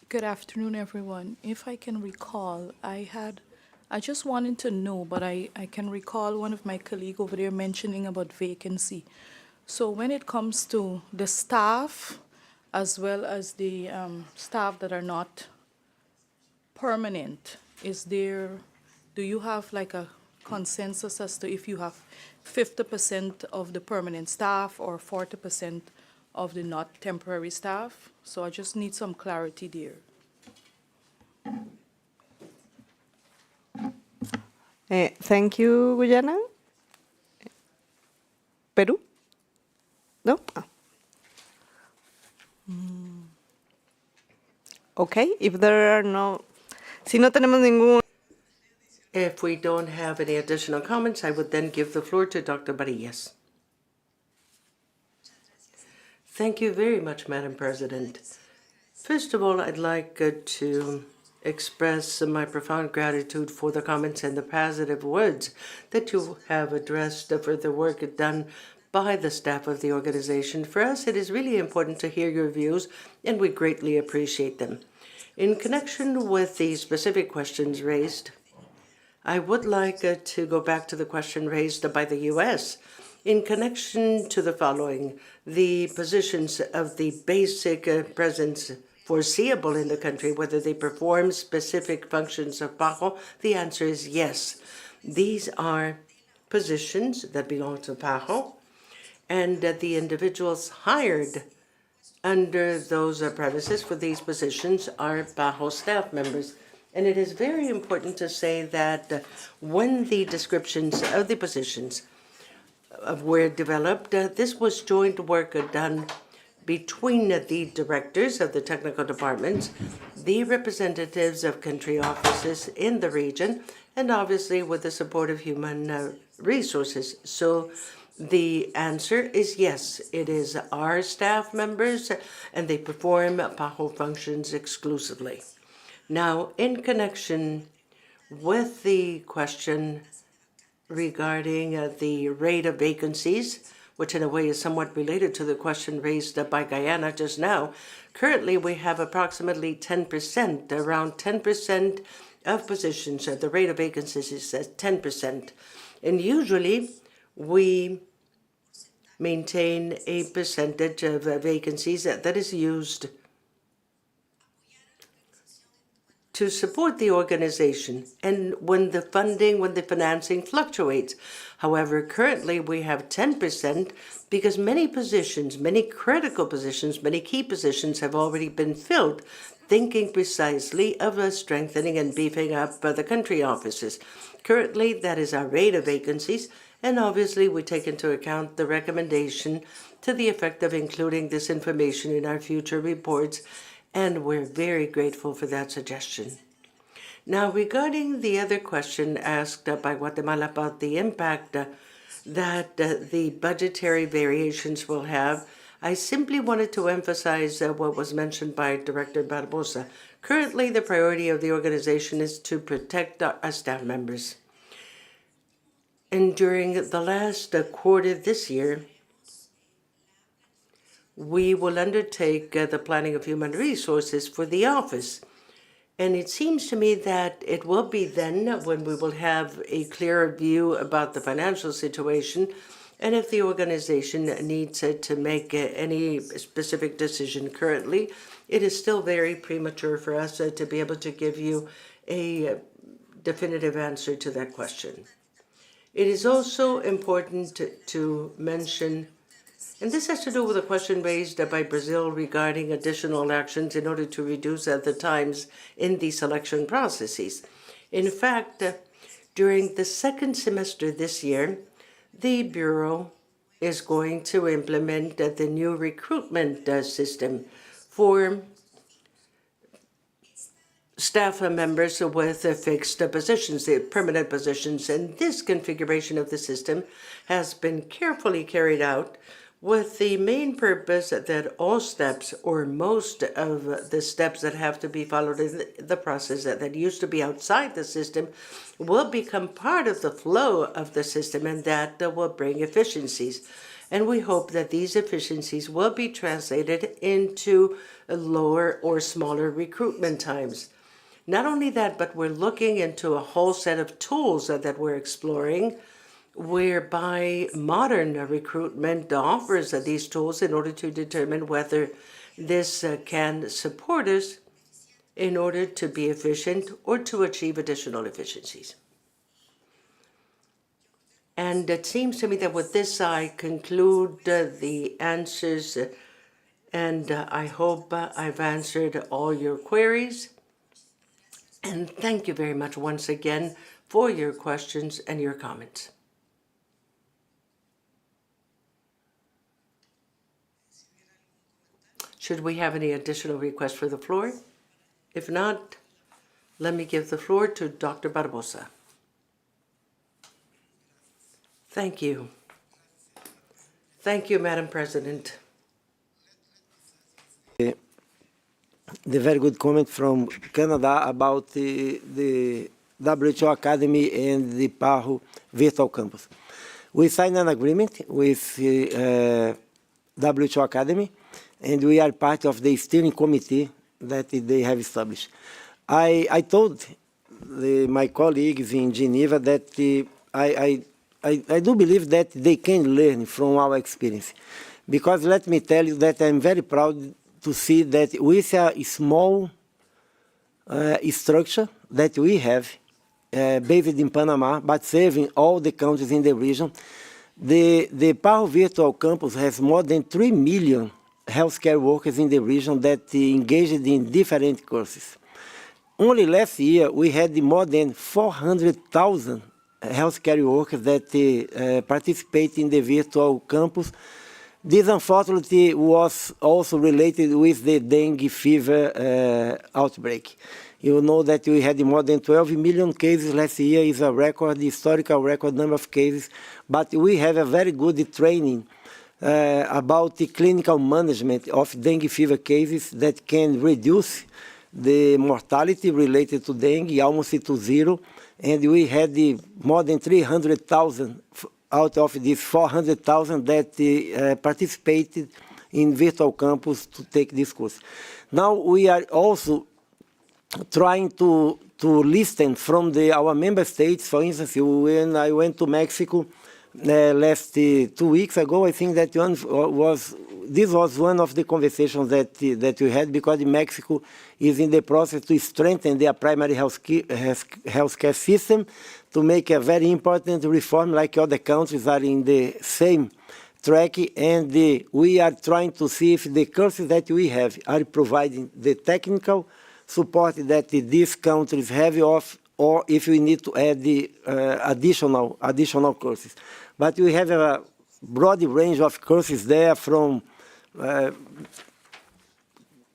Good afternoon, everyone. If I can recall, I just wanted to know, but I can recall one of my colleagues over there mentioning about vacancy. So when it comes to the staff, as well as the staff that are not permanent, do you have like a consensus as to if you have 50% of the permanent staff or 40% of the not temporary staff? So I just need some clarity there. Thank you, Guyana. Peru? No? Ah. Okay, if there are no... Si no tenemos ningún... If we don't have any additional comments, I would then give the floor to Dr. Barillas. Thank you very much, Madam President. First of all, I'd like to express my profound gratitude for the comments and the positive words that you have addressed for the work done by the staff of the organization. For us, it is really important to hear your views, and we greatly appreciate them. In connection with the specific questions raised, I would like to go back to the question raised by the U.S. in connection to the following: the positions of the basic presence foreseeable in the country, whether they perform specific functions of PAHO. The answer is yes. These are positions that belong to PAHO, and the individuals hired under those premises for these positions are PAHO staff members. And it is very important to say that when the descriptions of the positions were developed, this was joint work done between the directors of the technical departments, the representatives of country offices in the region, and obviously with the support of human resources. So the answer is yes, it is our staff members, and they perform PAHO functions exclusively. Now, in connection with the question regarding the rate of vacancies, which in a way is somewhat related to the question raised by Guyana just now, currently we have approximately 10%, around 10% of positions. The rate of vacancies is at 10%. And usually we maintain a percentage of vacancies that is used to support the organization, and when the financing fluctuates. However, currently we have 10% because many positions, many critical positions, many key positions have already been filled, thinking precisely of strengthening and beefing up the country offices. Currently, that is our rate of vacancies, and obviously we take into account the recommendation to the effect of including this information in our future reports, and we're very grateful for that suggestion. Now, regarding the other question asked by Guatemala about the impact that the budgetary variations will have, I simply wanted to emphasize what was mentioned by Director Barbosa. Currently, the priority of the organization is to protect our staff members. And during the last quarter this year, we will undertake the planning of human resources for the office. And it seems to me that it will be then when we will have a clearer view about the financial situation and if the organization needs to make any specific decision. Currently, it is still very premature for us to be able to give you a definitive answer to that question. It is also important to mention, and this has to do with a question raised by Brazil regarding additional actions in order to reduce the times in the selection processes. In fact, during the second semester this year, the Bureau is going to implement the new recruitment system for staff members with fixed positions, permanent positions. And this configuration of the system has been carefully carried out with the main purpose that all steps, or most of the steps that have to be followed in the process that used to be outside the system, will become part of the flow of the system, and that will bring efficiencies. And we hope that these efficiencies will be translated into lower or smaller recruitment times. Not only that, but we're looking into a whole set of tools that we're exploring, whereby modern recruitment offers these tools in order to determine whether this can support us in order to be efficient or to achieve additional efficiencies. And it seems to me that with this, I conclude the answers, and I hope I've answered all your queries. And thank you very much once again for your questions and your comments. Should we have any additional requests for the floor? If not, let me give the floor to Dr. Barbosa. Thank you. Thank you, Madam President. The very good comment from Canada about the WHO Academy and the PAHO Virtual Campus. We signed an agreement with WHO Academy, and we are part of the steering committee that they have established. I told my colleagues in Geneva that I do believe that they can learn from our experience. Because let me tell you that I'm very proud to see that with a small structure that we have, based in Panama, but serving all the countries in the region, the PAHO Virtual Campus has more than 3 million healthcare workers in the region that engaged in different courses. Only last year, we had more than 400,000 healthcare workers that participate in the virtual campus. This, unfortunately, was also related with the dengue fever outbreak. You know that we had more than 12 million cases last year. It's a record, historical record number of cases. But we have a very good training about the clinical management of dengue fever cases that can reduce the mortality related to dengue almost to zero. And we had more than 300,000 out of these 400,000 that participated in virtual campus to take this course. Now we are also trying to listen from our member states. For instance, when I went to Mexico last 2 weeks ago, I think that this was one of the conversations that we had, because Mexico is in the process to strengthen their primary healthcare system, to make a very important reform, like other countries are in the same track, and we are trying to see if the courses that we have are providing the technical support that these countries have, or if we need to add the additional courses. But we have a broad range of courses there, from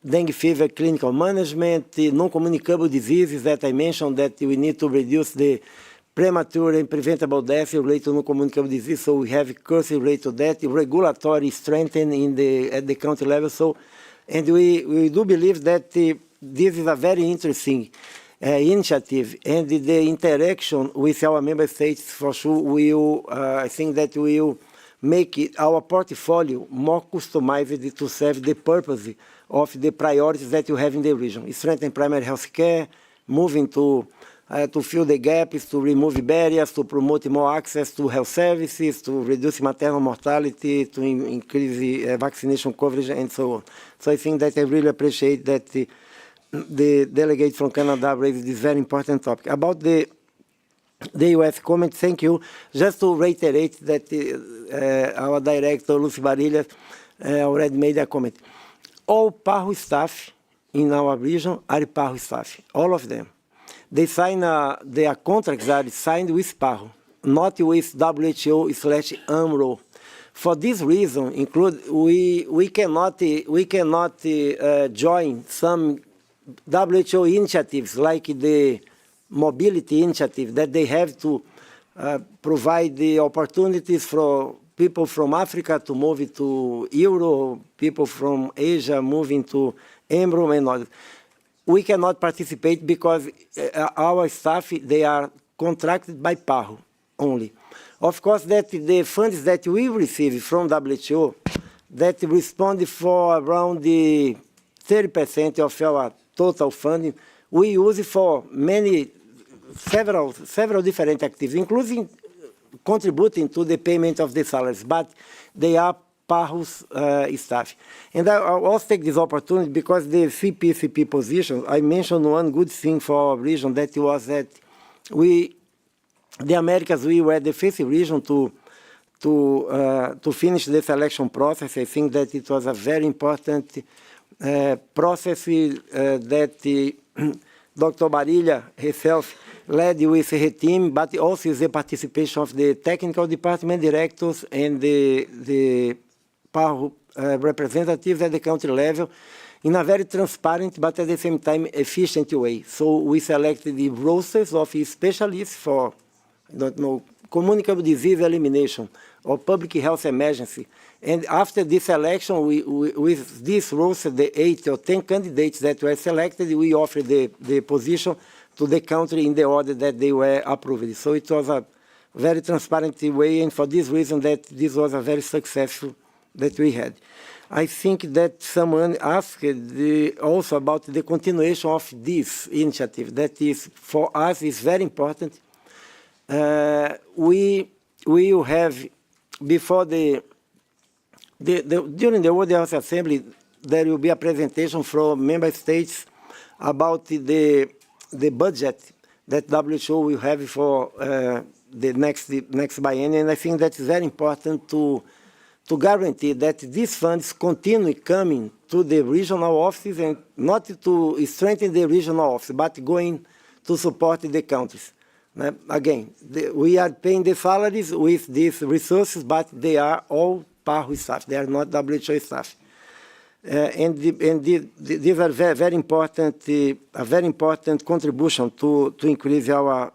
dengue fever clinical management, the non-communicable diseases that I mentioned, that we need to reduce the premature and preventable death related to non-communicable disease. So we have courses related to that, regulatory strengthening at the country level. So, and we do believe that this is a very interesting initiative, and the interaction with our member states for sure will, I think that will make our portfolio more customized to serve the purpose of the priorities that you have in the region. Strengthen primary health care, moving to fill the gaps, to remove barriers, to promote more access to health services, to reduce maternal mortality, to increase the vaccination coverage, and so on. So I think that I really appreciate that the delegate from Canada raised this very important topic. About the U.S. comment, thank you. Just to reiterate that our director, Lucy Barillas, already made a comment. All PAHO staff in our region are PAHO staff, all of them. They sign, their contracts are signed with PAHO, not with WHO/UMRO. For this reason, we cannot join some WHO initiatives like the mobility initiative, that they have to provide the opportunities for people from Africa to move to Europe, people from Asia moving to EMRO and others. We cannot participate because our staff, they are contracted by PAHO only. Of course, that the funds that we receive from WHO, that respond for around the 30% of our total funding, we use it for several different activities, including contributing to the payment of the salaries. But they are PAHO's staff. And I'll also take this opportunity because the CP position, I mentioned one good thing for our region, that was that the Americas, we were the first region to finish the selection process. I think that it was a very important process that Dr. Barilla herself led with her team, but also the participation of the technical department directors and the PAHO representatives at the country level in a very transparent but at the same time efficient way. So we selected the rosters of specialists for, I don't know, communicable disease elimination or public health emergency. And after this election, with this roster, the 8 or 10 candidates that were selected, we offered the position to the country in the order that they were approved. So it was a very transparent way, and for this reason that this was a very successful that we had. I think that someone asked also about the continuation of this initiative. That is, for us, is very important. We will have, before during the World Health Assembly, there will be a presentation from member states about the budget that WHO will have for the next biennium. And I think that's very important to guarantee that these funds continue coming to the regional offices, and not to strengthen the regional office, but going to support the countries. Again, we are paying the salaries with these resources, but they are all PAHO staff. They are not WHO staff. These are very important, a very important contribution to increase our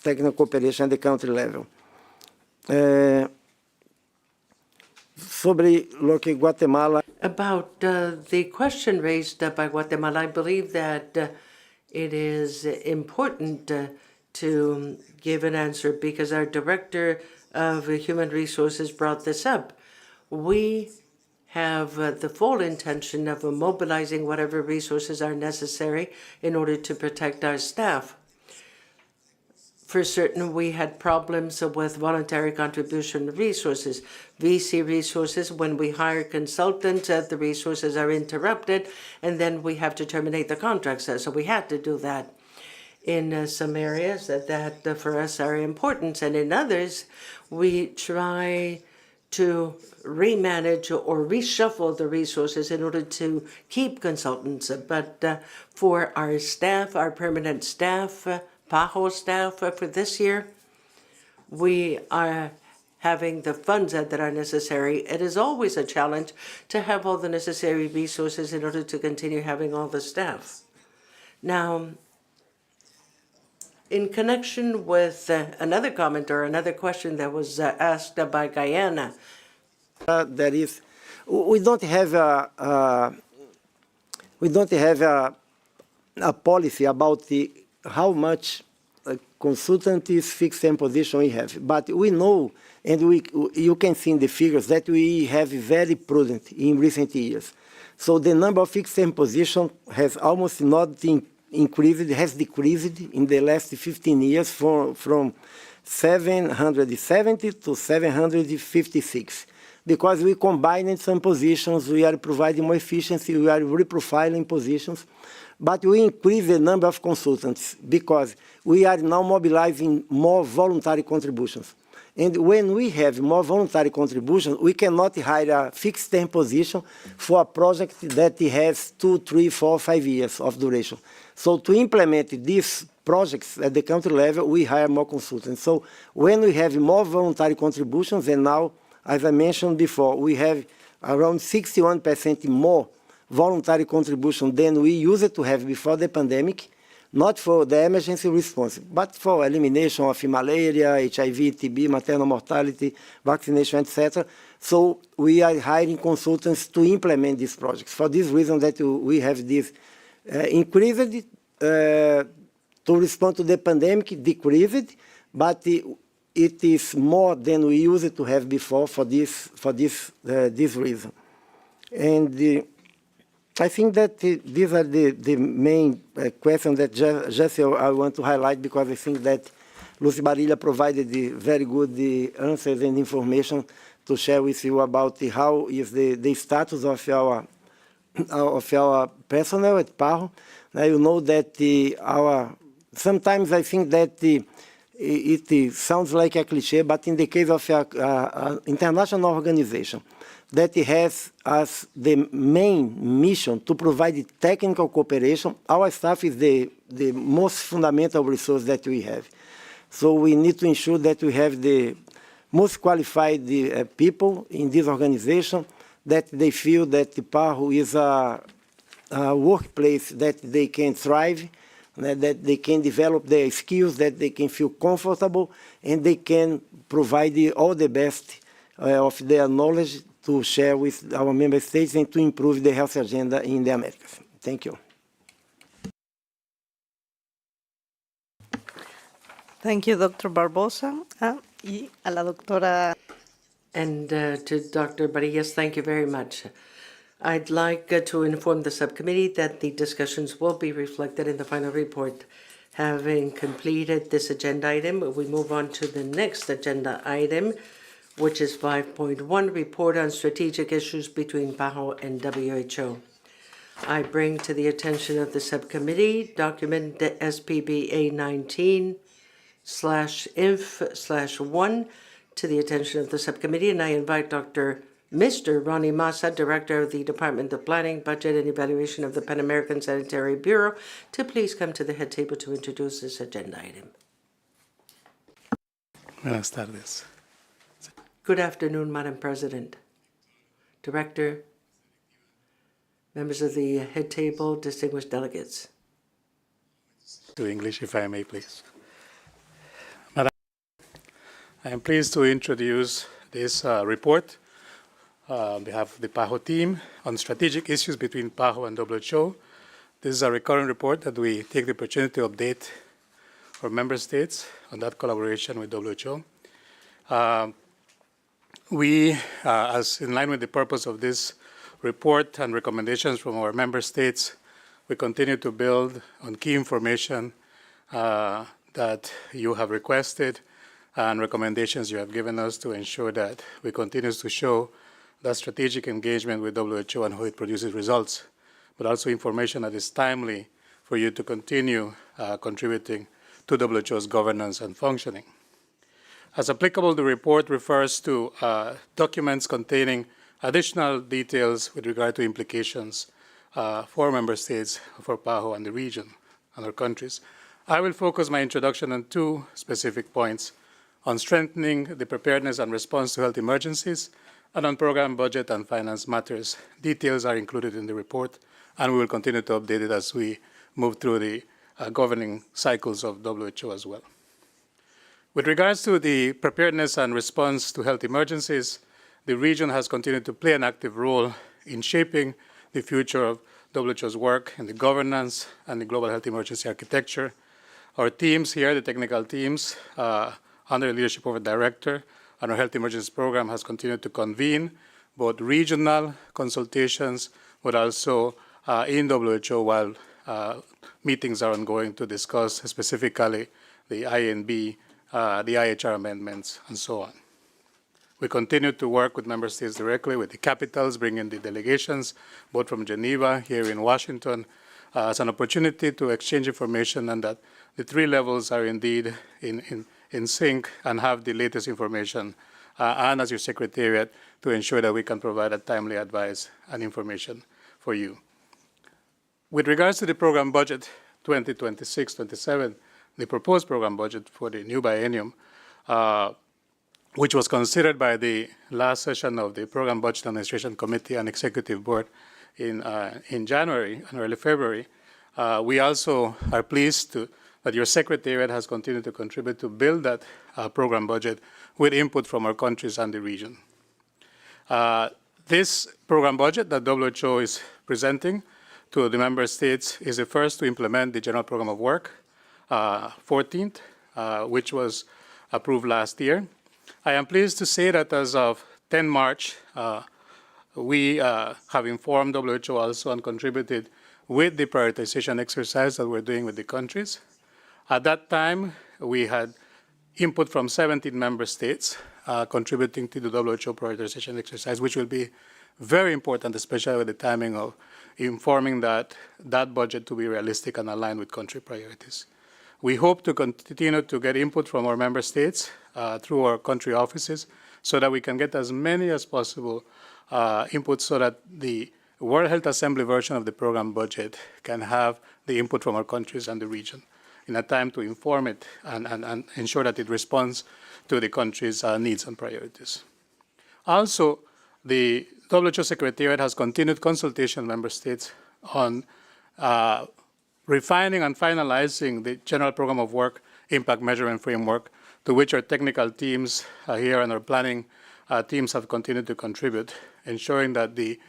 technical cooperation at the country level. Sobre lo que Guatemala. About the question raised by Guatemala, I believe that it is important to give an answer because our Director of Human Resources brought this up. We have the full intention of mobilizing whatever resources are necessary in order to protect our staff. For certain, we had problems with voluntary contribution resources, VC resources. When we hire consultants, the resources are interrupted, and then we have to terminate the contracts. So we had to do that in some areas that for us are important, and in others, we try to remanage or reshuffle the resources in order to keep consultants. But for our staff, our permanent staff, PAHO staff for this year, we are having the funds that are necessary. It is always a challenge to have all the necessary resources in order to continue having all the staff. Now, in connection with another comment or another question that was asked by Guyana, that is, we don't have a policy about how much consultants fixed-term position we have, but we know, and you can see in the figures that we have very prudent in recent years. So the number of fixed-term positions has almost not increased, it has decreased in the last 15 years from 770 to 756. Because we combined some positions, we are providing more efficiency, we are reprofiling positions, but we increase the number of consultants because we are now mobilizing more voluntary contributions. And when we have more voluntary contributions, we cannot hire a fixed-term position for a project that has 2, 3, 4, 5 years of duration. So to implement these projects at the country level, we hire more consultants. So when we have more voluntary contributions, and now, as I mentioned before, we have around 61% more voluntary contribution than we used to have before the pandemic, not for the emergency response, but for elimination of malaria, HIV, TB, maternal mortality, vaccination, etc. So we are hiring consultants to implement these projects. For this reason that we have this increased to respond to the pandemic, decreased, but it is more than we used to have before for this reason. And I think that these are the main questions that just I want to highlight, because I think that Lucy Barilla provided the very good answers and information to share with you about how is the status of our personnel at PAHO. Now you know that sometimes I think that it sounds like a cliche, but in the case of an international organization that has as the main mission to provide technical cooperation, our staff is the most fundamental resource that we have. So we need to ensure that we have the most qualified people in this organization, that they feel that the PAHO is a workplace that they can thrive, that they can develop their skills, that they can feel comfortable, and they can provide all the best of their knowledge to share with our member states and to improve the health agenda in the Americas. Thank you. Thank you, Dr. Barbosa. Y a la doctora. And to Dr. Barillas, thank you very much. I'd like to inform the subcommittee that the discussions will be reflected in the final report. Having completed this agenda item, we move on to the next agenda item, which is 5.1, Report on Strategic Issues between PAHO and WHO. I bring to the attention of the subcommittee document SPB A19/INF/1 to the attention of the subcommittee, and I invite Mr. Ronnie Massa, Director of the Department of Planning, Budget, and Evaluation of the Pan American Sanitary Bureau, to please come to the head table to introduce this agenda item. Buenas tardes. Good afternoon, Madam President, Director, members of the head table, distinguished delegates. To English, if I may, please. Madam, I am pleased to introduce this report on behalf of the PAHO team on strategic issues between PAHO and WHO. This is a recurring report that we take the opportunity to update our member states on that collaboration with WHO. As in line with the purpose of this report and recommendations from our member states, we continue to build on key information that you have requested and recommendations you have given us to ensure that we continue to show that strategic engagement with WHO and how it produces results, but also information that is timely for you to continue contributing to WHO's governance and functioning. As applicable, the report refers to documents containing additional details with regard to implications for member states, for PAHO and the region and our countries. I will focus my introduction on two specific points: on strengthening the preparedness and response to health emergencies, and on program budget and finance matters. Details are included in the report, and we will continue to update it as we move through the governing cycles of WHO as well. With regards to the preparedness and response to health emergencies, the region has continued to play an active role in shaping the future of WHO's work in the governance and the global health emergency architecture. Our teams here, the technical teams, under the leadership of a director, and our health emergency program has continued to convene both regional consultations, but also in WHO while meetings are ongoing to discuss specifically the INB, the IHR amendments, and so on. We continue to work with member states directly, with the capitals, bringing the delegations, both from Geneva, here in Washington, as an opportunity to exchange information, and that the three levels are indeed in sync and have the latest information, and as your secretariat, to ensure that we can provide a timely advice and information for you. With regards to the program budget 2026-27, the proposed program budget for the new biennium, which was considered by the last session of the Program Budget Administration Committee and Executive Board in January and early February, we also are pleased that your secretariat has continued to contribute to build that program budget with input from our countries and the region. This program budget that WHO is presenting to the member states is the first to implement the General Program of Work, 14th, which was approved last year. I am pleased to say that as of 10 March, we have informed WHO also and contributed with the prioritization exercise that we're doing with the countries. At that time, we had input from 17 member states, contributing to the WHO prioritization exercise, which will be very important, especially with the timing of informing that budget to be realistic and aligned with country priorities. We hope to continue to get input from our member states through our country offices so that we can get as many as possible input so that the World Health Assembly version of the program budget can have the input from our countries and the region in a time to inform it and ensure that it responds to the country's needs and priorities. Also, the WHO Secretariat has continued consultation with member states on refining and finalizing the general program of work impact measurement framework, to which our technical teams here and our planning teams have continued to contribute, ensuring that the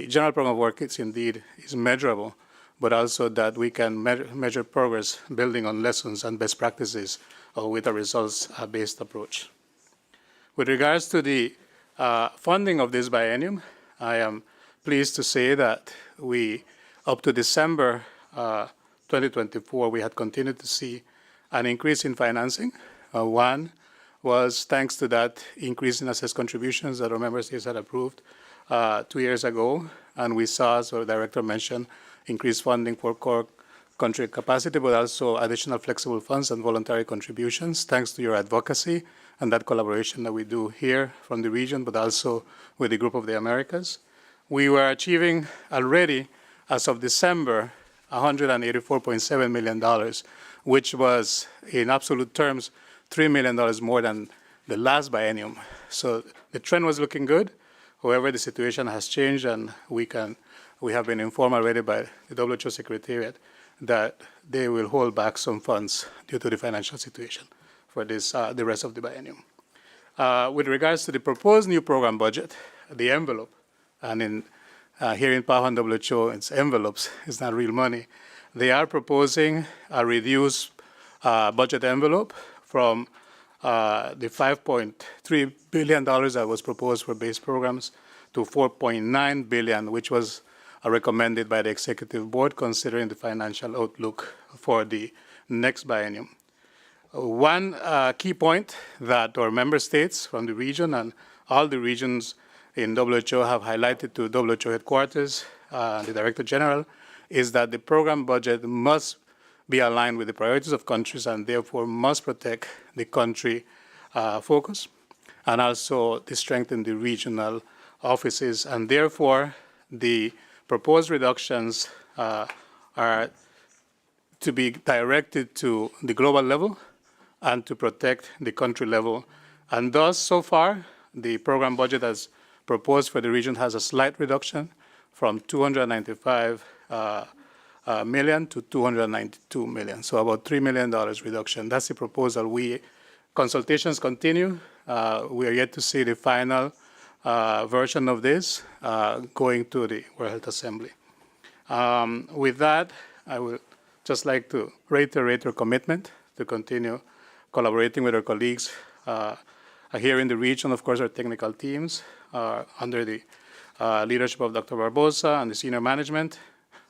general program of work is measurable, but also that we can measure progress building on lessons and best practices with a results-based approach. With regards to the funding of this biennium, I am pleased to say that we, up to December 2024, we had continued to see an increase in financing. One was thanks to that increase in assessed contributions that our member states had approved 2 years ago, and we saw, as our director mentioned, increased funding for core country capacity, but also additional flexible funds and voluntary contributions, thanks to your advocacy and that collaboration that we do here from the region, but also with the Group of the Americas. We were achieving already, as of December, $184.7 million, which was, in absolute terms, $3 million more than the last biennium. So the trend was looking good. However, the situation has changed, and we have been informed already by the WHO Secretariat that they will hold back some funds due to the financial situation for this, the rest of the biennium. With regards to the proposed new program budget, the envelope, and here in PAHO and WHO, it's envelopes, it's not real money. They are proposing a reduced budget envelope from the $5.3 billion that was proposed for base programs to $4.9 billion, which was recommended by the Executive Board, considering the financial outlook for the next biennium. One key point that our member states from the region and all the regions in WHO have highlighted to WHO headquarters, the Director General, is that the program budget must be aligned with the priorities of countries and therefore must protect the country focus and also to strengthen the regional offices. And therefore, the proposed reductions are to be directed to the global level and to protect the country level. And thus, so far, the program budget as proposed for the region has a slight reduction from $295 million to $292 million, so about $3 million reduction. That's the proposal. Consultations continue. We are yet to see the final version of this going to the World Health Assembly. With that, I would just like to reiterate our commitment to continue collaborating with our colleagues here in the region, of course, our technical teams under the leadership of Dr. Barbosa and the senior management,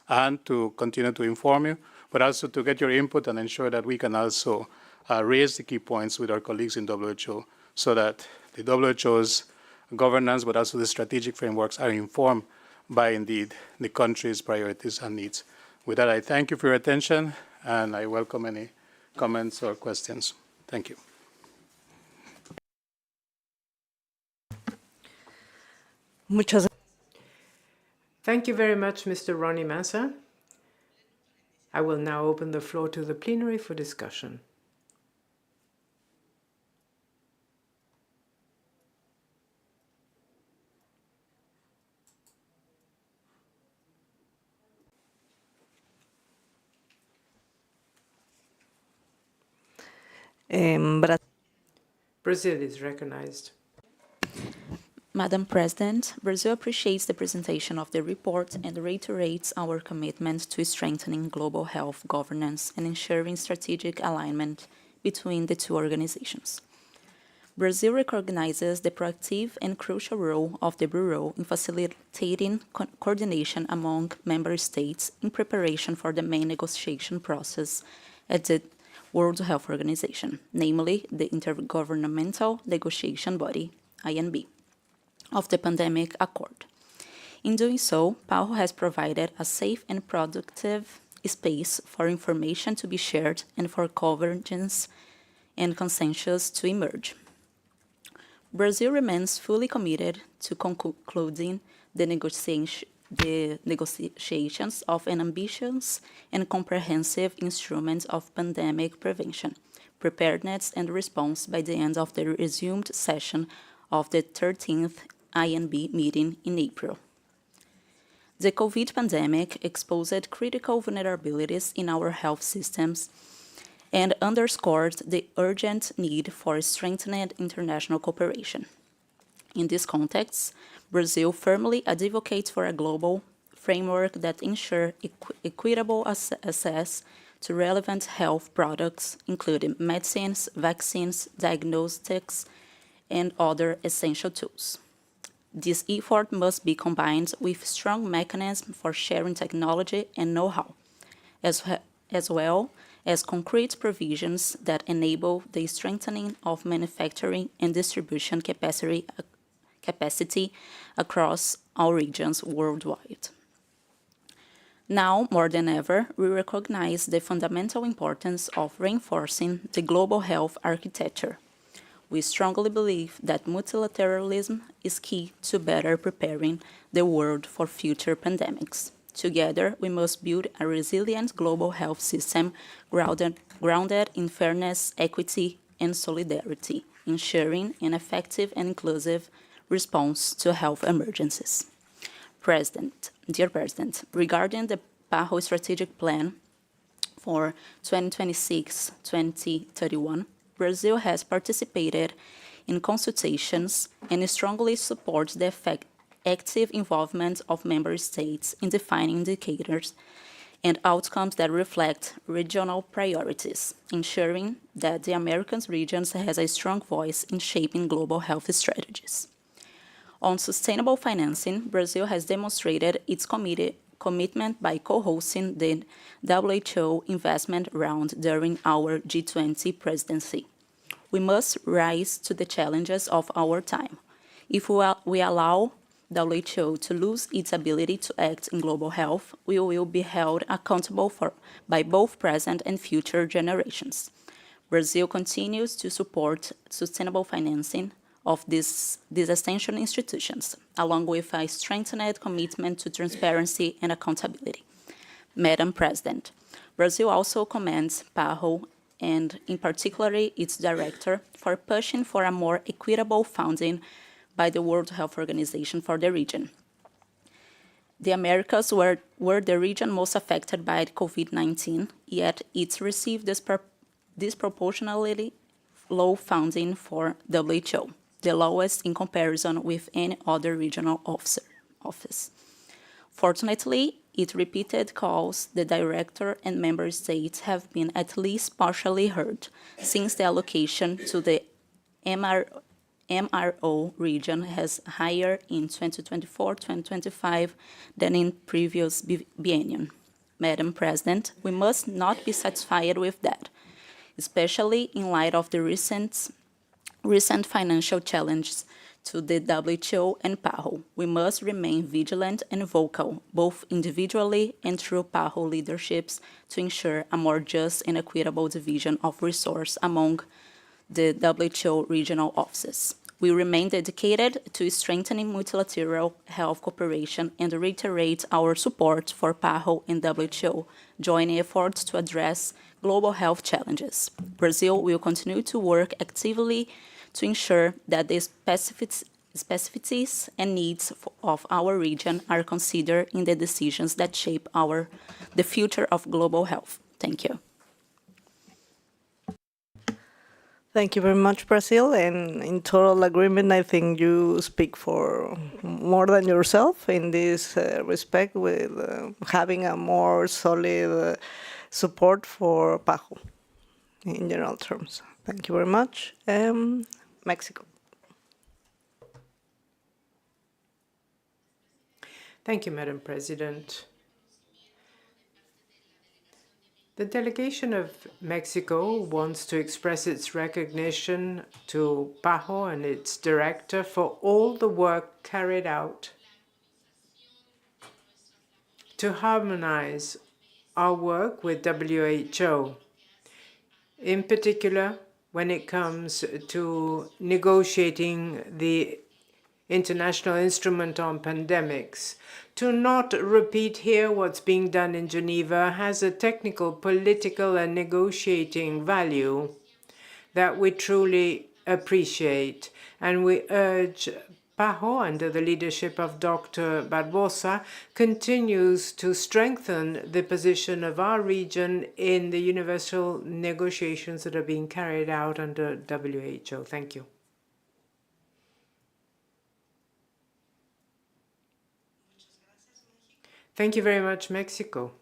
and to continue to inform you, but also to get your input and ensure that we can also raise the key points with our colleagues in WHO so that the WHO's governance, but also the strategic frameworks are informed by, indeed, the country's priorities and needs. With that, I thank you for your attention, and I welcome any comments or questions. Thank you. Thank you very much, Mr. Ronnie Massa. I will now open the floor to the plenary for discussion. Brazil is recognized. Madam President, Brazil appreciates the presentation of the report and reiterates our commitment to strengthening global health governance and ensuring strategic alignment between the two organizations. Brazil recognizes the proactive and crucial role of the Bureau in facilitating coordination among member states in preparation for the main negotiation process at the World Health Organization, namely the Intergovernmental Negotiation Body, INB, of the Pandemic Accord. In doing so, PAHO has provided a safe and productive space for information to be shared and for convergence and consensus to emerge. Brazil remains fully committed to concluding the negotiations of an ambitious and comprehensive instrument of pandemic prevention, preparedness and response by the end of the resumed session of the 13th INB meeting in April. The COVID pandemic exposed critical vulnerabilities in our health systems and underscored the urgent need for strengthened international cooperation. In this context, Brazil firmly advocates for a global framework that ensures equitable access to relevant health products, including medicines, vaccines, diagnostics, and other essential tools. This effort must be combined with strong mechanisms for sharing technology and know-how, as well as concrete provisions that enable the strengthening of manufacturing and distribution capacity across all regions worldwide. Now, more than ever, we recognize the fundamental importance of reinforcing the global health architecture. We strongly believe that multilateralism is key to better preparing the world for future pandemics. Together, we must build a resilient global health system grounded in fairness, equity, and solidarity, ensuring an effective and inclusive response to health emergencies. Dear President, regarding the PAHO strategic plan for 2026-2031, Brazil has participated in consultations and strongly supports the active involvement of member states in defining indicators and outcomes that reflect regional priorities, ensuring that the Americas region has a strong voice in shaping global health strategies. On sustainable financing, Brazil has demonstrated its commitment by co-hosting the WHO investment round during our G20 presidency. We must rise to the challenges of our time. If we allow WHO to lose its ability to act in global health, we will be held accountable by both present and future generations. Brazil continues to support sustainable financing of these essential institutions, along with a strengthened commitment to transparency and accountability. Madam President, Brazil also commends PAHO and in particular its director for pushing for a more equitable funding by the World Health Organization for the region. The Americas were the region most affected by COVID-19, yet it received disproportionately low funding for WHO, the lowest in comparison with any other regional office. Fortunately, its repeated calls, the director and member states have been at least partially heard since the allocation to the MRO region has higher in 2024-2025 than in previous biennium. Madam President, we must not be satisfied with that, especially in light of the recent financial challenges to the WHO and PAHO. We must remain vigilant and vocal, both individually and through PAHO leaderships, to ensure a more just and equitable division of resources among the WHO regional offices. We remain dedicated to strengthening multilateral health cooperation and reiterate our support for PAHO and WHO joint efforts to address global health challenges. Brazil will continue to work actively to ensure that the specificities and needs of our region are considered in the decisions that shape the future of global health. Thank you. Thank you very much, Brazil. And in total agreement, I think you speak for more than yourself in this respect with having a more solid support for PAHO in general terms. Thank you very much. Mexico. Thank you, Madam President. The delegation of Mexico wants to express its recognition to PAHO and its director for all the work carried out to harmonize our work with WHO, in particular when it comes to negotiating the International Instrument on Pandemics. To not repeat here what's being done in Geneva has a technical, political, and negotiating value that we truly appreciate. And we urge PAHO, under the leadership of Dr. Barbosa, continues to strengthen the position of our region in the universal negotiations that are being carried out under WHO. Thank you. Thank you very much, Mexico.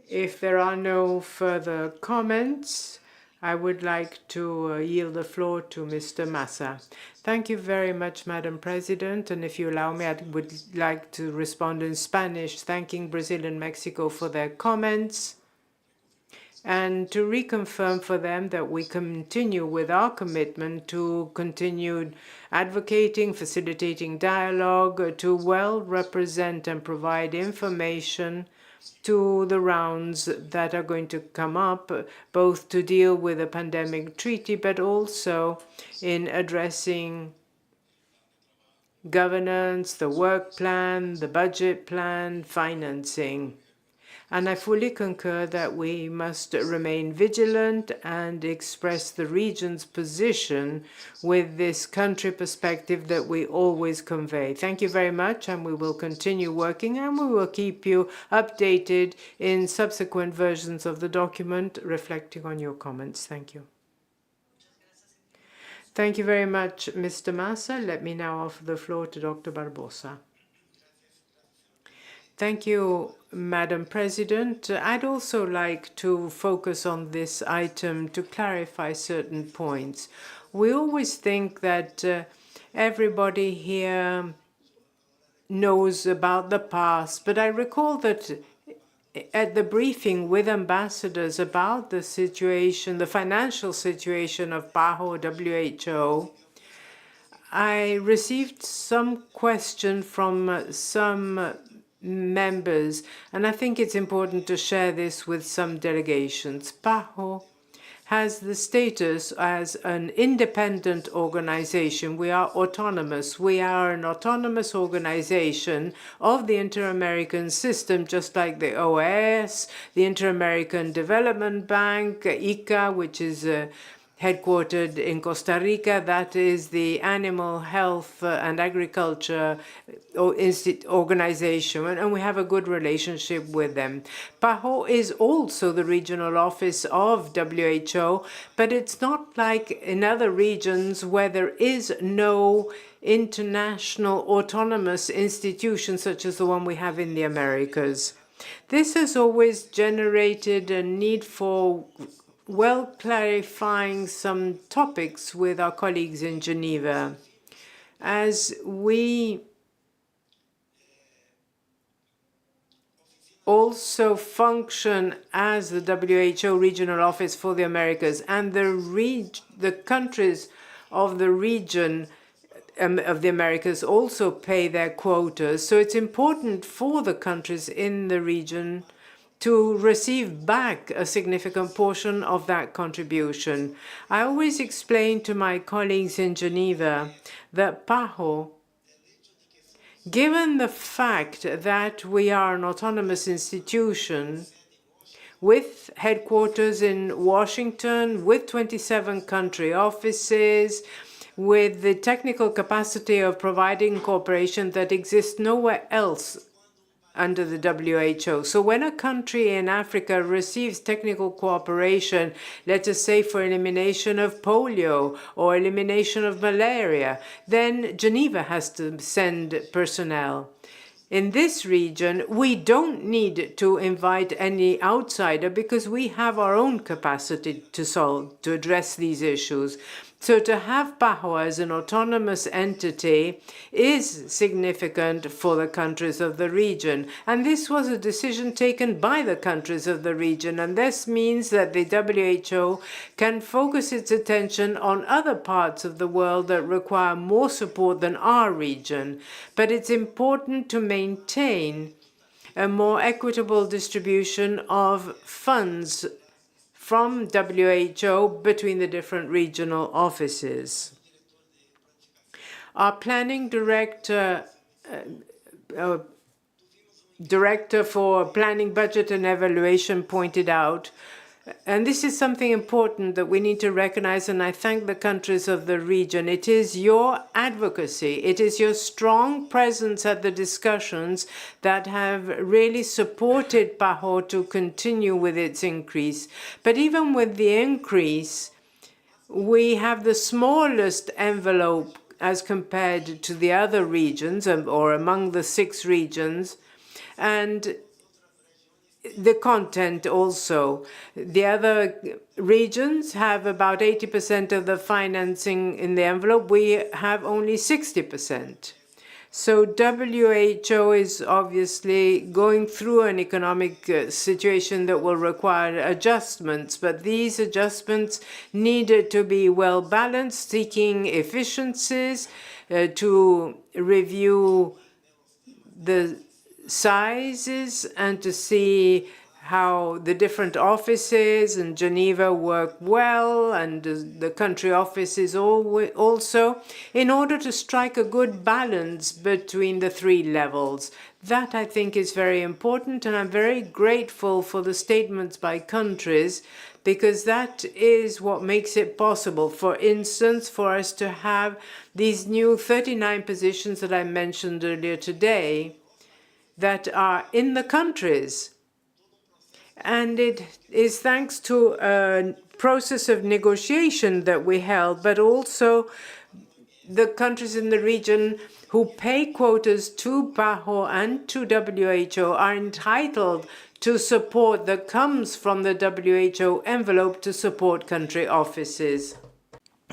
If there are no further comments, I would like to yield the floor to Mr. Massa. Thank you very much, Madam President. And if you allow me, I would like to respond in Spanish, thanking Brazil and Mexico for their comments, and to reconfirm for them that we continue with our commitment to continue advocating, facilitating dialogue, to well represent and provide information to the rounds that are going to come up, both to deal with the pandemic treaty, but also in addressing governance, the work plan, the budget plan, financing. And I fully concur that we must remain vigilant and express the region's position with this country perspective that we always convey. Thank you very much, and we will continue working, and we will keep you updated in subsequent versions of the document reflecting on your comments. Thank you. Thank you very much, Mr. Massa. Let me now offer the floor to Dr. Barbosa. Thank you, Madam President. I'd also like to focus on this item to clarify certain points. We always think that everybody here knows about the past, but I recall that at the briefing with ambassadors about the situation, the financial situation of PAHO, WHO, I received some question from some members, and I think it's important to share this with some delegations. PAHO has the status as an independent organization. We are autonomous. We are an autonomous organization of the Inter-American system, just like the OAS, the Inter-American Development Bank, ICA, which is headquartered in Costa Rica. That is the Animal Health and Agriculture organization, and we have a good relationship with them. PAHO is also the regional office of WHO, but it's not like in other regions where there is no international autonomous institution such as the one we have in the Americas. This has always generated a need for well clarifying some topics with our colleagues in Geneva. As we also function as the WHO regional office for the Americas, and the countries of the region of the Americas also pay their quotas. So it's important for the countries in the region to receive back a significant portion of that contribution. I always explain to my colleagues in Geneva that PAHO, given the fact that we are an autonomous institution with headquarters in Washington, with 27 country offices, with the technical capacity of providing cooperation that exists nowhere else under the WHO. So when a country in Africa receives technical cooperation, let us say for elimination of polio or elimination of malaria, then Geneva has to send personnel. In this region, we don't need to invite any outsider because we have our own capacity to address these issues. So to have PAHO as an autonomous entity is significant for the countries of the region. And this was a decision taken by the countries of the region. And this means that the WHO can focus its attention on other parts of the world that require more support than our region. But it's important to maintain a more equitable distribution of funds from WHO between the different regional offices. Our planning director for planning, budget, and evaluation pointed out, and this is something important that we need to recognize, and I thank the countries of the region. It is your advocacy, it is your strong presence at the discussions that have really supported PAHO to continue with its increase. But even with the increase, we have the smallest envelope as compared to the other regions, or among the 6 regions, and the content also. The other regions have about 80% of the financing in the envelope. We have only 60%. So WHO is obviously going through an economic situation that will require adjustments, but these adjustments needed to be well balanced, seeking efficiencies, to review the sizes and to see how the different offices in Geneva work well, and the country offices also, in order to strike a good balance between the 3 levels. That, I think, is very important, and I'm very grateful for the statements by countries, because that is what makes it possible, for instance, for us to have these new 39 positions that I mentioned earlier today that are in the countries. And it is thanks to a process of negotiation that we held, but also the countries in the region who pay quotas to PAHO and to WHO are entitled to support that comes from the WHO envelope to support country offices.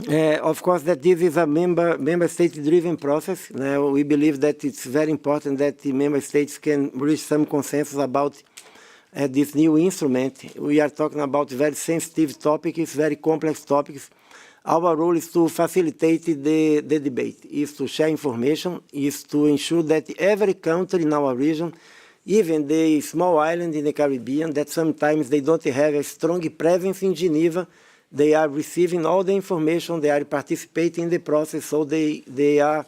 Of course, that this is a member state-driven process. We believe that it's very important that the member states can reach some consensus about this new instrument. We are talking about very sensitive topics, very complex topics. Our role is to facilitate the debate, is to share information, is to ensure that every country in our region, even the small island in the Caribbean, that sometimes they don't have a strong presence in Geneva, they are receiving all the information, they are participating in the process, so they have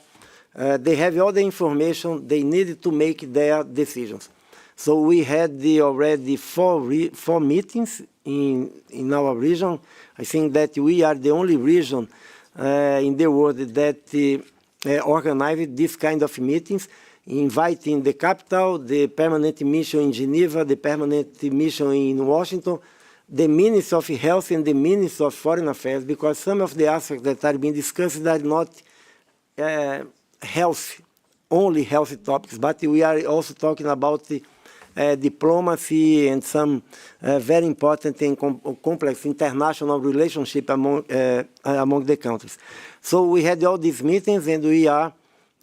all the information they need to make their decisions. So we had already four meetings in our region. I think that we are the only region in the world that organized this kind of meetings, inviting the capital, the permanent mission in Geneva, the permanent mission in Washington, the Minister of Health and the Minister of Foreign Affairs, because some of the aspects that are being discussed are not only health topics, but we are also talking about diplomacy and some very important and complex international relationship among the countries. So we had all these meetings, and we are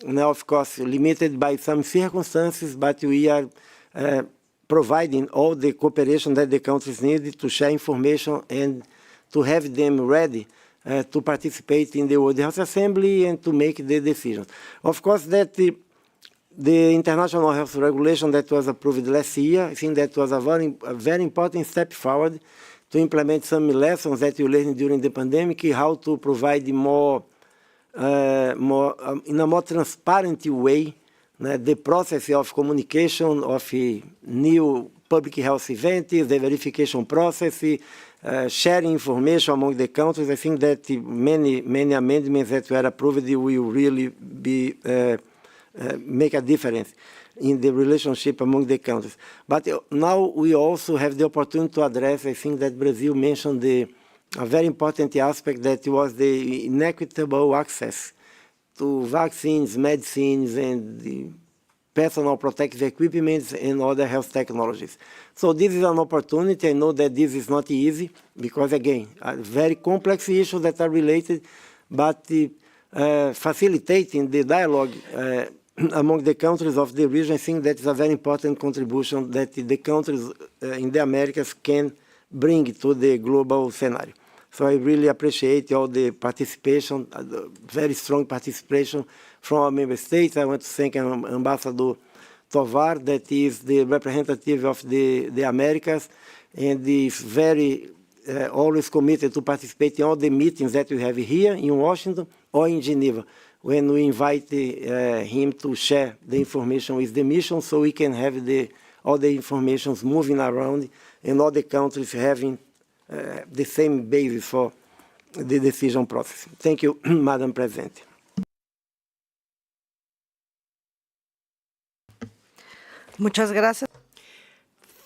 now, of course, limited by some circumstances, but we are providing all the cooperation that the countries need to share information and to have them ready to participate in the World Health Assembly and to make the decisions. Of course, that the International Health Regulation that was approved last year, I think that was a very important step forward to implement some lessons that you learned during the pandemic, how to provide in a more transparent way the process of communication of new public health events, the verification process, sharing information among the countries. I think that many amendments that were approved will really make a difference in the relationship among the countries. But now we also have the opportunity to address, I think that Brazil mentioned a very important aspect that was the inequitable access to vaccines, medicines, and the personal protective equipment and other health technologies. So this is an opportunity. I know that this is not easy because, again, very complex issues that are related, but facilitating the dialogue among the countries of the region, I think that is a very important contribution that the countries in the Americas can bring to the global scenario. So I really appreciate all the participation, very strong participation from our member states. I want to thank Ambassador Tovar, that is the representative of the Americas, and is very always committed to participate in all the meetings that we have here in Washington or in Geneva, when we invite him to share the information with the mission, so we can have all the information moving around and all the countries having the same basis for the decision process. Thank you, Madam President. Muchas gracias.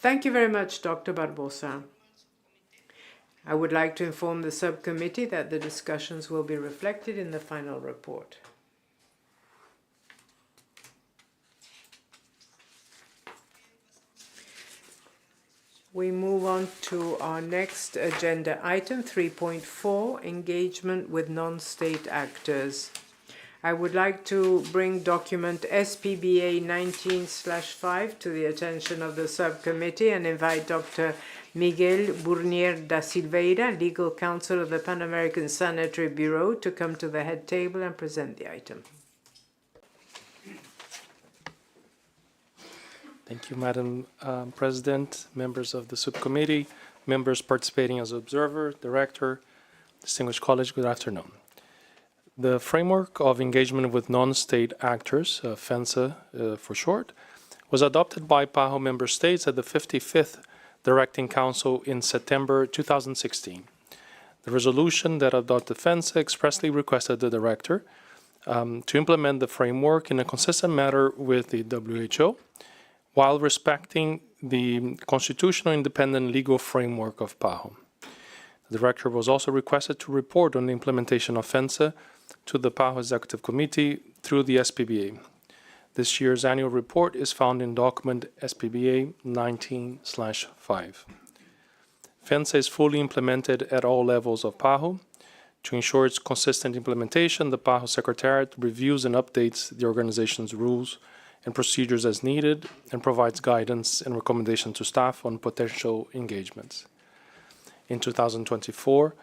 Thank you very much, Dr. Barbosa. I would like to inform the subcommittee that the discussions will be reflected in the final report. We move on to our next agenda item, 3.4, engagement with non-state actors. I would like to bring document SPBA 19/5 to the attention of the subcommittee and invite Dr. Miguel Burnier da Silveira, Legal Counsel of the Pan American Sanitary Bureau, to come to the head table and present the item. Thank you, Madam President, members of the subcommittee, members participating as observer, director, distinguished colleagues, good afternoon. The framework of engagement with non-state actors, FENSA for short, was adopted by PAHO member states at the 55th Directing Council in September 2016. The resolution that adopted FENSA expressly requested the director to implement the framework in a consistent manner with the WHO, while respecting the constitutional independent legal framework of PAHO. The director was also requested to report on the implementation of FENSA to the PAHO Executive Committee through the SPBA. This year's annual report is found in document SPBA 19/5. FENSA is fully implemented at all levels of PAHO. To ensure its consistent implementation, the PAHO Secretariat reviews and updates the organization's rules and procedures as needed and provides guidance and recommendation to staff on potential engagements. In 2024,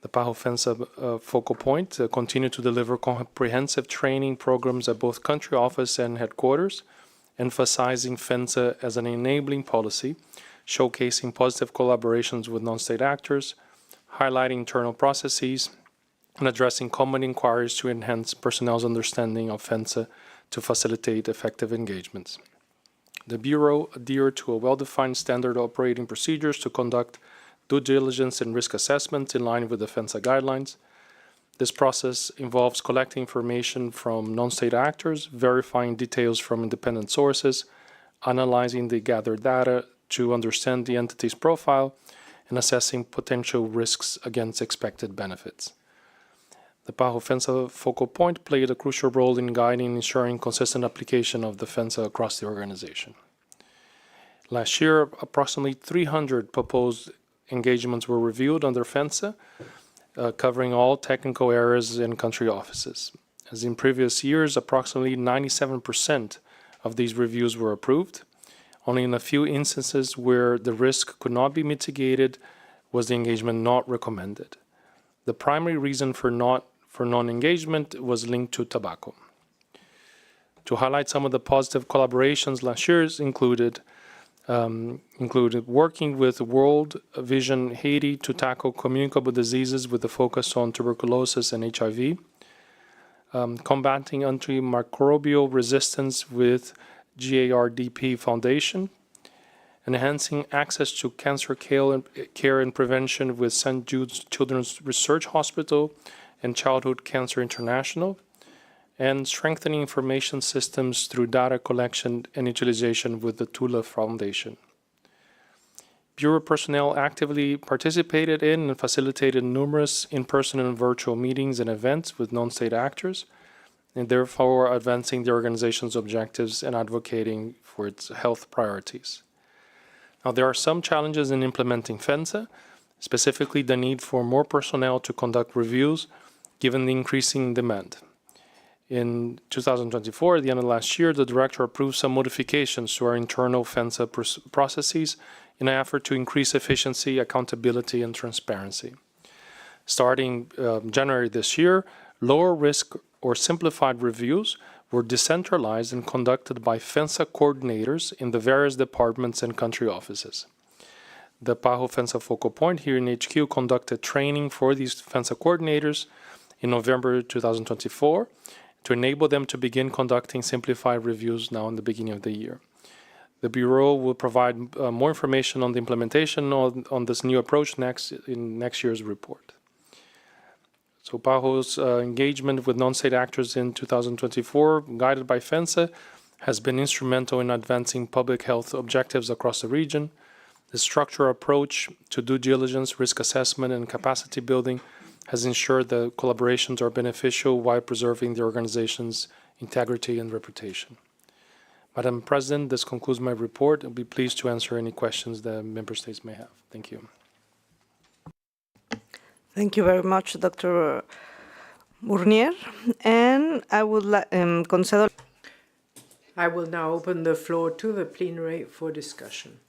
the PAHO FENSA focal point continued to deliver comprehensive training programs at both country office and headquarters, emphasizing FENSA as an enabling policy, showcasing positive collaborations with non-state actors, highlighting internal processes, and addressing common inquiries to enhance personnel's understanding of FENSA to facilitate effective engagements. The Bureau adhered to a well-defined standard operating procedures to conduct due diligence and risk assessments in line with the FENSA guidelines. This process involves collecting information from non-state actors, verifying details from independent sources, analyzing the gathered data to understand the entity's profile, and assessing potential risks against expected benefits. The PAHO FENSA focal point played a crucial role in guiding and ensuring consistent application of the FENSA across the organization. Last year, approximately 300 proposed engagements were reviewed under FENSA, covering all technical areas and country offices. As in previous years, approximately 97% of these reviews were approved. Only in a few instances where the risk could not be mitigated was the engagement not recommended. The primary reason for non-engagement was linked to tobacco. To highlight some of the positive collaborations last year included working with World Vision Haiti to tackle communicable diseases with a focus on tuberculosis and HIV, combating antimicrobial resistance with GARDP Foundation, enhancing access to cancer care and prevention with St. Jude's Children's Research Hospital and Childhood Cancer International, and strengthening information systems through data collection and utilization with the Tula Foundation. Bureau personnel actively participated in and facilitated numerous in-person and virtual meetings and events with non-state actors, and therefore advancing the organization's objectives and advocating for its health priorities. Now, there are some challenges in implementing FENSA, specifically the need for more personnel to conduct reviews given the increasing demand. In 2024, at the end of last year, the Director approved some modifications to our internal FENSA processes in an effort to increase efficiency, accountability, and transparency. Starting January this year, lower risk or simplified reviews were decentralized and conducted by FENSA coordinators in the various departments and country offices. The PAHO FENSA Focal Point here in HQ conducted training for these FENSA coordinators in November 2024 to enable them to begin conducting simplified reviews now in the beginning of the year. The Bureau will provide more information on the implementation on this new approach in next year's report. So PAHO's engagement with non-state actors in 2024, guided by FENSA, has been instrumental in advancing public health objectives across the region. The structured approach to due diligence, risk assessment, and capacity building has ensured that collaborations are beneficial while preserving the organization's integrity and reputation. Madam President, this concludes my report. I'll be pleased to answer any questions that member states may have. Thank you. Thank you very much, Dr. Bournier. And I would I will now open the floor to the plenary for discussion.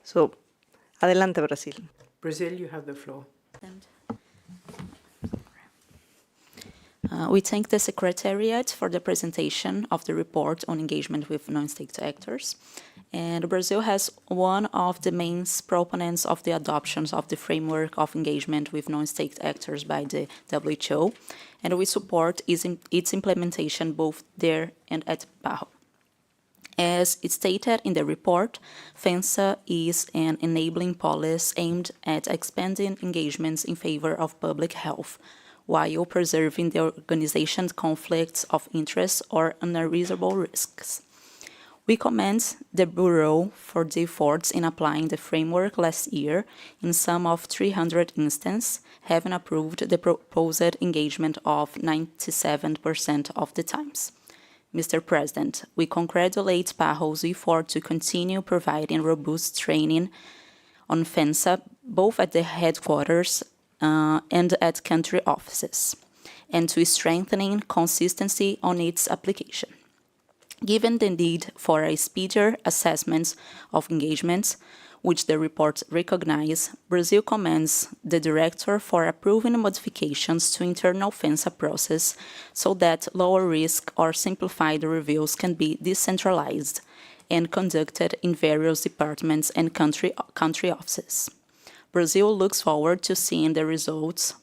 So, adelante, Brazil. Brazil, you have the floor. We thank the Secretariat for the presentation of the report on engagement with non-state actors. And Brazil has one of the main proponents of the adoption of the framework of engagement with non-state actors by the WHO, and we support its implementation both there and at PAHO. As stated in the report, FENSA is an enabling policy aimed at expanding engagements in favor of public health, while preserving the organization's conflicts of interest or unreasonable risks. We commend the Bureau for the efforts in applying the framework last year in some of 300 instances, having approved the proposed engagement of 97% of the times. Mr. President, we congratulate PAHO's effort to continue providing robust training on FENSA, both at the headquarters and at country offices, and to strengthening consistency on its application. Given the need for a speedier assessment of engagements, which the report recognizes, Brazil commends the Director for approving modifications to internal FENSA process so that lower risk or simplified reviews can be decentralized and conducted in various departments and country offices. Brazil looks forward to seeing the results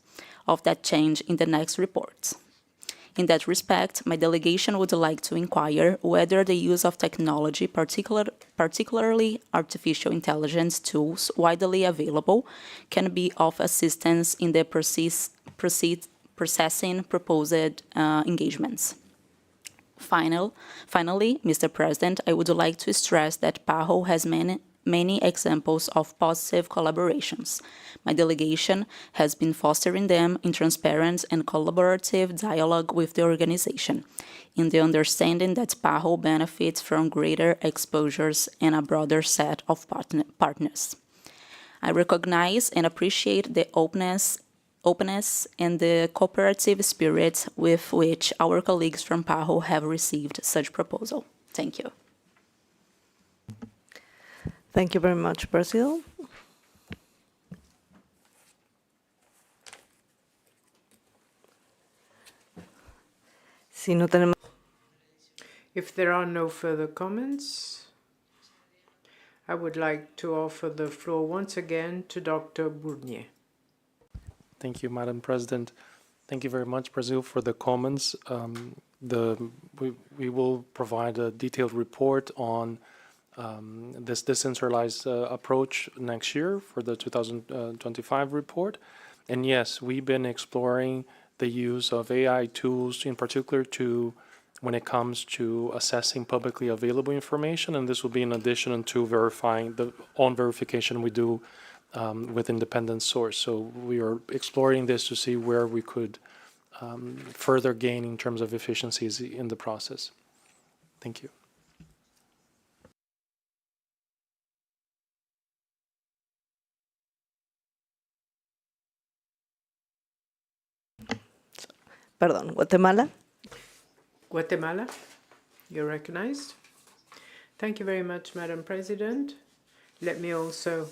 of that change in the next report. In that respect, my delegation would like to inquire whether the use of technology, particularly artificial intelligence tools widely available, can be of assistance in the processing proposed engagements. Finally, Mr. President, I would like to stress that PAHO has many examples of positive collaborations. My delegation has been fostering them in transparent and collaborative dialogue with the organization, in the understanding that PAHO benefits from greater exposures and a broader set of partners. I recognize and appreciate the openness and the cooperative spirit with which our colleagues from PAHO have received such proposal. Thank you. Thank you very much, Brazil. If there are no further comments, I would like to offer the floor once again to Dr. Bournier. Thank you, Madam President. Thank you very much, Brazil, for the comments. We will provide a detailed report on this decentralized approach next year for the 2025 report. And yes, we've been exploring the use of AI tools, in particular to when it comes to assessing publicly available information, and this will be in addition to verifying the own verification we do with independent source. So we are exploring this to see where we could further gain in terms of efficiencies in the process. Thank you. Perdón, Guatemala. Guatemala, you're recognized. Thank you very much, Madam President. Let me also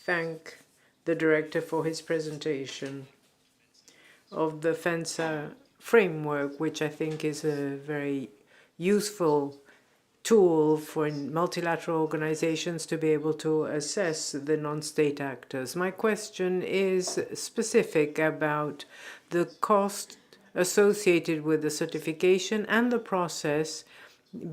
thank the Director for his presentation of the FENSA framework, which I think is a very useful tool for multilateral organizations to be able to assess the non-state actors. My question is specific about the cost associated with the certification and the process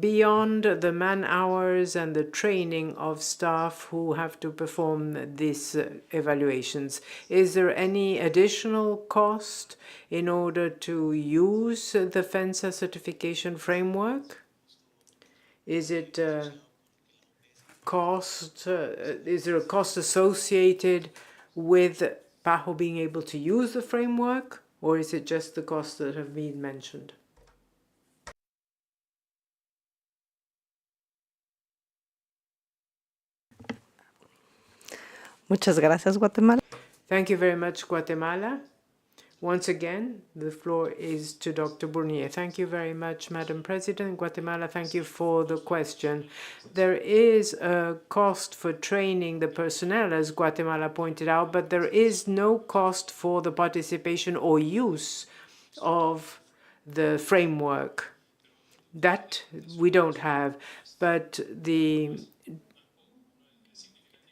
beyond the man-hours and the training of staff who have to perform these evaluations. Is there any additional cost in order to use the FENSA certification framework? Is it cost? Is there a cost associated with PAHO being able to use the framework, or is it just the costs that have been mentioned? Muchas gracias, Guatemala. Thank you very much, Guatemala. Once again, the floor is to Dr. Bournier. Thank you very much, Madam President. Guatemala, thank you for the question. There is a cost for training the personnel, as Guatemala pointed out, but there is no cost for the participation or use of the framework. That we don't have, but the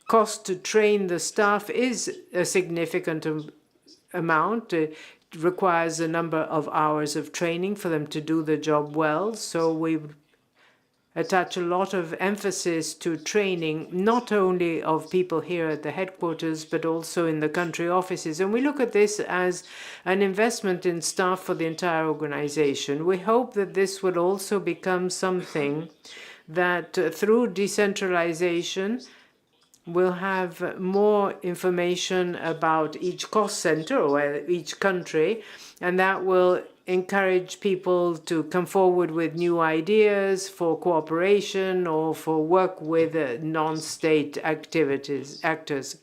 cost to train the staff is a significant amount. It requires a number of hours of training for them to do the job well. So we attach a lot of emphasis to training, not only of people here at the headquarters, but also in the country offices. And we look at this as an investment in staff for the entire organization. We hope that this will also become something that through decentralization, we'll have more information about each cost center or each country, and that will encourage people to come forward with new ideas for cooperation or for work with non-state actors.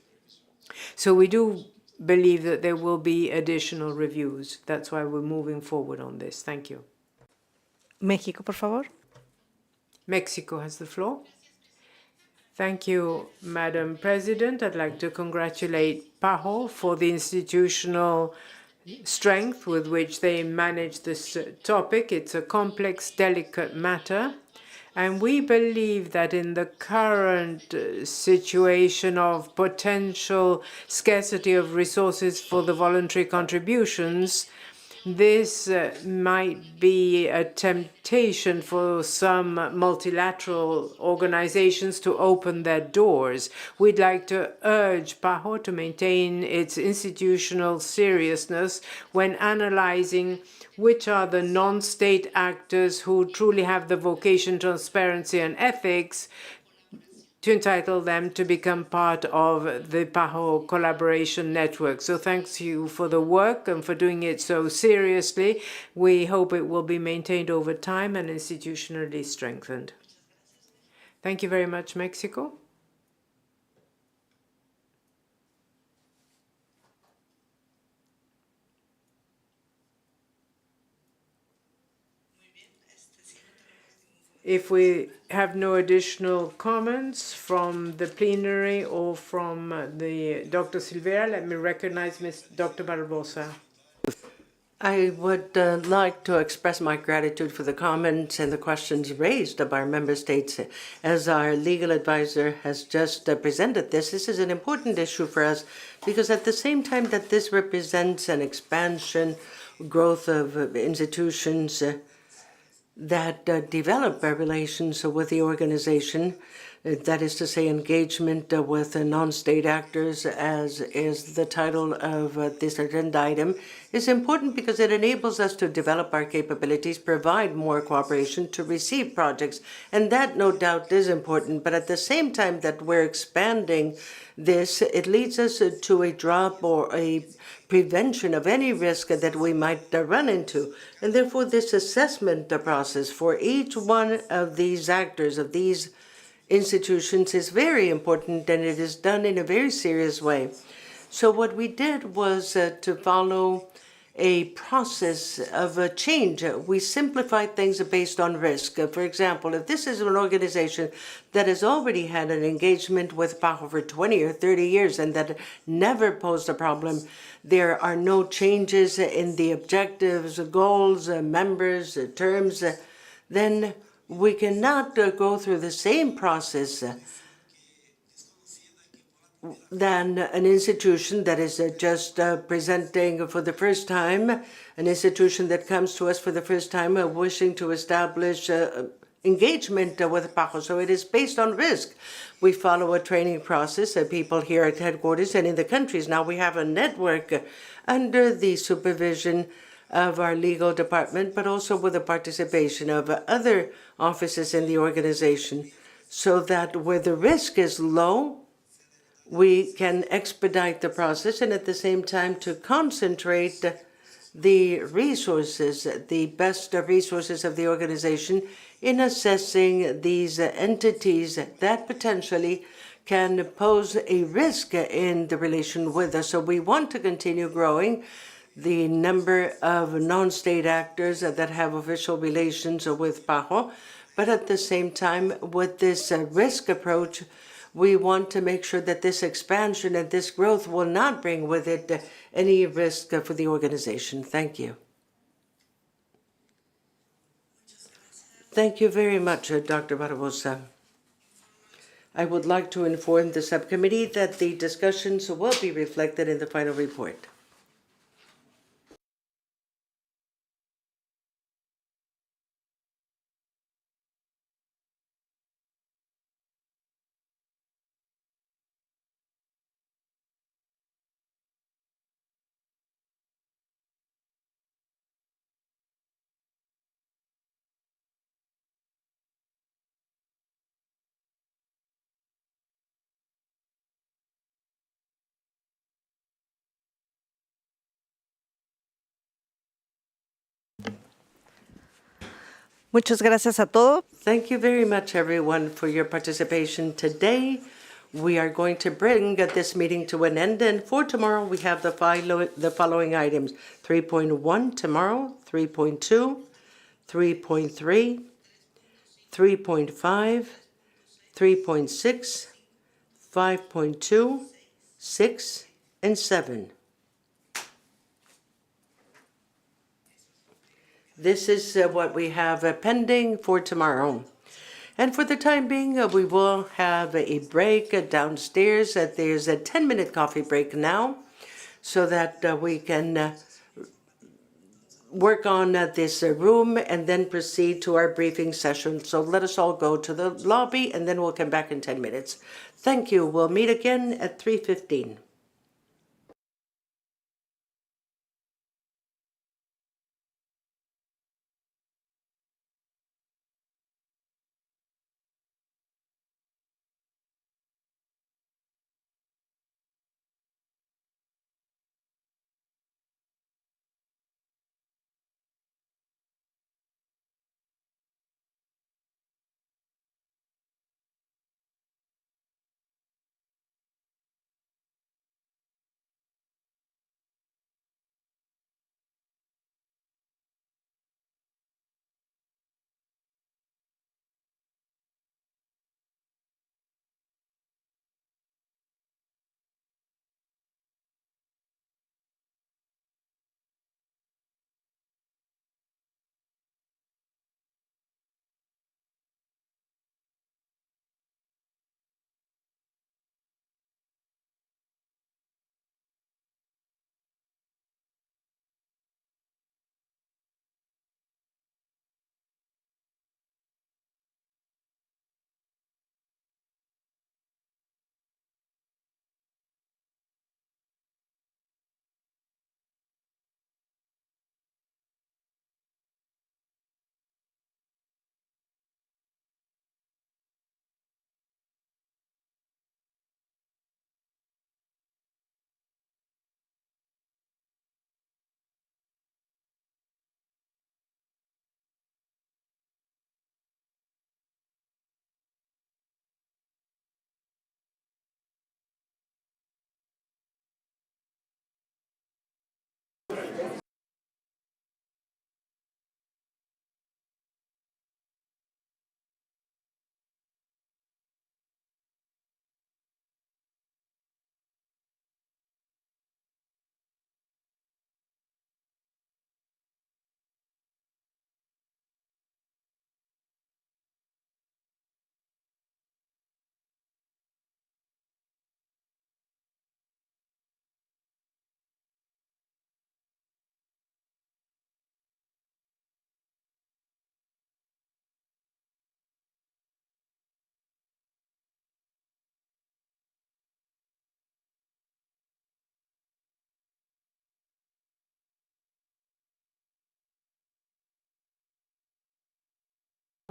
So we do believe that there will be additional reviews. That's why we're moving forward on this. Thank you. México, por favor. Mexico has the floor. Thank you, Madam President. I'd like to congratulate PAHO for the institutional strength with which they manage this topic. It's a complex, delicate matter. And we believe that in the current situation of potential scarcity of resources for the voluntary contributions, this might be a temptation for some multilateral organizations to open their doors. We'd like to urge PAHO to maintain its institutional seriousness when analyzing which are the non-state actors who truly have the vocation, transparency, and ethics to entitle them to become part of the PAHO collaboration network. So thanks you for the work and for doing it so seriously. We hope it will be maintained over time and institutionally strengthened. Thank you very much, Mexico. If we have no additional comments from the plenary or from the Dr. Silveira, let me recognize Dr. Barbosa. I would like to express my gratitude for the comments and the questions raised by our member states. As our legal advisor has just presented this is an important issue for us because at the same time that this represents an expansion, growth of institutions that develop relations with the organization, that is to say, engagement with non-state actors, as is the title of this agenda item, is important because it enables us to develop our capabilities, provide more cooperation to receive projects, and that no doubt is important. But at the same time that we're expanding this, it leads us to a drop or a prevention of any risk that we might run into. And therefore, this assessment process for each one of these actors, of these institutions, is very important, and it is done in a very serious way. So what we did was to follow a process of a change. We simplified things based on risk. For example, if this is an organization that has already had an engagement with PAHO for 20 or 30 years and that never posed a problem, there are no changes in the objectives, goals, members, terms, then we cannot go through the same process than an institution that is just presenting for the first time, an institution that comes to us for the first time wishing to establish engagement with PAHO. So it is based on risk. We follow a training process, people here at headquarters and in the countries. Now we have a network under the supervision of our legal department, but also with the participation of other offices in the organization, so that where the risk is low, we can expedite the process and at the same time to concentrate the resources, the best resources of the organization in assessing these entities that potentially can pose a risk in the relation with us. So we want to continue growing the number of non-state actors that have official relations with PAHO, but at the same time, with this risk approach, we want to make sure that this expansion and this growth will not bring with it any risk for the organization. Thank you. Thank you very much, Dr. Barbosa. I would like to inform the subcommittee that the discussions will be reflected in the final report. Muchas gracias a todos. Thank you very much, everyone, for your participation today. We are going to bring this meeting to an end, and for tomorrow we have the following items: 3.1 tomorrow, 3.2, 3.3, 3.5, 3.6, 5.2, 6, and 7. This is what we have pending for tomorrow. And for the time being, we will have a break downstairs. There's a 10-minute coffee break now, so that we can work on this room and then proceed to our briefing session. So let us all go to the lobby, and then we'll come back in 10 minutes. Thank you. We'll meet again at 3:15.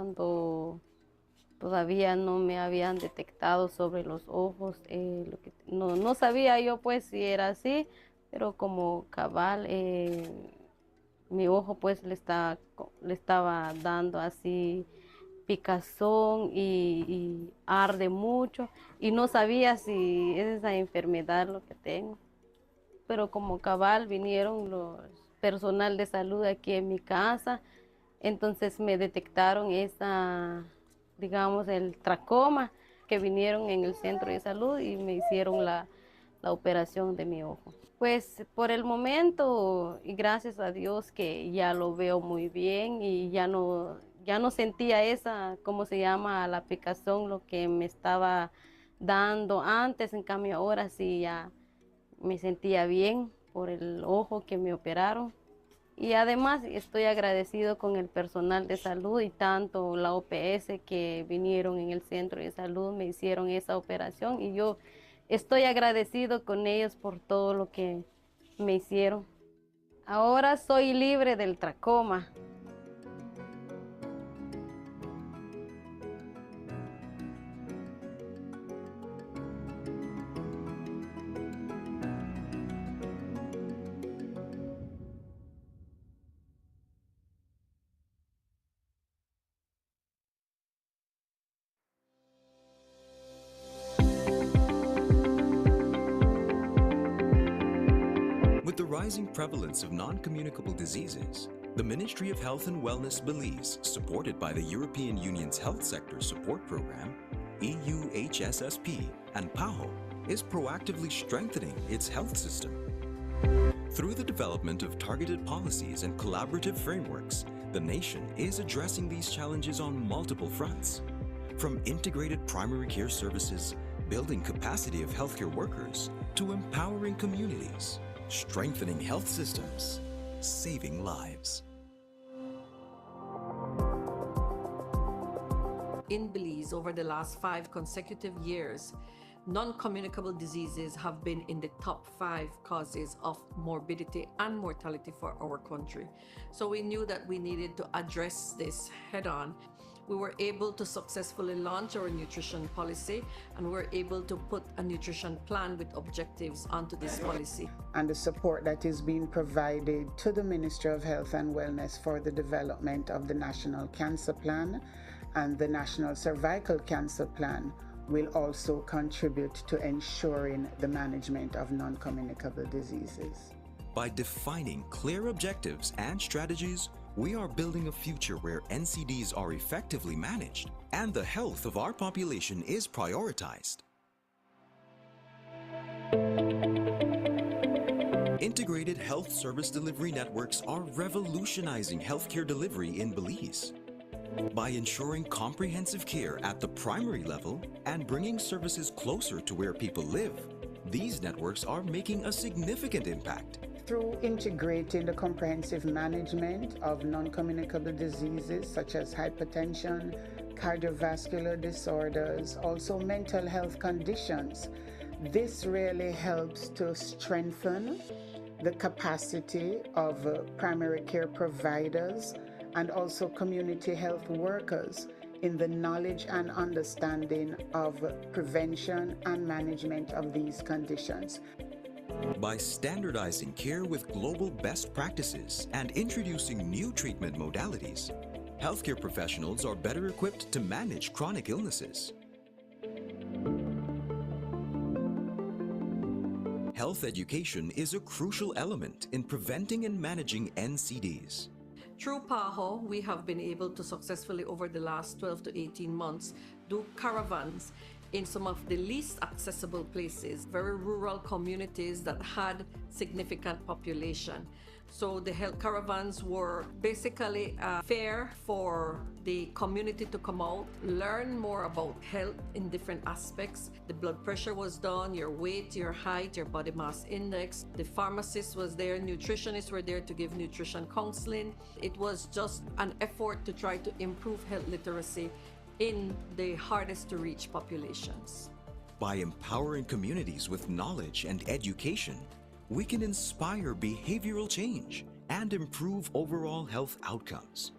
cuando todavía no me habían detectado sobre los ojos. No sabía yo pues si era así, pero como cabal, mi ojo pues le estaba dando así picazón y arde mucho y no sabía si es esa enfermedad lo que tengo. Pero como cabal vinieron los personal de salud aquí en mi casa, entonces me detectaron digamos, el tracoma, que vinieron en el centro de salud y me hicieron la operación de mi ojo. Pues por el momento, y gracias a Dios que ya lo veo muy bien y ya no sentía esa, ¿cómo se llama?, la picazón, lo que me estaba dando antes. En cambio ahora sí ya me sentía bien por el ojo que me operaron. Y además estoy agradecido con el personal de salud y tanto la OPS que vinieron en el centro de salud, me hicieron esa operación y yo estoy agradecido con ellos por todo lo que me hicieron. Ahora soy libre del tracoma. With the rising prevalence of non-communicable diseases, the Ministry of Health and Wellness Belize, supported by the European Union's Health Sector Support Program, EUHSSP, and PAHO, is proactively strengthening its health system. Through the development of targeted policies and collaborative frameworks, the nation is addressing these challenges on multiple fronts. From integrated primary care services, building capacity of healthcare workers, to empowering communities, strengthening health systems, saving lives. In Belize, over the last 5 consecutive years, non-communicable diseases have been in the top 5 causes of morbidity and mortality for our country. So we knew that we needed to address this head-on. We were able to successfully launch our nutrition policy, and we were able to put a nutrition plan with objectives onto this policy. And the support that is being provided to the Ministry of Health and Wellness for the development of the National Cancer Plan and the National Cervical Cancer Plan will also contribute to ensuring the management of non-communicable diseases. By defining clear objectives and strategies, we are building a future where NCDs are effectively managed and the health of our population is prioritized. Integrated health service delivery networks are revolutionizing healthcare delivery in Belize. By ensuring comprehensive care at the primary level and bringing services closer to where people live, these networks are making a significant impact. Through integrating the comprehensive management of non-communicable diseases such as hypertension, cardiovascular disorders, also mental health conditions, this really helps to strengthen the capacity of primary care providers and also community health workers in the knowledge and understanding of prevention and management of these conditions. By standardizing care with global best practices and introducing new treatment modalities, healthcare professionals are better equipped to manage chronic illnesses. Health education is a crucial element in preventing and managing NCDs. Through PAHO, we have been able to successfully, over the last 12 to 18 months, do caravans in some of the least accessible places, very rural communities that had significant population. So the health caravans were basically a fair for the community to come out, learn more about health in different aspects. The blood pressure was done, your weight, your height, your body mass index. The pharmacist was there, nutritionists were there to give nutrition counseling. It was just an effort to try to improve health literacy in the hardest to reach populations. By empowering communities with knowledge and education, we can inspire behavioral change and improve overall health outcomes.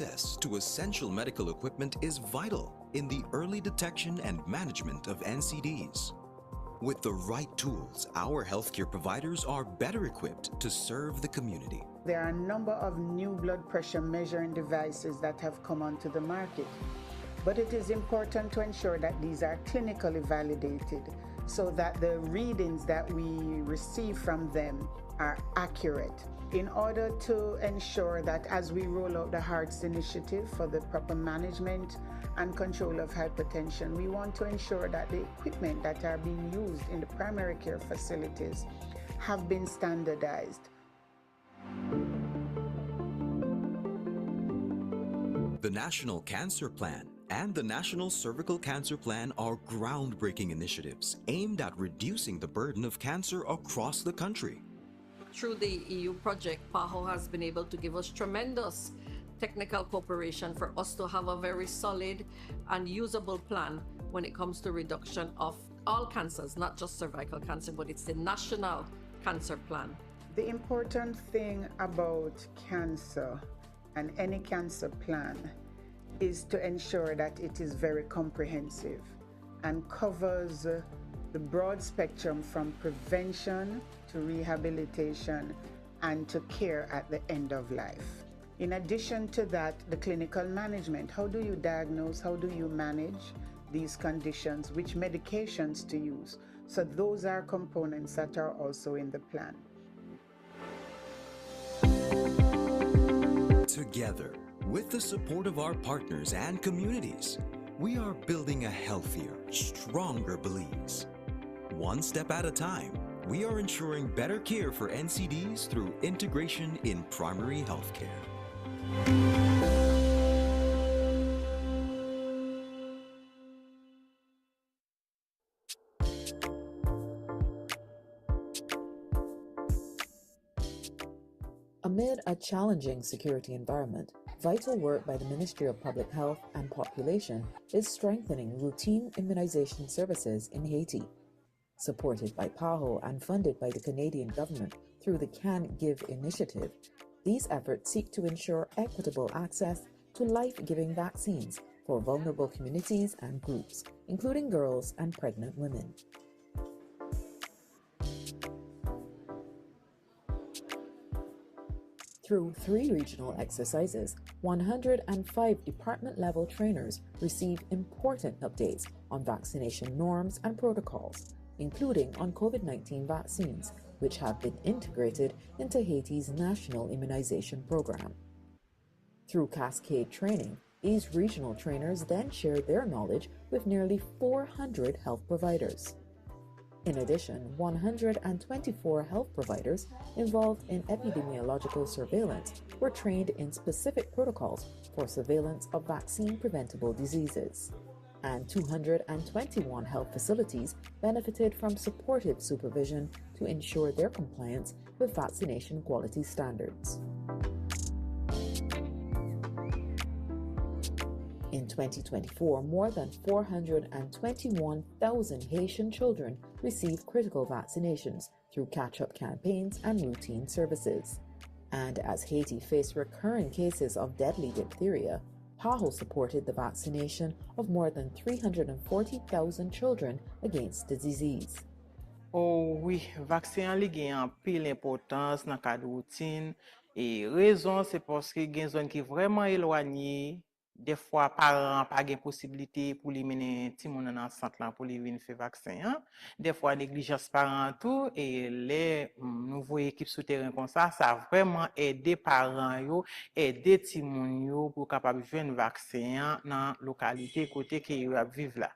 access to essential medical equipment is vital in the early detection and management of NCDs. With the right tools, our healthcare providers are better equipped to serve the community. There are a number of new blood pressure measuring devices that have come onto the market, but it is important to ensure that these are clinically validated so that the readings that we receive from them are accurate. In order to ensure that as we roll out the HEARTS initiative for the proper management and control of hypertension, we want to ensure that the equipment that are being used in the primary care facilities have been standardized. The National Cancer Plan and the National Cervical Cancer Plan are groundbreaking initiatives aimed at reducing the burden of cancer across the country. Through the EU project, PAHO has been able to give us tremendous technical cooperation for us to have a very solid and usable plan when it comes to reduction of all cancers, not just cervical cancer, but it's the National Cancer Plan. The important thing about cancer and any cancer plan is to ensure that it is very comprehensive and covers the broad spectrum from prevention to rehabilitation and to care at the end of life. In addition to that, the clinical management. How do you diagnose? How do you manage these conditions? Which medications to use? So those are components that are also in the plan. Together, with the support of our partners and communities, we are building a healthier, stronger Belize. One step at a time, we are ensuring better care for NCDs through integration in primary health care. Amid a challenging security environment, vital work by the Ministry of Public Health and Population is strengthening routine immunization services in Haiti. Supported by PAHO and funded by the Canadian government through the Can Give initiative, these efforts seek to ensure equitable access to life-giving vaccines for vulnerable communities and groups, including girls and pregnant women. Through 3 regional exercises, 105 department-level trainers receive important updates on vaccination norms and protocols, including on COVID-19 vaccines, which have been integrated into Haiti's national immunization program. Through cascade training, these regional trainers then share their knowledge with nearly 400 health providers. In addition, 124 health providers involved in epidemiological surveillance were trained in specific protocols for surveillance of vaccine-preventable diseases. And 221 health facilities benefited from supportive supervision to ensure their compliance with vaccination quality standards. In 2024, more than 421,000 Haitian children received critical vaccinations through catch-up campaigns and routine services. And as Haiti faced recurring cases of deadly diphtheria, PAHO supported the vaccination of more than 340,000 children against the disease. Oh oui, vaccin li gen an pile importance dans cadre routine et raison c'est parce que gen zone qui vraiment éloigné. Des fois, parents pas de possibilité pour les mener ti moun dans centre là pour les venir faire vaccin. Hein? Des fois, négligence parents tout et les nouveaux équipes souterraines comme ça vraiment aider parents yo, aider ti moun yo pour capable joindre vaccin dans localité côté que yo vivent là.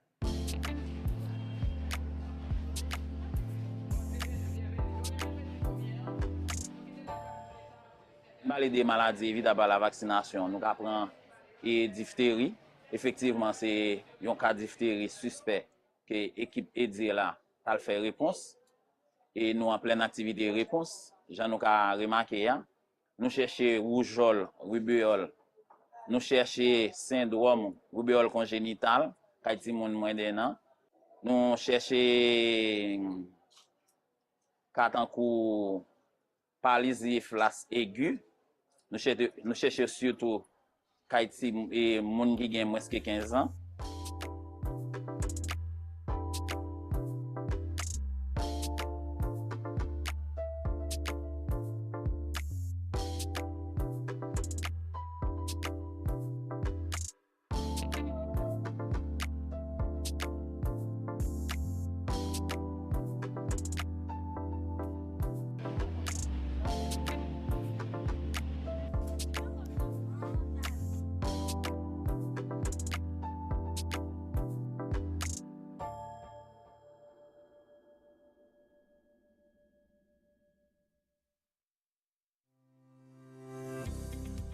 Parler des maladies évitables à la vaccination, nous apprenons et diphtérie. Effectivement, c'est un cas de diphtérie suspect que l'équipe aidée là a fait réponse. Et nous en pleine activité de réponse. J'en ai remarqué, nous cherchons rougeole, rubéole, nous cherchons syndrome rubéole congénitale, qui est moins d'un an. Nous cherchons paralysie flasse aiguë. Nous cherchons surtout kay ti moun ki gen mweske 15 ans.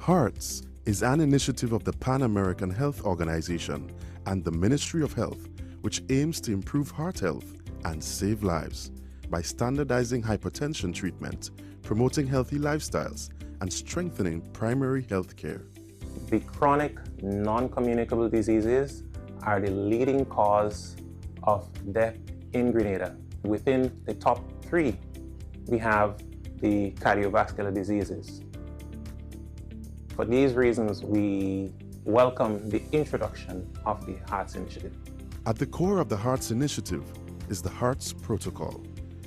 HEARTS is an initiative of the Pan American Health Organization and the Ministry of Health, which aims to improve heart health and save lives by standardizing hypertension treatment, promoting healthy lifestyles, and strengthening primary health care. The chronic non-communicable diseases are the leading cause of death in Grenada. Within the top 3, we have the cardiovascular diseases. For these reasons, we welcome the introduction of the HEARTS Initiative. At the core of the HEARTS Initiative is the HEARTS Protocol,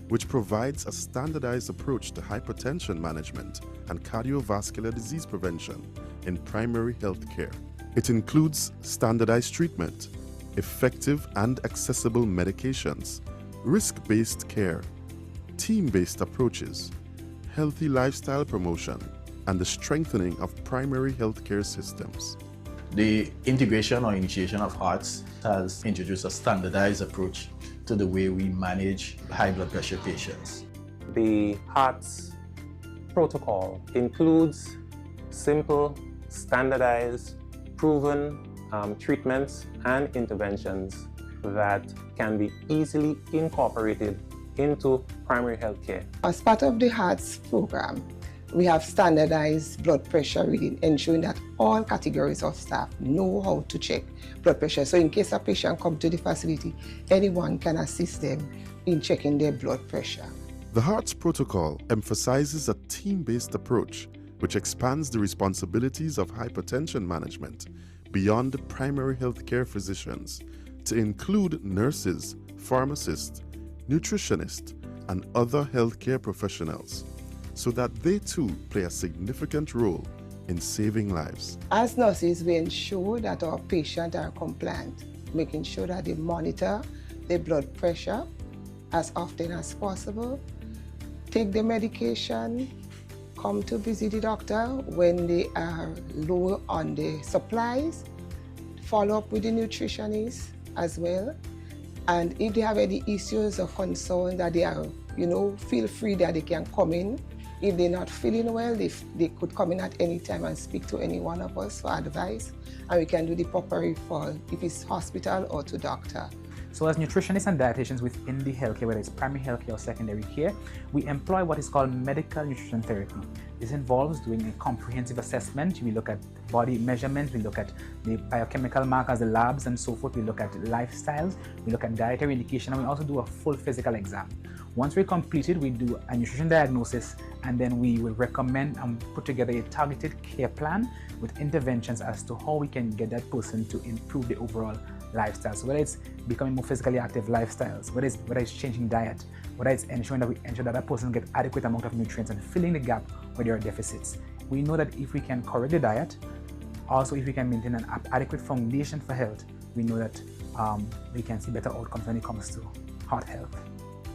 which provides a standardized approach to hypertension management and cardiovascular disease prevention in primary health care. It includes standardized treatment, effective and accessible medications, risk-based care, team-based approaches, healthy lifestyle promotion, and the strengthening of primary healthcare systems. The integration or initiation of HEARTS has introduced a standardized approach to the way we manage high blood pressure patients. The HEARTS protocol includes simple, standardized, proven treatments and interventions that can be easily incorporated into primary health care. As part of the HEARTS program, we have standardized blood pressure reading, ensuring that all categories of staff know how to check blood pressure. So in case a patient comes to the facility, anyone can assist them in checking their blood pressure. The HEARTS protocol emphasizes a team-based approach which expands the responsibilities of hypertension management beyond primary healthcare physicians to include nurses, pharmacists, nutritionists, and other healthcare professionals, so that they too play a significant role in saving lives. As nurses, we ensure that our patients are compliant, making sure that they monitor their blood pressure as often as possible, take the medication, come to visit the doctor when they are low on the supplies, follow up with the nutritionist as well, and if they have any issues or concern that they are, feel free that they can come in. If they're not feeling well, they could come in at any time and speak to any one of us for advice, and we can do the proper referral if it's hospital or to doctor. So as nutritionists and dietitians within the healthcare, whether it's primary healthcare or secondary care, we employ what is called medical nutrition therapy. This involves doing a comprehensive assessment. We look at body measurements, we look at the biochemical markers, the labs and so forth. We look at lifestyles, we look at dietary indication, and we also do a full physical exam. Once we're completed, we do a nutrition diagnosis, and then we will recommend and put together a targeted care plan with interventions as to how we can get that person to improve the overall lifestyle. So whether it's becoming more physically active lifestyles, whether it's changing diet, whether it's ensuring that we ensure that person gets adequate amount of nutrients and filling the gap where there are deficits. We know that if we can correct the diet, also if we can maintain an adequate foundation for health, we know that we can see better outcomes when it comes to heart health.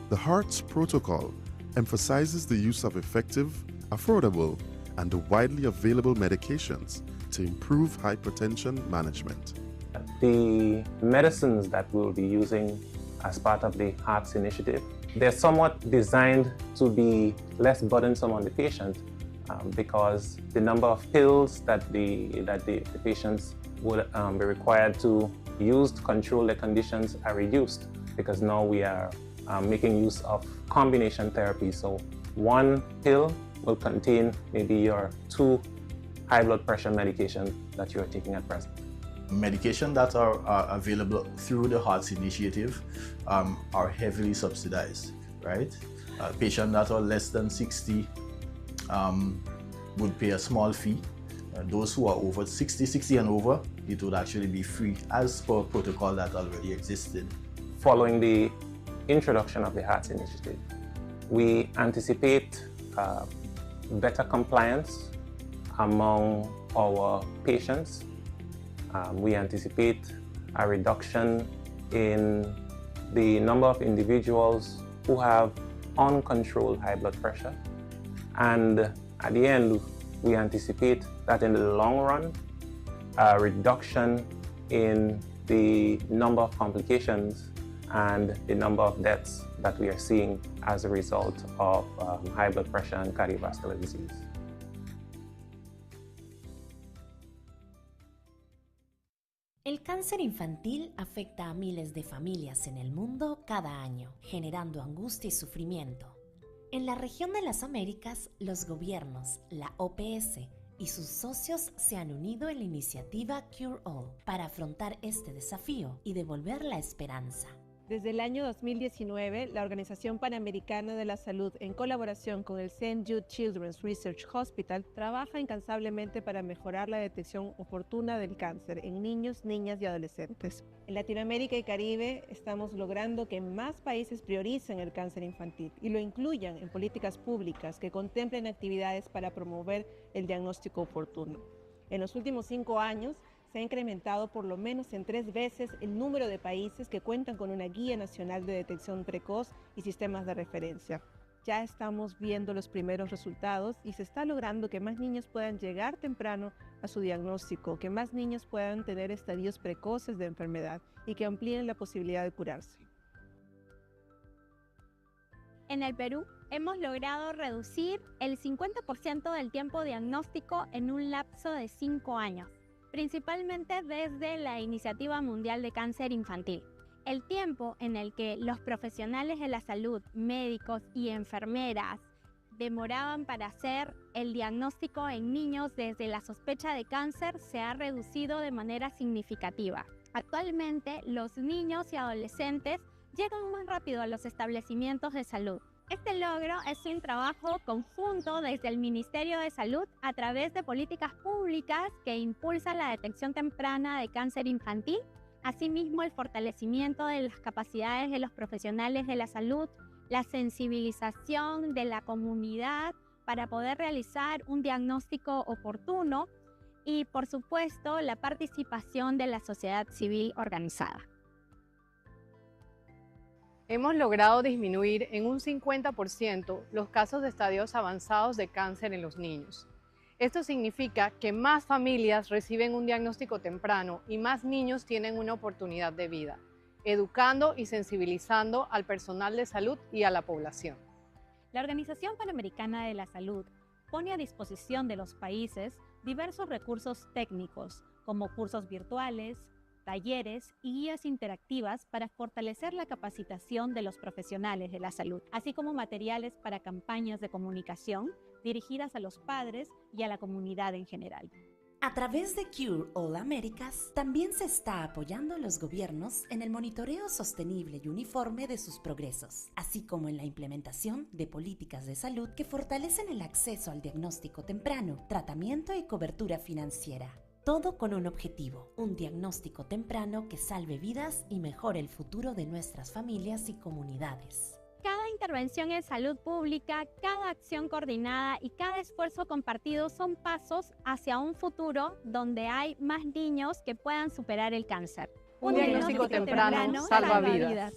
The HEARTS protocol emphasizes the use of effective, affordable, and widely available medications to improve hypertension management. The medicines that we'll be using as part of the HEARTS initiative, they're somewhat designed to be less burdensome on the patient because the number of pills that the patients would be required to use to control their conditions are reduced, because now we are making use of combination therapy. So one pill will contain maybe your 2 high blood pressure medications that you are taking at present. Medication that are available through the HEARTS initiative are heavily subsidized, right? Patients that are less than 60 would pay a small fee, Those who are over 60 and over, it would actually be free as per protocol that already existed. Following the introduction of the Hearts Initiative, we anticipate better compliance among our patients. We anticipate a reduction in the number of individuals who have uncontrolled high blood pressure. And at the end, we anticipate that in the long run, a reduction in the number of complications and the number of deaths that we are seeing as a result of high blood pressure and cardiovascular disease. El cáncer infantil afecta a miles de familias en el mundo cada año, generando angustia y sufrimiento. En la región de las Américas, los gobiernos, la OPS y sus socios se han unido en la iniciativa Cure All para afrontar este desafío y devolver la esperanza. Desde el año 2019, la Organización Panamericana de la Salud, en colaboración con el St. Jude Children's Research Hospital, trabaja incansablemente para mejorar la detección oportuna del cáncer en niños, niñas y adolescentes. En Latinoamérica y Caribe estamos logrando que más países prioricen el cáncer infantil y lo incluyan en políticas públicas que contemplen actividades para promover el diagnóstico oportuno. En los últimos 5 años, se ha incrementado por lo menos en 3 veces el número de países que cuentan con una guía nacional de detección precoz y sistemas de referencia. Ya estamos viendo los primeros resultados y se está logrando que más niños puedan llegar temprano a su diagnóstico, que más niños puedan tener estadios precoces de enfermedad y que amplíen la posibilidad de curarse. En el Perú, hemos logrado reducir el 50% del tiempo diagnóstico en un lapso de 5 años. Principalmente desde la Iniciativa Mundial de Cáncer Infantil. El tiempo en el que los profesionales de la salud, médicos y enfermeras demoraban para hacer el diagnóstico en niños desde la sospecha de cáncer se ha reducido de manera significativa. Actualmente, los niños y adolescentes llegan más rápido a los establecimientos de salud. Este logro es un trabajo conjunto desde el Ministerio de Salud a través de políticas públicas que impulsan la detección temprana de cáncer infantil, asimismo el fortalecimiento de las capacidades de los profesionales de la salud, la sensibilización de la comunidad para poder realizar un diagnóstico oportuno y, por supuesto, la participación de la sociedad civil organizada. Hemos logrado disminuir en un 50% los casos de estadios avanzados de cáncer en los niños. Esto significa que más familias reciben un diagnóstico temprano y más niños tienen una oportunidad de vida, educando y sensibilizando al personal de salud y a la población. La Organización Panamericana de la Salud pone a disposición de los países diversos recursos técnicos, como cursos virtuales, talleres y guías interactivas para fortalecer la capacitación de los profesionales de la salud, así como materiales para campañas de comunicación dirigidas a los padres y a la comunidad en general. A través de Cure All Américas, también se está apoyando a los gobiernos en el monitoreo sostenible y uniforme de sus progresos, así como en la implementación de políticas de salud que fortalecen el acceso al diagnóstico temprano, tratamiento y cobertura financiera. Todo con un objetivo, un diagnóstico temprano que salve vidas y mejore el futuro de nuestras familias y comunidades. Cada intervención en salud pública, cada acción coordinada y cada esfuerzo compartido son pasos hacia un futuro donde hay más niños que puedan superar el cáncer. Un diagnóstico temprano salva vidas.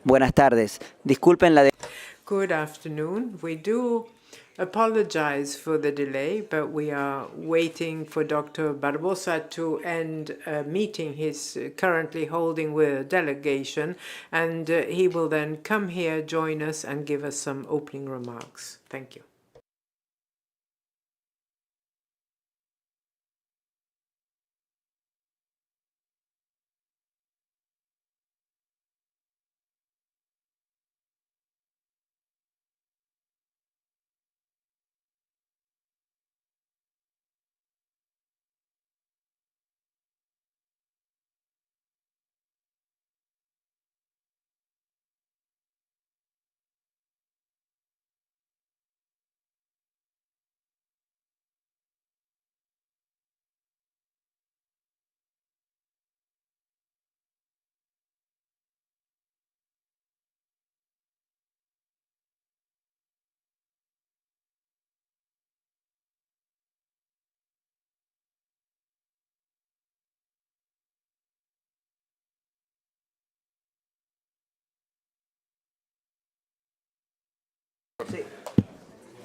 Buenas tardes. Disculpen la Good afternoon. We do apologize for the delay, but we are waiting for Dr. Barbosa to end a meeting he's currently holding with a delegation, and he will then come here, join us, and give us some opening remarks. Thank you.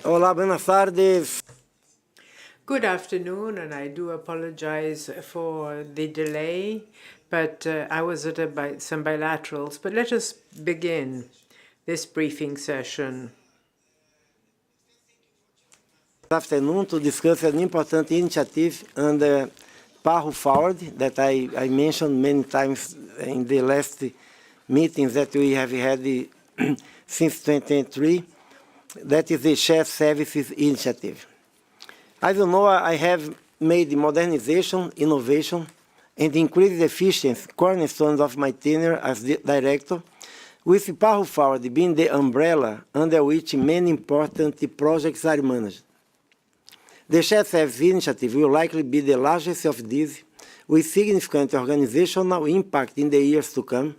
Hola, buenas tardes. Good afternoon, and I do apologize for the delay, but I was at some bilaterals. But let us begin this briefing session. Good afternoon to discuss an important initiative under PAHO Forward that I mentioned many times in the last meetings that we have had since 2023. That is the Shared Services Initiative. As you know, I have made modernization, innovation, and increased efficiency cornerstones of my tenure as the director, with PAHO Forward being the umbrella under which many important projects are managed. The Shared Services Initiative will likely be the largest of these, with significant organizational impact in the years to come.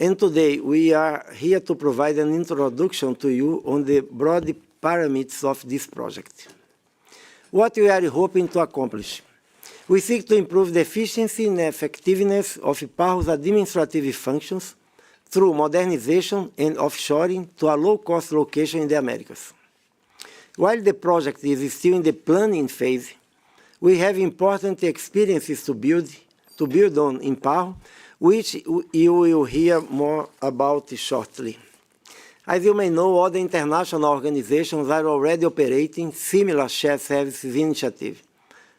And today, we are here to provide an introduction to you on the broad parameters of this project. What we are hoping to accomplish. We seek to improve the efficiency and effectiveness of PAHO's administrative functions through modernization and offshoring to a low-cost location in the Americas. While the project is still in the planning phase, we have important experiences to build on in PAHO, which you will hear more about shortly. As you may know, other international organizations are already operating similar shared services initiatives.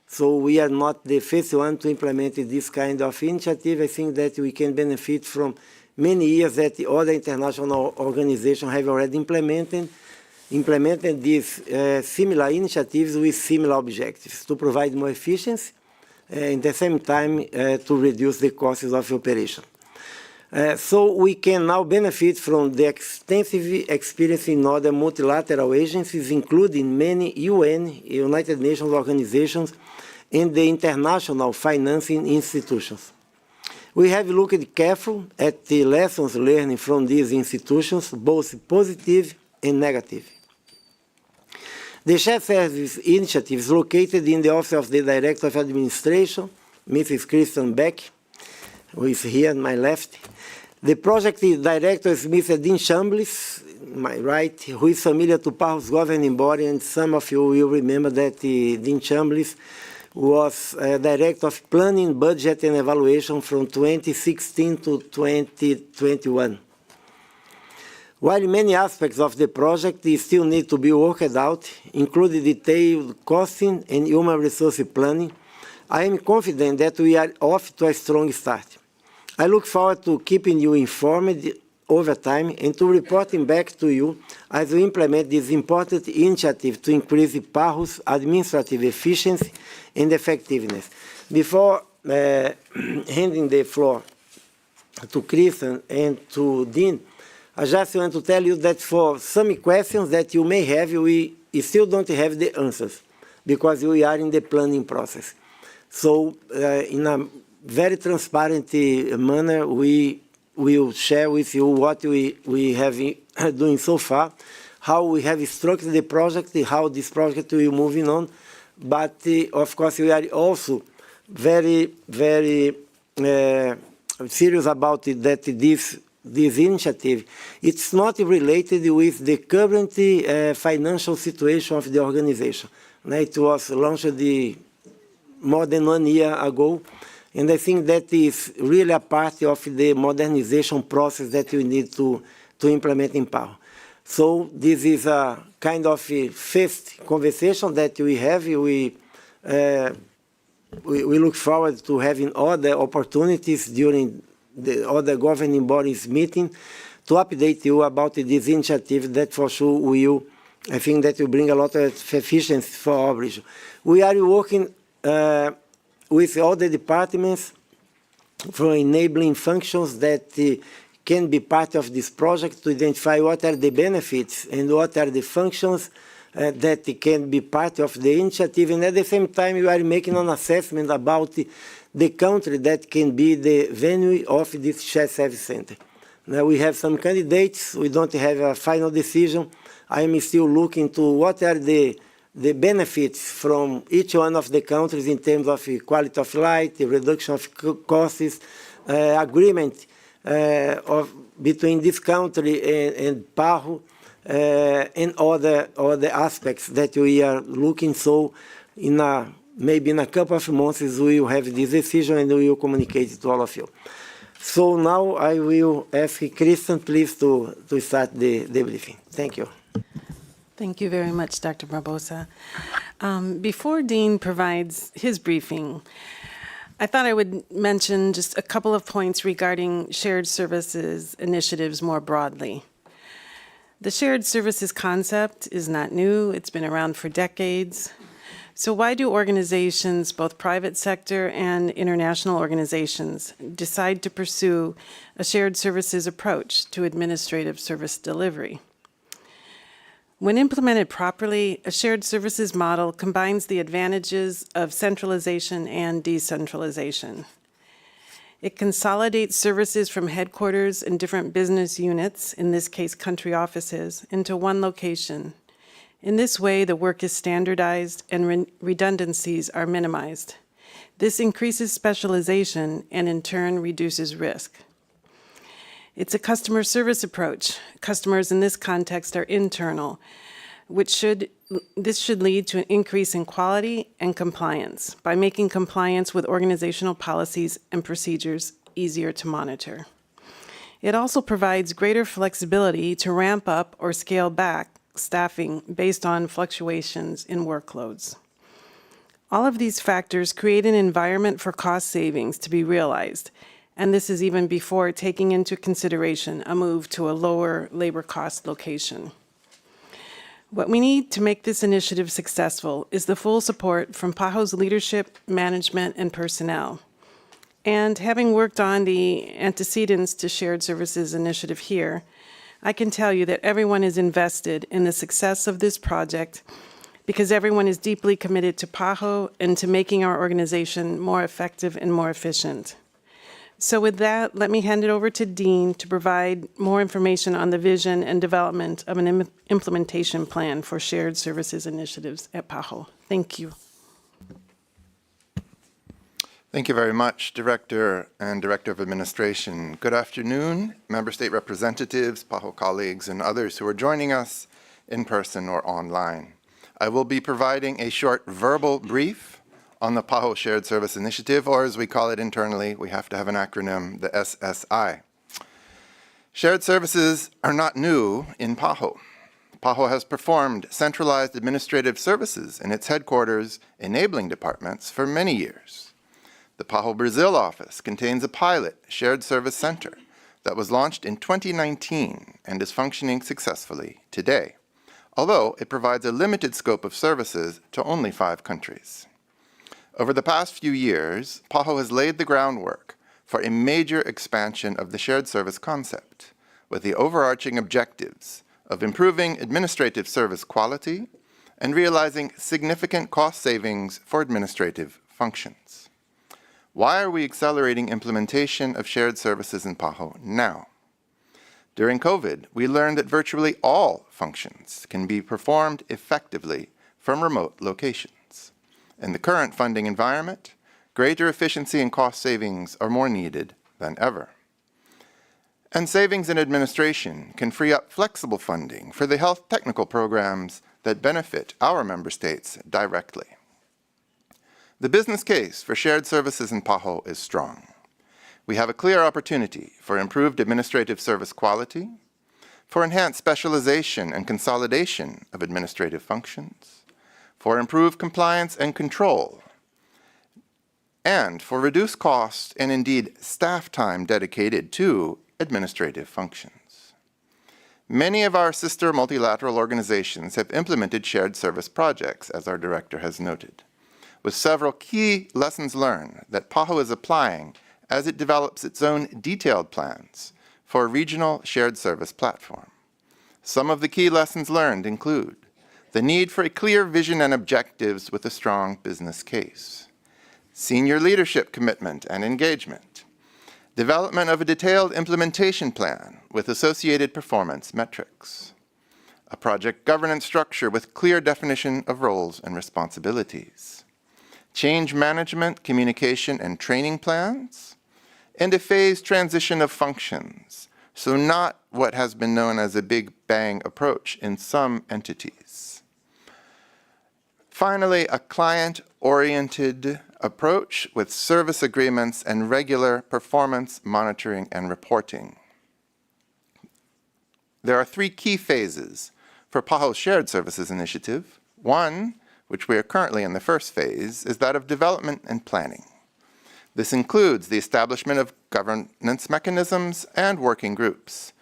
So we are not the first one to implement this kind of initiative. I think that we can benefit from many years that the other international organizations have already implemented these similar initiatives with similar objectives to provide more efficiency, at the same time to reduce the costs of operation. So we can now benefit from the extensive experience in other multilateral agencies, including many UN, United Nations organizations, and the international financing institutions. We have looked carefully at the lessons learned from these institutions, both positive and negative. The Shared Services Initiative is located in the Office of the Director of Administration, Mrs. Kristen Beck, who is here on my left. The project director is Mr. Dean Chambliss, my right, who is familiar to PAHO's governing body, and some of you will remember that Dean Chambliss was Director of Planning, Budget and Evaluation from 2016 to 2021. While many aspects of the project still need to be worked out, including detailed costing and human resource planning, I am confident that we are off to a strong start. I look forward to keeping you informed over time and to reporting back to you as we implement this important initiative to increase PAHO's administrative efficiency and effectiveness. Before handing the floor to Kristen and to Dean, I just want to tell you that for some questions that you may have, we still don't have the answers because we are in the planning process. So in a very transparent manner, we will share with you what we have been doing so far, how we have structured the project, how this project will be moving on. But of course, we are also very, very serious about it, that this this initiative, it's not related with the current financial situation of the organization. It was launched more than 1 year ago, and I think that is really a part of the modernization process that we need to implement in PAHO. So this is a kind of a first conversation that we have. We look forward to having other opportunities during the other governing bodies meeting to update you about this initiative that for sure will, I think that will bring a lot of efficiency for our region. We are working with all the departments for enabling functions that can be part of this project to identify what are the benefits and what are the functions that can be part of the initiative. And at the same time, we are making an assessment about the country that can be the venue of this shared service center. Now we have some candidates. We don't have a final decision. I am still looking to what are the benefits from each one of the countries in terms of quality of life, the reduction of costs, agreement between this country and PAHO, and other aspects that we are looking. So maybe in a couple of months we will have this decision and we will communicate it to all of you. So now I will ask Kristen, please, to start the briefing. Thank you. Thank you very much, Dr. Barbosa. Before Dean provides his briefing, I thought I would mention just a couple of points regarding shared services initiatives more broadly. The shared services concept is not new. It's been around for decades. So why do organizations, both private sector and international organizations, decide to pursue a shared services approach to administrative service delivery? When implemented properly, a shared services model combines the advantages of centralization and decentralization. It consolidates services from headquarters and different business units, in this case country offices, into one location. In this way, the work is standardized and redundancies are minimized. This increases specialization and in turn reduces risk. It's a customer service approach. Customers in this context are internal, this should lead to an increase in quality and compliance by making compliance with organizational policies and procedures easier to monitor. It also provides greater flexibility to ramp up or scale back staffing based on fluctuations in workloads. All of these factors create an environment for cost savings to be realized, and this is even before taking into consideration a move to a lower labor cost location. What we need to make this initiative successful is the full support from PAHO's leadership, management, and personnel. And having worked on the antecedents to shared services initiative here, I can tell you that everyone is invested in the success of this project because everyone is deeply committed to PAHO and to making our organization more effective and more efficient. So with that, let me hand it over to Dean to provide more information on the vision and development of an implementation plan for shared services initiatives at PAHO. Thank you. Thank you very much, Director and Director of Administration. Good afternoon, Member State representatives, PAHO colleagues, and others who are joining us in person or online. I will be providing a short verbal brief on the PAHO Shared Service Initiative, or as we call it internally, we have to have an acronym, the SSI. Shared services are not new in PAHO. PAHO has performed centralized administrative services in its headquarters enabling departments for many years. The PAHO Brazil office contains a pilot shared service center that was launched in 2019 and is functioning successfully today, although it provides a limited scope of services to only 5 countries. Over the past few years, PAHO has laid the groundwork for a major expansion of the shared service concept, with the overarching objectives of improving administrative service quality and realizing significant cost savings for administrative functions. Why are we accelerating implementation of shared services in PAHO now? During COVID, we learned that virtually all functions can be performed effectively from remote locations. In the current funding environment, greater efficiency and cost savings are more needed than ever. And savings in administration can free up flexible funding for the health technical programs that benefit our member states directly. The business case for shared services in PAHO is strong. We have a clear opportunity for improved administrative service quality, for enhanced specialization and consolidation of administrative functions, for improved compliance and control, and for reduced cost and indeed staff time dedicated to administrative functions. Many of our sister multilateral organizations have implemented shared service projects, as our director has noted, with several key lessons learned that PAHO is applying as it develops its own detailed plans for a regional shared service platform. Some of the key lessons learned include the need for a clear vision and objectives with a strong business case, senior leadership commitment and engagement, development of a detailed implementation plan with associated performance metrics, a project governance structure with clear definition of roles and responsibilities, change management, communication, and training plans, and a phased transition of functions, so not what has been known as a big bang approach in some entities. Finally, a client-oriented approach with service agreements and regular performance monitoring and reporting. There are three key phases for PAHO's Shared Services Initiative. One, which we are currently in the first phase, is that of development and planning. This includes the establishment of governance mechanisms and working groups,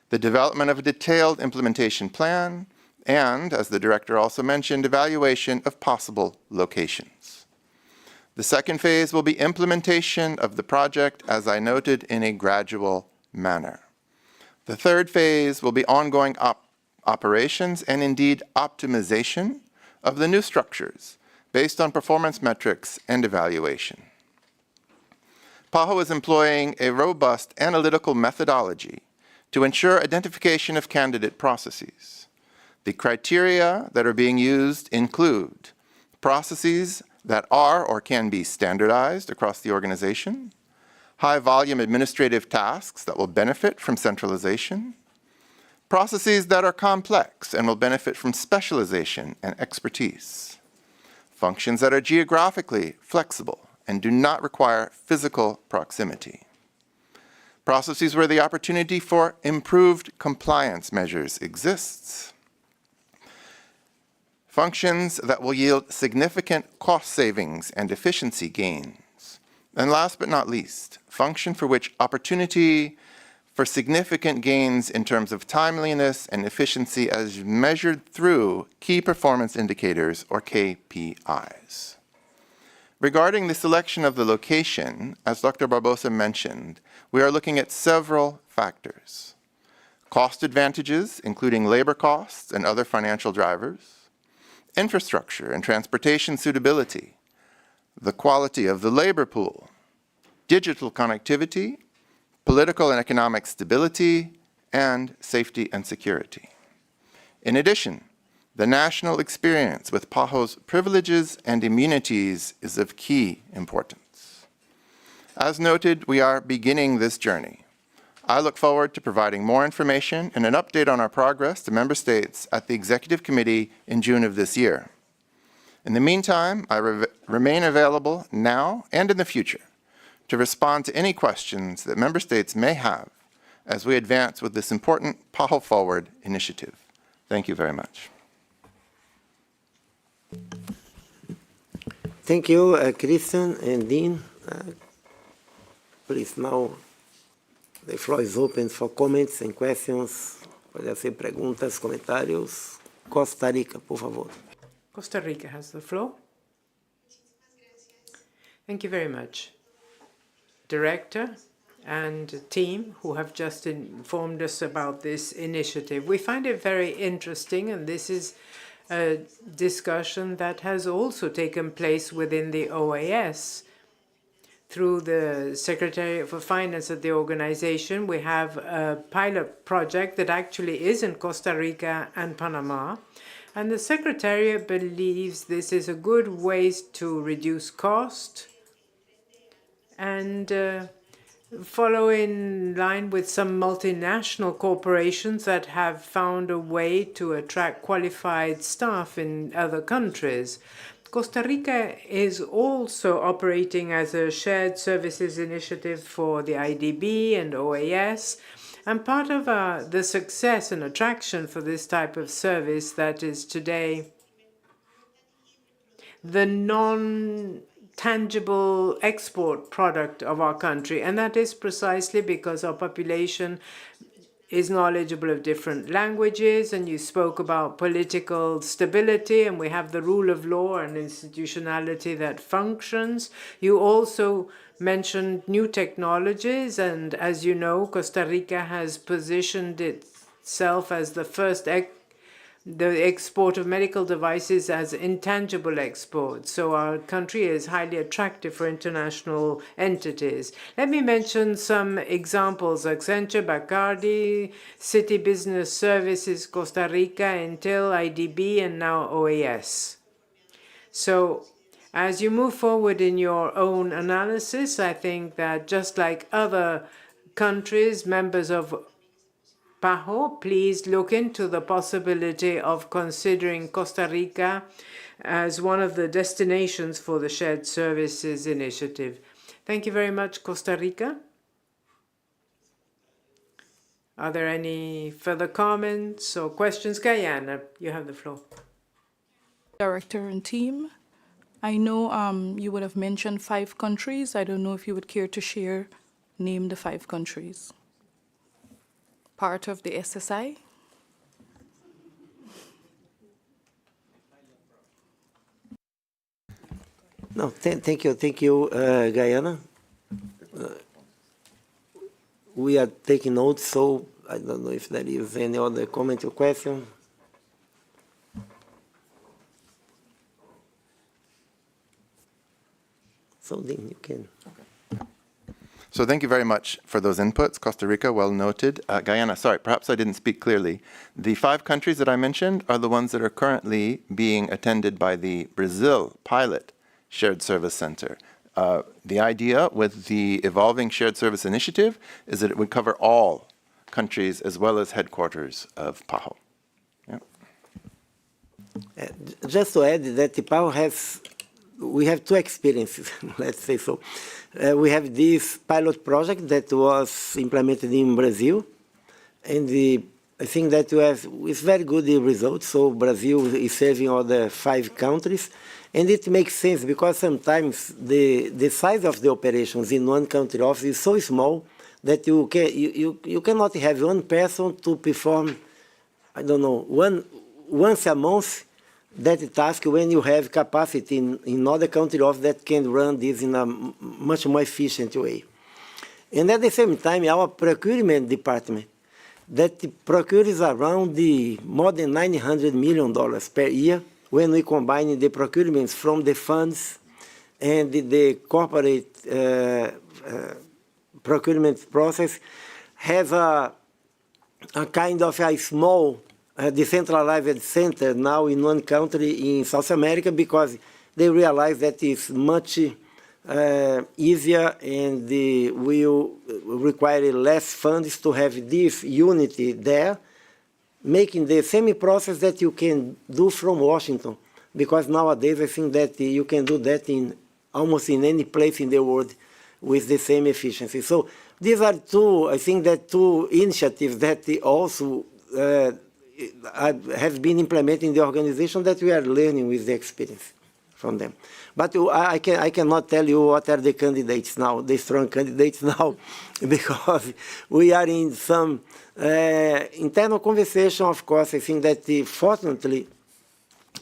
the development of a detailed implementation plan, and, as the director also mentioned, evaluation of possible locations. The second phase will be implementation of the project, as I noted, in a gradual manner. The third phase will be ongoing operations and indeed optimization of the new structures based on performance metrics and evaluation. PAHO is employing a robust analytical methodology to ensure identification of candidate processes. The criteria that are being used include processes that are or can be standardized across the organization, high-volume administrative tasks that will benefit from centralization, processes that are complex and will benefit from specialization and expertise, functions that are geographically flexible and do not require physical proximity, processes where the opportunity for improved compliance measures exists, functions that will yield significant cost savings and efficiency gains, and last but not least, function for which opportunity for significant gains in terms of timeliness and efficiency as measured through key performance indicators or KPIs. Regarding the selection of the location, as Dr. Barbosa mentioned, we are looking at several factors: cost advantages, including labor costs and other financial drivers, infrastructure and transportation suitability, the quality of the labor pool, digital connectivity, political and economic stability, and safety and security. In addition, the national experience with PAHO's privileges and immunities is of key importance. As noted, we are beginning this journey. I look forward to providing more information and an update on our progress to member states at the Executive Committee in June of this year. In the meantime, I remain available now and in the future to respond to any questions that member states may have as we advance with this important PAHO Forward initiative. Thank you very much. Thank you, Christian and Dean. Please, now the floor is open for comments and questions. Pode hacer preguntas, comentarios. Costa Rica, por favor. Costa Rica has the floor. Thank you very much, Director and team who have just informed us about this initiative. We find it very interesting, and this is a discussion that has also taken place within the OAS. Through the Secretary for Finance of the organization, we have a pilot project that actually is in Costa Rica and Panama. And the Secretariat believes this is a good way to reduce cost and follow in line with some multinational corporations that have found a way to attract qualified staff in other countries. Costa Rica is also operating as a shared services initiative for the IDB and OAS. And part of the success and attraction for this type of service that is today the non-tangible export product of our country. And that is precisely because our population is knowledgeable of different languages, and you spoke about political stability, and we have the rule of law and institutionality that functions. You also mentioned new technologies, and as you know, Costa Rica has positioned itself as the first the export of medical devices as intangible export. So our country is highly attractive for international entities. Let me mention some examples: Accenture, Bacardi, City Business Services, Costa Rica, Intel, IDB, and now OAS. So as you move forward in your own analysis, I think that just like other countries, members of PAHO, please look into the possibility of considering Costa Rica as one of the destinations for the Shared Services Initiative. Thank you very much, Costa Rica. Are there any further comments or questions? Guyana, you have the floor. Director and team, I know you would have mentioned 5 countries. I don't know if you would care to name the 5 countries. Part of the SSI? No, thank you, Guyana. We are taking notes, so I don't know if there is any other comment or question. So then you can. So thank you very much for those inputs. Costa Rica, well noted. Guyana, sorry, perhaps I didn't speak clearly. The 5 countries that I mentioned are the ones that are currently being attended by the Brazil pilot Shared Service Center. The idea with the evolving Shared Service Initiative is that it would cover all countries as well as headquarters of PAHO. Yeah. Just to add that the PAHO we have 2 experiences, let's say so. We have this pilot project that was implemented in Brazil, and I think that it's very good results. So Brazil is serving all the 5 countries, and it makes sense because sometimes the size of the operations in one country office is so small that you cannot have one person to perform, I don't know, once a month that task when you have capacity in other country office that can run this in a much more efficient way. And at the same time, our procurement department that procures around more than $900 million per year when we combine the procurements from the funds and the corporate procurement process has a kind of a small decentralized center now in one country in South America because they realize that it's much easier and will require less funds to have this unity there, making the same process that you can do from Washington. Because nowadays I think that you can do that in almost in any place in the world with the same efficiency. So these are 2 initiatives that also have been implemented in the organization that we are learning with the experience from them. But I cannot tell you what are the candidates now, the strong candidates now, because we are in some internal conversation, of course. I think that fortunately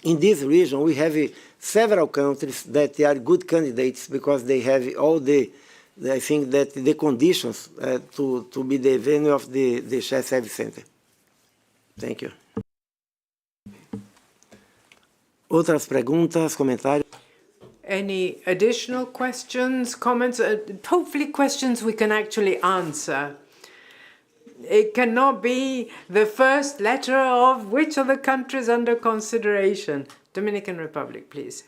in this region we have several countries that are good candidates because they have all I think that the conditions to be the venue of the Shared Service Center. Thank you. Outras perguntas, comentários? Any additional questions, comments? Hopefully questions we can actually answer. It cannot be the first letter of which are the countries under consideration. Dominican Republic, please.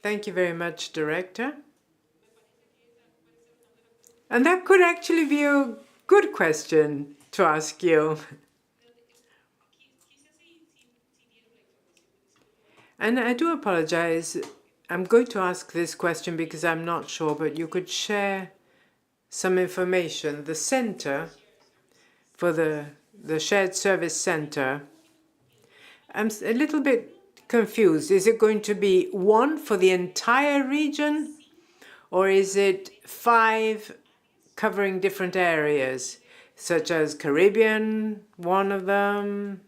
Thank you very much, Director. And that could actually be a good question to ask you. And I do apologize. I'm going to ask this question because I'm not sure, but you could share some information. The center for the shared service center, I'm a little bit confused. Is it going to be one for the entire region, or is it 5 covering different areas, such as Caribbean, one of them?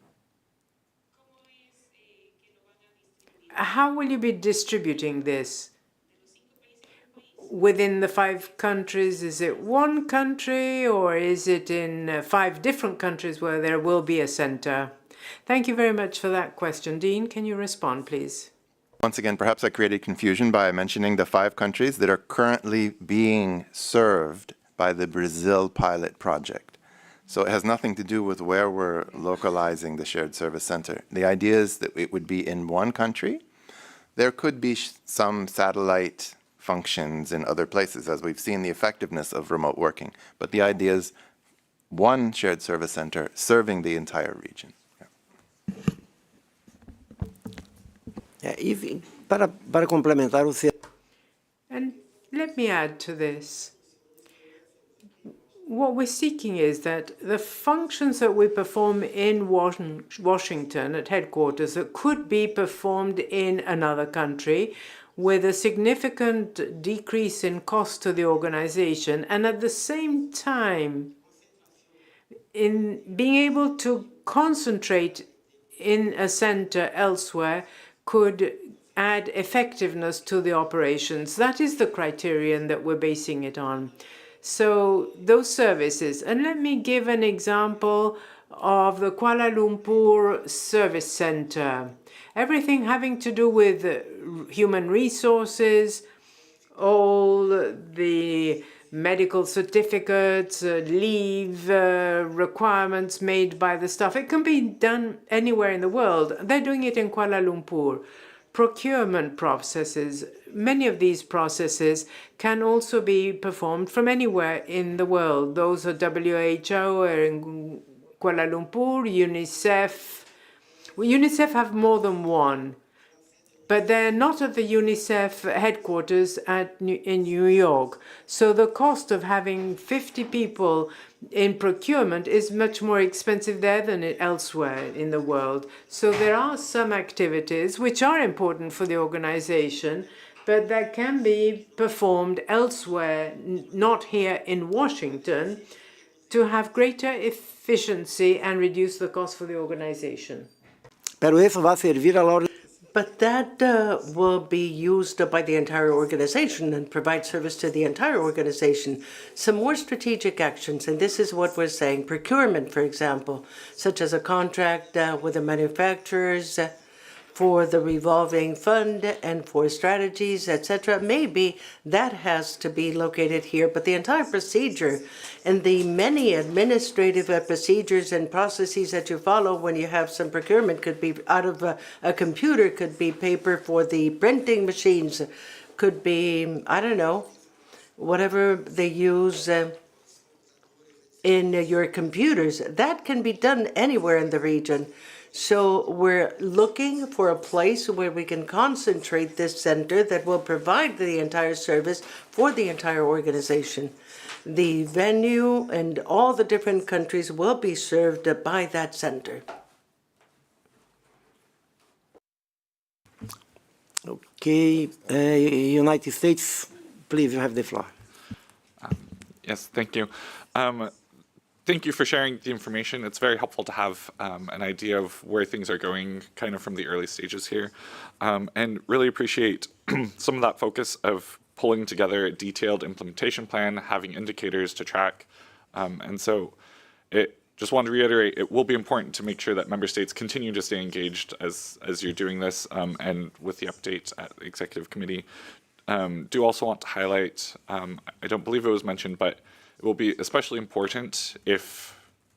How will you be distributing this? Within the 5 countries, is it one country, or is it in 5 different countries where there will be a center? Thank you very much for that question. Dean, can you respond, please? Once again, perhaps I created confusion by mentioning the 5 countries that are currently being served by the Brazil pilot project. So it has nothing to do with where we're localizing the shared service center. The idea is that it would be in one country. There could be some satellite functions in other places, as we've seen the effectiveness of remote working. But the idea is one shared service center serving the entire region. Para complementar o And let me add to this. What we're seeking is that the functions that we perform in Washington at headquarters that could be performed in another country with a significant decrease in cost to the organization, and at the same time in being able to concentrate in a center elsewhere could add effectiveness to the operations. That is the criterion that we're basing it on. So those services, and let me give an example of the Kuala Lumpur Service Center. Everything having to do with human resources, all the medical certificates, leave requirements made by the staff. It can be done anywhere in the world. They're doing it in Kuala Lumpur. Procurement processes, many of these processes can also be performed from anywhere in the world. Those are WHO in Kuala Lumpur, UNICEF. Well, UNICEF have more than one, but they're not at the UNICEF headquarters in New York. So the cost of having 50 people in procurement is much more expensive there than elsewhere in the world. So there are some activities which are important for the organization, but that can be performed elsewhere, not here in Washington, to have greater efficiency and reduce the cost for the organization. Pero eso va a servir a la But that will be used by the entire organization and provide service to the entire organization. Some more strategic actions, and this is what we're saying, procurement, for example, such as a contract with the manufacturers for the revolving fund and for strategies, etc. Maybe that has to be located here, but the entire procedure and the many administrative procedures and processes that you follow when you have some procurement could be out of a computer, could be paper for the printing machines, could be, I don't know, whatever they use in your computers. That can be done anywhere in the region. So we're looking for a place where we can concentrate this center that will provide the entire service for the entire organization. The venue and all the different countries will be served by that center. Okay, United States, please, you have the floor. Yes, thank you. Thank you for sharing the information. It's very helpful to have an idea of where things are going kind of from the early stages here. And really appreciate some of that focus of pulling together a detailed implementation plan, having indicators to track. And so just want to reiterate, it will be important to make sure that member states continue to stay engaged as you're doing this, and with the updates at the executive committee. Do also want to highlight, I don't believe it was mentioned, but it will be especially important if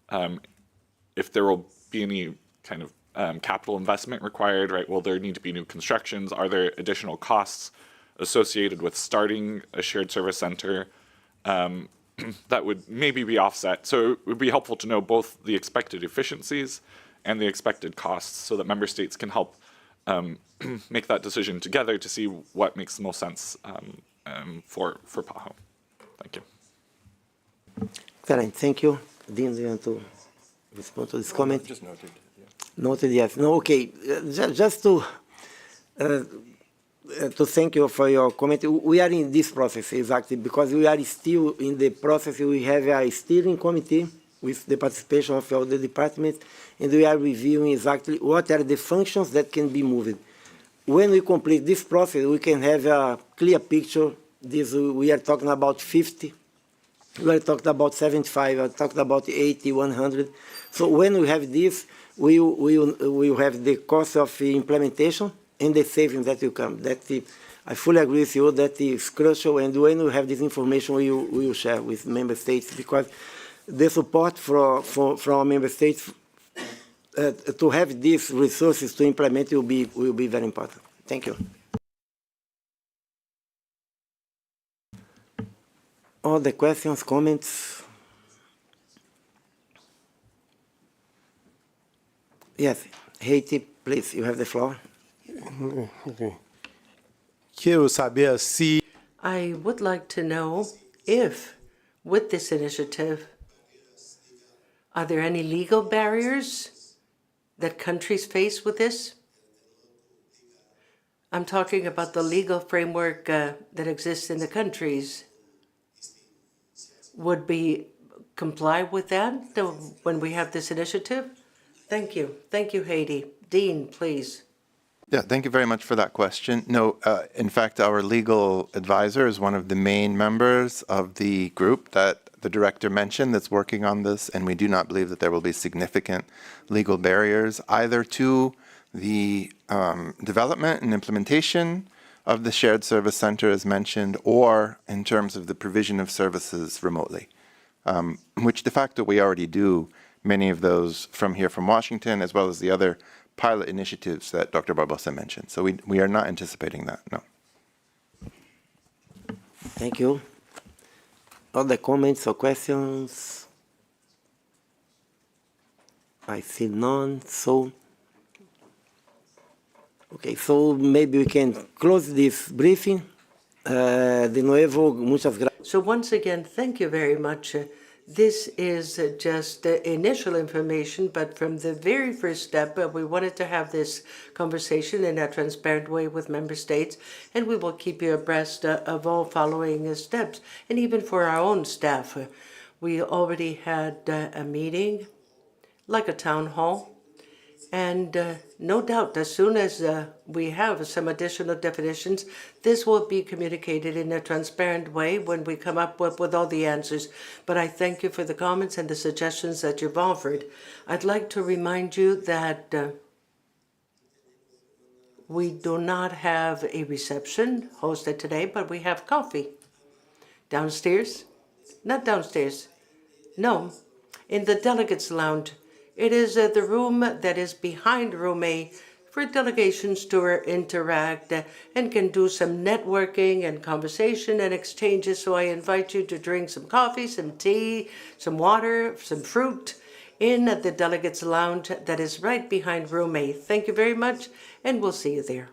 there will be any kind of capital investment required, right? Will there need to be new constructions? Are there additional costs associated with starting a shared service center? that would maybe be offset. So it would be helpful to know both the expected efficiencies and the expected costs so that member states can help make that decision together to see what makes the most sense for PAHO. Thank you. Excellent, thank you. Dean, do you want to respond to this comment? Just noted. Yeah. Noted, yes. No, okay. Just to thank you for your comment. We are in this process, exactly, because we are still in the process. We have a steering committee with the participation of all the departments, and we are reviewing exactly what are the functions that can be moved. When we complete this process, we can have a clear picture. We are talking about 50. We are talking about 75. We are talking about 80, 100. So when we have this, we will have the cost of implementation and the savings that will come. I fully agree with you that is crucial, and when we have this information, we will share with member states, because the support from member states to have these resources to implement will be very important. Thank you. All the questions, comments? Yes, Haiti, please, you have the floor. Okay. Quero saber se I would like to know if, with this initiative, are there any legal barriers that countries face with this? I'm talking about the legal framework that exists in the countries. Would we comply with that when we have this initiative? Thank you. Thank you, Haiti. Dean, please. Yeah, thank you very much for that question. No, in fact, our legal advisor is one of the main members of the group that the director mentioned that's working on this, and we do not believe that there will be significant legal barriers either to the development and implementation of the shared service center as mentioned, or in terms of the provision of services remotely, which de facto we already do many of those from here from Washington, as well as the other pilot initiatives that Dr. Barbosa mentioned. So we are not anticipating that, no. Thank you. Other comments or questions? I see none, so okay, so maybe we can close this briefing. De nuevo, muchas gracias. So once again, thank you very much. This is just initial information, but from the very first step, we wanted to have this conversation in a transparent way with member states, and we will keep you abreast of all following steps. And even for our own staff, we already had a meeting, like a town hall, and no doubt, as soon as we have some additional definitions, this will be communicated in a transparent way when we come up with all the answers. But I thank you for the comments and the suggestions that you've offered. I'd like to remind you that we do not have a reception hosted today, but we have coffee. Downstairs? Not downstairs. No, in the delegates' lounge. It is the room that is behind room A for delegations to interact and can do some networking and conversation and exchanges. So I invite you to drink some coffee, some tea, some water, some fruit in the delegates' lounge that is right behind room A. Thank you very much, and we'll see you there.